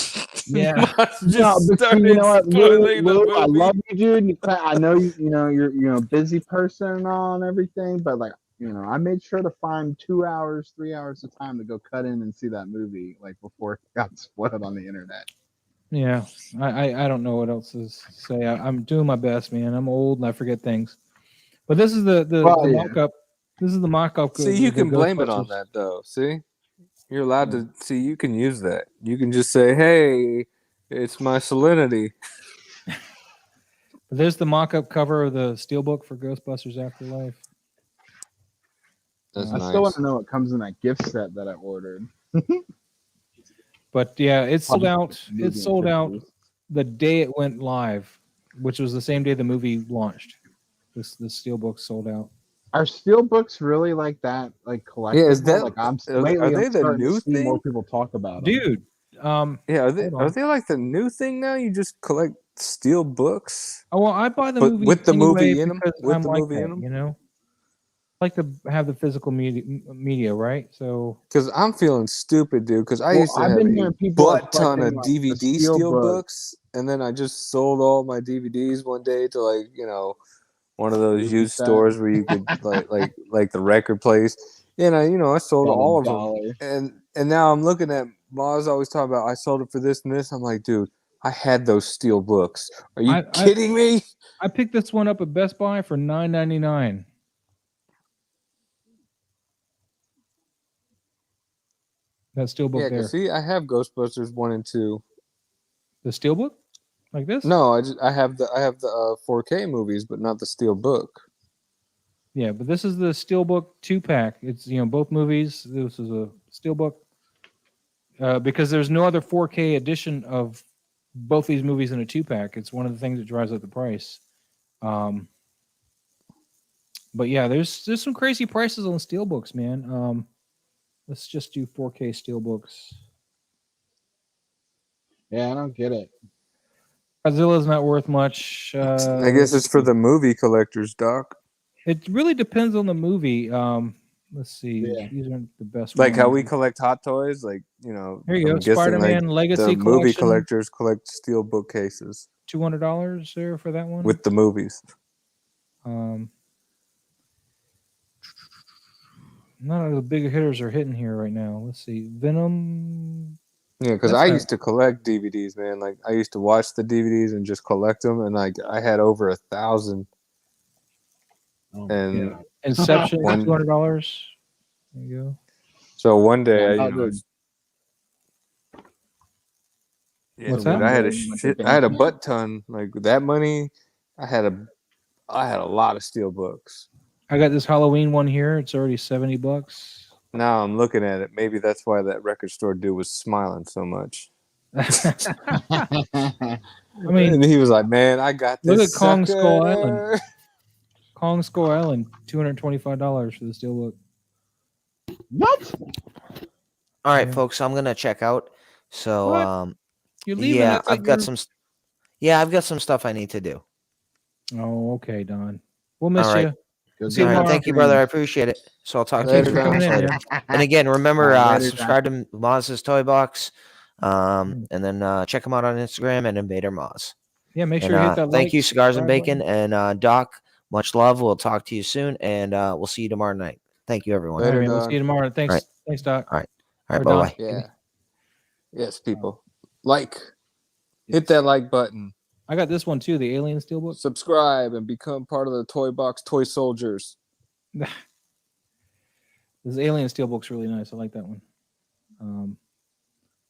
Yeah. Moss no, just but see, started you know what, spoiling the Lou, I movie. love you, dude. I know you're a busy person and all and everything, but like I made sure to find 2 hours, 3 hours of time to go cut in and see that movie like before it got spoiled on the internet. Yeah, I don't know what else to say. I'm doing my best, man. I'm old and I forget things. But this is the Well, yeah. mock-up. This is the mock-up. See, of you the can blame it on Ghostbusters. that, though. See, you're allowed to. See, you can use that. You can just say, "Hey, it's my salinity." There's the mock-up cover of the steelbook for Ghostbusters Afterlife. That's I nice. still want to know what comes in that gift set that I ordered. But yeah, it's sold out. Movie It's sold out pictures. the day it went live, which was the same day the movie launched. This steelbook sold out. Are steel books really like that? Like collectible? Yeah, is that- like are they lately I'm the starting new to see more thing? people talk about them. Dude, Yeah, are they Hold on. are they like the new thing now? You just collect steel books, oh well, I buy the but movie with the anyway movie in them. because With I'm the like movie that, in them. you know. I like to have the physical media, right? So Because I'm feeling stupid, dude. Because I Well, used to I've have been a hearing people are butt ton of collecting, like, the DVD steel steel books. books, and then I just sold all my DVDs one day to one of those Movie used set. stores where you could like the record place. And I sold Got all of them. $1. And now I'm looking at Maz always talking about I sold it for this and this. I'm like, dude, I had those steel books. Are you kidding me? I picked this one up at Best Buy for $9.99. That steelbook Yeah, there. because see, I have Ghostbusters 1 and 2. The steelbook? Like this? No, I have the 4K movies, but not the steel book. Yeah, but this is the steelbook 2-pack. It's both movies. This is a steelbook because there's no other 4K edition of both these movies in a 2-pack. It's one of the things that drives up the price. But yeah, there's some crazy prices on steelbooks, man. Let's just do 4K steelbooks. Yeah, I don't get it. Godzilla's not worth much. I guess it's for the movie collectors, Doc. It really depends on the movie. Let's see. Yeah. These aren't the best Like how ones. we collect Hot Toys, here Here you go. Spider-Man Legacy the movie Collection. collectors collect steel bookcases $200 there for that one. with the movies. None of the big hitters are hitting here right now. Let's see. Venom. Yeah, because That's I not- used to collect DVDs, man. Like I used to watch the DVDs and just collect them, and I had over 1,000. Oh, And yeah. Inception, One- $200. There you go. so one day, Yeah, I dude. What's dude, that? I had a butt ton. Like with that money, I had a lot of steel books. I got this Halloween one here. It's already $70. Now I'm looking at it. Maybe that's why that record store dude was smiling so much. I mean, And he was like, "Man, I got this." look at Kong sucker." Skull Island. Kong Skull Island, $225 for the steelbook. What? All right, Yeah. folks, I'm gonna check out. So What? You're leaving. yeah, I thought I've got you I've got some stuff I need to do. were- Oh, okay, Don. We'll miss All right. you. Good See you All right, tomorrow. thank you, brother. I appreciate it. So I'll talk to you Later, Thanks for Don. coming in, later. man. And again, remember, Later, subscribe to Maz's Toy Box, and then check him out on Instagram and Invader Maz. Yeah, make And, sure you hit that thank like, you, Cigars and subscribe Bacon, and Doc. Much love. We'll talk to you soon, and we'll see you tomorrow night. Thank you, everyone. All right, Later, man, we'll Don. see you tomorrow. Thanks, Right. thanks, Doc. All right, Or bye Don. bye. Yeah. Yes, people. Hit that like button. I got this one too, the Alien Steelbook. Subscribe and become part of the Toy Box Toy Soldiers. This Alien Steelbook's really nice. I like that one.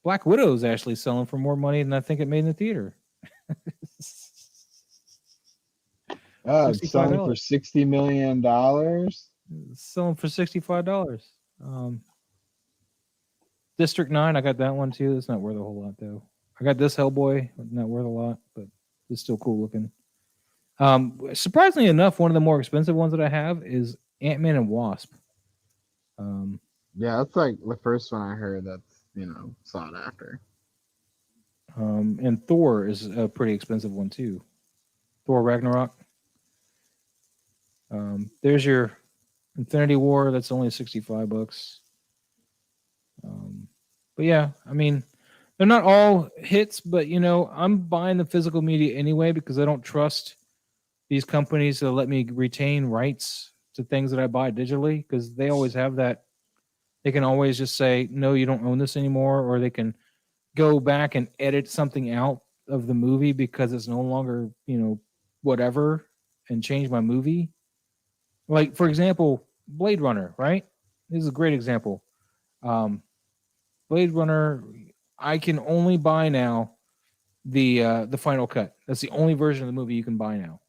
Black Widow's actually selling for more money than I think it made in the theater. It's selling for $60 million. It's selling for $65. District 9, I got that one too. It's not worth a whole lot though. I got this Hellboy, not worth a lot, but it's still cool looking. Surprisingly enough, one of the more expensive ones that I have is Ant-Man and Wasp. Yeah, that's like the first one I heard. sought after. And Thor is a pretty expensive one too. Thor Ragnarok. There's your Infinity War. That's only $65. But yeah, I mean, they're not all hits, but I'm buying the physical media anyway because I don't trust these companies to let me retain rights to things that I buy digitally because they always have that. They can always just say, no, you don't own this anymore, or they can go back and edit something out of the movie because it's no longer, whatever, and change my movie. Like, for example, Blade Runner, right? This is a great example. Blade Runner, I can only buy now the final cut. That's the only version of the movie you can buy now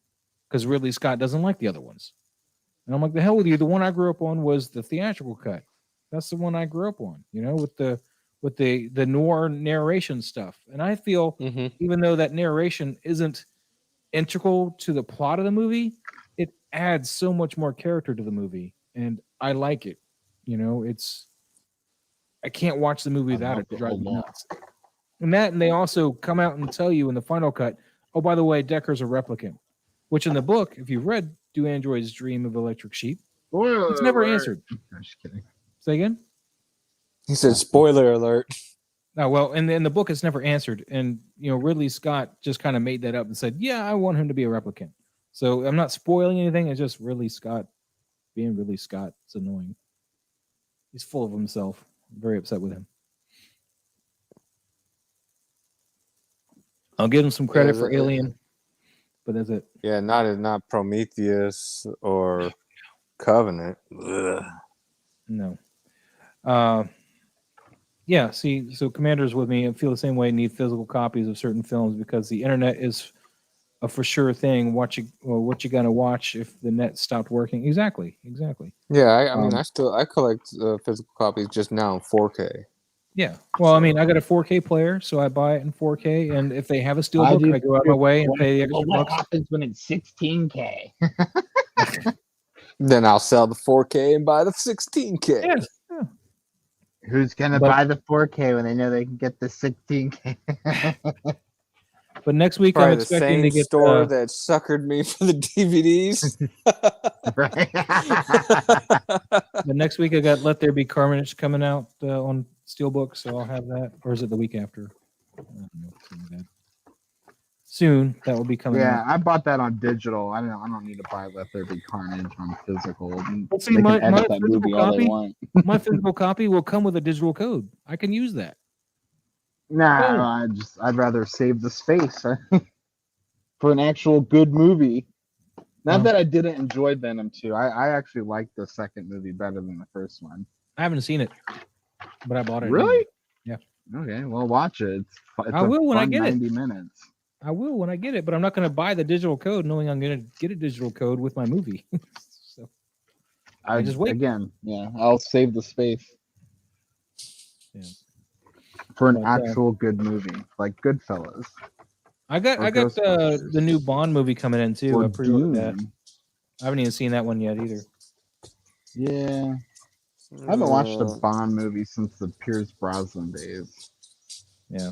because Ridley Scott doesn't like the other ones. And I'm like, the hell with you. The one I grew up on was the theatrical cut. That's the one I grew up on, with the noir narration stuff. And I feel even though that narration isn't integral to the plot of the movie, it adds so much more character to the movie. And I like it. I can't watch the movie without it. It drives me nuts. And they also come out and tell you in the final cut, oh, by the way, Decker's a replicant. Which in the book, if you've read Do Androids Dream of Electric Sheep, it's never answered. I'm just kidding. Say again? He said, spoiler alert. Oh, well, in the book, it's never answered. And, Ridley Scott just kind of made that up and said, yeah, I want him to be a replicant. So I'm not spoiling anything. It's just Ridley Scott being Ridley Scott. It's annoying. He's full of himself. I'm very upset with him. I'll give him some credit for Alien, but that's it. Yeah, not Prometheus or Covenant. Ugh. No. Yeah, see, so Commander's with me. I feel the same way. Need physical copies of certain films because the internet is a for sure thing. What you gonna watch if the net stopped working? Exactly. Yeah, I mean, I collect physical copies just now in 4K. Yeah. Well, I mean, I got a 4K player, so I buy it in 4K, and if they have a steelbook, I go out my way and pay the extra What bucks. happens when it's 16K? Then I'll sell the 4K and buy the 16K. Yeah. Who's gonna buy the 4K when they know they can get the 16K? But next week Probably I'm the expecting same to get store that suckered me for the DVDs. Right. the next week I got Let There Be Carnage coming out on Steelbook, so I'll have that. Or is it the week after? I don't know. Something like that. Soon that will be coming Yeah, out. I bought that on digital. I don't need to buy Let There Be Carnage on physical. Well, see, They my can edit that physical movie all they copy, want. my physical copy will come with a digital code. I can use that. Nah, I'd rather save the space for an actual good movie. Not that I didn't enjoy Venom 2. I actually liked the second movie better than the first one. I haven't seen it, but I bought it. Really? Yeah. Okay, well, watch it. It's I will when I get 90 minutes. I will when I get it, but I'm not going to buy the digital code knowing I'm going to get a digital code with my movie. So I just wait. Again, yeah, I'll save the space. Yeah. For an actual good movie, like Goodfellas. I got the new Bond movie coming in too. Or I pre-ordered that. Dune. I haven't even seen that one yet either. Yeah. I haven't watched a Bond movie since the Pierce Brosnan days. Yeah.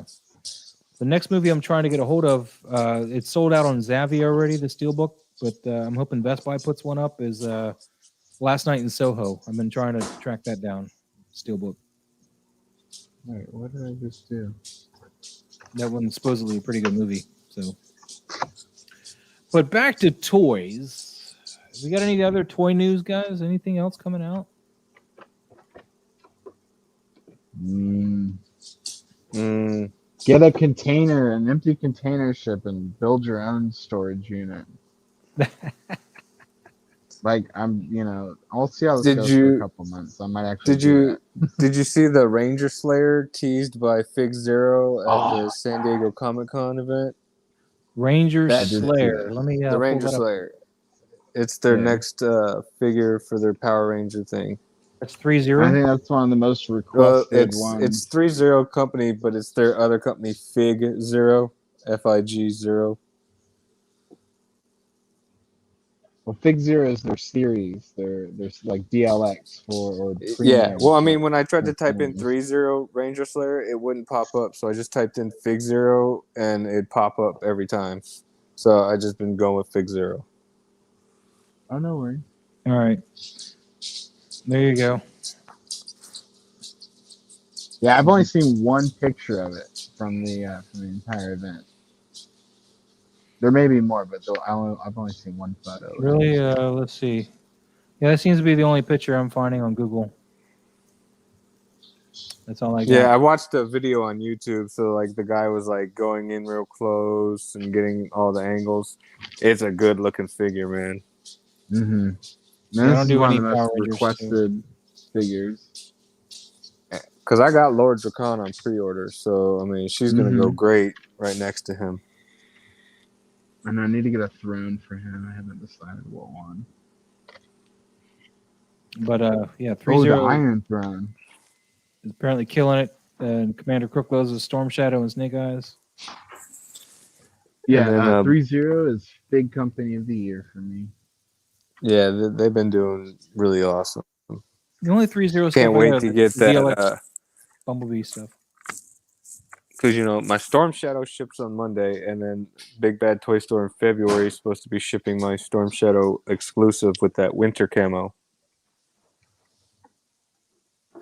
The next movie I'm trying to get a hold of, it's sold out on Zavvi already, the Steelbook, but I'm hoping Best Buy puts one up, is Last Night in Soho. I've been trying to track that down, Steelbook. Wait, what did I just do? That one's supposedly a pretty good movie. So, but back to toys. We got any other toy news, guys? Anything else coming out? Get a container, an empty container ship, and build your own storage unit. Like I'll see how this goes for a couple months. I might actually. Did you see the Ranger Slayer teased by Fig Zero at the San Diego Comic-Con event? Ranger Slayer. Let me. The Ranger Slayer. It's their next figure for their Power Ranger thing. That's 3-0. I think that's one of the most requested ones. It's 3-0 company, but it's their other company, Fig Zero, FIG 0. Well, Fig Zero is their series. There's like DLX or Yeah. Premier. Well, I mean, when I tried to for type in promoters. 3-0 Ranger Slayer, it wouldn't pop up. So I just typed in Fig Zero and it'd pop up every time. So I just been going with Fig Zero. Oh, no worries. All right. There you go. Yeah, I've only seen one picture of it from the entire event. There may be more, but I've only seen one photo. Really? Let's see. Yeah, that seems to be the only picture I'm finding on Google. That's all I got. Yeah, I watched a video on YouTube. So like the guy was like going in real close and getting all the angles. It's a good looking figure, man. Mm-hmm. Yeah, I This don't is do one any of the Power most Rangers, requested figures. Because I got Lord Dracon on pre-order, so I mean she's gonna go great right next to him. And I need to get a throne for him. I haven't decided what one. But yeah, The 3-0 Iron Throne. is apparently killing it. And Commander Crook loves with Storm Shadow and Snake Eyes. Yeah, And then, 3-0 is Big Company of the Year for me. Yeah, they've been doing really awesome. The only 3-0 Can't wait to get that. DLX Bumblebee stuff. Because my Storm Shadow ships on Monday, and then Big Bad Toy Store in February is supposed to be shipping my Storm Shadow exclusive with that winter camo.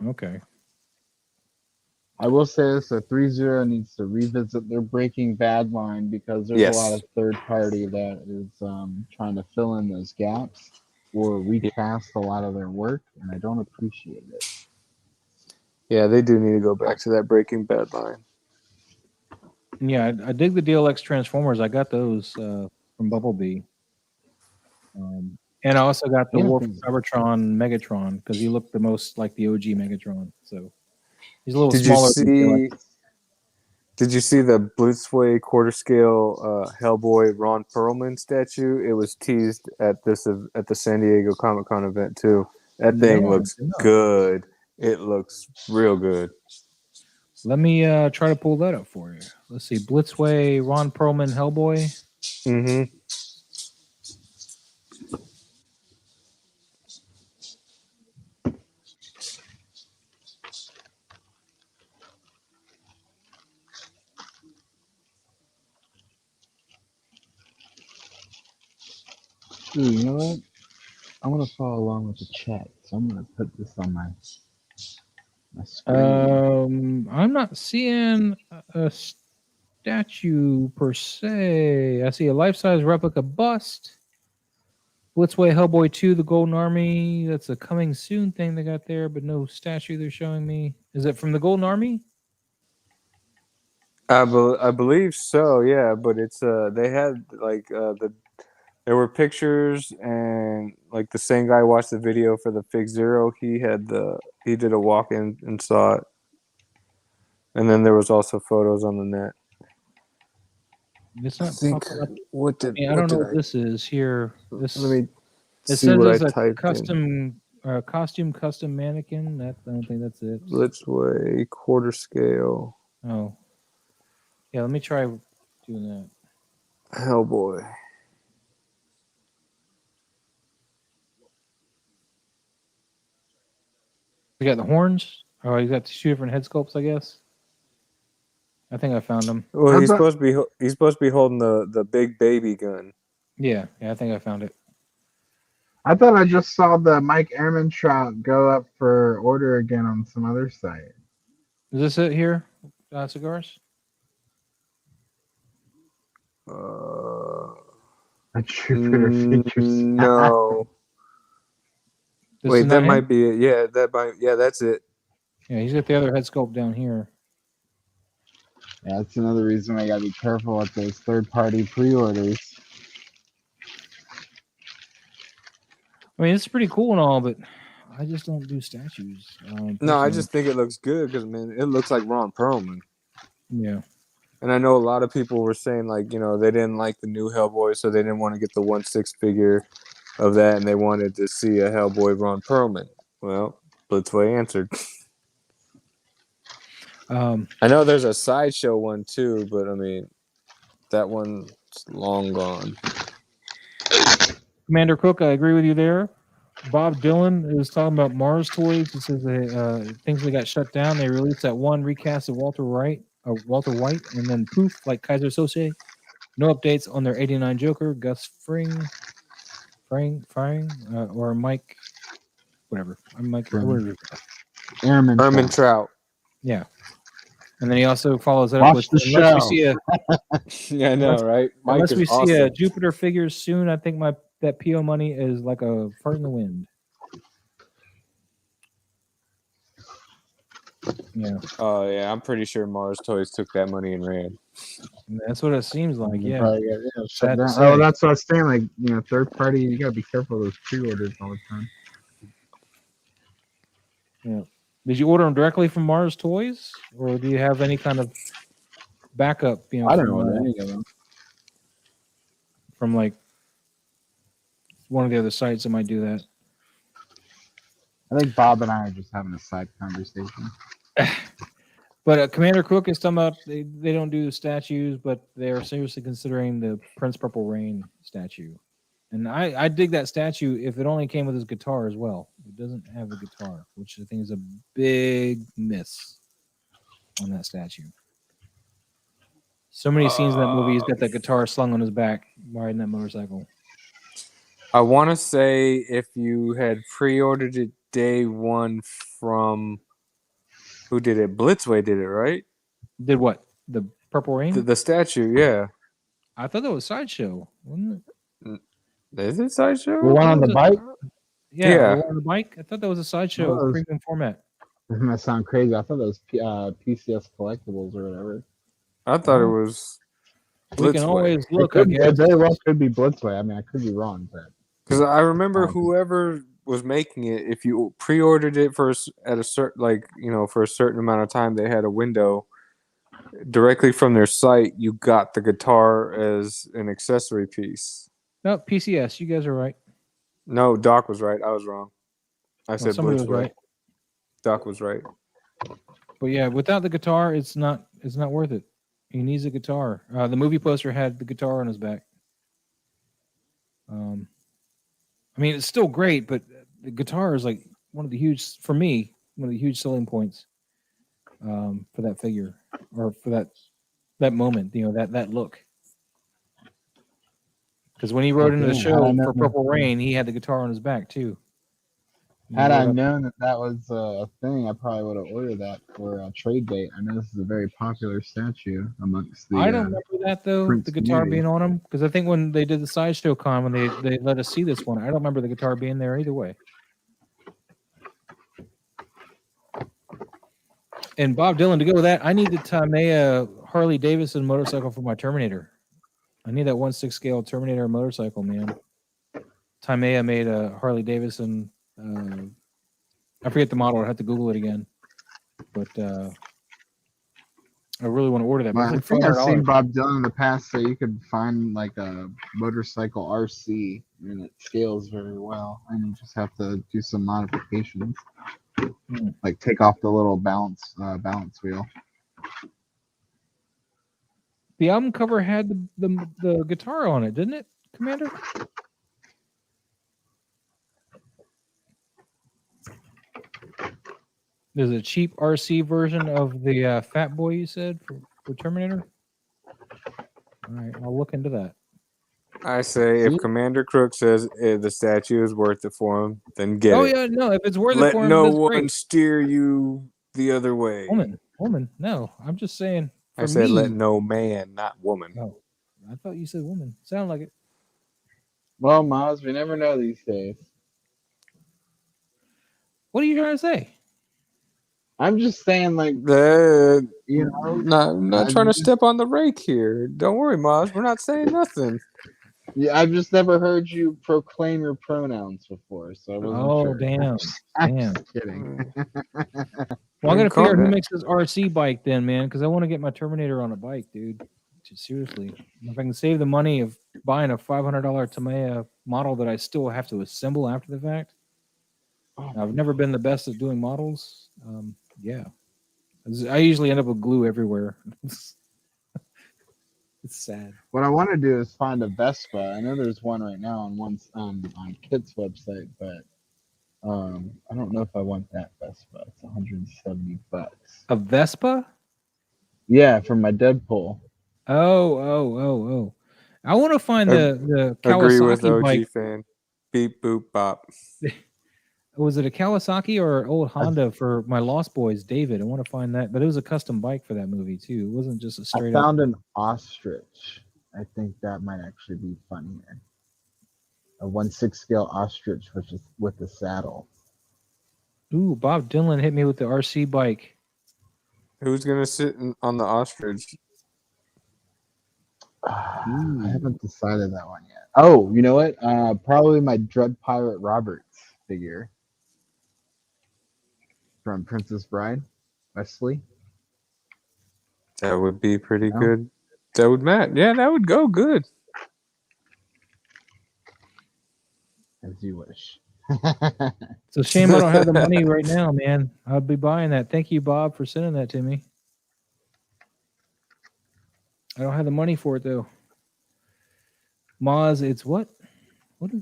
Okay. I will say this: a 3-0 needs to revisit their Breaking Bad line because there's Yes. a lot of third party that is trying to fill in those gaps or recast a lot of their work, and I don't appreciate it. Yeah, they do need to go back to that Breaking Bad line. Yeah, I dig the DLX Transformers. I got those from Bumblebee. And I also got the Yeah, War for thanks. Cybertron Megatron because he looked the most like the OG Megatron. So he's a little Did smaller. Did you see the Blitzway quarter scale Hellboy Ron Perlman statue? It was teased at the San Diego Comic-Con event too. That thing No, looks good. It looks real good. Let me try to pull that up for you. Let's see. Blitzway, Ron Perlman, Hellboy. Mm-hmm. Ooh, you know what? I want to follow along with the chat, so I'm going to put this on my screen. I'm not seeing a statue per se. I see a life-size replica bust. Blitzway Hellboy 2, the Golden Army. That's a coming soon thing they got there, but no statue they're showing me. Is it from the Golden Army? I believe so, yeah. But it's they had like there were pictures, and like the same guy watched the video for the Fig Zero. He did a walk in and saw it, and then there was also photos on the net. It's not I think popping up. what did I don't know what this is here. This Let me it see says what it's I a typed custom custom mannequin. I don't think that's it. in. Blitzway quarter scale Oh, yeah. Let me try doing that. Hellboy. You got the horns. Oh, you got the two different head sculpts, I guess. I think I found them. Well, he's supposed to be holding the big baby gun. Yeah, I think I found it. I thought I just saw the Mike Ehrman trout go up for order again on some other site. Is this it here? Cigars? A Jupiter features. No. This Wait, is that not might him? be it. Yeah, that's it. Yeah, he's got the other head sculpt down here. Yeah, that's another reason I gotta be careful with those third-party pre-orders. I mean, it's pretty cool and all, but I just don't do statues. No, I personally. just think it looks good because man, it looks like Ron Perlman. Yeah. And I know a lot of people were saying like, they didn't like the new Hellboy, so they didn't want to get the 1/6 figure of that, and they wanted to see a Hellboy Ron Perlman. Well, Blitzway answered. I know there's a Sideshow one too, but I mean, that one's long gone. Commander Cook, I agree with you there. Bob Dylan is talking about Mars Toys. He says things that got shut down. They released that one recast of Walter White, and then poof, like Kaiser Sose. No updates on their '89 Joker, Gus Fring, or Mike, whatever. I'm Mike. Airman. Herman Trout. Yeah. And then he also follows it up Watch with the show. Yeah, I know, right? Mike unless is we see awesome. a Jupiter figures soon, I think that PO money is like a fart in the wind. Yeah. Oh yeah, I'm pretty sure Mars Toys took that money and ran. And that's what it seems like. Yeah. Shut Sad to down. say. Oh, that's what I was saying. Like, third party, you gotta be careful of those pre-orders all the time. Yeah. Did you order them directly from Mars Toys, or do you have any kind of backup? I don't know from, what any of them. from like one of the other sites that might do that. I think Bob and I are just having a side conversation. But Commander Cook is talking about they don't do the statues, but they're seriously considering the Prince Purple Rain statue. And I dig that statue if it only came with his guitar as well. It doesn't have a guitar, which I think is a big miss on that statue. So many scenes in that movie, he's got that guitar slung on his back riding that motorcycle. I want to say if you had pre-ordered it day one from who did it? Blitzway did it, right? Did what? The Purple Rain? The statue, yeah. I thought that was Sideshow, wasn't it? Is it Sideshow? The one on the bike? Yeah. The one on the bike? I thought that was a Sideshow Oh, premium format. This might sound crazy. I thought that was PCS collectibles or whatever. I thought it was We can Blitzway. always look, I It guess. very well could be Blitzway. I mean, I could be wrong, but Because I remember whoever was making it, if you pre-ordered it for at a certain, for a certain amount of time, they had a window directly from their site. You got the guitar as an accessory piece. No, PCS. You guys are right. No, Doc was right. I was wrong. I said somebody was Blitzway. right. Doc was right. But yeah, without the guitar, it's not worth it. He needs a guitar. The movie poster had the guitar on his back. I mean, it's still great, but the guitar is like one of the huge selling points for that figure or for that moment. That look. Because when he rode into the show for Purple Rain, he had the guitar on his back too. had I known that was a thing, I probably would have ordered that for a trade bait. I know this is a very popular statue amongst the. I don't remember that though, Prince the guitar community. being on him, because I think when they did the Sideshow Con, when they let us see this one, I don't remember the guitar being there either way. And Bob Dylan, to go with that, I need the Tamiya Harley Davidson motorcycle for my Terminator. I need that 1/6 scale Terminator motorcycle, man. Tamiya made a Harley Davidson. I forget the model. I have to Google it again. But I really want to order that. But I it's think like I've seen $500. Bob Dylan in the past, so you could find like a motorcycle RC, and it scales very well. And you just have to do some modifications, like take off the little balance wheel. The album cover had the guitar on it, didn't it, Commander? There's a cheap RC version of the Fat Boy you said for Terminator. All right, I'll look into that. I say if Commander Crook says the statue is worth it for him, then get it. Oh yeah, no, if it's worth it Let for him, no that's one great. steer you the other way. Woman. No, I'm just saying. I said let no man, not woman. Oh, I thought you said woman. Sound like it. Well, Miles, we never know these days. What are you trying to say? I'm just saying, like, not trying to step on the rake here. Don't worry, Maz. We're not saying nothing. Yeah, I've just never heard you proclaim your pronouns before, so I wasn't sure. Damn. I'm just kidding. Well, I'm gonna figure out who makes this RC bike then, man, because I want to get my Terminator on a bike, dude. Seriously, if I can save the money of buying a $500 Tamiya model that I still have to assemble after the fact. I've never been the best at doing models. Yeah, I usually end up with glue everywhere. It's sad. What I want to do is find a Vespa. I know there's one right now on Kit's website, but I don't know if I want that Vespa. It's $170. A Vespa? Yeah, for my Deadpool. Oh. I want to find the Agree with Kawasaki OG bike. fan. Beep boop bop. Was it a Kawasaki or old Honda for my Lost Boys, David? I want to find that, but it was a custom bike for that movie too. It wasn't just a I straight up. found an ostrich. I think that might actually be funnier. A 1/6 scale ostrich, which is with the saddle. Ooh, Bob Dylan hit me with the RC bike. Who's gonna sit on the ostrich? I haven't decided that one yet. Oh, you know what? Probably my Dread Pirate Roberts figure from Princess Bride, Wesley. That would be pretty No. good. That would match. Yeah, that would go good. As you wish. It's a shame I don't have the money right now, man. I'd be buying that. Thank you, Bob, for sending that to me. I don't have the money for it though. Maz, it's what? What?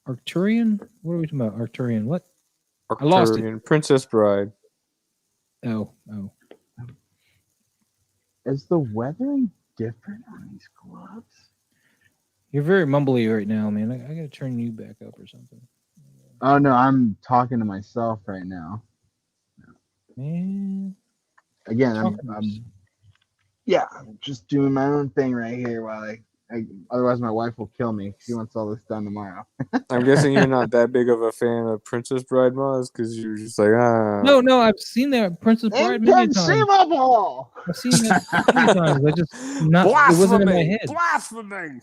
Arcturian? What are we talking about? Arcturian? What? I lost it. Arcturian, Princess Bride. Oh. Is the weathering different on these gloves? You're very mumbly right now, man. I gotta turn you back up or something. Oh no, I'm talking to myself right now. Man. Again, Talking I'm just doing my own thing right here while I otherwise my wife will kill me. She wants all this done tomorrow. I'm guessing you're not that big of a fan of Princess Bride, Maz, because you're just like, No, I've seen that Princess Bride many times. Inconceivable! I've seen that many times. I just it wasn't in my head. Blasphemy!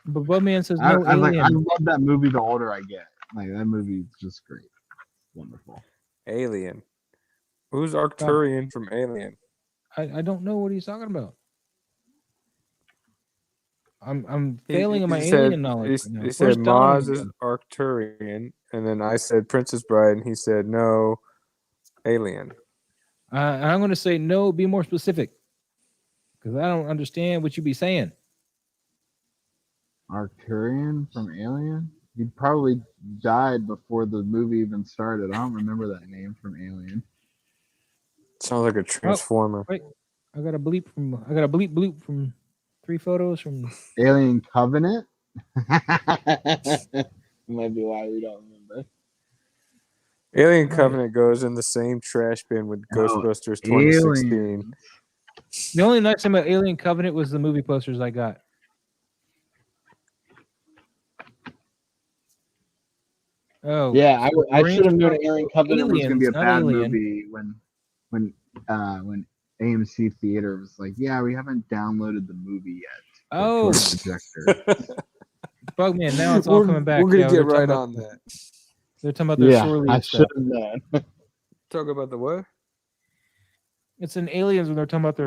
But Bubman says I no alien. love that movie the older I get. Like that movie is just great. Wonderful. Alien. Who's Arcturian from Alien? I don't know what he's talking about. I'm failing in my He alien said- knowledge. right now. He said Where's Don? Maz is Arcturian, and then I said Princess Bride, and he said no, Alien. I'm going to say no. Be more specific, because I don't understand what you be saying. Arcturian from Alien? He probably died before the movie even started. I don't remember that name from Alien. Sounds like a transformer. I got a bleep bloop from 3 photos from. Alien Covenant? Might be why we don't remember. Alien Covenant goes in the same trash bin with Ghostbusters 2016. Alien. The only nice thing about Alien Covenant was the movie posters I got. Oh Yeah, I should have known Brains- Alien Covenant was going to be a Aliens, not bad Alien. movie when AMC Theater was like, yeah, we haven't downloaded the movie yet. Oh, Projector. Bugman! Now it's all coming back. We're gonna Yeah, get they're talking right about- on that. They're talking about their Yeah, shore I leave should stuff. have known. Talk about the what? It's in Aliens when they're talking about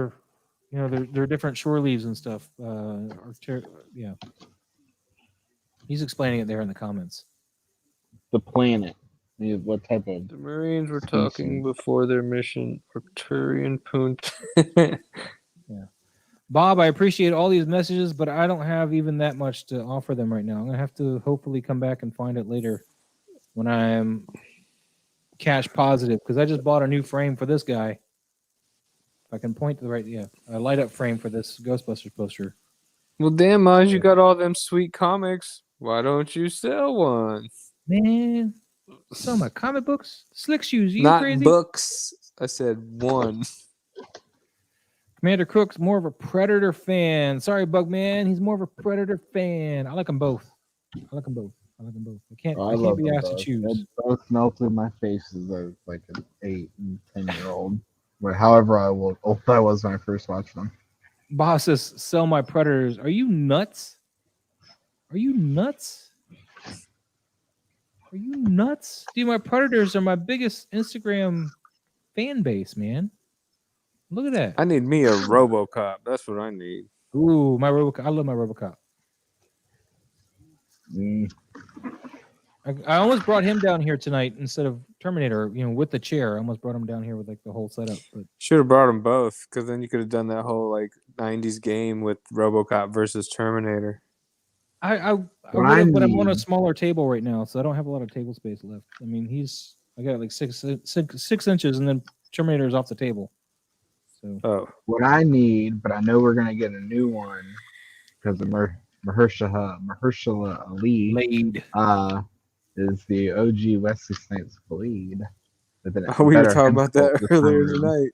their different shore leaves and stuff. Yeah, he's explaining it there in the comments. The planet. What type of? The Marines were Species. talking before their mission. Arcturian Punt. Bob, I appreciate all these messages, but I don't have even that much to offer them right now. I'm gonna have to hopefully come back and find it later when I'm cash positive, because I just bought a new frame for this guy. If I can point to the right, a light up frame for this Ghostbusters poster. Well, damn, Maz, you got all them sweet comics. Why don't you sell one? Man, so my comic books, slick shoes. You Not crazy? books. I said one. Commander Crook's more of a Predator fan. Sorry, Bugman. He's more of a Predator fan. I like them both. I can't be asked to choose. They both melted my face as I was like an 8 and 10-year-old. Or however old I was when I first watched them. Boss says, sell my Predators. Are you nuts? Dude, my Predators are my biggest Instagram fan base, man. Look at that. I need me a RoboCop. That's what I need. Ooh, my RoboCop. I love my RoboCop. I almost brought him down here tonight instead of Terminator, with the chair. I almost brought him down here with like the whole setup, but Should have brought them both, because then you could have done that whole like '90s game with RoboCop versus Terminator. I would What I have, but I'm on a need- smaller table right now, so I don't have a lot of table space left. I mean, I got like 6 inches, and then Terminator's off the table. So Oh, What I need, but I know we're gonna get a new one because of Mahershala Ali. Blade. Is the OG Wesley Snipes Blade. With an we were better talking about that head sculpt this earlier time around. tonight.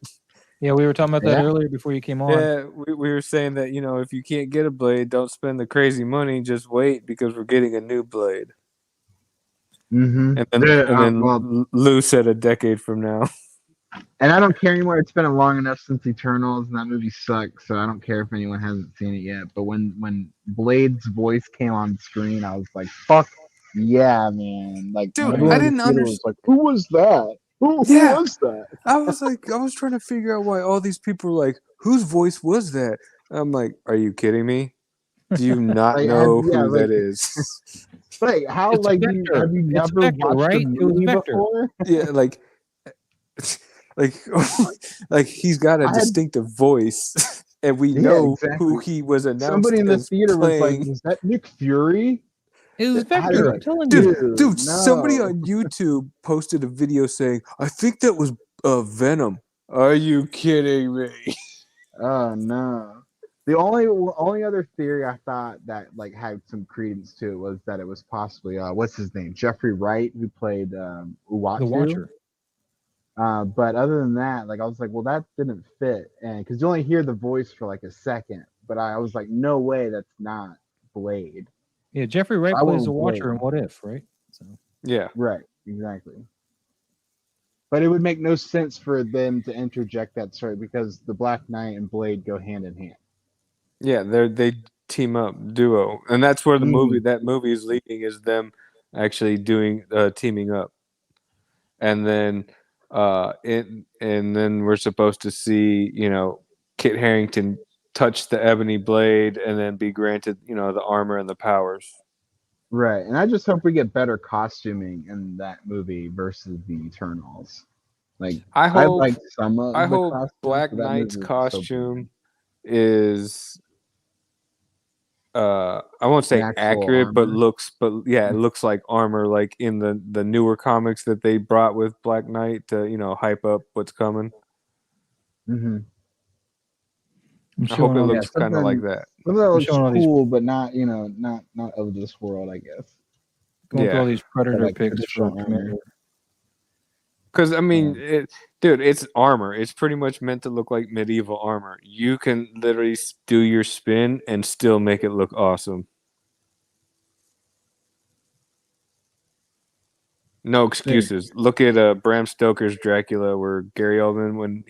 Yeah, we were talking about that Yeah. earlier before you came on. Yeah, we were saying that, if you can't get a blade, don't spend the crazy money. Just wait, because we're getting a new blade. Mm-hmm. And then Lou said a decade from now. And I don't care anymore. It's been long enough since Eternals, and that movie sucks. So I don't care if anyone hasn't seen it yet. But when Blade's voice came on screen, I was like, "Fuck yeah, man!" Like, Dude, everyone I in the didn't theater was like, "Who was that? Who Yeah. was that?" I was trying to figure out why all these people were like, whose voice was that? I'm like, are you kidding me? Do you not Like, know yeah, who like- that is? Like, how? It's Like, Vector. have you It's never Vector, watched right? the It was movie Vector. before? Yeah, like he's got a I had- distinctive voice, and we Yeah, know exactly. who he was announced Somebody in the as theater was like, playing. "Was that Nick Fury?" It was I had Vector. to- I'm telling you. Dude, somebody no. on YouTube posted a video saying, I think that was Venom. Are you kidding me? Oh no. The only other theory I thought that like had some credence to it was that it was possibly what's his name, Jeffrey Wright, who played Uatu. The Watcher. But other than that, like I was like, well, that didn't fit, and because you only hear the voice for like a second, but I was like, no way, that's not Blade. Yeah, Jeffrey Wright I plays won't the Watcher blame in What If, right? So Yeah. Right, exactly. But it would make no sense for them to interject that story because the Black Knight and Blade go hand in hand. Yeah, they team up, duo. And that's where the movie is leading, is them actually doing teaming up. And then and then we're supposed to see, Kit Harington touch the ebony blade and then be granted, the armor and the powers. Right, and I just hope we get better costuming in that movie versus the Eternals. Like I hope like some of the costumes, Black but that Knight's movie was so costume is I won't say actual accurate, but armor. it looks like armor, like in the newer comics that they brought with Black Knight to, hype up what's coming. Mm-hmm. I'm I showing hope it all looks these- kind of like that. Something that looks showing all these- cool, but not not of this world, I guess. going through all Yeah. these Predator Like pics for traditional armor. Terminator. Because I mean, it's armor. It's pretty much meant to look like medieval armor. You can literally do your spin and still make it look awesome. No excuses. Look at Bram Stoker's Dracula, where Gary Oldman, when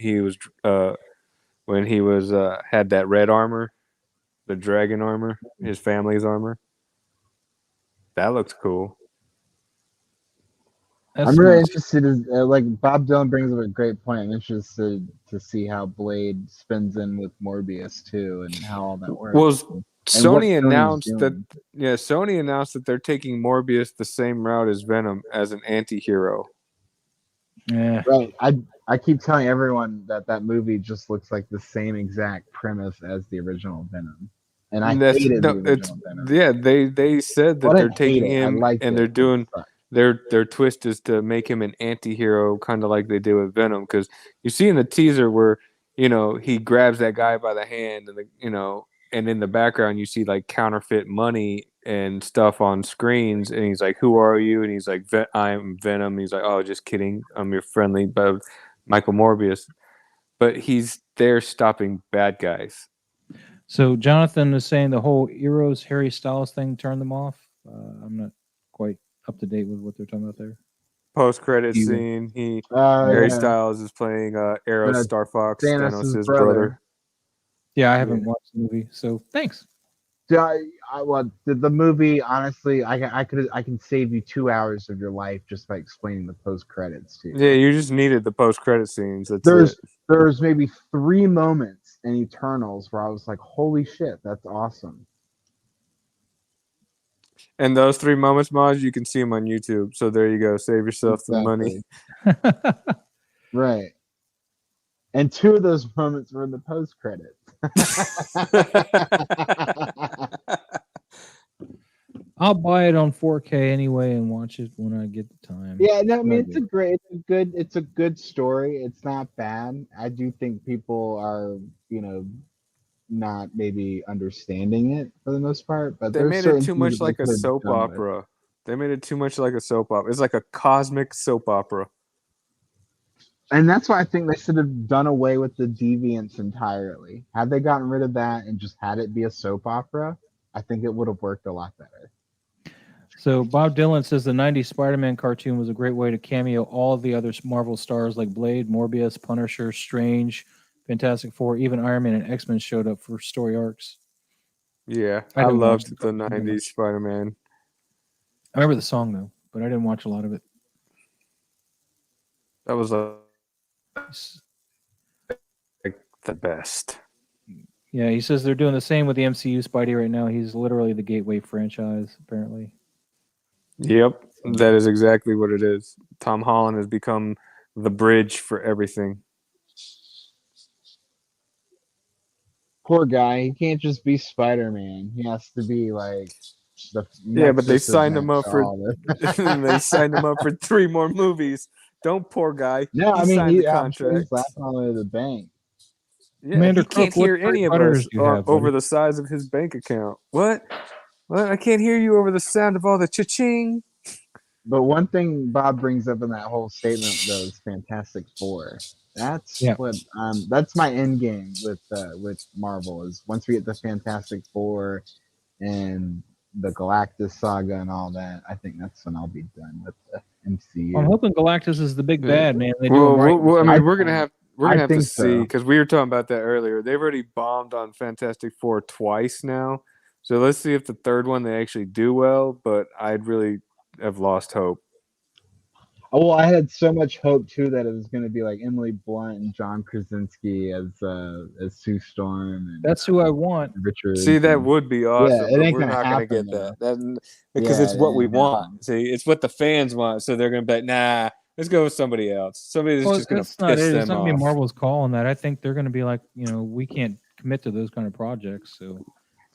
he was had that red armor, the dragon armor, his family's armor. That looks cool. That's I'm really not- interested in like Bob Dylan brings up a great point. I'm interested to see how Blade spins in with Morbius too, and how all that works. Well, what Sony Sony's announced that doing. Sony announced that they're taking Morbius the same route as Venom, as an anti-hero. Yeah. Right. I keep telling everyone that movie just looks like the same exact premise as the original Venom, and I hated the original Venom. Yeah, they said that Well, I they're didn't hate taking it. I him liked and it, they're but it doing sucked. their twist is to make him an anti-hero, kind of like they did with Venom. Because you see in the teaser where he grabs that guy by the hand, and and in the background you see like counterfeit money and stuff on screens, and he's like, "Who are you?" And he's like, "I'm Venom." He's like, "Oh, just kidding. I'm your friendly but Michael Morbius." But he's there stopping bad guys. So Jonathan is saying the whole Eros Harry Styles thing turned them off. I'm not quite up to date with what they're talking about there. Post-credit You- scene, Harry Styles is playing Eros Star Fox, Thanos' Thanos' brother. brother. Yeah, I haven't watched the movie, so thanks. The movie, honestly, I can save you 2 hours of your life just by explaining the post credits to you. Yeah, you just needed the post-credit scenes. That's it. There's maybe 3 moments in Eternals where I was like, holy shit, that's awesome. And those 3 moments, Maj, you can see them on YouTube. So there you go. Save yourself some money. Right. And 2 of those moments were in the post credits. I'll buy it on 4K anyway and watch it when I get the time. Yeah, no, I mean It's it's a good story. It's not bad. I do think people are, not maybe understanding it for the most part, but They there's made it certain too things much that they like a could've soap done with. opera. They made it too much like a soap opera. It's like a cosmic soap opera. And that's why I think they should have done away with the deviants entirely. Had they gotten rid of that and just had it be a soap opera, I think it would have worked a lot better. So Bob Dylan says the 90s Spider-Man cartoon was a great way to cameo all of the other Marvel stars like Blade, Morbius, Punisher, Strange, Fantastic Four, even Iron Man and X-Men showed up for story arcs. Yeah, I I didn't watch loved the the cartoon very 90s much. Spider-Man. I remember the song though, but I didn't watch a lot of it. That was like the best. Yeah, he says they're doing the same with the MCU Spidey right now. He's literally the gateway franchise, apparently. Yep, that is exactly what it is. Tom Holland has become the bridge for everything. Poor guy, he can't just be Spider-Man. He has to be like the Yeah, but they nexus signed him event up to for all this. they signed him up for 3 more movies. Don't poor guy. No, He I mean signed the I'm sure he's contract. laughing all the way to the bank. Yeah, Commander he can't Crook, what hear any of predators us do you have, over buddy? the size of his bank account. What? I can't hear you over the sound of all the cha-ching. But one thing Bob brings up in that whole statement though is Fantastic Four. That's Yeah. what that's my end game with Marvel is once we get the Fantastic Four and the Galactus saga and all that, I think that's when I'll be done with the MCU. I'm hoping Galactus is the big Yeah. bad, man. They do Well, him right. I mean, I- we're gonna have to think see so. because we were talking about that earlier. They've already bombed on Fantastic Four twice now, so let's see if the third one they actually do well. But I'd really have lost hope. Oh, well, I had so much hope too that it was going to be like Emily Blunt and John Krasinski as Sue Storm. And, That's who I want. Richard. See, that would be awesome, it but ain't we're gonna not going to happen, get though. that because Yeah, it's what it we ain't want. happening. See, it's what the fans want, so they're going to be like, nah, let's go with somebody else. Somebody that's Well, just going to that's not piss it. It's them not gonna be off. Marvel's call on that. I think they're going to be like, we can't commit to those kind of projects. So,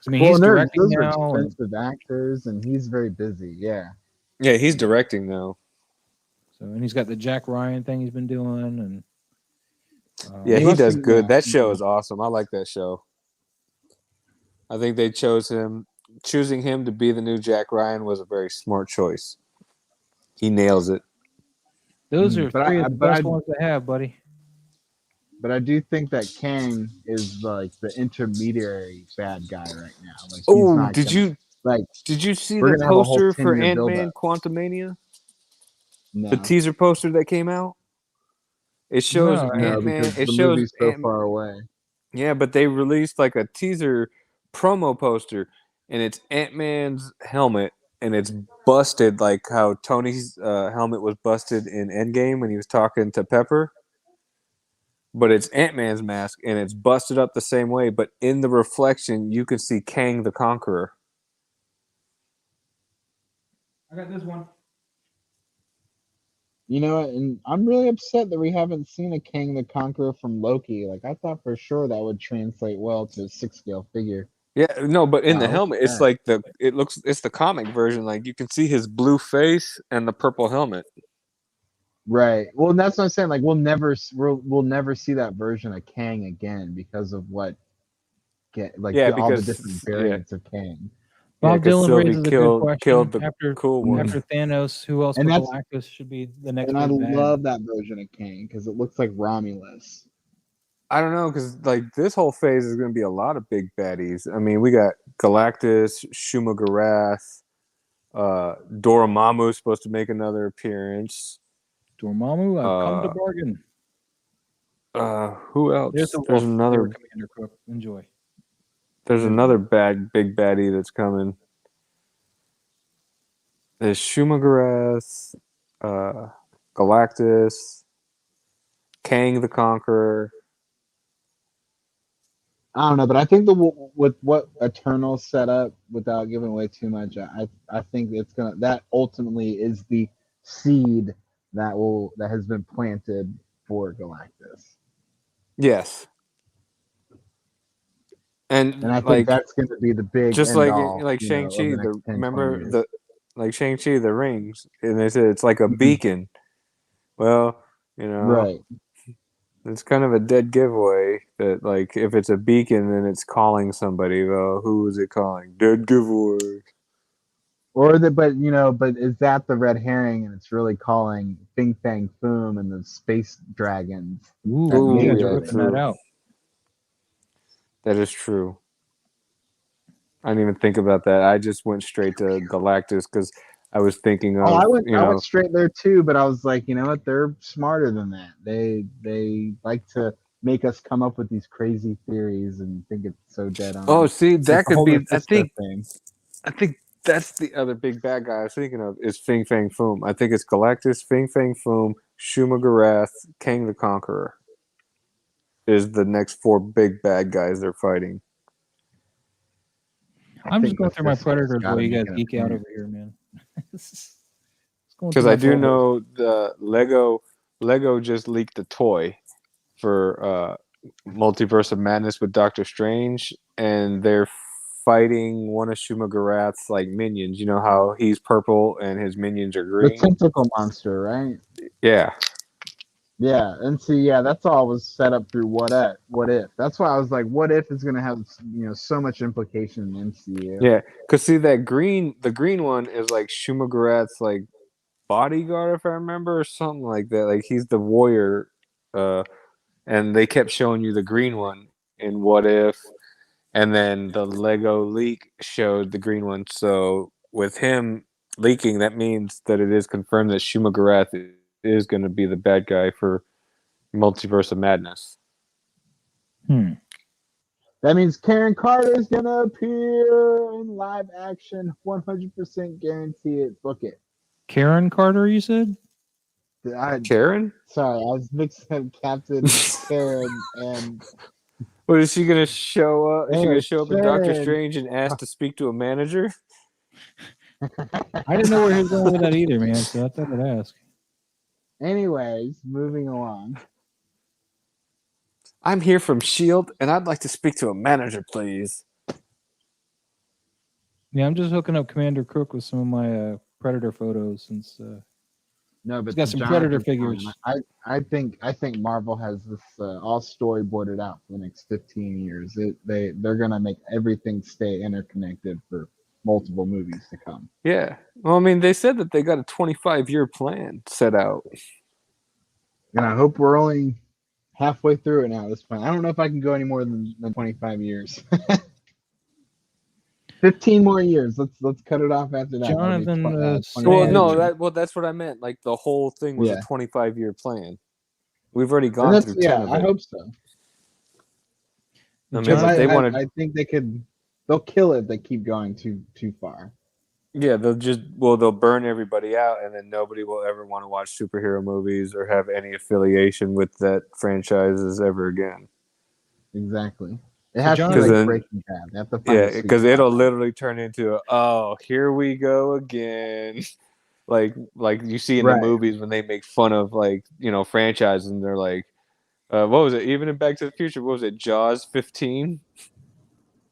I mean, he's directing those now. are And, expensive actors, and he's very busy. Yeah. Yeah, he's directing now. and he's got the Jack Ryan thing he's been doing, and Yeah, He he must does be- good. yeah, That show yeah. is awesome. I like that show. I think they chose him. Choosing him to be the new Jack Ryan was a very smart choice. He nails it. those are But three I- of the but best I- ones to have, buddy. But I do think that Kang is like the intermediary bad guy right now. Like, he's Oh, not did gonna- you like? see we're the gonna have a whole poster for 10-year Ant-Man buildup. Quantumania? No, The teaser poster that came out? It shows No, I no, Ant-Man. because It the shows movie's so Ant- far away. Yeah, but they released like a teaser promo poster, and it's Ant-Man's helmet, and it's busted like how Tony's helmet was busted in Endgame when he was talking to Pepper. But it's Ant-Man's mask, and it's busted up the same way. But in the reflection, you can see Kang the Conqueror. I got this one. You know what? And I'm really upset that we haven't seen a Kang the Conqueror from Loki. Like, I thought for sure that would translate well to a 6-scale figure. Yeah, no, but in the Wow, helmet, it's yeah. like it's the comic version. Like you can see his blue face and the purple helmet. Right. Well, that's what I'm saying. Like, we'll never see that version of Kang again because of what Yeah, all the because- different yeah. variants of Kang. Bob 'cause Dylan Sylvie raises a good killed question. the after cool one. after Thanos, who else And but that's- Galactus should be the next And I big bad? love that version of Kang because it looks like Romulus. I don't know, because like this whole phase is going to be a lot of big baddies. I mean, we got Galactus, Shumagarath, Dormammu is supposed to make another appearance. Dormammu, I've come to bargain. Who else? There's Another. Commander Crook. Enjoy. There's another big baddie that's coming. There's Shumagarath, Galactus, Kang the Conqueror. I don't know, but I think with what Eternal set up, without giving away too much, I think it's gonna that ultimately is the seed that has been planted for Galactus, Yes, and I and think like that's gonna be the big just end like all, of Shang-Chi, the next 10, 20 remember years. the like Shang-Chi the rings, and they said it's like a Mhm. beacon. Well, Right. it's kind of a dead giveaway that like if it's a beacon, then it's calling somebody. Well, who is it calling? Dead giveaway. But is that the red herring, and it's really calling Fing Fang Foom and the space dragons Ooh, that Ooh, you made guys are yeah, ripping that true. everything? out. That is true. I didn't even think about that. I just went straight to Galactus because I was thinking Oh, of, I went straight there too, but I was like, you know what? They're smarter than that. They like to make us come up with these crazy theories and think it's so dead oh, on. see, It's like that the could whole be. Mephisto thing. I think that's the other big bad guy I was thinking of is Fing Fang Foom. I think it's Galactus, Fing Fang Foom, Shuma Gorath, Kang the Conqueror is the next four big bad guys they're fighting. I'm just think going through my Mephisto's Predators got while to you make guys an geek out appearance. over here, man. Just going Because through I my do folders. know the Lego just leaked the toy for Multiverse of Madness with Doctor Strange, and they're fighting one of Shuma Gorath's like minions. You know how he's purple and his minions are The green? tentacle monster, right? Yeah. Yeah, and see, yeah, that's all was set up through what if. That's why I was like, what if is gonna have so much implication in the MCU. Yeah. Because see the green one is like Shuma Gorath's like bodyguard, if I remember, or something like that. Like he's the warrior. And they kept showing you the green one in What If, and then the Lego leak showed the green one. So with him leaking, that means that it is confirmed that Shuma Gorath is going to be the bad guy for Multiverse of Madness. That means Karen Carter is gonna appear in live action, 100% guarantee it. Book it. Karen Carter, you said? Karen? Sorry, I was mixing up Captain Karen and What is she going to show up? Is she going to show up in Doctor Karen. Strange and ask to speak to a manager? I didn't know where he was going with that either, man. So I thought I'd ask. Anyways, moving along. I'm here from S.H.I.E.L.D. and I'd like to speak to a manager, please. Yeah, I'm just hooking up Commander Crook with some of my Predator photos since No, but he's got some Predator figures. I think Marvel has this all storyboarded out for the next 15 years. They're gonna make everything stay interconnected for multiple movies to come. Yeah. Well, I mean, they said that they got a 25-year plan set out. And I hope we're only halfway through it now at this point. I don't know if I can go any more than 25 years. 15 more years. Let's cut it off after that. Jonathan, Well, 25 no, years. that's what I meant. Like the whole thing was a Yeah. 25-year plan. We've already And gone that's, through yeah, 10 of I it. hope so. I mean, Because if they wanted, I think they'll kill it if they keep going too far. yeah, they'll burn everybody out, and then nobody will ever want to watch superhero movies or have any affiliation with that franchises ever again. Exactly. It So has to be Jonathan- like then- Breaking Bad. They have to find Yeah, a sweet because spot. it'll literally turn into here we go again. like you see in the Right. movies when they make fun of franchises, and they're like, what was it? Even in Back to the Future, what was it? Jaws 15.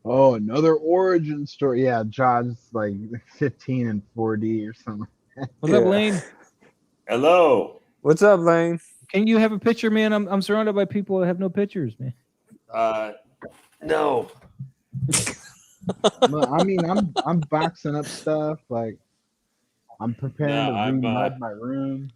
Oh, another origin story. Yeah, John's like 15 and 4D or something. What's up, Lane? Hello. What's up, Lane? Can you have a picture, man? I'm surrounded by people that have no pictures, man. No. Well, I mean, I'm boxing up stuff. Like, I'm preparing No, to I'm, remud my room.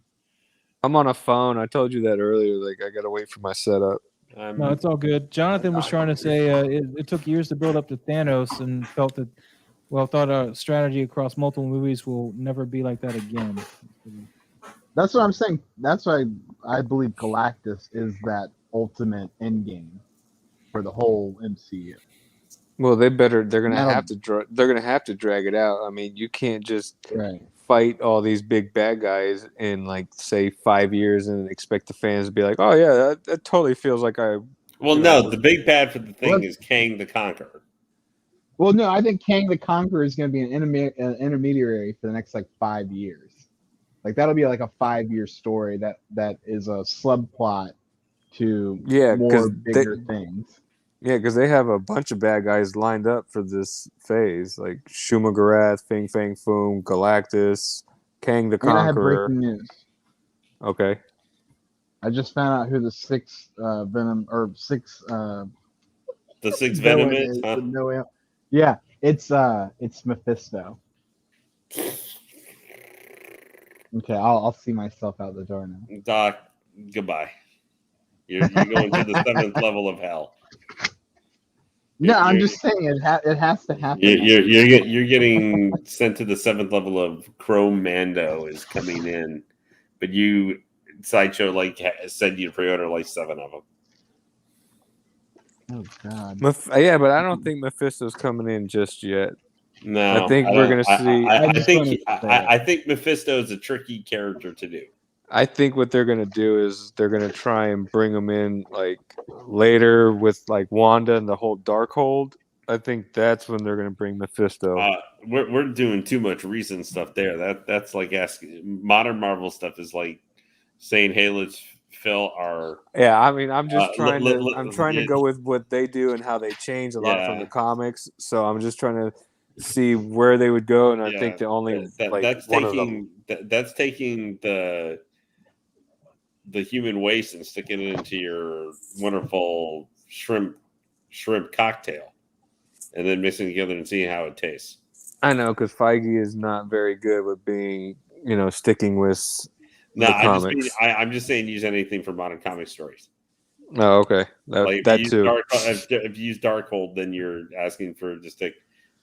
I'm on a phone. I told you that earlier. Like, I gotta wait for my setup. No, it's all good. Jonathan was trying to say it took years to build up to Thanos and thought a strategy across multiple movies will never be like that again. That's what I'm saying. That's why I believe Galactus is that ultimate end game for the whole MCU. Well, they're gonna That'll- have to they're gonna have to drag it out. I mean, you can't just Right. fight all these big bad guys in like say 5 years and expect the fans to be like, oh yeah, that totally feels like I Well, no, the big bad for the thing What? is Kang the Conqueror. Well, no, I think Kang the Conqueror is going to be an intermediary for the next like 5 years. Like that'll be like a 5-year story that is a subplot to more bigger things. Yeah, because they have a bunch of bad guys lined up for this phase, like Shumagarath, Fing Fang Foom, Galactus, Kang the And I have Conqueror. breaking news. Okay. I just found out who the sixth Venom or sixth The sixth villain Venom is, huh? with no way out. Yeah, it's Mephisto. Okay, I'll see myself out the door now. Doc, goodbye. You're going to the 7th level of hell. No, I'm just saying it has to happen. You're getting sent to the 7th level of Chrome Mando is coming in, but you Sideshow said you pre-order like 7 of them. Oh God. Yeah, but I don't think Mephisto's coming in just yet. No, I think we're gonna see. I think Mephisto is a tricky character to do. I think what they're gonna do is they're gonna try and bring him in like later with like Wanda and the whole Darkhold. I think that's when they're gonna bring Mephisto. We're doing too much recent stuff there. That's like asking modern Marvel stuff is like saying, hey, let's fill our. Yeah, I mean, I'm just trying to go with what they do and how they change a lot from the comics. So I'm just trying to see where they would go, and I think the only that's taking the human waste and sticking it into your wonderful shrimp cocktail, and then mixing it together and seeing how it tastes. I know, because Feige is not very good with being, sticking with. No, I'm just saying use anything for modern comic stories. Oh, okay. That too. If you use Darkhold, then you're asking for just a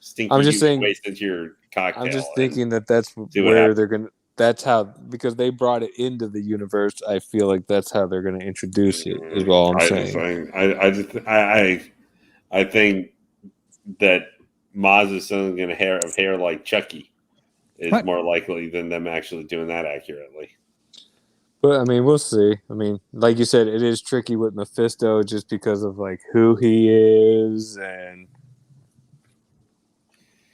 stinky waste into your cocktail. I'm just thinking that's where they're gonna. That's how, because they brought it into the universe. I feel like that's how they're gonna introduce it. Is all I'm saying. I think that Maz's son gonna have hair like Chucky is more likely than them actually doing that accurately. But I mean, we'll see. I mean, like you said, it is tricky with Mephisto just because of like who he is and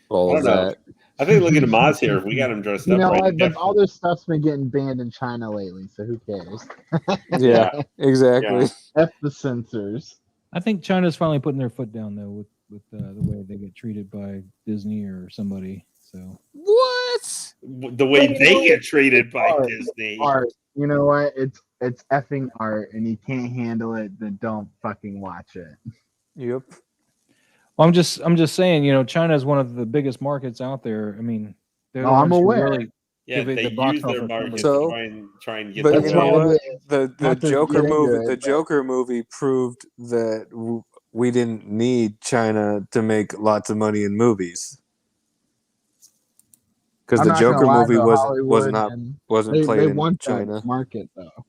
all of that. I think looking at Maz here, if we got him dressed up right. But all this stuff's been getting banned in China lately, so who cares? Yeah, exactly. Yeah. F the censors. I think China's finally putting their foot down though with the way they get treated by Disney or somebody. So what? The way they get treated by Disney. Art. You know what? It's effing art, and you can't handle it. Then don't fucking watch it. Yep. Well, I'm just saying, China is one of the biggest markets out there. I mean, I'm aware. Really they use their market to try and get. But you know what? The Joker movie proved that we didn't need China to make lots of money in movies. Because the Joker movie wasn't played in China. That market though.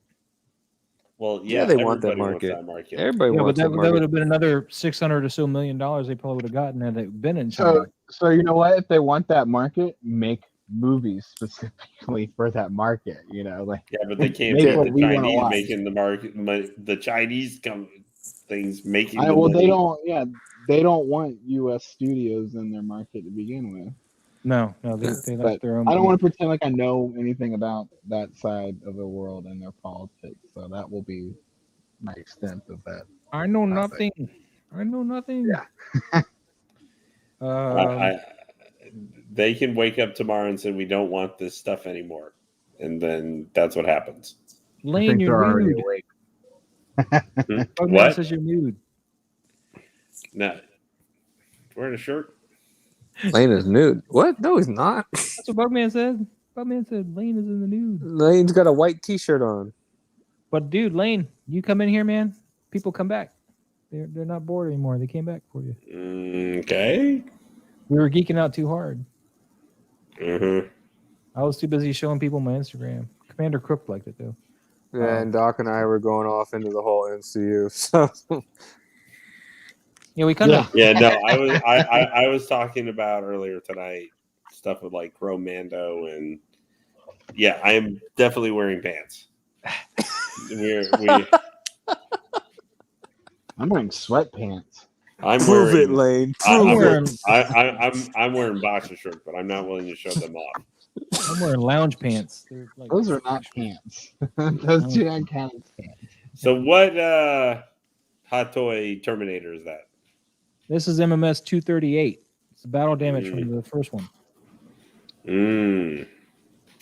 Well, yeah, they want that market. Everybody wants that market. That would have been another $600 or so million they probably would have gotten had they been in China. So you know what? If they want that market, make movies specifically for that market. Yeah, but they can't get the Chinese making the market. The Chinese things making. They don't. Yeah, they don't want U.S. studios in their market to begin with. No, they left their own. I don't want to pretend like I know anything about that side of the world and their politics, so that will be my extent of that. I know nothing. Yeah. They can wake up tomorrow and say we don't want this stuff anymore, and then that's what happens. Lane, you're nude. What says you're nude? No, wearing a shirt. Lane is nude. What? No, he's not. That's what Bugman said. Bugman said Lane is in the nude. Lane's got a white T-shirt on. But dude, Lane, you come in here, man. People come back. They're not bored anymore. They came back for you. Okay. We were geeking out too hard. Mm-hmm. I was too busy showing people my Instagram. Commander Crook liked it though. Yeah, and Doc and I were going off into the whole MCU. So. Yeah, we kind of. Yeah, no, I was talking about earlier tonight stuff with like Crow Mando and yeah, I am definitely wearing pants. I'm wearing sweatpants. I'm Prove wearing, it, Lane. I'm Prove wearing, it. I'm wearing boxer shorts, but I'm not willing to show them off. I'm wearing lounge pants. They're like, Those are not pants. Those do not count as pants. So what hot toy Terminator is that? this is MMS 238. It's the battle damage from the first one.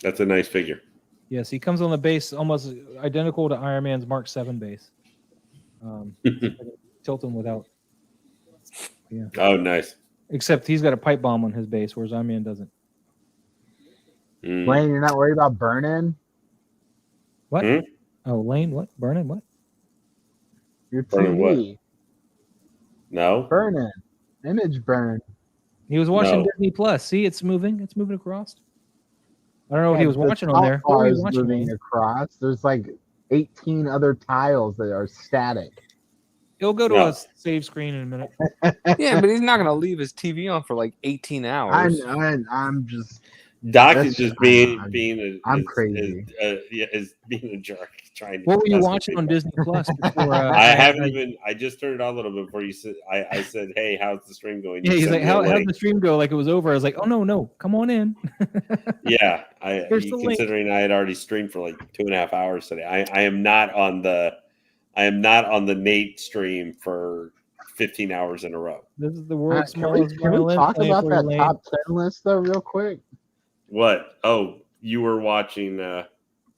That's a nice figure. Yes, he comes on the base almost identical to Iron Man's Mark 7 base. Tilt him without. Yeah. Oh, nice. Except he's got a pipe bomb on his base, whereas Iron Man doesn't. Lane, you're not worried about burn-in? What? Oh, Lane, what? Burning what? Your Burn-in TV. what? No. Burn-in. Image burn. He was watching No. Disney Plus. See, it's moving. It's moving across. I don't know what he was the watching on there. top What bar were you is watching moving on? across. There's like 18 other tiles that are static. He'll go to No. a save screen in a minute. Yeah, but he's not gonna leave his TV on for like 18 I hours. know, I'm just Doc That's- is just being I'm is- crazy. is being a jerk. Trying to What were you mess with watching on people. Disney Plus before? I haven't even. I just turned it on a little bit before you said. I said, "Hey, how's the stream going?" Yeah, You he's sent like, me a how'd link. the stream go? Like it was over. I was like, oh no, come on in. Yeah, Here's the link. considering I had already streamed for like 2.5 hours today. I am not on the Nate stream for 15 hours in a row. This is the world's can we, smallest can we violin talk playing about for that Lane. top 10 list though real quick? What? Oh, you were watching.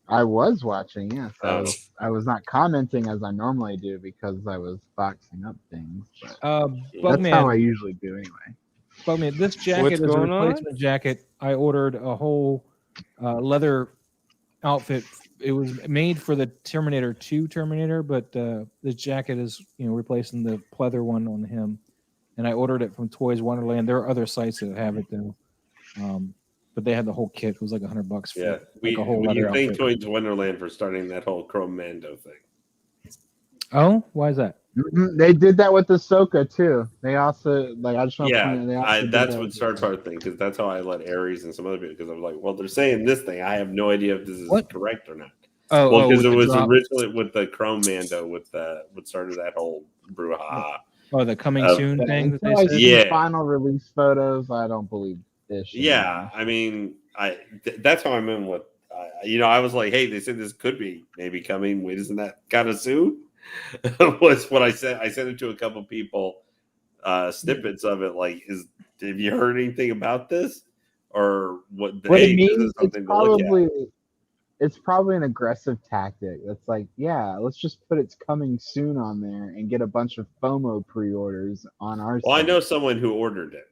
I was watching, yes. Oh. I was not commenting as I normally do because I was boxing up things. But that's how I Bugman, usually do anyway. Bugman, this jacket What's is a going on? replacement jacket. I ordered a whole leather outfit. It was made for the Terminator 2 Terminator, but this jacket is replacing the pleather one on him. And I ordered it from Toys Wonderland. There are other sites that have it though. But they had the whole kit. It was like $100 for Yeah, like a whole we leather thank outfit. Toys Wonderland for starting that whole Chrome Mando thing. Oh, why is that? They did that with Ahsoka too. They also I just want to point out, they also Yeah, did that's that what with started Ahsoka. our thing because that's how I let Aries and some other people because I was like, well, they're saying this thing. I have no idea if this is What? correct or not. Oh, Well, because with it the was drop. originally with the Chrome Mando what started that whole brouhaha. Oh, the coming soon Yeah, thing that until they I said. see Yeah. final release photos, I don't believe this. Yeah, I mean, that's how I'm in with. I was like, hey, they said this could be maybe coming. Wait, isn't that kind of soon? Was what I said. I sent it to a couple people, snippets of it. Like, have you heard anything about this, or what? What hey, it this means, is something to look at. it's probably an aggressive tactic. It's like, yeah, let's just put it's coming soon on there and get a bunch of FOMO pre-orders on our Well, I site. know someone who ordered it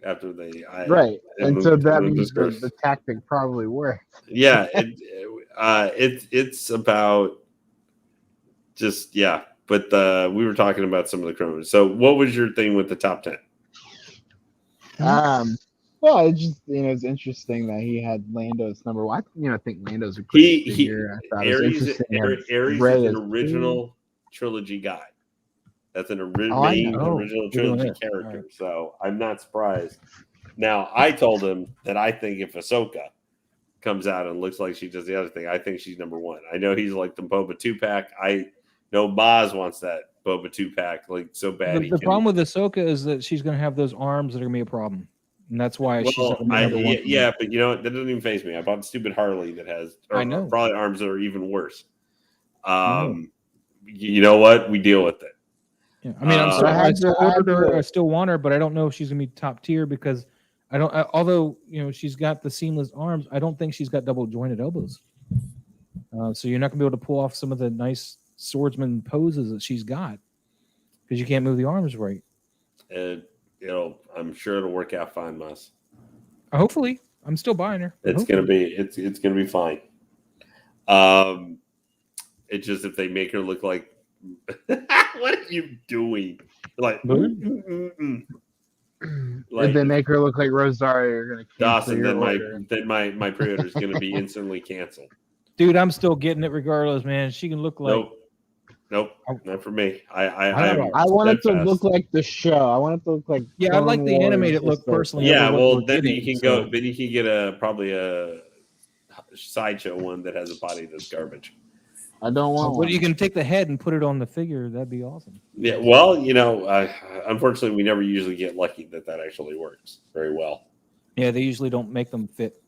after they Right, and moved so to that the means Discourse. the tactic probably worked. Yeah, it's about just but we were talking about some of the chromas. So what was your thing with the top 10? Well, it just it's interesting that he had Lando as number one. I think Lando's a great figure. I thought it was Aries interesting to have is Rey an as original trilogy guy. That's an I main know. original You're doing trilogy it. character. All right. So I'm not surprised. Now I told him that I think if Ahsoka comes out and looks like she does the other thing, I think she's number one. I know he's like the Boba 2-pack. I know Maz wants that Boba 2-pack like so bad. The problem with Ahsoka is that she's going to have those arms that are going to be a problem, and that's why she's not gonna be number one. for me. but you know what? That doesn't even faze me. I bought the stupid Harley that has I know. probably arms that are even worse. You know what? We deal with it. Yeah. I mean, I'm I sorry. I had still to- I had ordered her. to- I still want her, but I don't know if she's going to be top tier because I don't. Although she's got the seamless arms, I don't think she's got double jointed elbows. So you're not going to be able to pull off some of the nice swordsman poses that she's got because you can't move the arms right. I'm sure it'll work out fine, Mus. Hopefully, I'm still buying her. It's gonna be fine. It's just if they make her look like what are you doing? Like, If they make her look like Rosario, you're gonna cancel Dawson, your then order. my pre-order is gonna be instantly canceled. Dude, I'm still getting it regardless, man. She can look like. Nope, not for me. I want it to look like the show. I want it to look like. Yeah, I like Clone the Wars, animated look just like- personally. Yeah, over what well, we're then getting, you can so- go. Then you can get probably a sideshow one that has a body that's garbage. I don't want But one. you can take the head and put it on the figure. That'd be awesome. Yeah, well, unfortunately, we never usually get lucky that actually works very well. Yeah, they usually don't make them fit.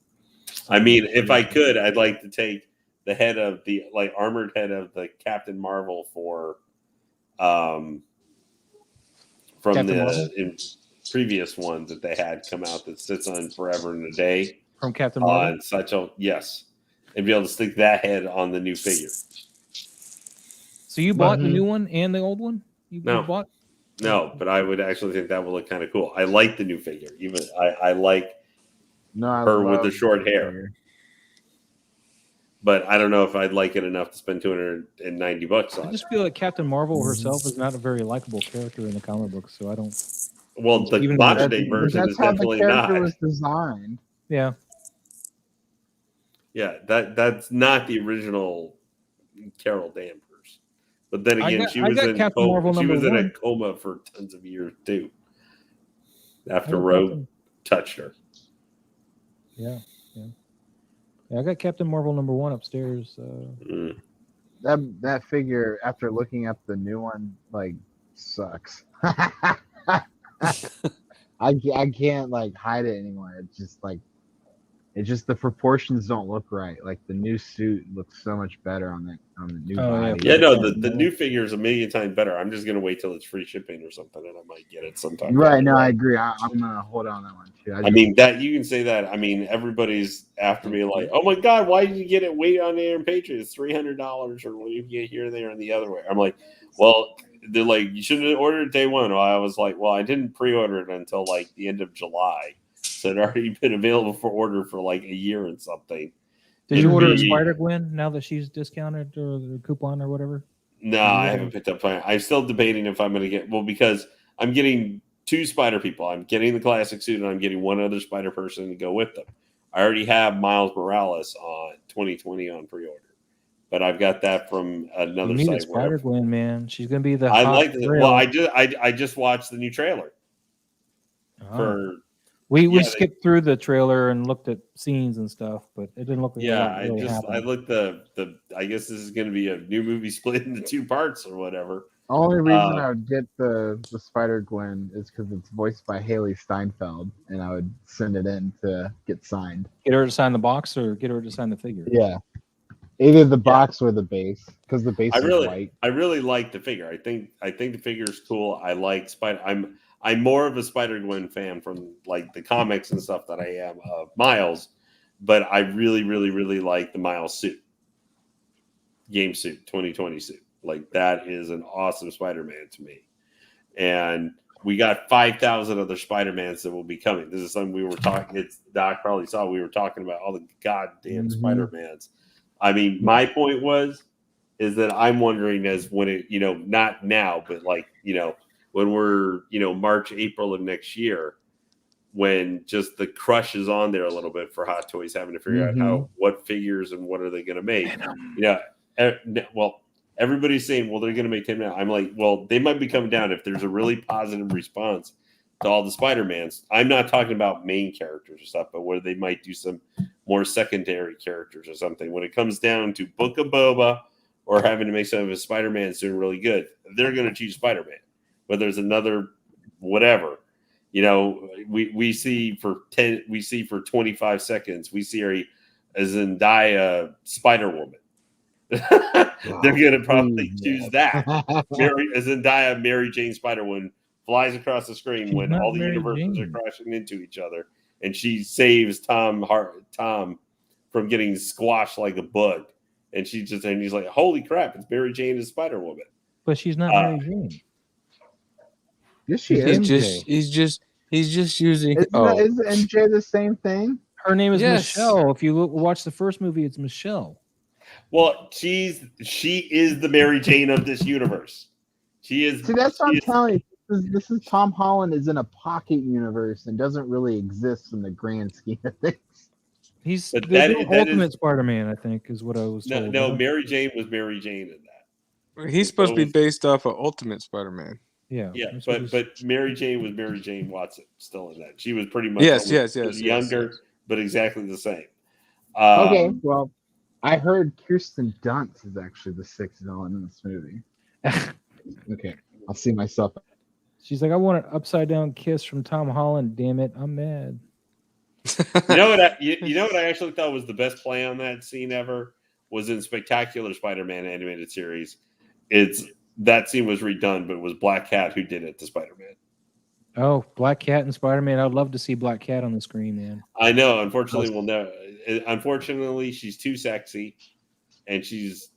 I mean, if I could, I'd like to take the head of the armored head of the Captain Marvel from Captain the Marvel? in previous ones that they had come out that sits on Forever and a Day From Captain Marvel? on Sideshow. Yes, and be able to stick that head on the new figure. So you bought the new one and the old one? You No. bought? No, but I would actually think that would look kind of cool. I like the new figure. Even I like her with the short hair. But I don't know if I'd like it enough to spend $290 on I it. just feel like Captain Marvel herself is not a very likable character in the comic books, so I don't. Well, the Even modern though day version That's is how the definitely character not. was designed. Yeah. Yeah, that's not the original Carol Danvers. But then I again, got- she I was got in Captain Marvel coma. She number was in a one. coma for tons of years too. I After got Rogue Captain- touched her. Yeah. I got Captain Marvel number 1 upstairs. Mm. That figure, after looking at the new one, like sucks. I can't like hide it anymore. It's just the proportions don't look right. Like the new suit looks so much better on the new Oh, yeah. body. Yeah, no, Captain the Marvel. new figure is a million times better. I'm just gonna wait till it's free shipping or something, and I might get it sometime. Right? No, I agree. I'm gonna hold on that one too. I mean, that you can say that. I mean, everybody's after me like, "Oh my God, why did you get it way on there in Patreon? It's $300, or what you get here, there, and the other way." I'm like, "Well, they're like, you should have ordered it day one." Well, I was like, "Well, I didn't pre-order it until like the end of July, so it already been available for order for like a year and something." Did you order a the- Spider-Gwen now that she's discounted or the coupon or whatever? No, I haven't picked up. I'm still debating if I'm going to get because I'm getting 2 Spider people. I'm getting the classic suit, and I'm getting one other Spider person to go with them. I already have Miles Morales on 2020 on pre-order, but I've got that from another You need a site. Where Spider-Gwen, man. She's gonna be the. I hot like it. thrill. Well, I just watched the new trailer Oh. for. We yeah, skipped through the trailer and looked at scenes and stuff, but it didn't look like a Yeah, lot really I happened. looked the. I guess this is going to be a new movie split into 2 parts or whatever. Only reason I would get the Spider Gwen is because it's voiced by Haley Steinfeld, and I would send it in to get signed. Get her to sign the box or get her to sign the figure. Yeah, either the box or the base, because the base is white. I really like the figure. I think the figure is cool. I like Spider. I'm more of a Spider-Gwen fan from like the comics and stuff that I am of Miles, but I really, really, really like the Miles suit, game suit, 2020 suit. Like that is an awesome Spider-Man to me, and we got 5,000 other Spider-Mans that will be coming. This is something we were talking. It's Doc probably saw. We were talking about all the goddamn Spider-Mans. I mean, my point is that I'm wondering as when it, not now, but like, when we're, March, April of next year, when just the crush is on there a little bit for Hot Toys, having to figure out what figures and what are they going to make. Well, everybody's saying, well, they're going to make 10 now. I'm like, well, they might be coming down if there's a really positive response to all the Spider-Mans. I'm not talking about main characters or stuff, but where they might do some more secondary characters or something. When it comes down to Book of Boba or having to make some of his Spider-Mans doing really good, they're going to choose Spider-Man. But there's another whatever, we see for 25 seconds, we see a Zendaya Spider-Woman. They're going to probably choose that. Zendaya Mary Jane Spider-Woman flies across the screen when all the universes are crashing into each other, and she saves Tom from getting squashed like a bug. And he's like, holy crap, it's Mary Jane as Spider-Woman. But she's not Mary Jane. Yes, she is. He's just using. Isn't MJ the same thing? Her name is Yes. Michelle. If you watch the first movie, it's Michelle. Well, she is the Mary Jane of this universe. She is. See, that's what I'm telling you. This is Tom Holland is in a pocket universe and doesn't really exist in the grand scheme of things. He's But the that Ultimate is- Spider-Man, I think, is what I was told. No, Mary Jane was Mary Jane in that. He's supposed to be based off of Ultimate Spider-Man. Yeah, but Mary Jane was Mary Jane Watson still in that. She was pretty much Yes, almost yes, younger, yes. but exactly the same. Okay, well, I heard Kirsten Dunst is actually the sixth villain in this movie. Okay, I'll see myself. She's like, I want an upside down kiss from Tom Holland. Damn it, I'm mad. You know what? You know what I actually thought was the best play on that scene ever was in Spectacular Spider-Man animated series. That scene was redone, but it was Black Cat who did it to Spider-Man. Oh, Black Cat and Spider-Man. I'd love to see Black Cat on the screen, man. I know. Unfortunately, we'll never. Unfortunately, she's too sexy, and she's,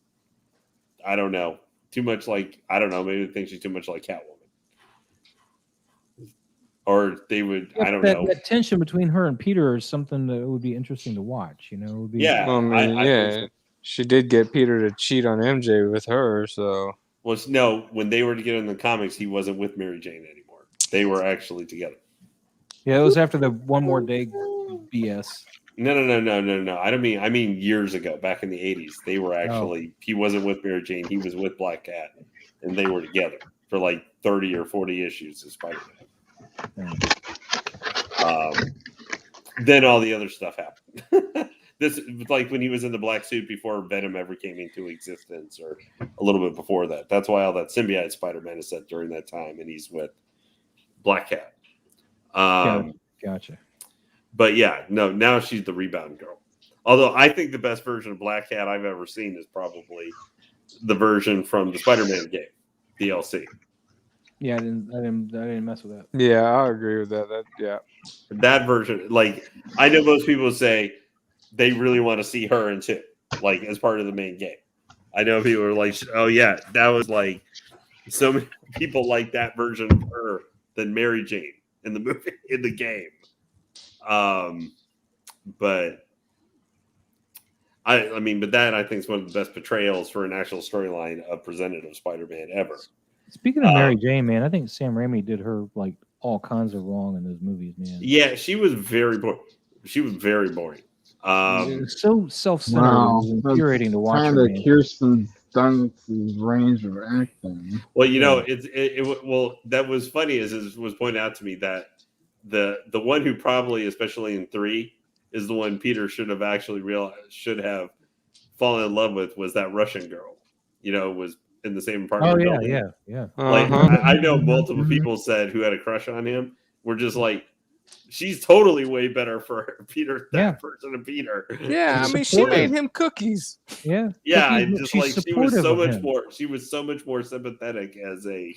I don't know, too much like, I don't know. Maybe they think she's too much like Catwoman. Or they would, I don't know. That tension between her and Peter is something that would be interesting to watch. You know, it would be, Yeah. Well, I mean, I she did get Peter to cheat on MJ with her, so. Well, no, when they were together in the comics, he wasn't with Mary Jane anymore. They were actually together. Yeah, it was after the One More Day BS. No. I mean years ago, back in the 80s. They were actually, he wasn't with Mary Jane. He was with Black Cat, and they were together for like 30 or 40 issues of Spider-Man. Then all the other stuff happened. This like when he was in the black suit before Venom ever came into existence, or a little bit before that. That's why all that symbiote Spider-Man is set during that time, and he's with Black Cat. Gotcha. But yeah, no, now she's the rebound girl. Although I think the best version of Black Cat I've ever seen is probably the version from the Spider-Man game, DLC. Yeah, I didn't mess with that. Yeah, I agree with that. That version, like, I know most people say they really want to see her in two, like as part of the main game. I know people are like, "Oh yeah, that was like so many people like that version of her than Mary Jane in the movie in the game." But I mean, but that I think is one of the best portrayals for an actual storyline of presented of Spider-Man ever. Speaking of Mary Jane, man, I think Sam Raimi did her like all kinds of wrong in those movies, man. Yeah, she was very boring. She was very boring. It was so self-centered. Wow, It was infuriating to watch. Kind Her, of man. Kirsten Dunst's range of acting. Well, you know, well, that was funny as it was pointed out to me that the one who probably, especially in 3, is the one Peter should have fallen in love with was that Russian girl. You know, was in the same apartment building. Yeah. Like I know multiple people said who had a crush on him were just like, she's totally way better for Peter that person than Peter. Yeah, I mean, she made him cookies. Yeah. Yeah, I Cookies, just she's like she was so supportive of much him. more. She was so much more sympathetic as a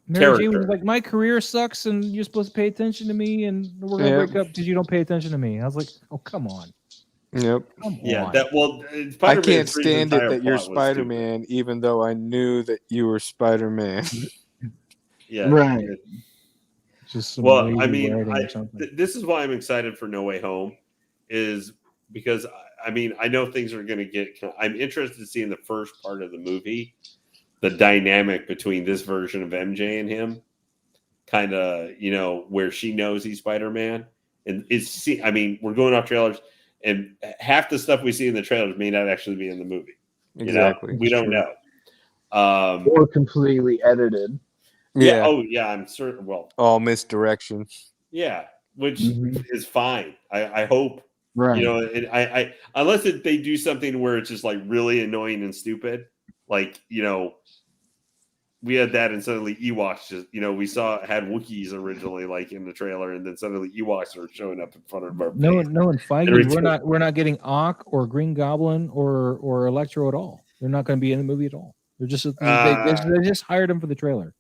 Mary Jane was character. like, my career sucks, and you're supposed to pay attention to me, and we're gonna break up because you don't pay attention to me. I was like, oh, come on. Yep. Come Yeah, on. that well, I can't stand it that you're Spider-Man, even though I knew that you were Spider-Man. Yeah, Right. Just some well, I lazy mean, writing or something. this is why I'm excited for No Way Home, is because I mean I know things are going to get. I'm interested to see in the first part of the movie the dynamic between this version of MJ and him, kind of, you know, where she knows he's Spider-Man, and I mean, we're going off trailers, and half the stuff we see in the trailers may not actually be in the movie. Exactly. You know? We don't know. Or completely edited. Yeah. Oh, yeah. I'm certain. Well, all misdirection. Yeah, which is fine. I hope. Right. You know, I unless they do something where it's just like really annoying and stupid, like, you know, we had that, and suddenly Ewoks just, you know, we had Wookiees originally, like in the trailer, and then suddenly Ewoks are showing up in front of our face. No, and Feige, we're not getting Ock or Green Goblin or Electro at all. They're not going to be in the movie at all. They're just they just hired him for the trailer.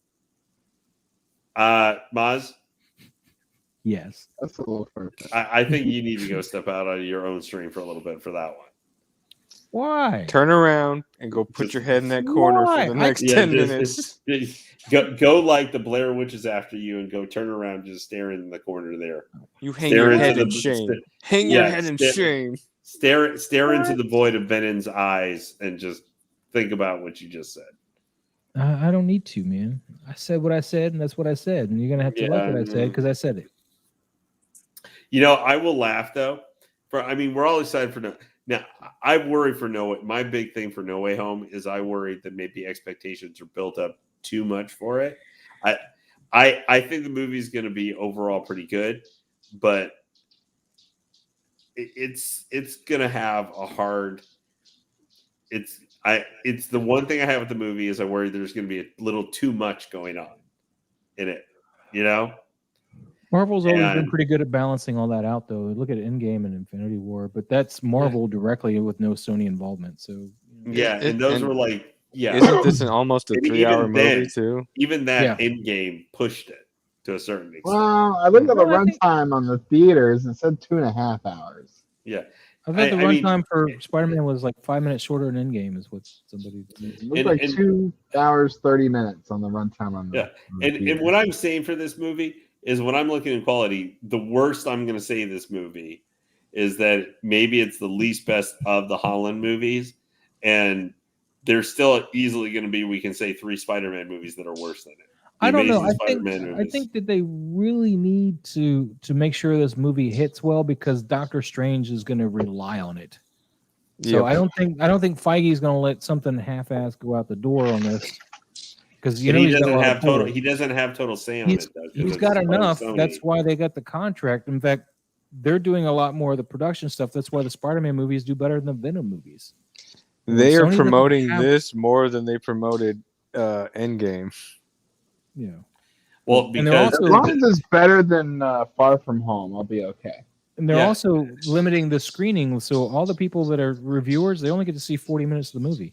Maz? Yes. That's a little perfect. I think you need to go step out on your own stream for a little bit for that one. Why? Turn around and go put your head in that corner for the next 10 minutes. Go like the Blair Witch is after you, and go turn around, just staring in the corner there. You hang your head in shame. Hang your head in shame. Stare into the void of Venon's eyes and just think about what you just said. I don't need to, man. I said what I said, and that's what I said, and you're gonna have to like what I said because I said it. You know, I will laugh though. We're all excited for now. I worry for my big thing for No Way Home is I worry that maybe expectations are built up too much for it. I think the movie is going to be overall pretty good, but it's going to have a hard it's the one thing I have with the movie is I worry there's going to be a little too much going on in it, you know. Marvel's always been And- pretty good at balancing all that out, though. Look at Endgame and Infinity War, but that's Marvel directly with no Sony involvement. So Yeah, and those were like, yeah. Isn't this almost a And 3-hour even then, movie too? Even that Endgame pushed it to a certain extent. Well, I looked at the Well, I think- runtime on the theaters and it said 2.5 hours. Yeah. I thought the I mean- runtime for Spider-Man was like 5 minutes shorter than Endgame, is what somebody. It looked like 2 hours 30 minutes on the runtime on the. Yeah. on the And theater. what I'm saying for this movie is when I'm looking at quality, the worst I'm going to say this movie is that maybe it's the least best of the Holland movies. And there's still easily going to be, we can say 3 Spider-Man movies that are worse than it. I don't know. Amazing I Spider-Man movies. think that they really need to make sure this movie hits well because Doctor Strange is going to rely on it. So Yep. I don't think Feige's going to let something half-assed go out the door on this because But he doesn't have total. total. He doesn't have total say on He's, it. Though, 'cause he's it's got part of enough. Sony. That's why they got the contract. In fact, they're doing a lot more of the production stuff. That's why the Spider-Man movies do better than the Venom movies. They are Sony doesn't promoting have- this more than they promoted Endgame. Yeah. Well, And they're because As also- long as it's better than Far From Home, I'll be okay. And they're Yeah. also limiting the screening, so all the people that are reviewers, they only get to see 40 minutes of the movie.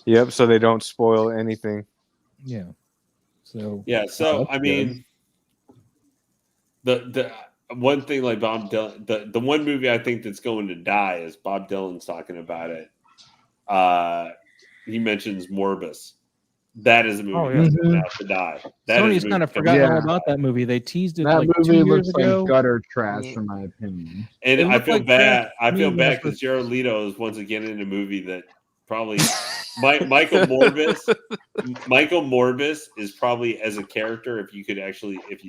Yep, so they don't spoil anything. Yeah. So yeah. So that's I mean, the one thing like Bob Dylan, the one movie I think that's going to die is Bob Dylan's talking about it. He mentions Morbus. That is a movie Oh, yeah. that's going out to die. That is a Sony's movie kind of coming forgotten out. all Yeah. about that movie. They teased it That like 2 movie years looks ago. like gutter trash, in my opinion. And It I looked feel like bad. trash I to feel me when I bad because first- Jared Leto is once again in a movie that probably Michael Morbus is probably as a character, if you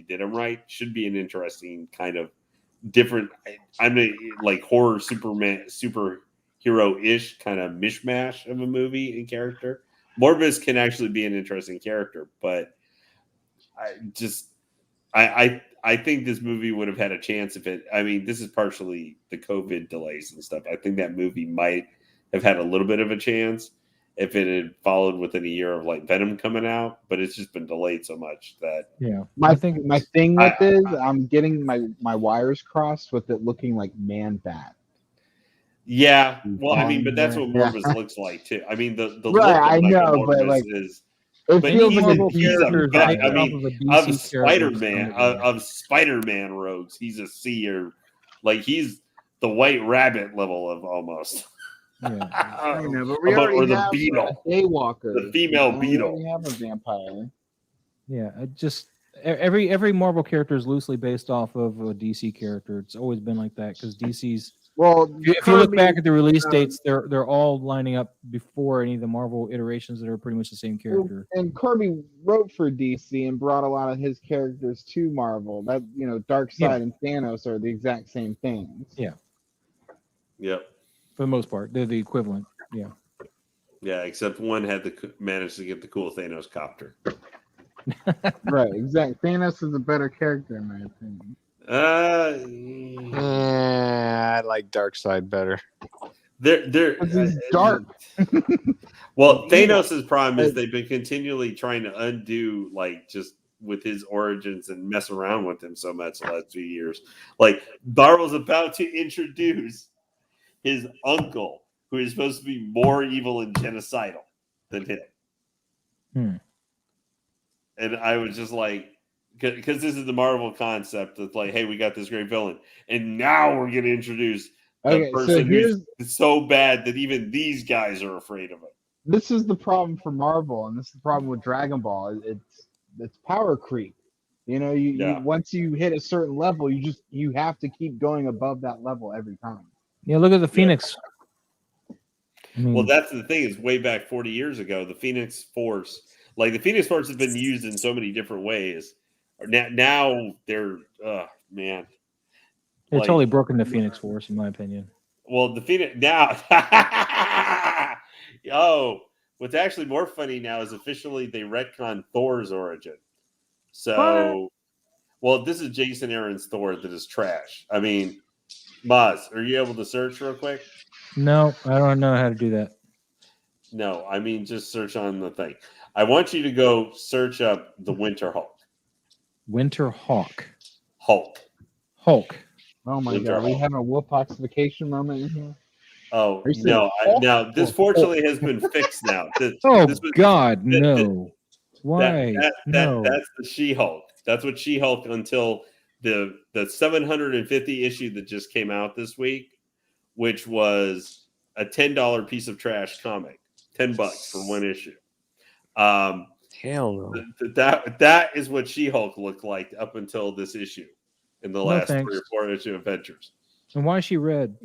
did him right, should be an interesting kind of different. I'm like horror superhero-ish kind of mishmash of a movie and character. Morbus can actually be an interesting character, but I think this movie would have had a chance if it. I mean, this is partially the COVID delays and stuff. I think that movie might have had a little bit of a chance if it had followed within a year of like Venom coming out, but it's just been delayed so much that Yeah. My I think my thing with this, I'm getting my wires crossed with it looking like Man-Bat. yeah. Well, I mean, but that's what Yeah. Morbus looks like too. I mean, the Right, look of I Michael know, but, Morbus like, is. It But feels he's like a- a he's a character. bad- based I mean, off of a of DC character. Spider-Man rogues, he's a seer. Like he's the White Rabbit level of almost. Yeah. I know, but we Or already the have Beetle. Daywalker. The female Beetle. We have a vampire. Yeah. Every Marvel character is loosely based off of a DC character. It's always been like that because DC's. Well, If you look Kirby- back at the release dates, they're all lining up before any of the Marvel iterations that are pretty much the same character. And Kirby wrote for DC and brought a lot of his characters to Marvel. That Darkseid Yeah. and Thanos are the exact same things. Yeah. Yep. For the most part, they're the equivalent. Yeah. Yeah, except one had managed to get the cool Thanos copter. Right, exact. Thanos is a better character in my opinion. I like Darkseid better. They're 'Cause he's dark. Well, Thanos' problem is they've been continually trying to undo, like, just with his origins and mess around with him so much the last 2 years. Like, Marvel's about to introduce his uncle, who is supposed to be more evil and genocidal than him. And I was just like, because this is the Marvel concept that's like, hey, we got this great villain, and now we're going to introduce the Okay, so person here's who's so bad that even these guys are afraid of him. this is the problem for Marvel, and this is the problem with Dragon Ball. It's power creep. You once you hit a certain level, you have to keep going above that level every time. Yeah. Look at the Phoenix. I mean, Well, that's the thing is way back 40 years ago, the Phoenix Force, like the Phoenix Force has been used in so many different ways. Now they're, man. they like- totally broken the Phoenix Force, in my opinion. Well, the Phoenix now. What's actually more funny now is officially they retcon Thor's origin. So, well, this is Jason Aaron's Thor that is trash. I mean, Maz, are you able to search real quick? No, I don't know how to do that. No, I mean just search on the thing. I want you to go search up the Winter Hulk. Winter Hawk. Hulk. Hulk. Oh my Winter god, we Hulk. have a Wolfoxification moment in here. Oh Are you saying no! Hulk Now this or fortunately has been fixed now. Oh This was- God, th- th- no! Why? No. That's the She-Hulk. That's what She-Hulk until the 750 issue that just came out this week, which was a $10 piece of trash comic, $10 for one issue. Hell no. That is what She-Hulk looked like up until this issue in the last thanks. 3 or 4 issue adventures. And why is she red?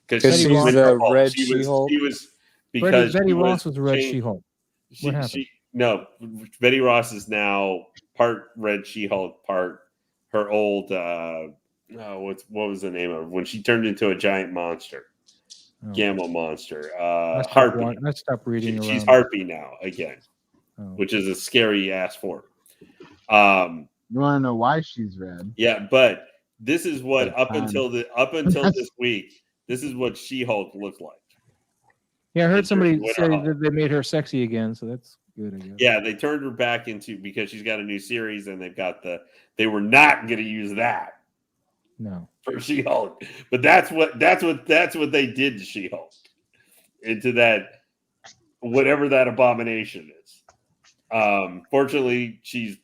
Because she's the red She-Hulk? She was because Betty she Ross was a red changed- She-Hulk. What happened? No, Betty Ross is now part red She-Hulk, part her old. What was the name of it? When she turned into a giant monster, Oh. gamma monster, I stopped Harpy. I stopped reading She's around. Harpy now again, Oh. which is a scary ass form. You want to know why she's red? Yeah, but this is what Good up time. until this week, this is what She-Hulk looked like. Yeah, I heard It's somebody Winter say Hulk. that they made her sexy again, so that's good. I guess. Yeah, they turned her back into because she's got a new series and they were not going to use that No. for She-Hulk, but that's what they did to She-Hulk into that whatever that abomination is. Fortunately, she's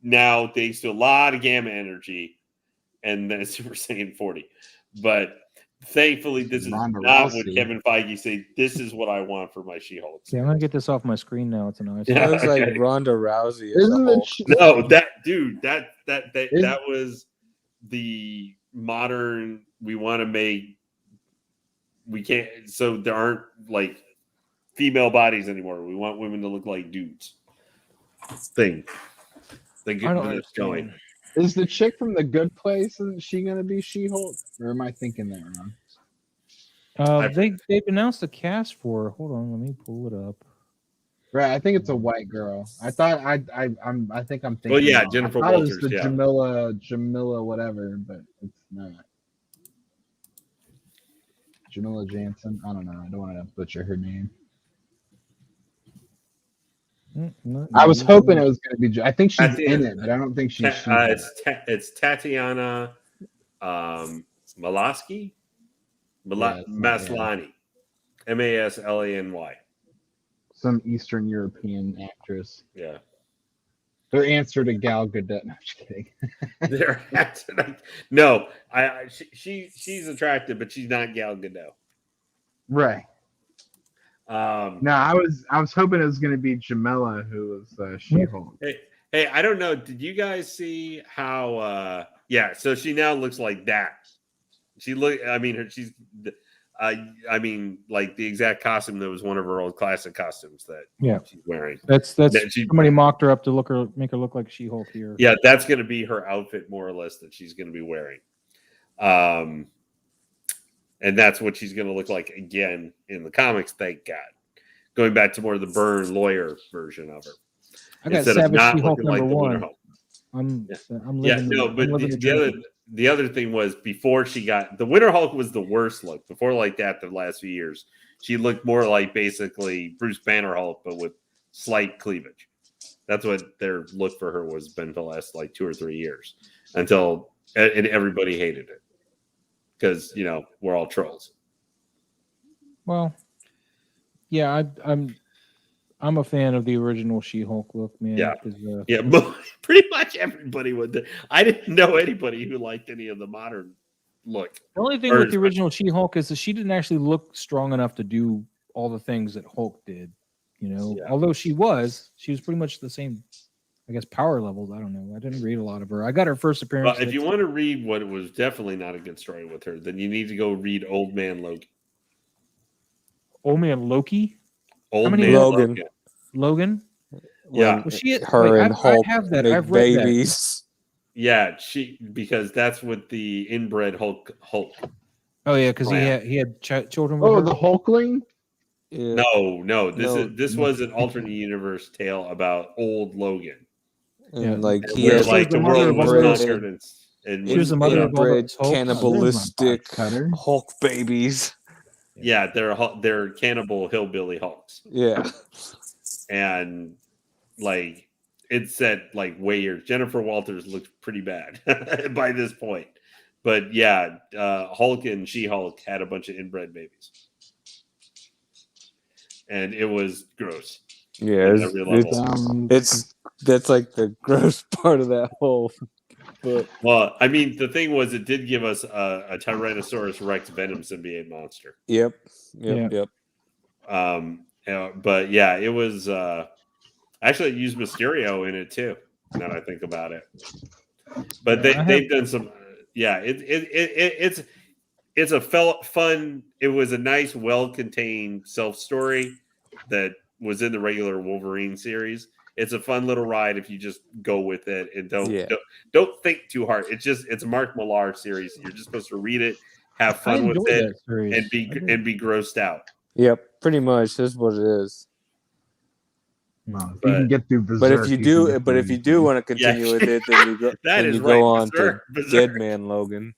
now thanks to a lot of gamma energy and then Super Saiyan 40, but thankfully this is Ronda not what Rousey. Kevin Feige said. This is what I want for my She-Hulk. See, I'm gonna get this off my screen now. It's annoying. Yeah. It looks like okay. Ronda Rousey as a Isn't Hulk. it? No, that was the modern. We want to make. We can't. So there aren't like female bodies anymore. We want women to look like dudes. Thing. I don't It's going. understand. Is the chick from The Good Place? Isn't she gonna be She-Hulk? Or am I thinking that wrong? They've announced the cast for her. Hold on, let me pull it up. Right, I think it's a white girl. I thought I think I'm thinking. Well, yeah, wrong. Jennifer I thought it was Walters, the yeah. Jamila, whatever, but it's not. Jamila Jansen. I don't know. I don't want to butcher her name. I was hoping it was going to be. I think she's in it, but I don't think she's. It's Tatiana Maslany. Maslany. Maslany. Some Eastern European actress. Yeah. Her answer to Gal Gadot. No, I'm just kidding. No, she's attractive, but she's not Gal Gadot. Right. No, I was hoping it was going to be Jamila who was She-Hulk. Hey, I don't know. Did you guys see how? Yeah, so she now looks like that. She look. I mean, she's. I mean, like the exact costume that was one of her old classic costumes that she's wearing. That's That she- somebody mocked her up to make her look like She-Hulk here. Yeah, that's going to be her outfit more or less that she's going to be wearing. And that's what she's going to look like again in the comics, thank God. Going back to more of the Byrne lawyer version of her. I got Instead of Savage not She-Hulk looking like number the Winter one. Hulk. I'm Yeah, living no, I'm but living the other thing was before she got the Winter Hulk was the worst look. Before like that, the last few years, she looked more like basically Bruce Banner Hulk, but with slight cleavage. That's what their look for her was been the last like 2 or 3 years and everybody hated it because we're all trolls. Well, yeah, I'm a fan of the original She-Hulk look, man. Yeah. 'cause, Yeah, pretty much everybody would. I didn't know anybody who liked any of the modern look. The only thing with the original She-Hulk is that she didn't actually look strong enough to do all the things that Hulk did. Yeah. Although she was pretty much the same, I guess, power levels. I don't know. I didn't read a lot of her. I got her first appearance. Well, if you want to read what was definitely not a good story with her, then you need to go read Old Man Logan. Old Man Loki, Old many Man Logan? Logan. Yeah. Was she? Her wait, and Hulk I have that. make I've read that. babies. Yeah, because that's what the inbred Hulk. Oh yeah, because Oh, yeah. he had children with Oh, her. the Hulkling. Yeah. No. No. This was an alternate universe tale about old Logan. And Yeah. like he Where has like the the world was mother of conquered and She was the mother of all inbred those Hulks. cannibalistic Cutter. Hulk babies. Yeah, they're cannibal hillbilly Hulks, Yeah. and like it said like Wayer. Jennifer Walters looked pretty bad by this point, but yeah, Hulk and She-Hulk had a bunch of inbred babies, and it was gross. Yeah, at every level. that's like the gross part of that whole book. Well, I mean, the thing was, it did give us a Tyrannosaurus Rex Venom symbiote monster. Yep. But yeah, it was actually it used Mysterio in it too. Now that I think about it, but they've done some. Yeah, it's a fun. It was a nice, well-contained self story that was in the regular Wolverine series. It's a fun little ride if you just go with it and don't think too hard. It's a Mark Millar series. You're just supposed to read it, have fun with it, and be grossed out. Yep, pretty much. That's what it is. Well, if you can get through Berserk, if you do want to continue with it, then you go on Berserk. to Dead Man Logan.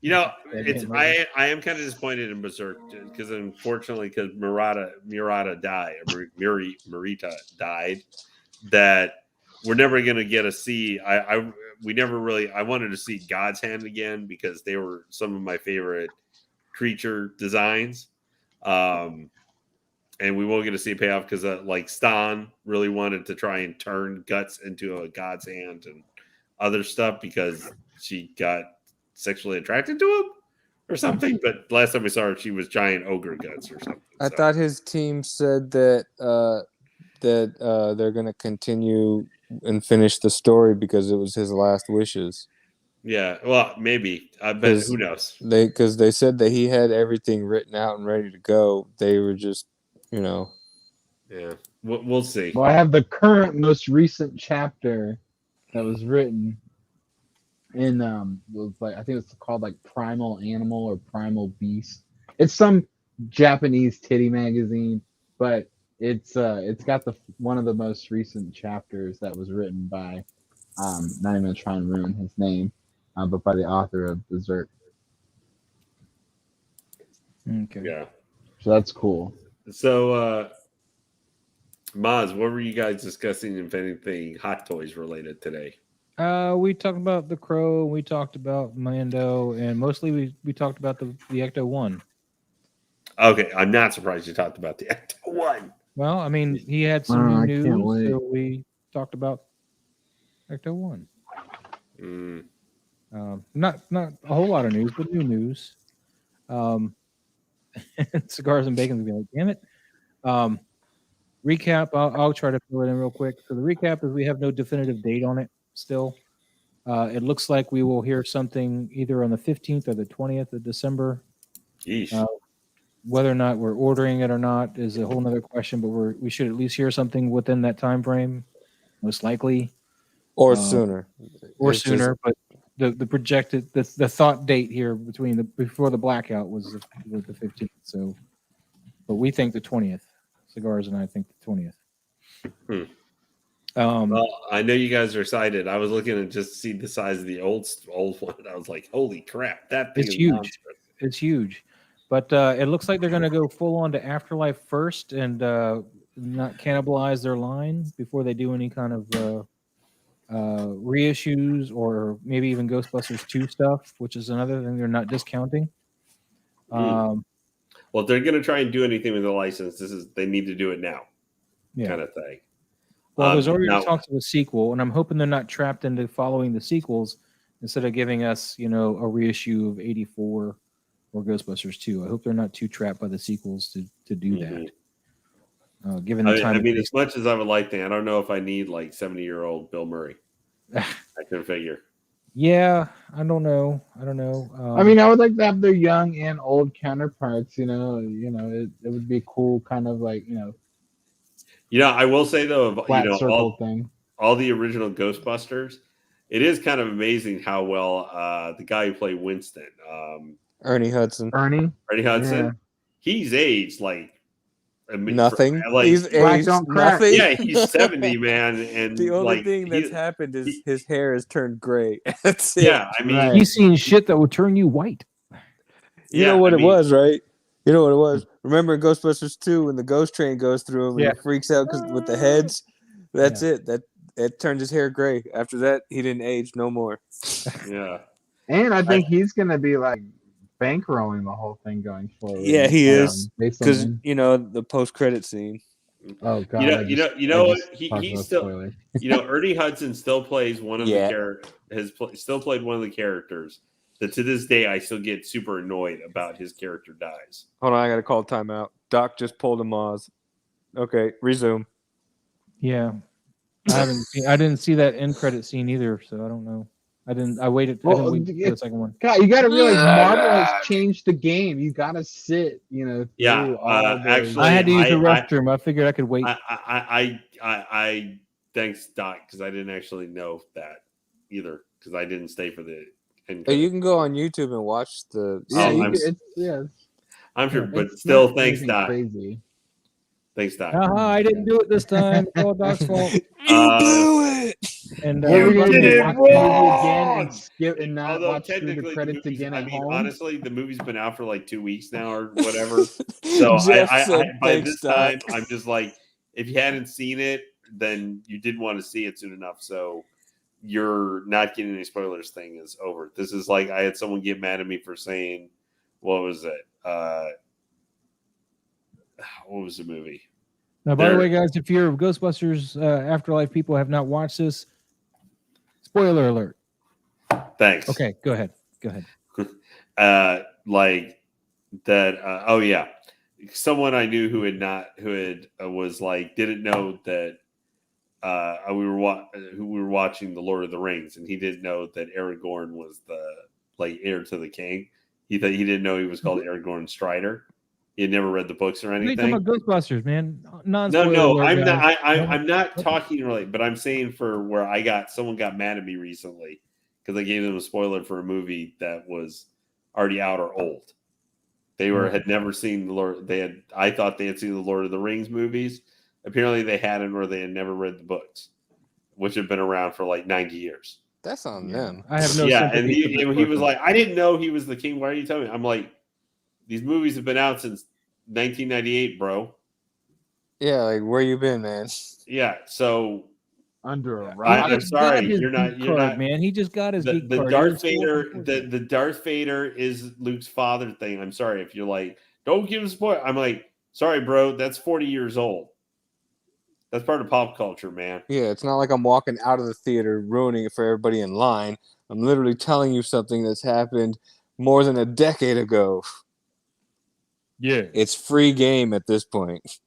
You know, I am kind of disappointed in Berserk because unfortunately, because Murata died, Marita died, that we're never going to get to see. I wanted to see God's Hand again because they were some of my favorite creature designs, and we won't get to see a payoff because like Stan really wanted to try and turn Guts into a God's Hand and other stuff because she got sexually attracted to him or something, but last time we saw her, she was giant ogre guts or something. I thought his team said that they're going to continue and finish the story because it was his last wishes. Yeah, well, maybe. I bet. Who knows? Because they said that he had everything written out and ready to go. They were just, Yeah, we'll see. Well, I have the current, most recent chapter that was written. In was like I think it's called like Primal Animal or Primal Beast. It's some Japanese titty magazine, but it's got one of the most recent chapters that was written by not even gonna try and ruin his name, but by the author of Berserk. Okay. Yeah. So that's cool. So Maz, what were you guys discussing, if anything, Hot Toys related today? We talked about the Crow, we talked about Mando, and mostly we talked about the Ecto-1. Okay, I'm not surprised you talked about the Ecto-1. Well, I mean, he had some new news, so we talked about Ecto-1. Not a whole lot of news, but new news. Cigars and Bacon's gonna be like, damn it. Recap, I'll try to fill it in real quick. So the recap is we have no definitive date on it still. It looks like we will hear something either on the 15th or the 20th of December. Whether or not we're ordering it or not is a whole nother question, but we should at least hear something within that time frame, most likely. Or sooner. Or sooner, but the projected the thought date here before the blackout was the 15th. So, but we think the 20th. Cigars and I think the 20th. Well, I know you guys are excited. I was looking at just see the size of the old one. I was like, "Holy crap, that thing is huge! monstrous." It's huge, but it looks like they're going to go full on to Afterlife first and not cannibalize their line before they do any kind of reissues or maybe even Ghostbusters 2 stuff, which is another thing they're not discounting. Well, if they're going to try and do anything with the license, they need to do it now, kind of thing. Well, there's already talks of a sequel, and I'm hoping they're not trapped into following the sequels instead of giving us, a reissue of 84 or Ghostbusters 2. I hope they're not too trapped by the sequels to do that. Given the time, as much as I would like that, I don't know if I need like 70-year-old Bill Murray. I can figure. Yeah, I don't know. I mean, I would like to have their young and old counterparts. It would be cool, kind of like I will say though, thing. All the original Ghostbusters, it is kind of amazing how well the guy who played Winston, Ernie Hudson, yeah. He's aged like nothing. He's aged nothing. Yeah, he's 70, man, and the only thing that's happened is his hair has turned gray. That's it. Yeah, I mean, he's seen shit that would turn you white. You know what it was, right? You know what it was? Remember in Ghostbusters 2 when the ghost train goes through him and Yeah. he freaks out with the heads? That's it. That turned his hair gray. After that, he didn't age no more. Yeah. And I think he's gonna be like bankrolling the whole thing going forward. Yeah, he is. Based on Because, him. the post-credit scene. Oh god. You know what? Talked He's about still spoilers. Ernie Hudson still plays one of the still played one of the characters that to this day I still get super annoyed about his character dies. Hold on, I got to call timeout. Doc just pulled a Moz. Okay, resume. Yeah. I didn't see that end credit scene either, so I don't know. I didn't wait for the second one. God, you gotta realize Marvel has changed the game. You gotta sit, through all the... actually, I had to use the restroom. I figured I could wait. I thanks Doc because I didn't actually know that either because I didn't stay for the end. Hey, you can go on YouTube and watch the. I'm sure, but still, thanks Doc. Crazy. Thanks, Doc. I didn't do it this time. It's all Doc's fault. You blew it. And you did it watch wrong! The movie again and not watch through the credits again at home. Honestly, the movie's been out for like 2 weeks now or whatever. So by this time, I'm just like, if you hadn't seen it, then you didn't want to see it soon enough. So you're not getting any spoilers. Thing is over. This is like I had someone get mad at me for saying, what was it? What was the movie? Now, by the way, guys, if you're Ghostbusters Afterlife people have not watched this, spoiler alert. Thanks. Okay, go ahead. Like that. Oh yeah, someone I knew who was like didn't know that we were watching the Lord of the Rings, and he didn't know that Aragorn was the heir to the king. He didn't know he was called Aragorn Strider. He had never read the books or anything. You're talking about Ghostbusters, man. No, I'm not. I'm not talking really, but I'm saying for where someone got mad at me recently because I gave them a spoiler for a movie that was already out or old. They had never seen the Lord. I thought they had seen the Lord of the Rings movies. Apparently, they hadn't, or they had never read the books, which have been around for like 90 years. That's on them. I have no. Yeah, and he was like, I didn't know he was the king. Why are you telling me? I'm like. These movies have been out since 1998, bro. Yeah, like where you been, man? Yeah, so under a rock. I'm sorry, you're not, man. He just got his the card. Darth Vader. The Darth Vader is Luke's father thing. I'm sorry if you're like, don't give him spoil. I'm like, sorry, bro. That's 40 years old. That's part of pop culture, man. Yeah, it's not like I'm walking out of the theater ruining it for everybody in line. I'm literally telling you something that's happened more than a decade ago. Yeah, it's free game at this point.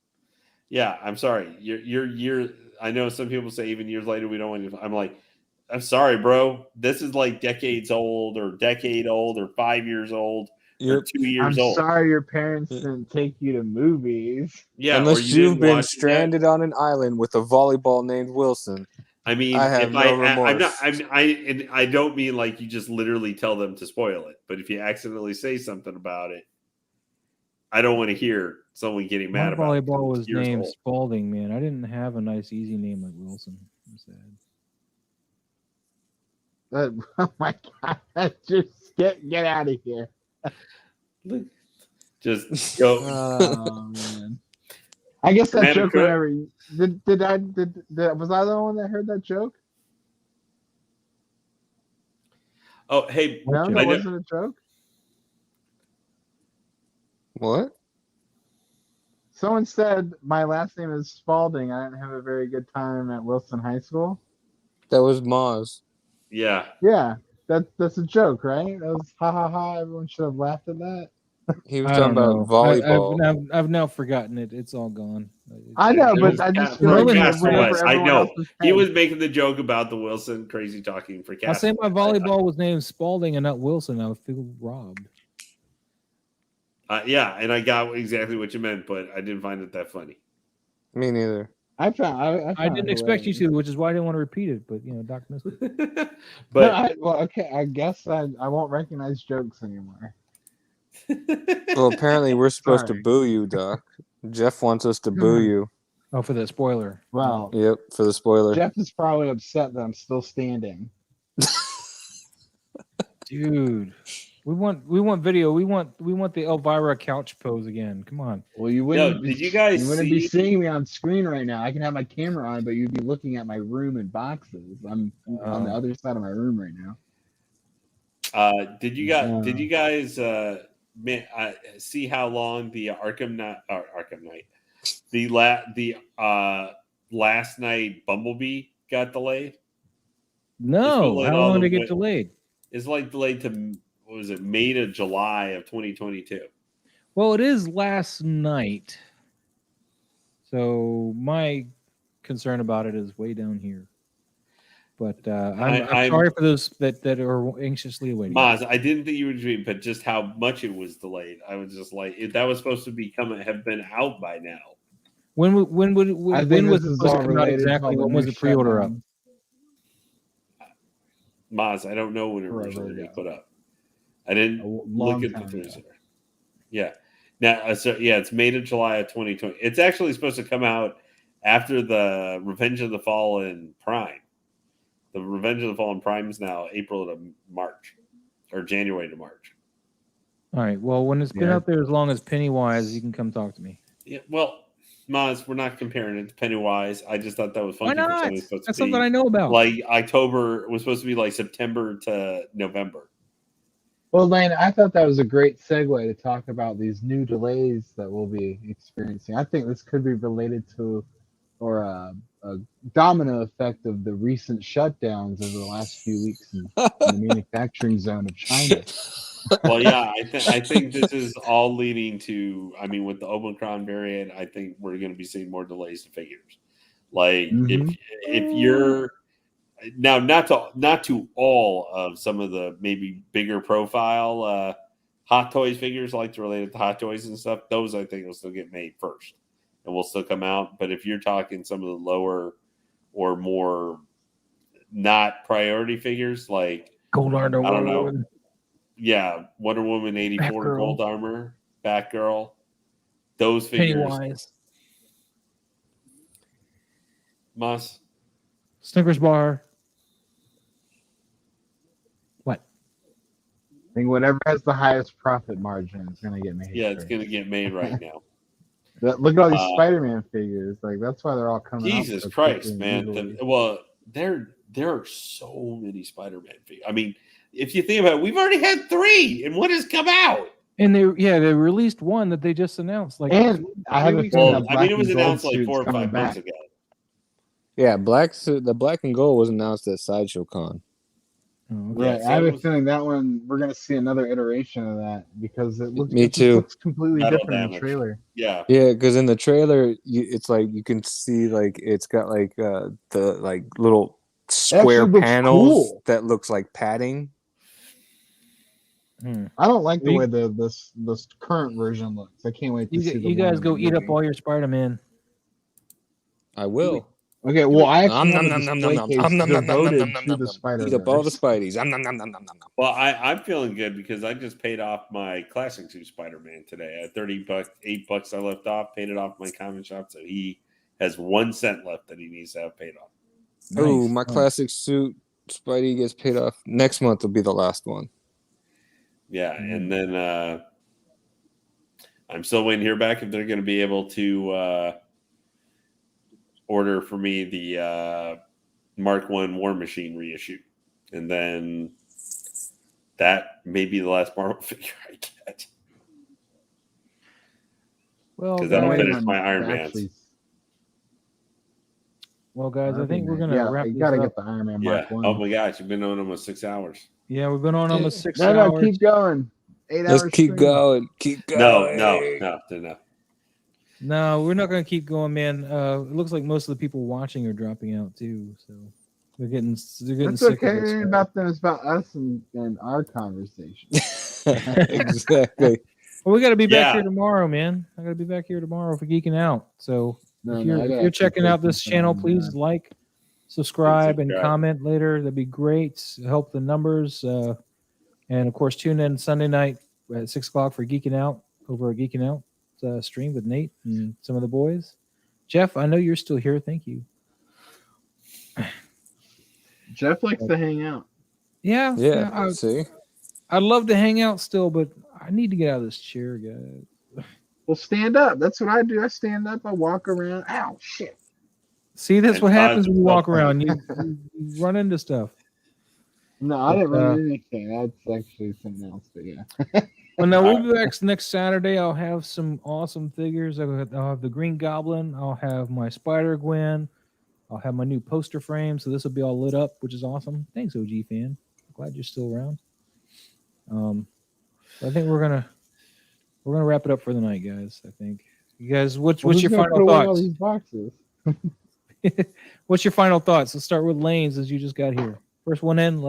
Yeah, I'm sorry. You're. I know some people say even years later we don't want to. I'm like, I'm sorry, bro. This is like decades old, or decade old, or 5 years old, or 2 years old. I'm sorry your parents didn't take you to movies. Yeah, unless you've been stranded on an island with a volleyball named Wilson. I mean, I have no remorse. I don't mean like you just literally tell them to spoil it, but if you accidentally say something about it. I don't want to hear someone getting mad about it. Volleyball was named Spalding, man. I didn't have a nice, easy name like Wilson. I'm sad. Oh my god! Just get out of here. Just go. Oh man! I guess that joke. Whatever. Was I the one that heard that joke? Oh, hey! No, that wasn't a joke. What? Someone said my last name is Spalding. I didn't have a very good time at Wilson High School. That was Moz. Yeah. Yeah, that's a joke, right? That was ha ha ha. Everyone should have laughed at that. He was talking about volleyball. I've now forgotten it. It's all gone. I know, but I just feel like I know he was making the joke about the Wilson crazy talking for Cass. I say my volleyball was named Spalding and not Wilson. I would feel robbed. Yeah, and I got exactly what you meant, but I didn't find it that funny. Me neither. I didn't expect you to, which is why I didn't want to repeat it. But Doc missed it. But okay, I guess I won't recognize jokes anymore. Well, apparently we're supposed to boo you, Doc. Jeff wants us to boo you. Oh, for the spoiler. Well, yep, for the spoiler. Jeff is probably upset that I'm still standing. Dude. We want video. We want the Elvira couch pose again. Come on. Well, you wouldn't. Did you guys You wouldn't be see- seeing me on screen right now. I can have my camera on, but you'd be looking at my room and boxes. I'm on the other side of my room right now. Did you guys see how long the Arkham Knight, the last night Bumblebee got delayed? No. delayed How all long the did it way- get delayed? It's like delayed to, what was it, May to July of 2022. Well, it is last night. So my concern about it is way down here. But I'm sorry for those that are anxiously awaiting. Maz, I didn't think you would dream, but just how much it was delayed. I was just like, that was supposed to have been out by now. When I was think it this is supposed to all come out related to exactly? all the When was new the pre-order up? shutdowns. Maz, I don't know when it Forever originally ago. got put up. I didn't A long look at the time ago. freezer. Yeah. Now, it's May to July of 2020. It's actually supposed to come out after the Revenge of the Fallen Prime. The Revenge of the Fallen Prime is now April to March, or January to March. All right. Well, when it's been Yeah. out there as long as Pennywise, you can come talk to me. Yeah, well, Maz, we're not comparing it to Pennywise. I just thought that was funny. Why for not? something supposed to That's be something I know about. like October. It was supposed to be like September to November. Well, Lane, I thought that was a great segue to talk about these new delays that we'll be experiencing. I think this could be related to, or a domino effect of the recent shutdowns over the last few weeks in the manufacturing zone of China. Well, yeah, I think this is all leading to. I mean, with the Omicron variant, I think we're going to be seeing more delays to figures. Like if you're now not to all of some of the maybe bigger profile Hot Toys figures, like related to Hot Toys and stuff, those I think will still get made first and will still come out. But if you're talking some of the lower or more not priority figures, like Gold Armor. I don't know. Yeah, Wonder Woman 84 Batgirl. Gold Armor, Batgirl, those figures. Pennywise. Must. Snickers bar. What? I think whatever has the highest profit margin is going to get made. Yeah, it's first. going to get made right now. Look at all these Spider-Man figures. Like that's why they're all coming. out Jesus so Christ, quickly and man. easily. There are so many Spider-Man figures. I mean, if you think about it, we've already had 3, and what has come out? And they released one that they just announced. Like, And I have a weeks feeling ago. that I mean, it was black and gold announced like suit's 4 or 5 coming months back. ago. Yeah, the black and gold was announced at Sideshow Con. Oh, okay. Right, so I have it a was- feeling that one we're gonna see another iteration of that because it looks. Me it just too. looks completely Metal different in the damage. trailer. Yeah. Yeah, because in the trailer, it's like you can see like it's got like the like little square looks panels cool. that looks like padding. I don't like the You- way this current version looks. I can't wait to see the You guys one go in the eat up movie. all your Spider-Man. I will. Okay, well, I actually Nom, have a nom, nom, display nom, case nom, nom, nom, nom, devoted nom, nom, to nom, the nom. Spider. Eat up all the Spideys. Nom, nom, nom, nom, nom, nom. Well, I'm feeling good because I just paid off my Classic 2 Spider-Man today. I had $30, $8 I left off, paid it off my comic shop, so he has 1 cent left that he needs to have paid off. Oh, Nice. my classic suit Spidey gets paid off. Next month will be the last one. Yeah, and then I'm still waiting to hear back if they're going to be able to order for me the Mark 1 War Machine reissue. And then that may be the last Marvel figure I get. Well, Because that'll guys, finish my Iron Mans. I think we're gonna wrap You this gotta up. get the Iron Man Yeah. Mark 1. Oh my gosh, you've been on almost 6 hours. Yeah, we've been on almost 6 No, hours. keep going. 8 Let's hours. keep stream. going. Keep going. No. No, we're not gonna keep going, man. It looks like most of the people watching are dropping out too. So they're getting That's sick okay. of It this. ain't about them. It's about us and our conversation. Exactly. Well, we got to be back Yeah. here tomorrow, man. I got to be back here tomorrow for geeking out. So No, if no, I you're, gotta if you're checking keep out this taking channel, some, please like, subscribe, and subscribe. comment later. That'd be great. Help the numbers. And of course, tune in Sunday night at 6 o'clock for Geeking Out over at Geeking Out stream with Nate and some of the boys. Jeff, I know you're still here. Thank you. Jeff likes to hang out. Yeah. Yeah. See. I'd love to hang out still, but I need to get out of this chair, guys. Well, stand up. That's what I do. I stand up. I walk around. Ow, shit. See, that's And what happens when you walk Todd- around. You run into stuff. No, I didn't run into anything. That's actually something else. But yeah. Well, now we'll be back next Saturday. I'll have some awesome figures. I'll have the Green Goblin. I'll have my Spider Gwen. I'll have my new poster frame. So this will be all lit up, which is awesome. Thanks, OG fan. Glad you're still around. I think we're gonna wrap it up for the night, guys. I think you guys. What's your final All thoughts? these boxes. What's your final thoughts? Let's start with Lanes as you just got here. First one in,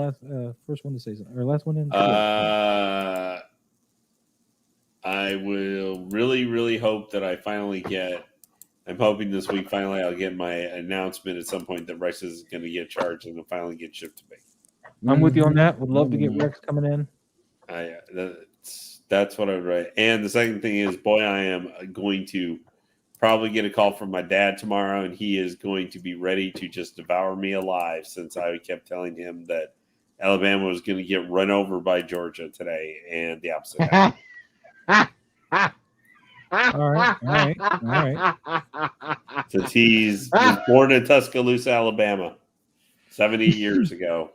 first one to say something, or last one in. I will really hope that I finally get. I'm hoping this week finally I'll get my announcement at some point that Rex is going to get charged and it'll finally get shipped to me. I'm with you on that. Would love to get Rex coming in. That's what I would write. And the second thing is, boy, I am going to probably get a call from my dad tomorrow, and he is going to be ready to just devour me alive since I kept telling him that Alabama was going to get run over by Georgia today, and the opposite happened. All right. Since he was born in Tuscaloosa, Alabama, 70 years ago.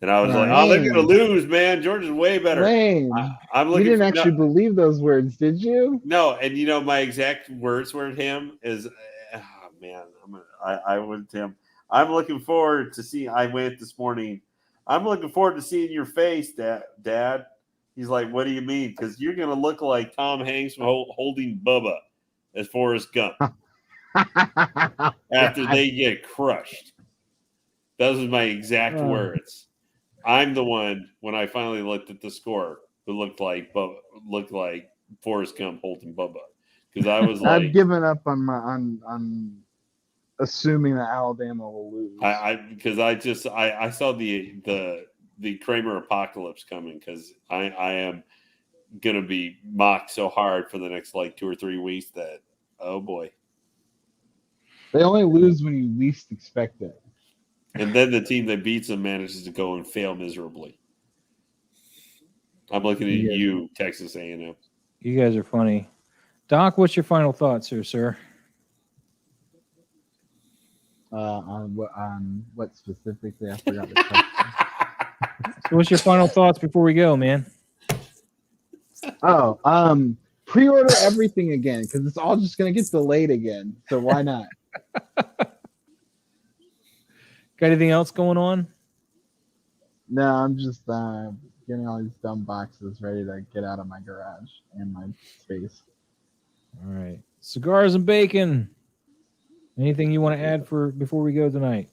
And I was like, oh, they're going to lose, man. Georgia's way better. Lane, I'm you looking didn't for, actually believe those words, did you? No, and you know my exact words were to him is, oh, man, I went to him. I'm looking forward to see. I went this morning. I'm looking forward to seeing your face, Dad. He's like, what do you mean? Because you're going to look like Tom Hanks holding Bubba as Forrest Gump after they get crushed. Those are my exact words. I'm the one when I finally looked at the score who looked like Forrest Gump holding Bubba, because I was like, I've given up on assuming that Alabama will lose. Because I saw the Kramer apocalypse coming, because I am gonna be mocked so hard for the next like 2 or 3 weeks that, oh boy. They only lose when you least expect it. And then the team that beats them manages to go and fail miserably. I'm looking at you, Texas A&M. You guys are funny. Doc, what's your final thoughts here, sir? On what specifically? I forgot the question. So what's your final thoughts before we go, man? Pre-order everything again, because it's all just going to get delayed again. So why not? Got anything else going on? No, I'm just getting all these dumb boxes ready to get out of my garage and my space. All right. Cigars and Bacon. Anything you want to add before we go tonight?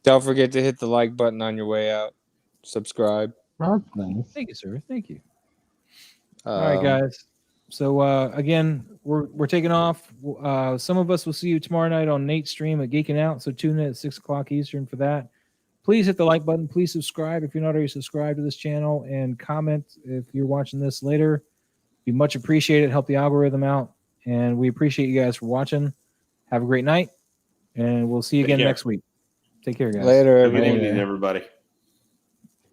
Don't forget to hit the like button on your way out. Subscribe. Oh, that's nice. Thank you, sir. Thank you. All right, guys. So again, we're taking off. Some of us will see you tomorrow night on Nate's stream at Geeking Out. So tune in at 6:00 Eastern for that. Please hit the like button. Please subscribe if you're not already subscribed to this channel, and comment if you're watching this later. Be much appreciated. Help the algorithm out, and we appreciate you guys for watching. Have a great night, and we'll see you again next week. Take care, guys. Later, Good everyone. evening, everybody.